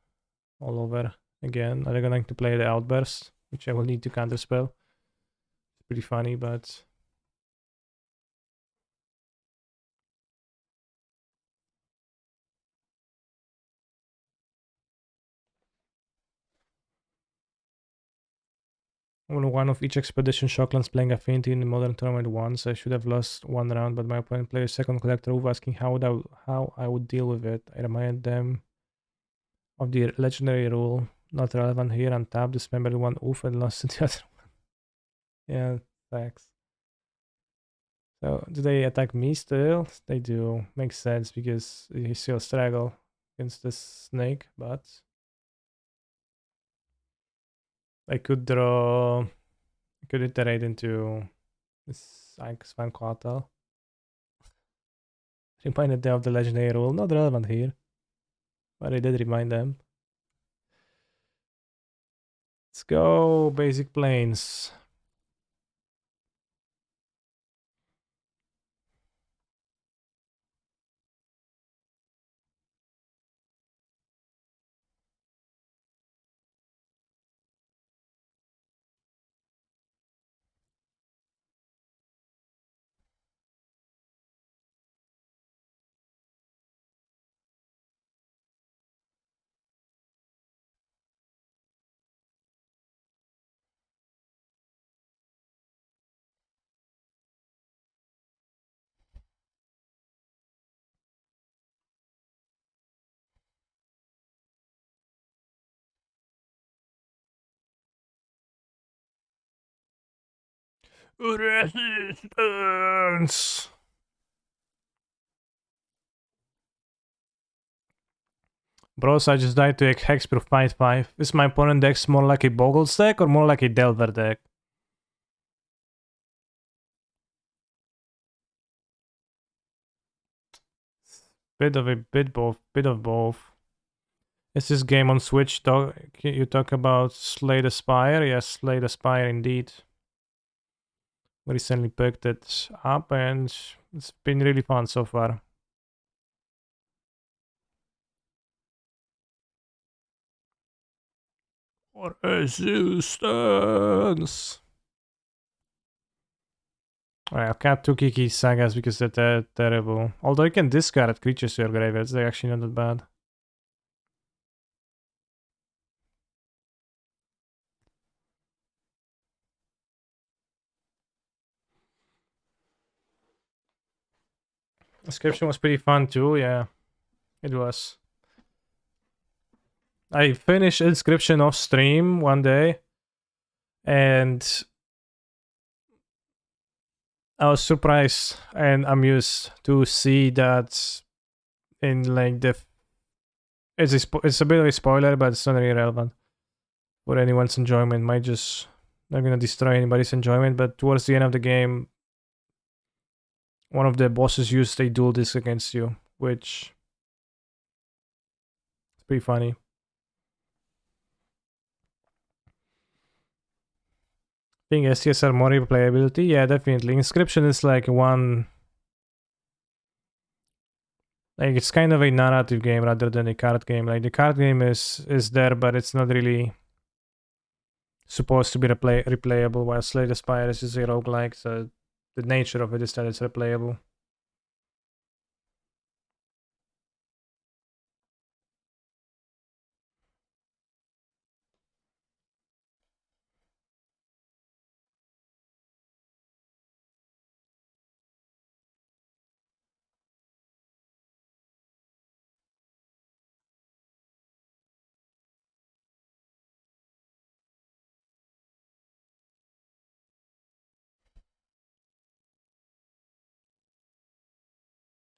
all over again. I'm going to play the Outburst, which I will need to counterspell. It's pretty funny, but on one of each expedition, Shocklands playing Affinity in the modern tournament once. I should have lost one round, but my opponent played a second collector Oof, asking how I would deal with it. I reminded them of the legendary rule, not relevant here, untap, dismembered one Oof and lost the other one. Yeah, thanks. So, do they attack me still? They do. Makes sense because he still struggle against the snake, but I could iterate into this Svan Quartal. Reminded them of the legendary rule, not relevant here, but I did remind them. Let's go basic planes. Resistance. Bros, I just died to a Hexproof 5-5. Is my opponent deck more like a Boggle deck or more like a Delver deck? Bit of both. Is this game on Switch? You talk about Slay the Spire? Yes, Slay the Spire indeed. Recently picked it up and it's been really fun so far. For resistance. I can't do Kiki sagas because they're terrible. Although you can discard creatures to your graveyards, they're actually not that bad. Description was pretty fun too, yeah. It was. I finished Inscription off stream one day, and I was surprised and amused to see that in like the it's a bit of a spoiler, but it's not really relevant for anyone's enjoyment. Might just not gonna destroy anybody's enjoyment, but towards the end of the game, one of the bosses used a dual disc against you, which is pretty funny. I think STS are more replayability. Yeah, definitely. Inscription is like one. Like it's kind of a narrative game rather than a card game. Like the card game is there, but it's not really supposed to be replayable. While Slay the Spire is just a roguelike, so the nature of it is that it's replayable.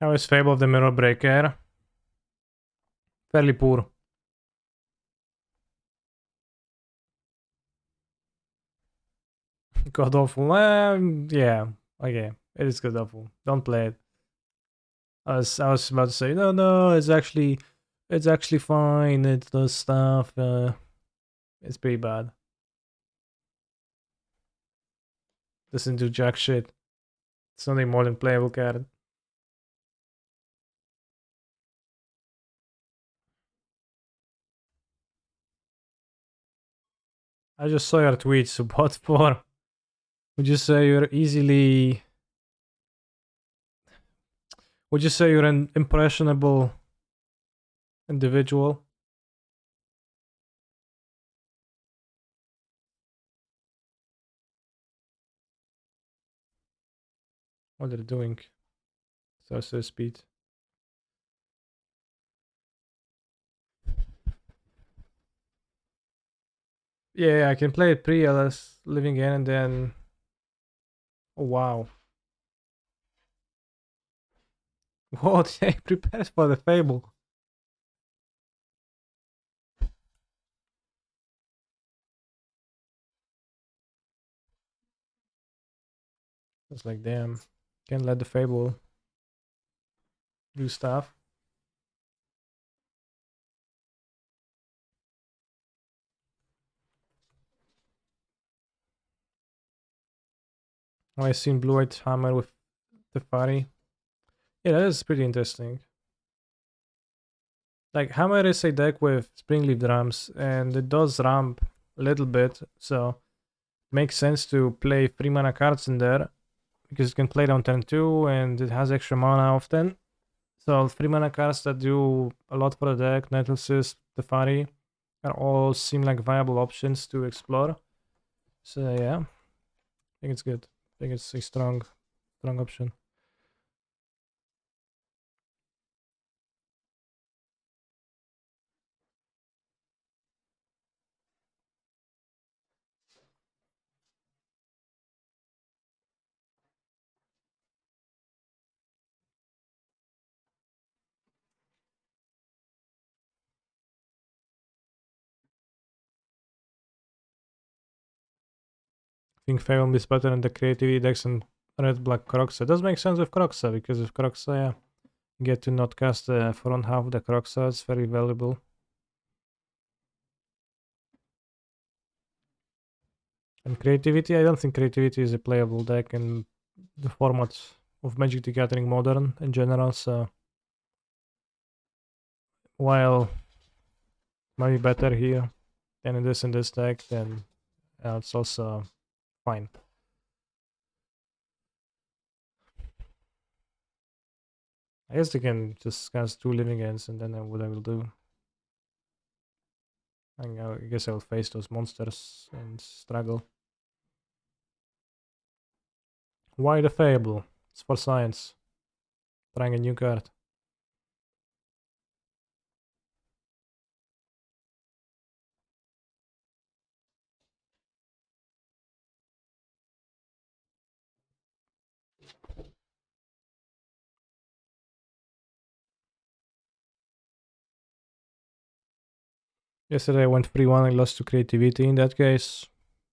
How is Fable of the Mirror Breaker? Fairly poor. God awful. Yeah. Okay. It is god awful. Don't play it. I was about to say no. It's actually fine. It does stuff. It's pretty bad. Doesn't do jack shit. It's not a more than playable card. I just saw your tweets. So what for? Would you say you're easily? Would you say you're an impressionable individual? What are they doing? So speed. Yeah, I can play it pre-LS living in and then. Oh wow. What? Yeah, prepares for the Fable. It's like damn. Can't let the Fable do stuff. Oh, I seen Blue White Hammer with the Fari. Yeah, that is pretty interesting. Like Hammer is a deck with Springleaf drums, and it does ramp a little bit, so it makes sense to play 3 mana cards in there because it can play down turn 2 and it has extra mana often. So 3 mana cards that do a lot for the deck, Nettlesis, Tefari, are all seem like viable options to explore. So yeah, I think it's good. I think it's a strong option. I think Fable is better than the creativity decks and red black Croxa. It does make sense with Croxa because with Croxa, yeah, you get to not cast the front half of the Croxa. It's very valuable. And creativity, I don't think creativity is a playable deck in the format of Magic the Gathering Modern in general. So while might be better here than it is in this deck, then it's also fine. I guess they can just cast 2 living ends and then what I will do. I guess I'll face those monsters and struggle. Why the Fable? It's for science. Trying a new card. Yesterday I went 3-1, I lost to creativity. In that case,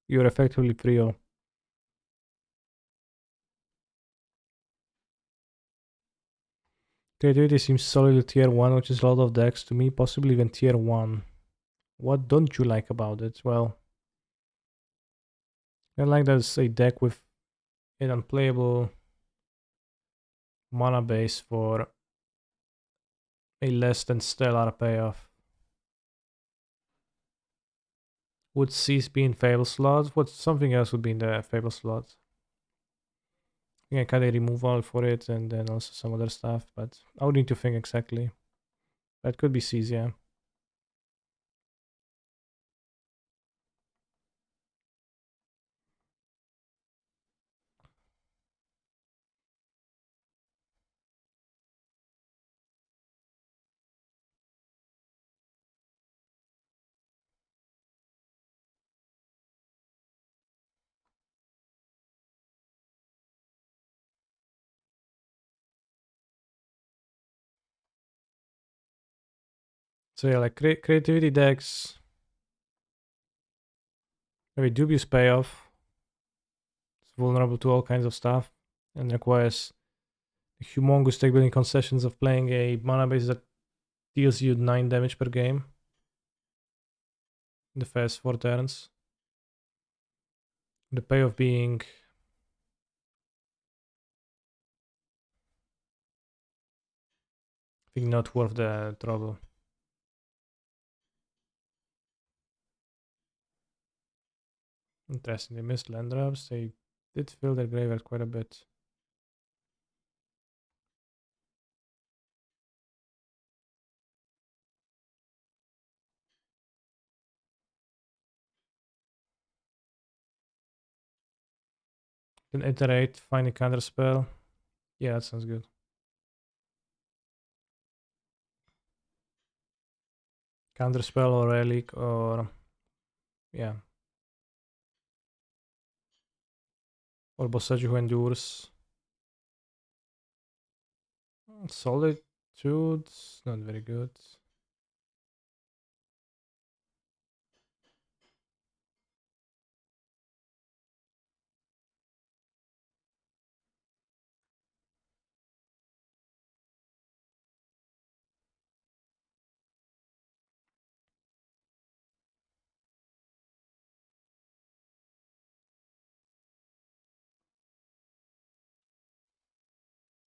you're effectively 3-0. Creativity seems solidly tier 1, which is a lot of decks to me, possibly even tier 1. What don't you like about it? Well, I like that it's a deck with an unplayable mana base for a less than stellar payoff. Would Cease be in Fable slot? What something else would be in the Fable slot? I can kind of removal for it and then also some other stuff, but I would need to think exactly. That could be Cease, yeah. So yeah, like creativity decks, very dubious payoff. It's vulnerable to all kinds of stuff and requires humongous deck building concessions of playing a mana base that deals you 9 damage per game in the first 4 turns. The payoff being I think not worth the trouble. Interesting, they missed land drops. They did fill their graveyard quite a bit. Can iterate, find a counter spell. Yeah, that sounds good. Counter spell or relic or yeah. Or Bossage who endures. Solitude, not very good.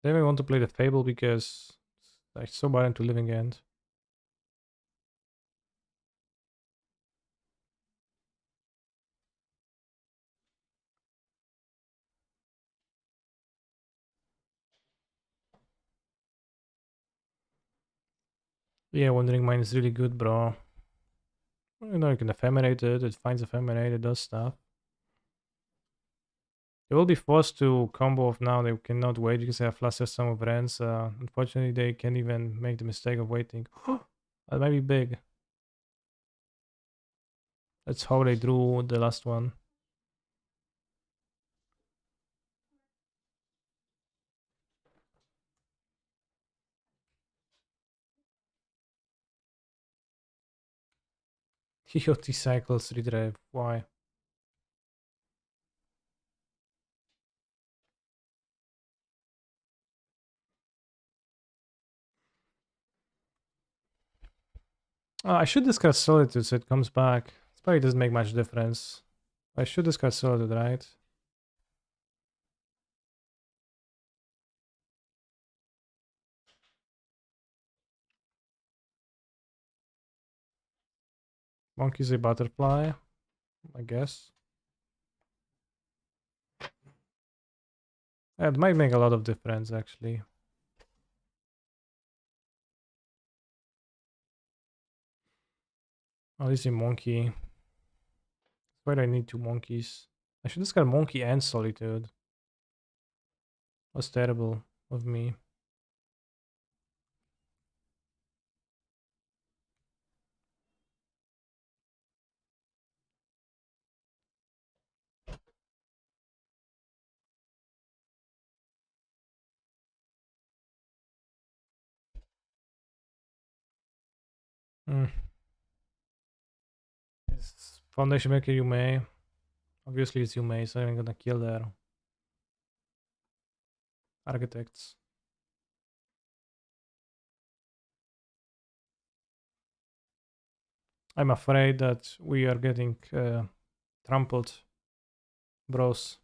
Then we want to play the Fable because it's so bad into Living End. Yeah, Wandering Mind is really good, bro. You know, you can ephemerate it, it finds ephemerate, it does stuff. They will be forced to combo off now, they cannot wait because they have fluster some of Rens. Unfortunately, they can't even make the mistake of waiting. That might be big. That's how they drew the last one. EOT cycles redrive, why? I should discard Solitude so it comes back. It probably doesn't make much difference. I should discard Solitude, right? Monkey's a butterfly, I guess. Yeah, it might make a lot of difference, actually. Oh, this is a monkey. Why do I need 2 monkeys? I should discard Monkey and Solitude. That's terrible of me. Hmm. Foundation maker you may. Obviously it's you may, so I'm gonna kill their architects. I'm afraid that we are getting trampled, bros.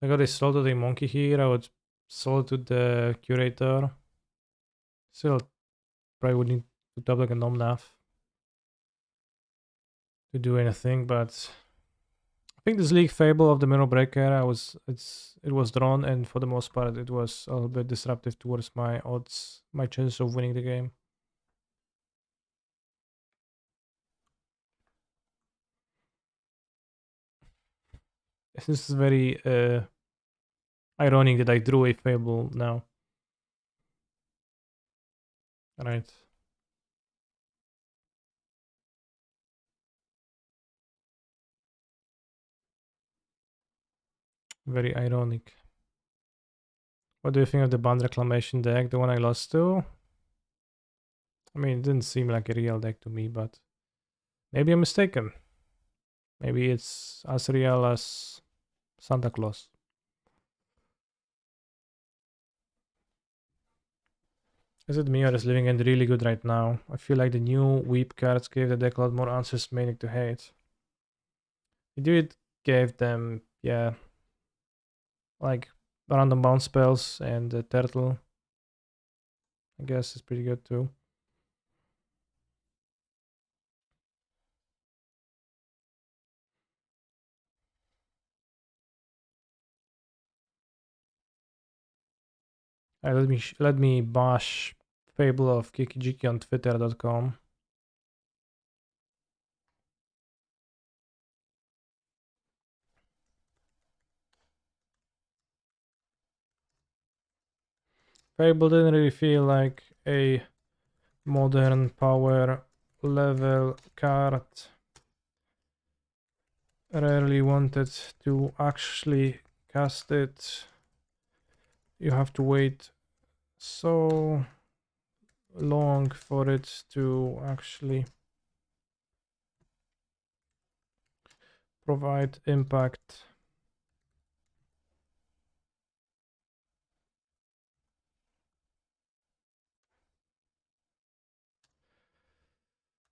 I got a slow to the monkey here. I would slow to the curator. Still, probably would need to double like a nom nav to do anything, but I think this League Fable of the Mirror Breaker, it was drawn, and for the most part, it was a little bit disruptive towards my odds, my chances of winning the game. This is very ironic that I drew a Fable now. Right. Very ironic. What do you think of the Band Reclamation deck, the one I lost to? I mean, it didn't seem like a real deck to me, but maybe I'm mistaken. Maybe it's as real as Santa Claus. Is it me or is Living End really good right now? I feel like the new Weep cards gave the deck a lot more answers mainly to hate. It gave them, yeah, like random bounce spells, and the turtle, I guess, is pretty good too. Let me bash Fable of Kiki-Jiki on Twitter.com. Fable didn't really feel like a modern power level card. Rarely wanted to actually cast it. You have to wait so long for it to actually provide impact.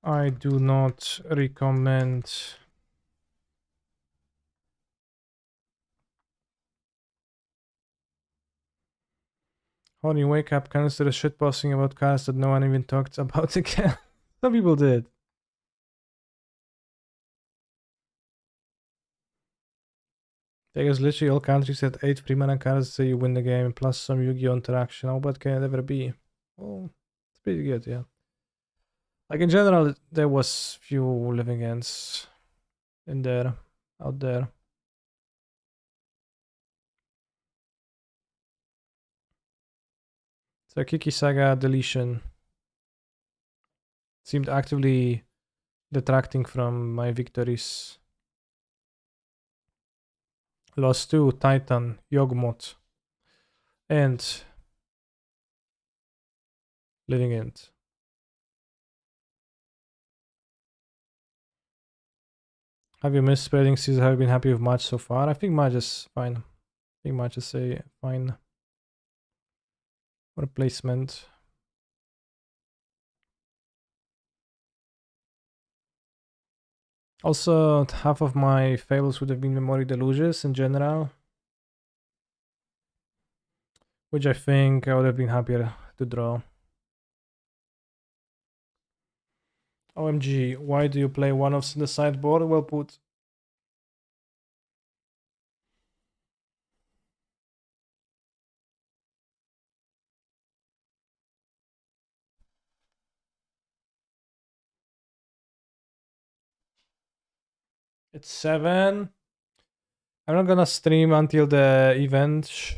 I do not recommend. Honey, wake up, consider shitposting about cards that no one even talked about again. Some people did. Because literally all countries had 8 free mana cards, so you win the game, plus some Yu-Gi-Oh! Interaction. How bad can it ever be? Well, it's pretty good, yeah. Like in general, there was few living ends in there, out there. So Kiki Saga deletion seemed actively detracting from my victories. Lost to Titan, Yogmoth, and Living End. Have you missed spreading season? Have you been happy with match so far? I think match is fine. I think match is a fine replacement. Also, half of my fables would have been memory deluges in general, which I think I would have been happier to draw. OMG, why do you play one-offs in the sideboard? Well put. It's 7. I'm not gonna stream until the event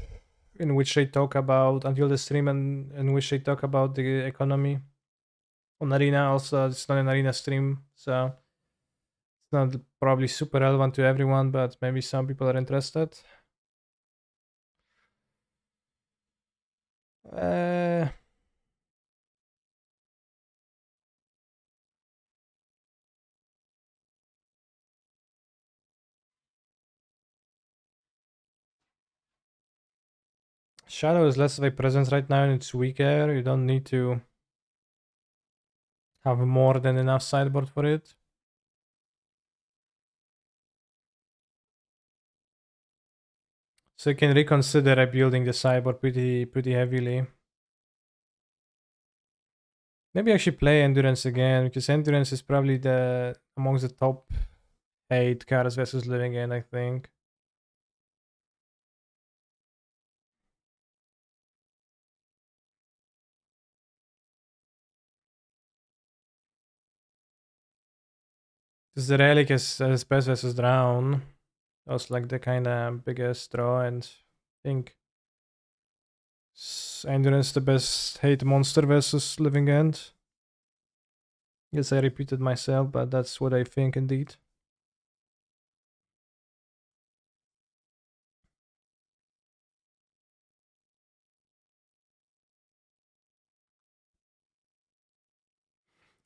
in which they talk about, until the stream in which they talk about the economy on Arena. Also, it's not an Arena stream, so it's not probably super relevant to everyone, but maybe some people are interested. Uh, Shadow is less of a presence right now and it's weaker. You don't need to have more than enough sideboard for it. So you can reconsider rebuilding the sideboard pretty heavily. Maybe actually play Endurance again, because Endurance is probably the amongst the top 8 cards versus Living End, I think. Because the Relic is best versus Drown. That was like the kind of biggest draw, and I think Endurance the best hate monster versus Living End. Yes, I repeated myself, but that's what I think indeed.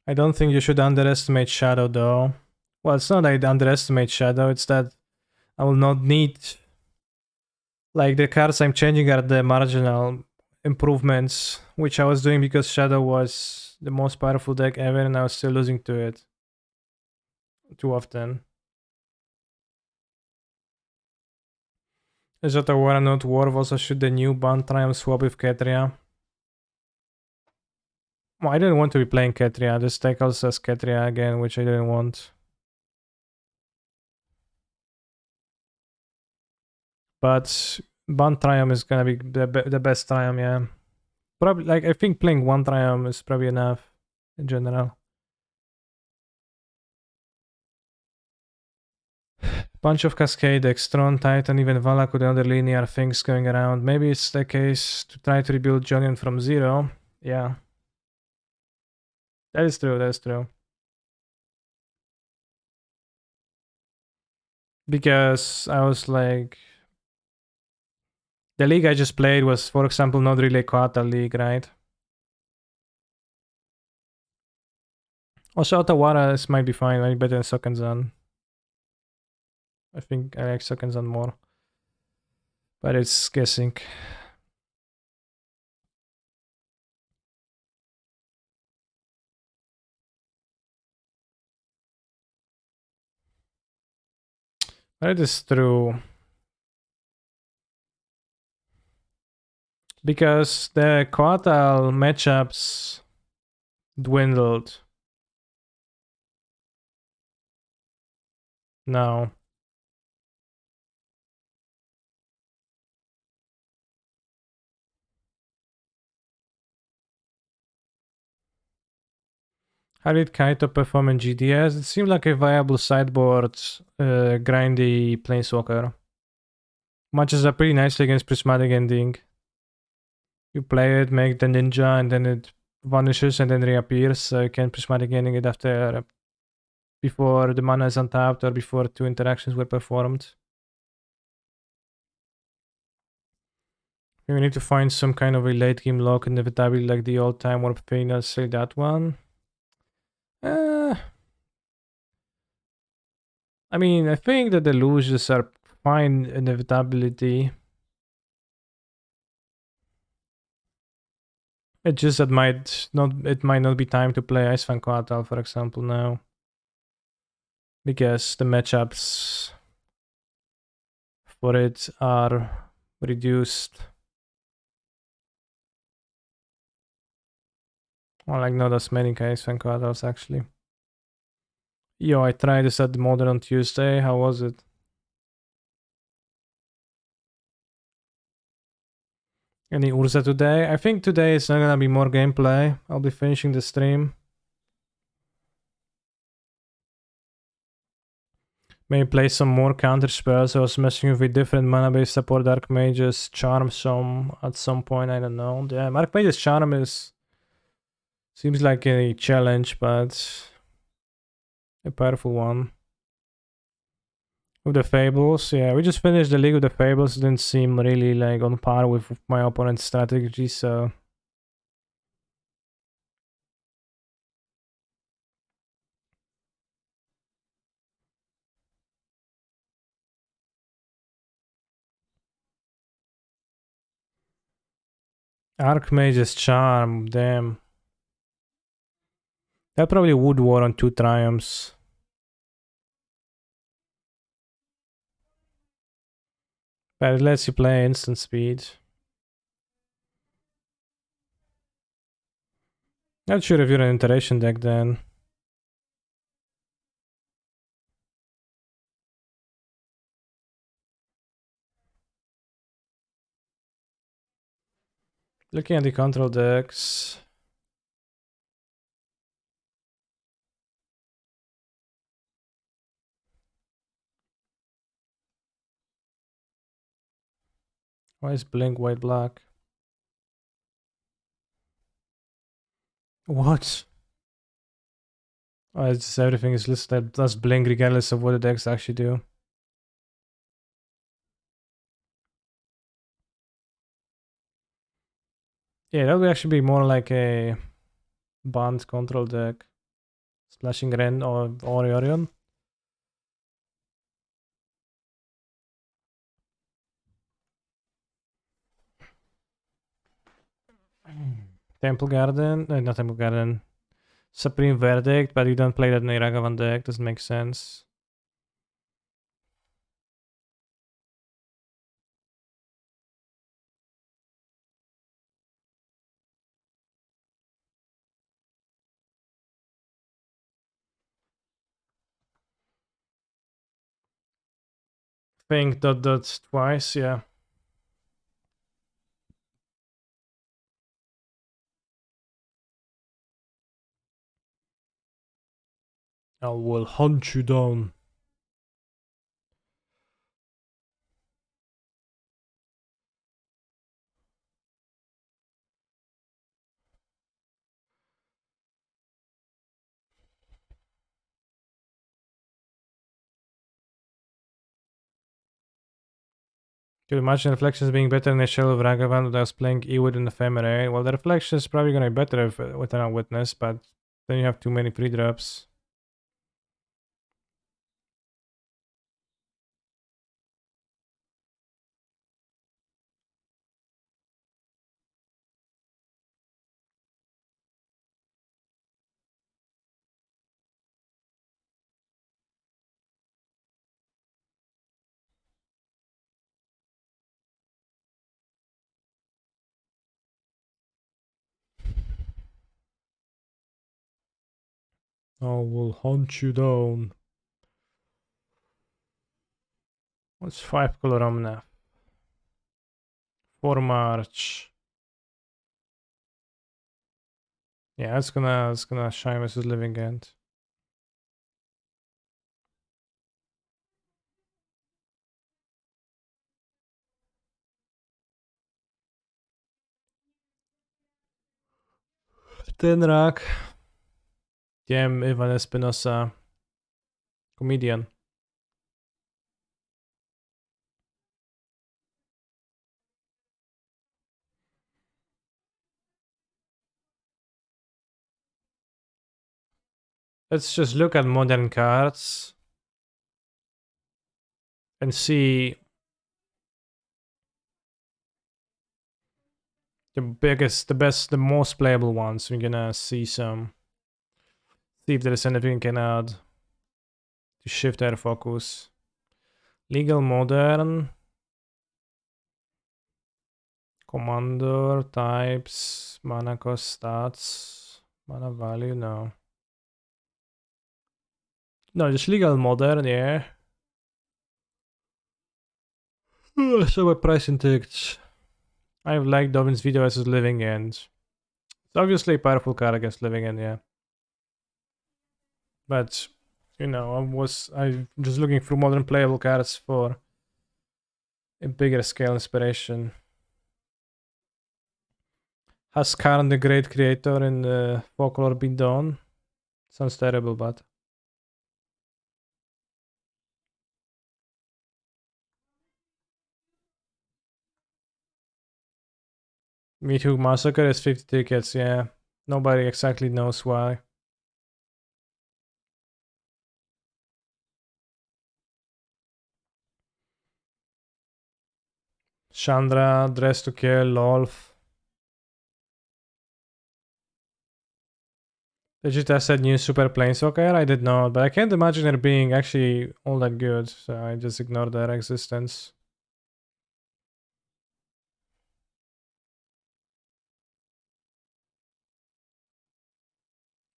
I don't think you should underestimate Shadow though. Well, it's not that I underestimate Shadow, it's that I will not need... Like, the cards I'm changing are the marginal improvements, which I was doing because Shadow was the most powerful deck ever and I was still losing to it too often. Is that a war and not war? Also, should the new Band Triumph swap with Ketria? Well, I didn't want to be playing Ketria. This deck also says Ketria again, which I didn't want. But Band Triumph is gonna be the best Triumph, yeah. Probably, like, I think playing one Triumph is probably enough in general. Bunch of Cascade, Extron, Titan, even Valak with other linear things going around. Maybe it's the case to try to rebuild Yorion from zero. Yeah. That is true, that is true. Because I was like... The league I just played was, for example, not really a Quata league, right? Also, Otawara might be fine, might be better than Sokenzan. I think I like Sokenzan more. But it's guessing. But it is true. Because the Quatal matchups dwindled. Now. How did Kaito perform in GDS? It seemed like a viable sideboard, grindy planeswalker. Matches up pretty nicely against Prismatic Ending. You play it, make the ninja, and then it vanishes and then reappears. So you can Prismatic Ending it after, before the mana is untapped or before 2 interactions were performed. We need to find some kind of a late game lock, inevitably like the old time Warp Fane, say that one. I mean, I think that the losers are fine inevitability. It's just that it might not be time to play Iceman Quatal, for example, now. Because the matchups for it are reduced. Well, like not as many Iceman Quatals actually. Yo, I tried this at the Modern on Tuesday. How was it? Any Urza today? I think today is not gonna be more gameplay. I'll be finishing the stream. Maybe play some more counter spells. I was messing with different mana based support Dark Mages, Charm some at some point, I don't know. Yeah, Dark Mages Charm seems like a challenge, but a powerful one. With the Fables, yeah, we just finished the League of the Fables. Didn't seem really like on par with my opponent's strategy, so Archmage's Charm, damn. That probably would war on 2 triumphs. But it lets you play instant speed. Not sure if you're an iteration deck then. Looking at the control decks. Why is Blink white black? What? Oh, it's just everything is listed that does Blink regardless of what the decks actually do. Yeah, that would actually be more like a band control deck. Splashing Ren or Yorion. Temple Garden, not Temple Garden. Supreme Verdict, but you don't play that in a Ragavan deck, doesn't make sense. Think dot twice, yeah. I will hunt you down. Could you imagine Reflections being better in a Shell of Ragavan that I was playing Ewid in Ephemeray? Well, the Reflection is probably gonna be better if, with an Witness, but then you have too many pre-drops. I will hunt you down. What's 5 color Omna? 4 March. Yeah, it's gonna shine versus Living End. Tenrak. Tiem Ivan Espinosa. Comedian. Let's just look at modern cards and see the biggest, the best, the most playable ones. We're gonna see if there is anything we can add to shift our focus. Legal Modern. Commander, types, mana cost, stats, mana value, no. No, just Legal Modern, yeah. So what pricing tickets? I like Dovin's video versus Living End. It's obviously a powerful card against Living End, yeah. But, you know, I just looking through modern playable cards for a bigger scale inspiration. Has Karn the Great Creator in the folklore been done? Sounds terrible, but Me Too Massacre is 50 tickets, yeah. Nobody exactly knows why. Chandra, Dress to Kill, Lolf. Did you test that new Super Planeswalker? I did not, but I can't imagine it being actually all that good, so I just ignored their existence.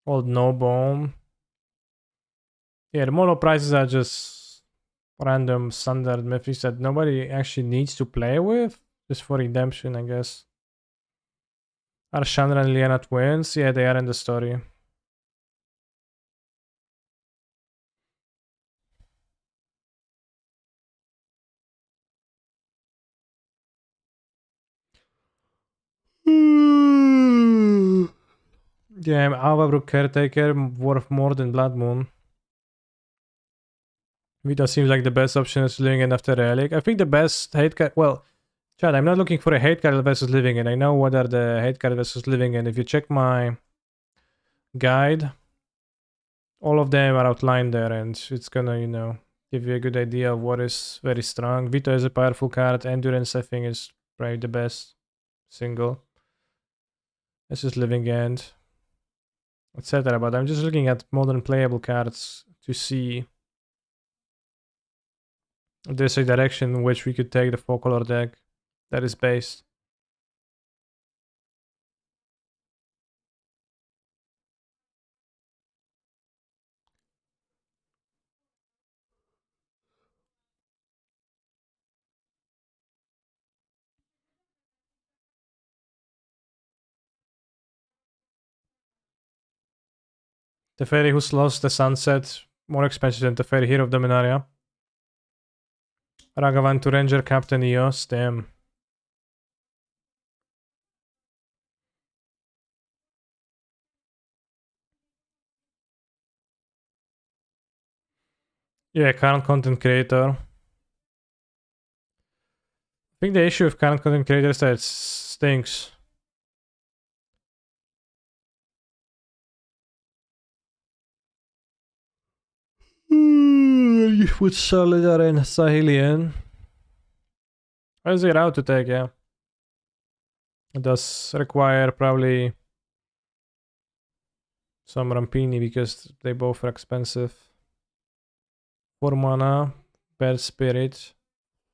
Old No Bone. Yeah, the mono prices are just random standard mythics that nobody actually needs to play with, just for redemption, I guess. Are Chandra and Liana twins? Yeah, they are in the story. Yeah, Avabrook Caretaker worth more than Blood Moon. Vita seems like the best option is living in after Relic. I think the best hate card. Well, Chad, I'm not looking for a hate card versus living in. I know what are the hate card versus living in. If you check my guide, all of them are outlined there, and it's gonna, give you a good idea of what is very strong. Vita is a powerful card. Endurance, I think, is probably the best single. This is living end, etc. But I'm just looking at modern playable cards to see if there's a direction in which we could take the 4-color deck that is based. Teferi Who's Lost the Sunset, more expensive than Teferi Hero of Dominaria. Ragavan Ranger Captain Eos, damn. Yeah, current content creator. I think the issue with current content creator is that it stinks. You put Solidar and Sahelian. What is it out to take, yeah? It does require probably some Rampini because they both are expensive. 4 mana, Bird Spirit,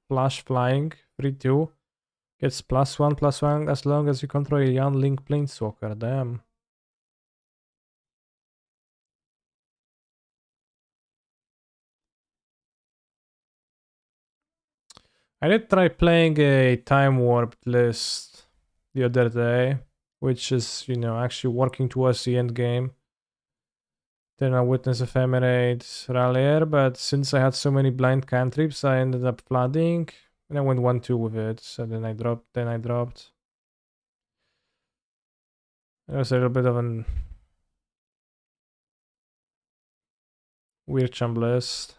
Flash Flying, 3-2. Gets +1/+1 as long as you control a young Link Planeswalker, damn. I did try playing a Time Warped list the other day, which is, actually working towards the end game. Eternal Witness, Ephemerate, Rallier, but since I had so many blind cantrips, I ended up flooding, and I went 1-2 with it, so then I dropped. It was a little bit of an weird chump list.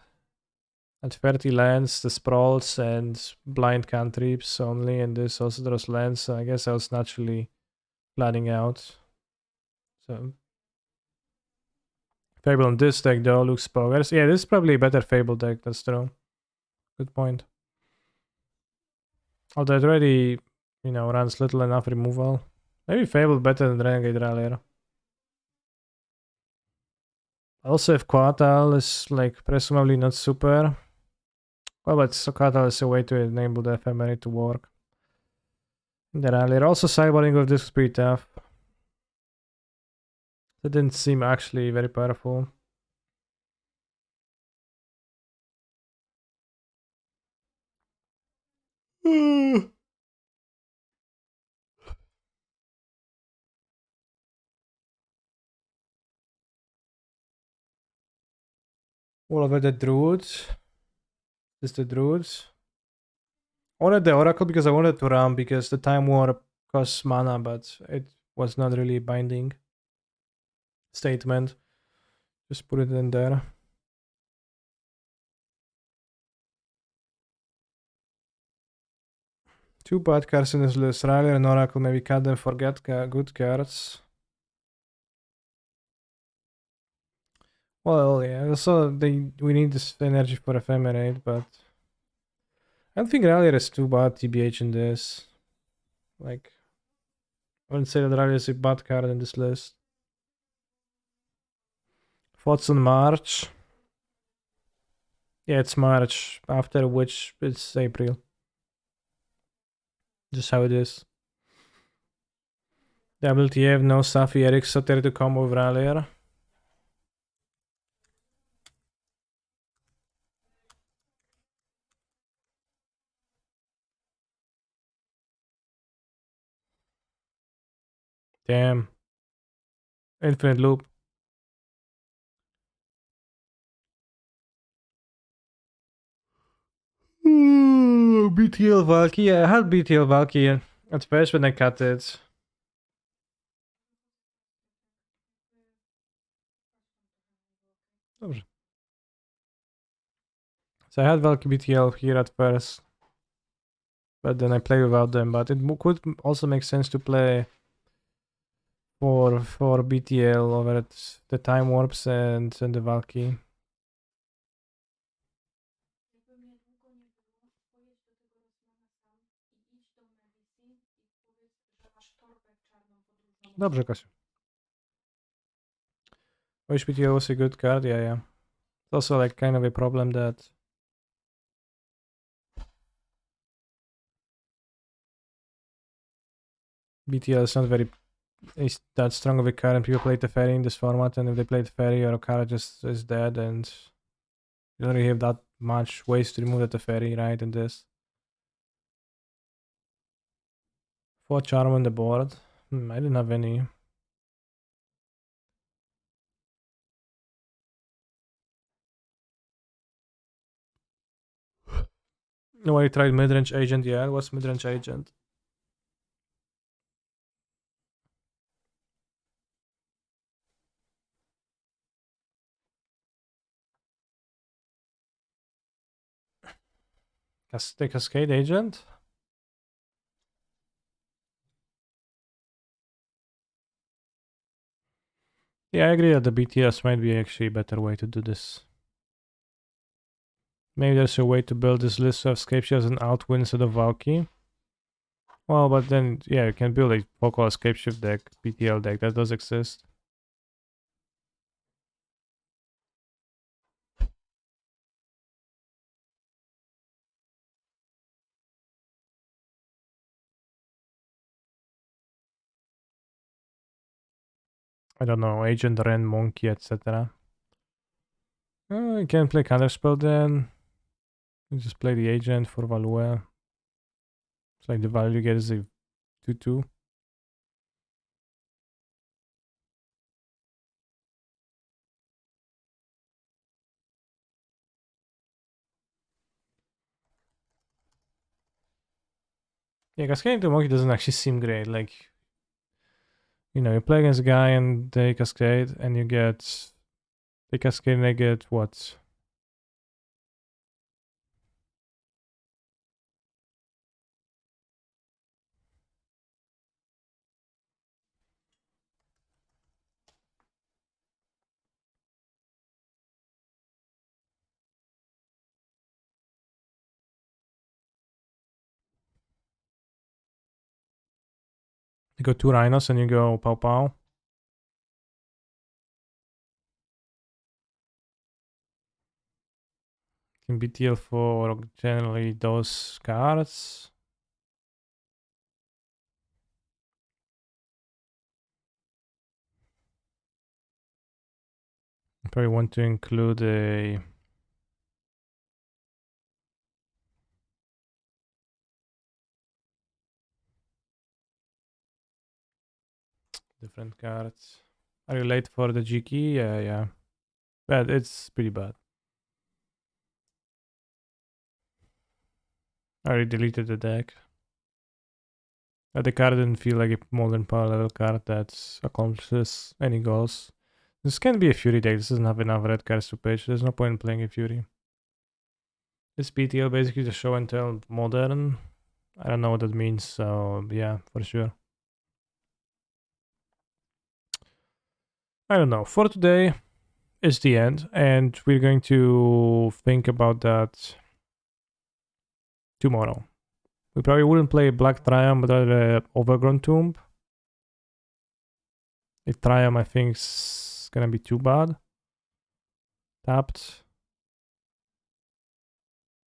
At 30 lands, the sprawls and blind cantrips only, and this also draws lands, so I guess I was naturally planning out. So Fable on this deck though looks progress. Yeah, this is probably a better Fable deck, that's true. Good point. Although it already, runs little enough removal. Maybe Fable better than Renegade Rallier. Also, if Coatl is like presumably not super. Well, but so Coatl is a way to enable the Ephemerate to work. The Rallier. Also, sideboarding with this is pretty tough. That didn't seem actually very powerful. All over the Druids. This the Druids. I wanted the Oracle because I wanted to run because the Time Warp costs mana, but it was not really a binding statement. Just put it in there. Two bad cards in this list. Riley and Oracle, maybe cut them, forget good cards. Well, yeah, also we need this energy for Ephemerate, but I don't think Rallier is too bad TBH in this. Like, I wouldn't say that Rallier is a bad card in this list. Thoughts on March? Yeah, it's March, after which it's April. Just how it is. WTF, no Safi Eric Soter to combo with Rallier. Damn. Infinite loop. BTL Valky. Yeah, I had BTL Valky at first when I cut it. Dobrze. So I had Valky BTL here at first. But then I play without them. But it could also make sense to play for BTL over at the Time Warps and the Valky. Dobrze, Kasiu. Wish BTL was a good card, yeah. It's also like kind of a problem that BTL is not very is that strong of a card and people play Teferi in this format, and if they play Teferi, your card just is dead and you don't really have that much ways to remove the Teferi, right, in this. 4 charm on the board. I didn't have any. Nobody tried midrange agent yet. What's midrange agent? The Cascade agent? Yeah, I agree that the BTS might be actually a better way to do this. Maybe there's a way to build this list of Escape as an outwin instead of Valky. Well, but then, yeah, you can build a Vocal Escape Shift deck, BTL deck, that does exist. I don't know, Agent, Ren, Monkey, etc. You can play Counterspell then. You just play the Agent for Value. It's like the value you get is a 2-2. Yeah, Cascading to Monkey doesn't actually seem great. Like, you know, you play against a guy and they Cascade and you get... They Cascade and they get what? You go 2 Rhinos and you go Pow Pow. Can BTL for generally those cards. Probably want to include a different cards. Are you late for the Jiki? Yeah. But it's pretty bad. I already deleted the deck. The card didn't feel like a modern power level card that accomplishes any goals. This can be a Fury deck. This doesn't have enough red cards to pitch. There's no point in playing a Fury. This BTL basically the show and tell modern. I don't know what that means, so yeah, for sure. I don't know. For today is the end, and we're going to think about that tomorrow. We probably wouldn't play Black Triumph, but Overgrown Tomb. A Triumph, I think, is gonna be too bad. Tapped.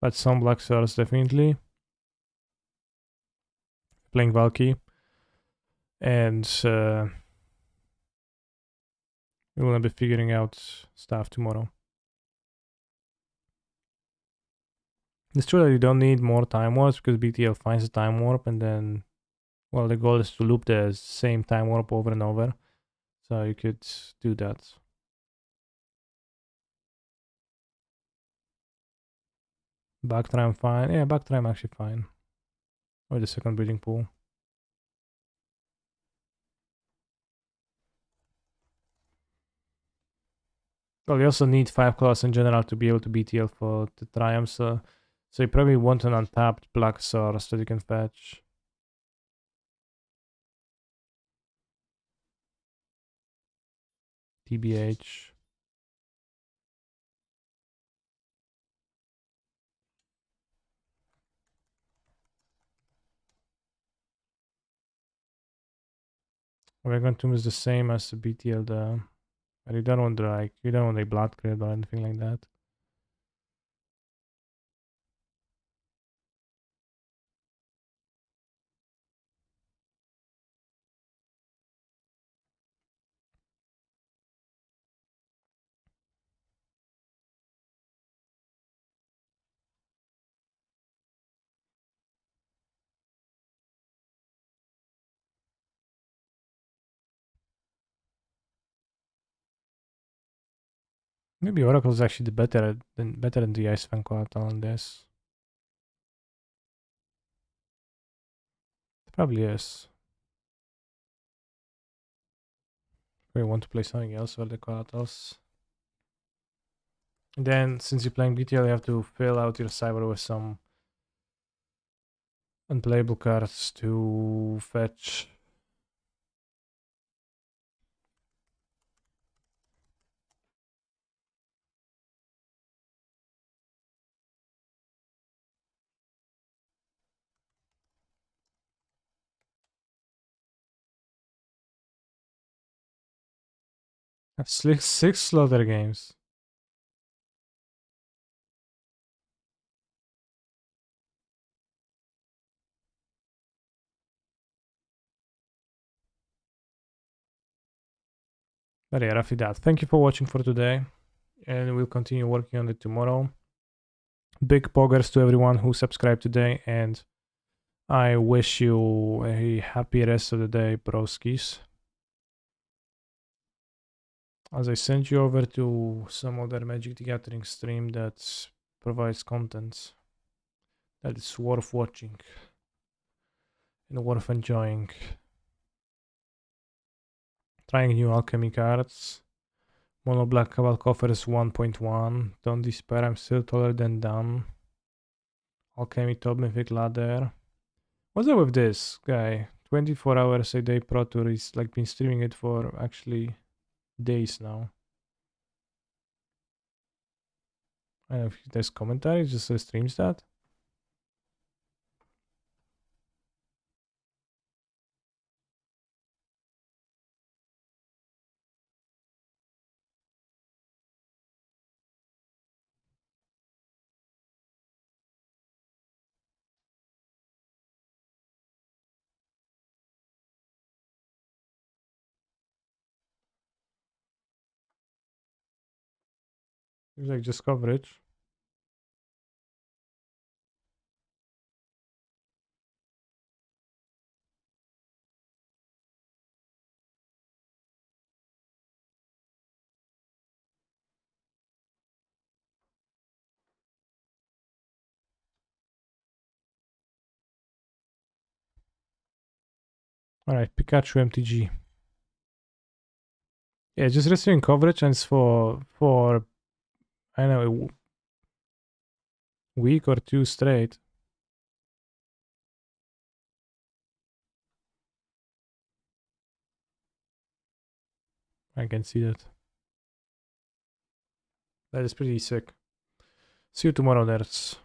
But some Black Stars, definitely. Playing Valky. And we're gonna be figuring out stuff tomorrow. It's true that you don't need more time warps because BTL finds a time warp and then, well, the goal is to loop the same time warp over and over. So you could do that. Backtry I'm fine. Yeah, Backtry I'm actually fine. Or the second breeding pool. Well, you also need 5 claws in general to be able to BTL for the Triumph, so you probably want an untapped Black Source that you can fetch. TBH. Overgrown Tomb is the same as the BTL though. But you don't want a blood crit or anything like that. Maybe Oracle is actually better than the Ice Fan Collateral on this. It probably is. We want to play something else for the collaterals. And then, since you're playing BTL, you have to fill out your cyber with some unplayable cards to fetch. Six slaughter games. But yeah, roughly that. Thank you for watching for today, and we'll continue working on it tomorrow. Big poggers to everyone who subscribed today, and I wish you a happy rest of the day, broskis. As I send you over to some other Magic the Gathering stream that provides content that is worth watching and worth enjoying. Trying new alchemy cards. Mono Black Cavalk offers 1.1. Don't despair, I'm still taller than done. Alchemy Top Mythic Ladder. What's up with this guy? 24 hours a day Pro Tour. He's like been streaming it for actually days now. I don't know if there's commentary, just streams that. It's like just coverage. Alright, Pikachu MTG. Yeah, just receiving coverage and it's for I don't know, a week or two straight. I can see that. That is pretty sick. See you tomorrow, nerds.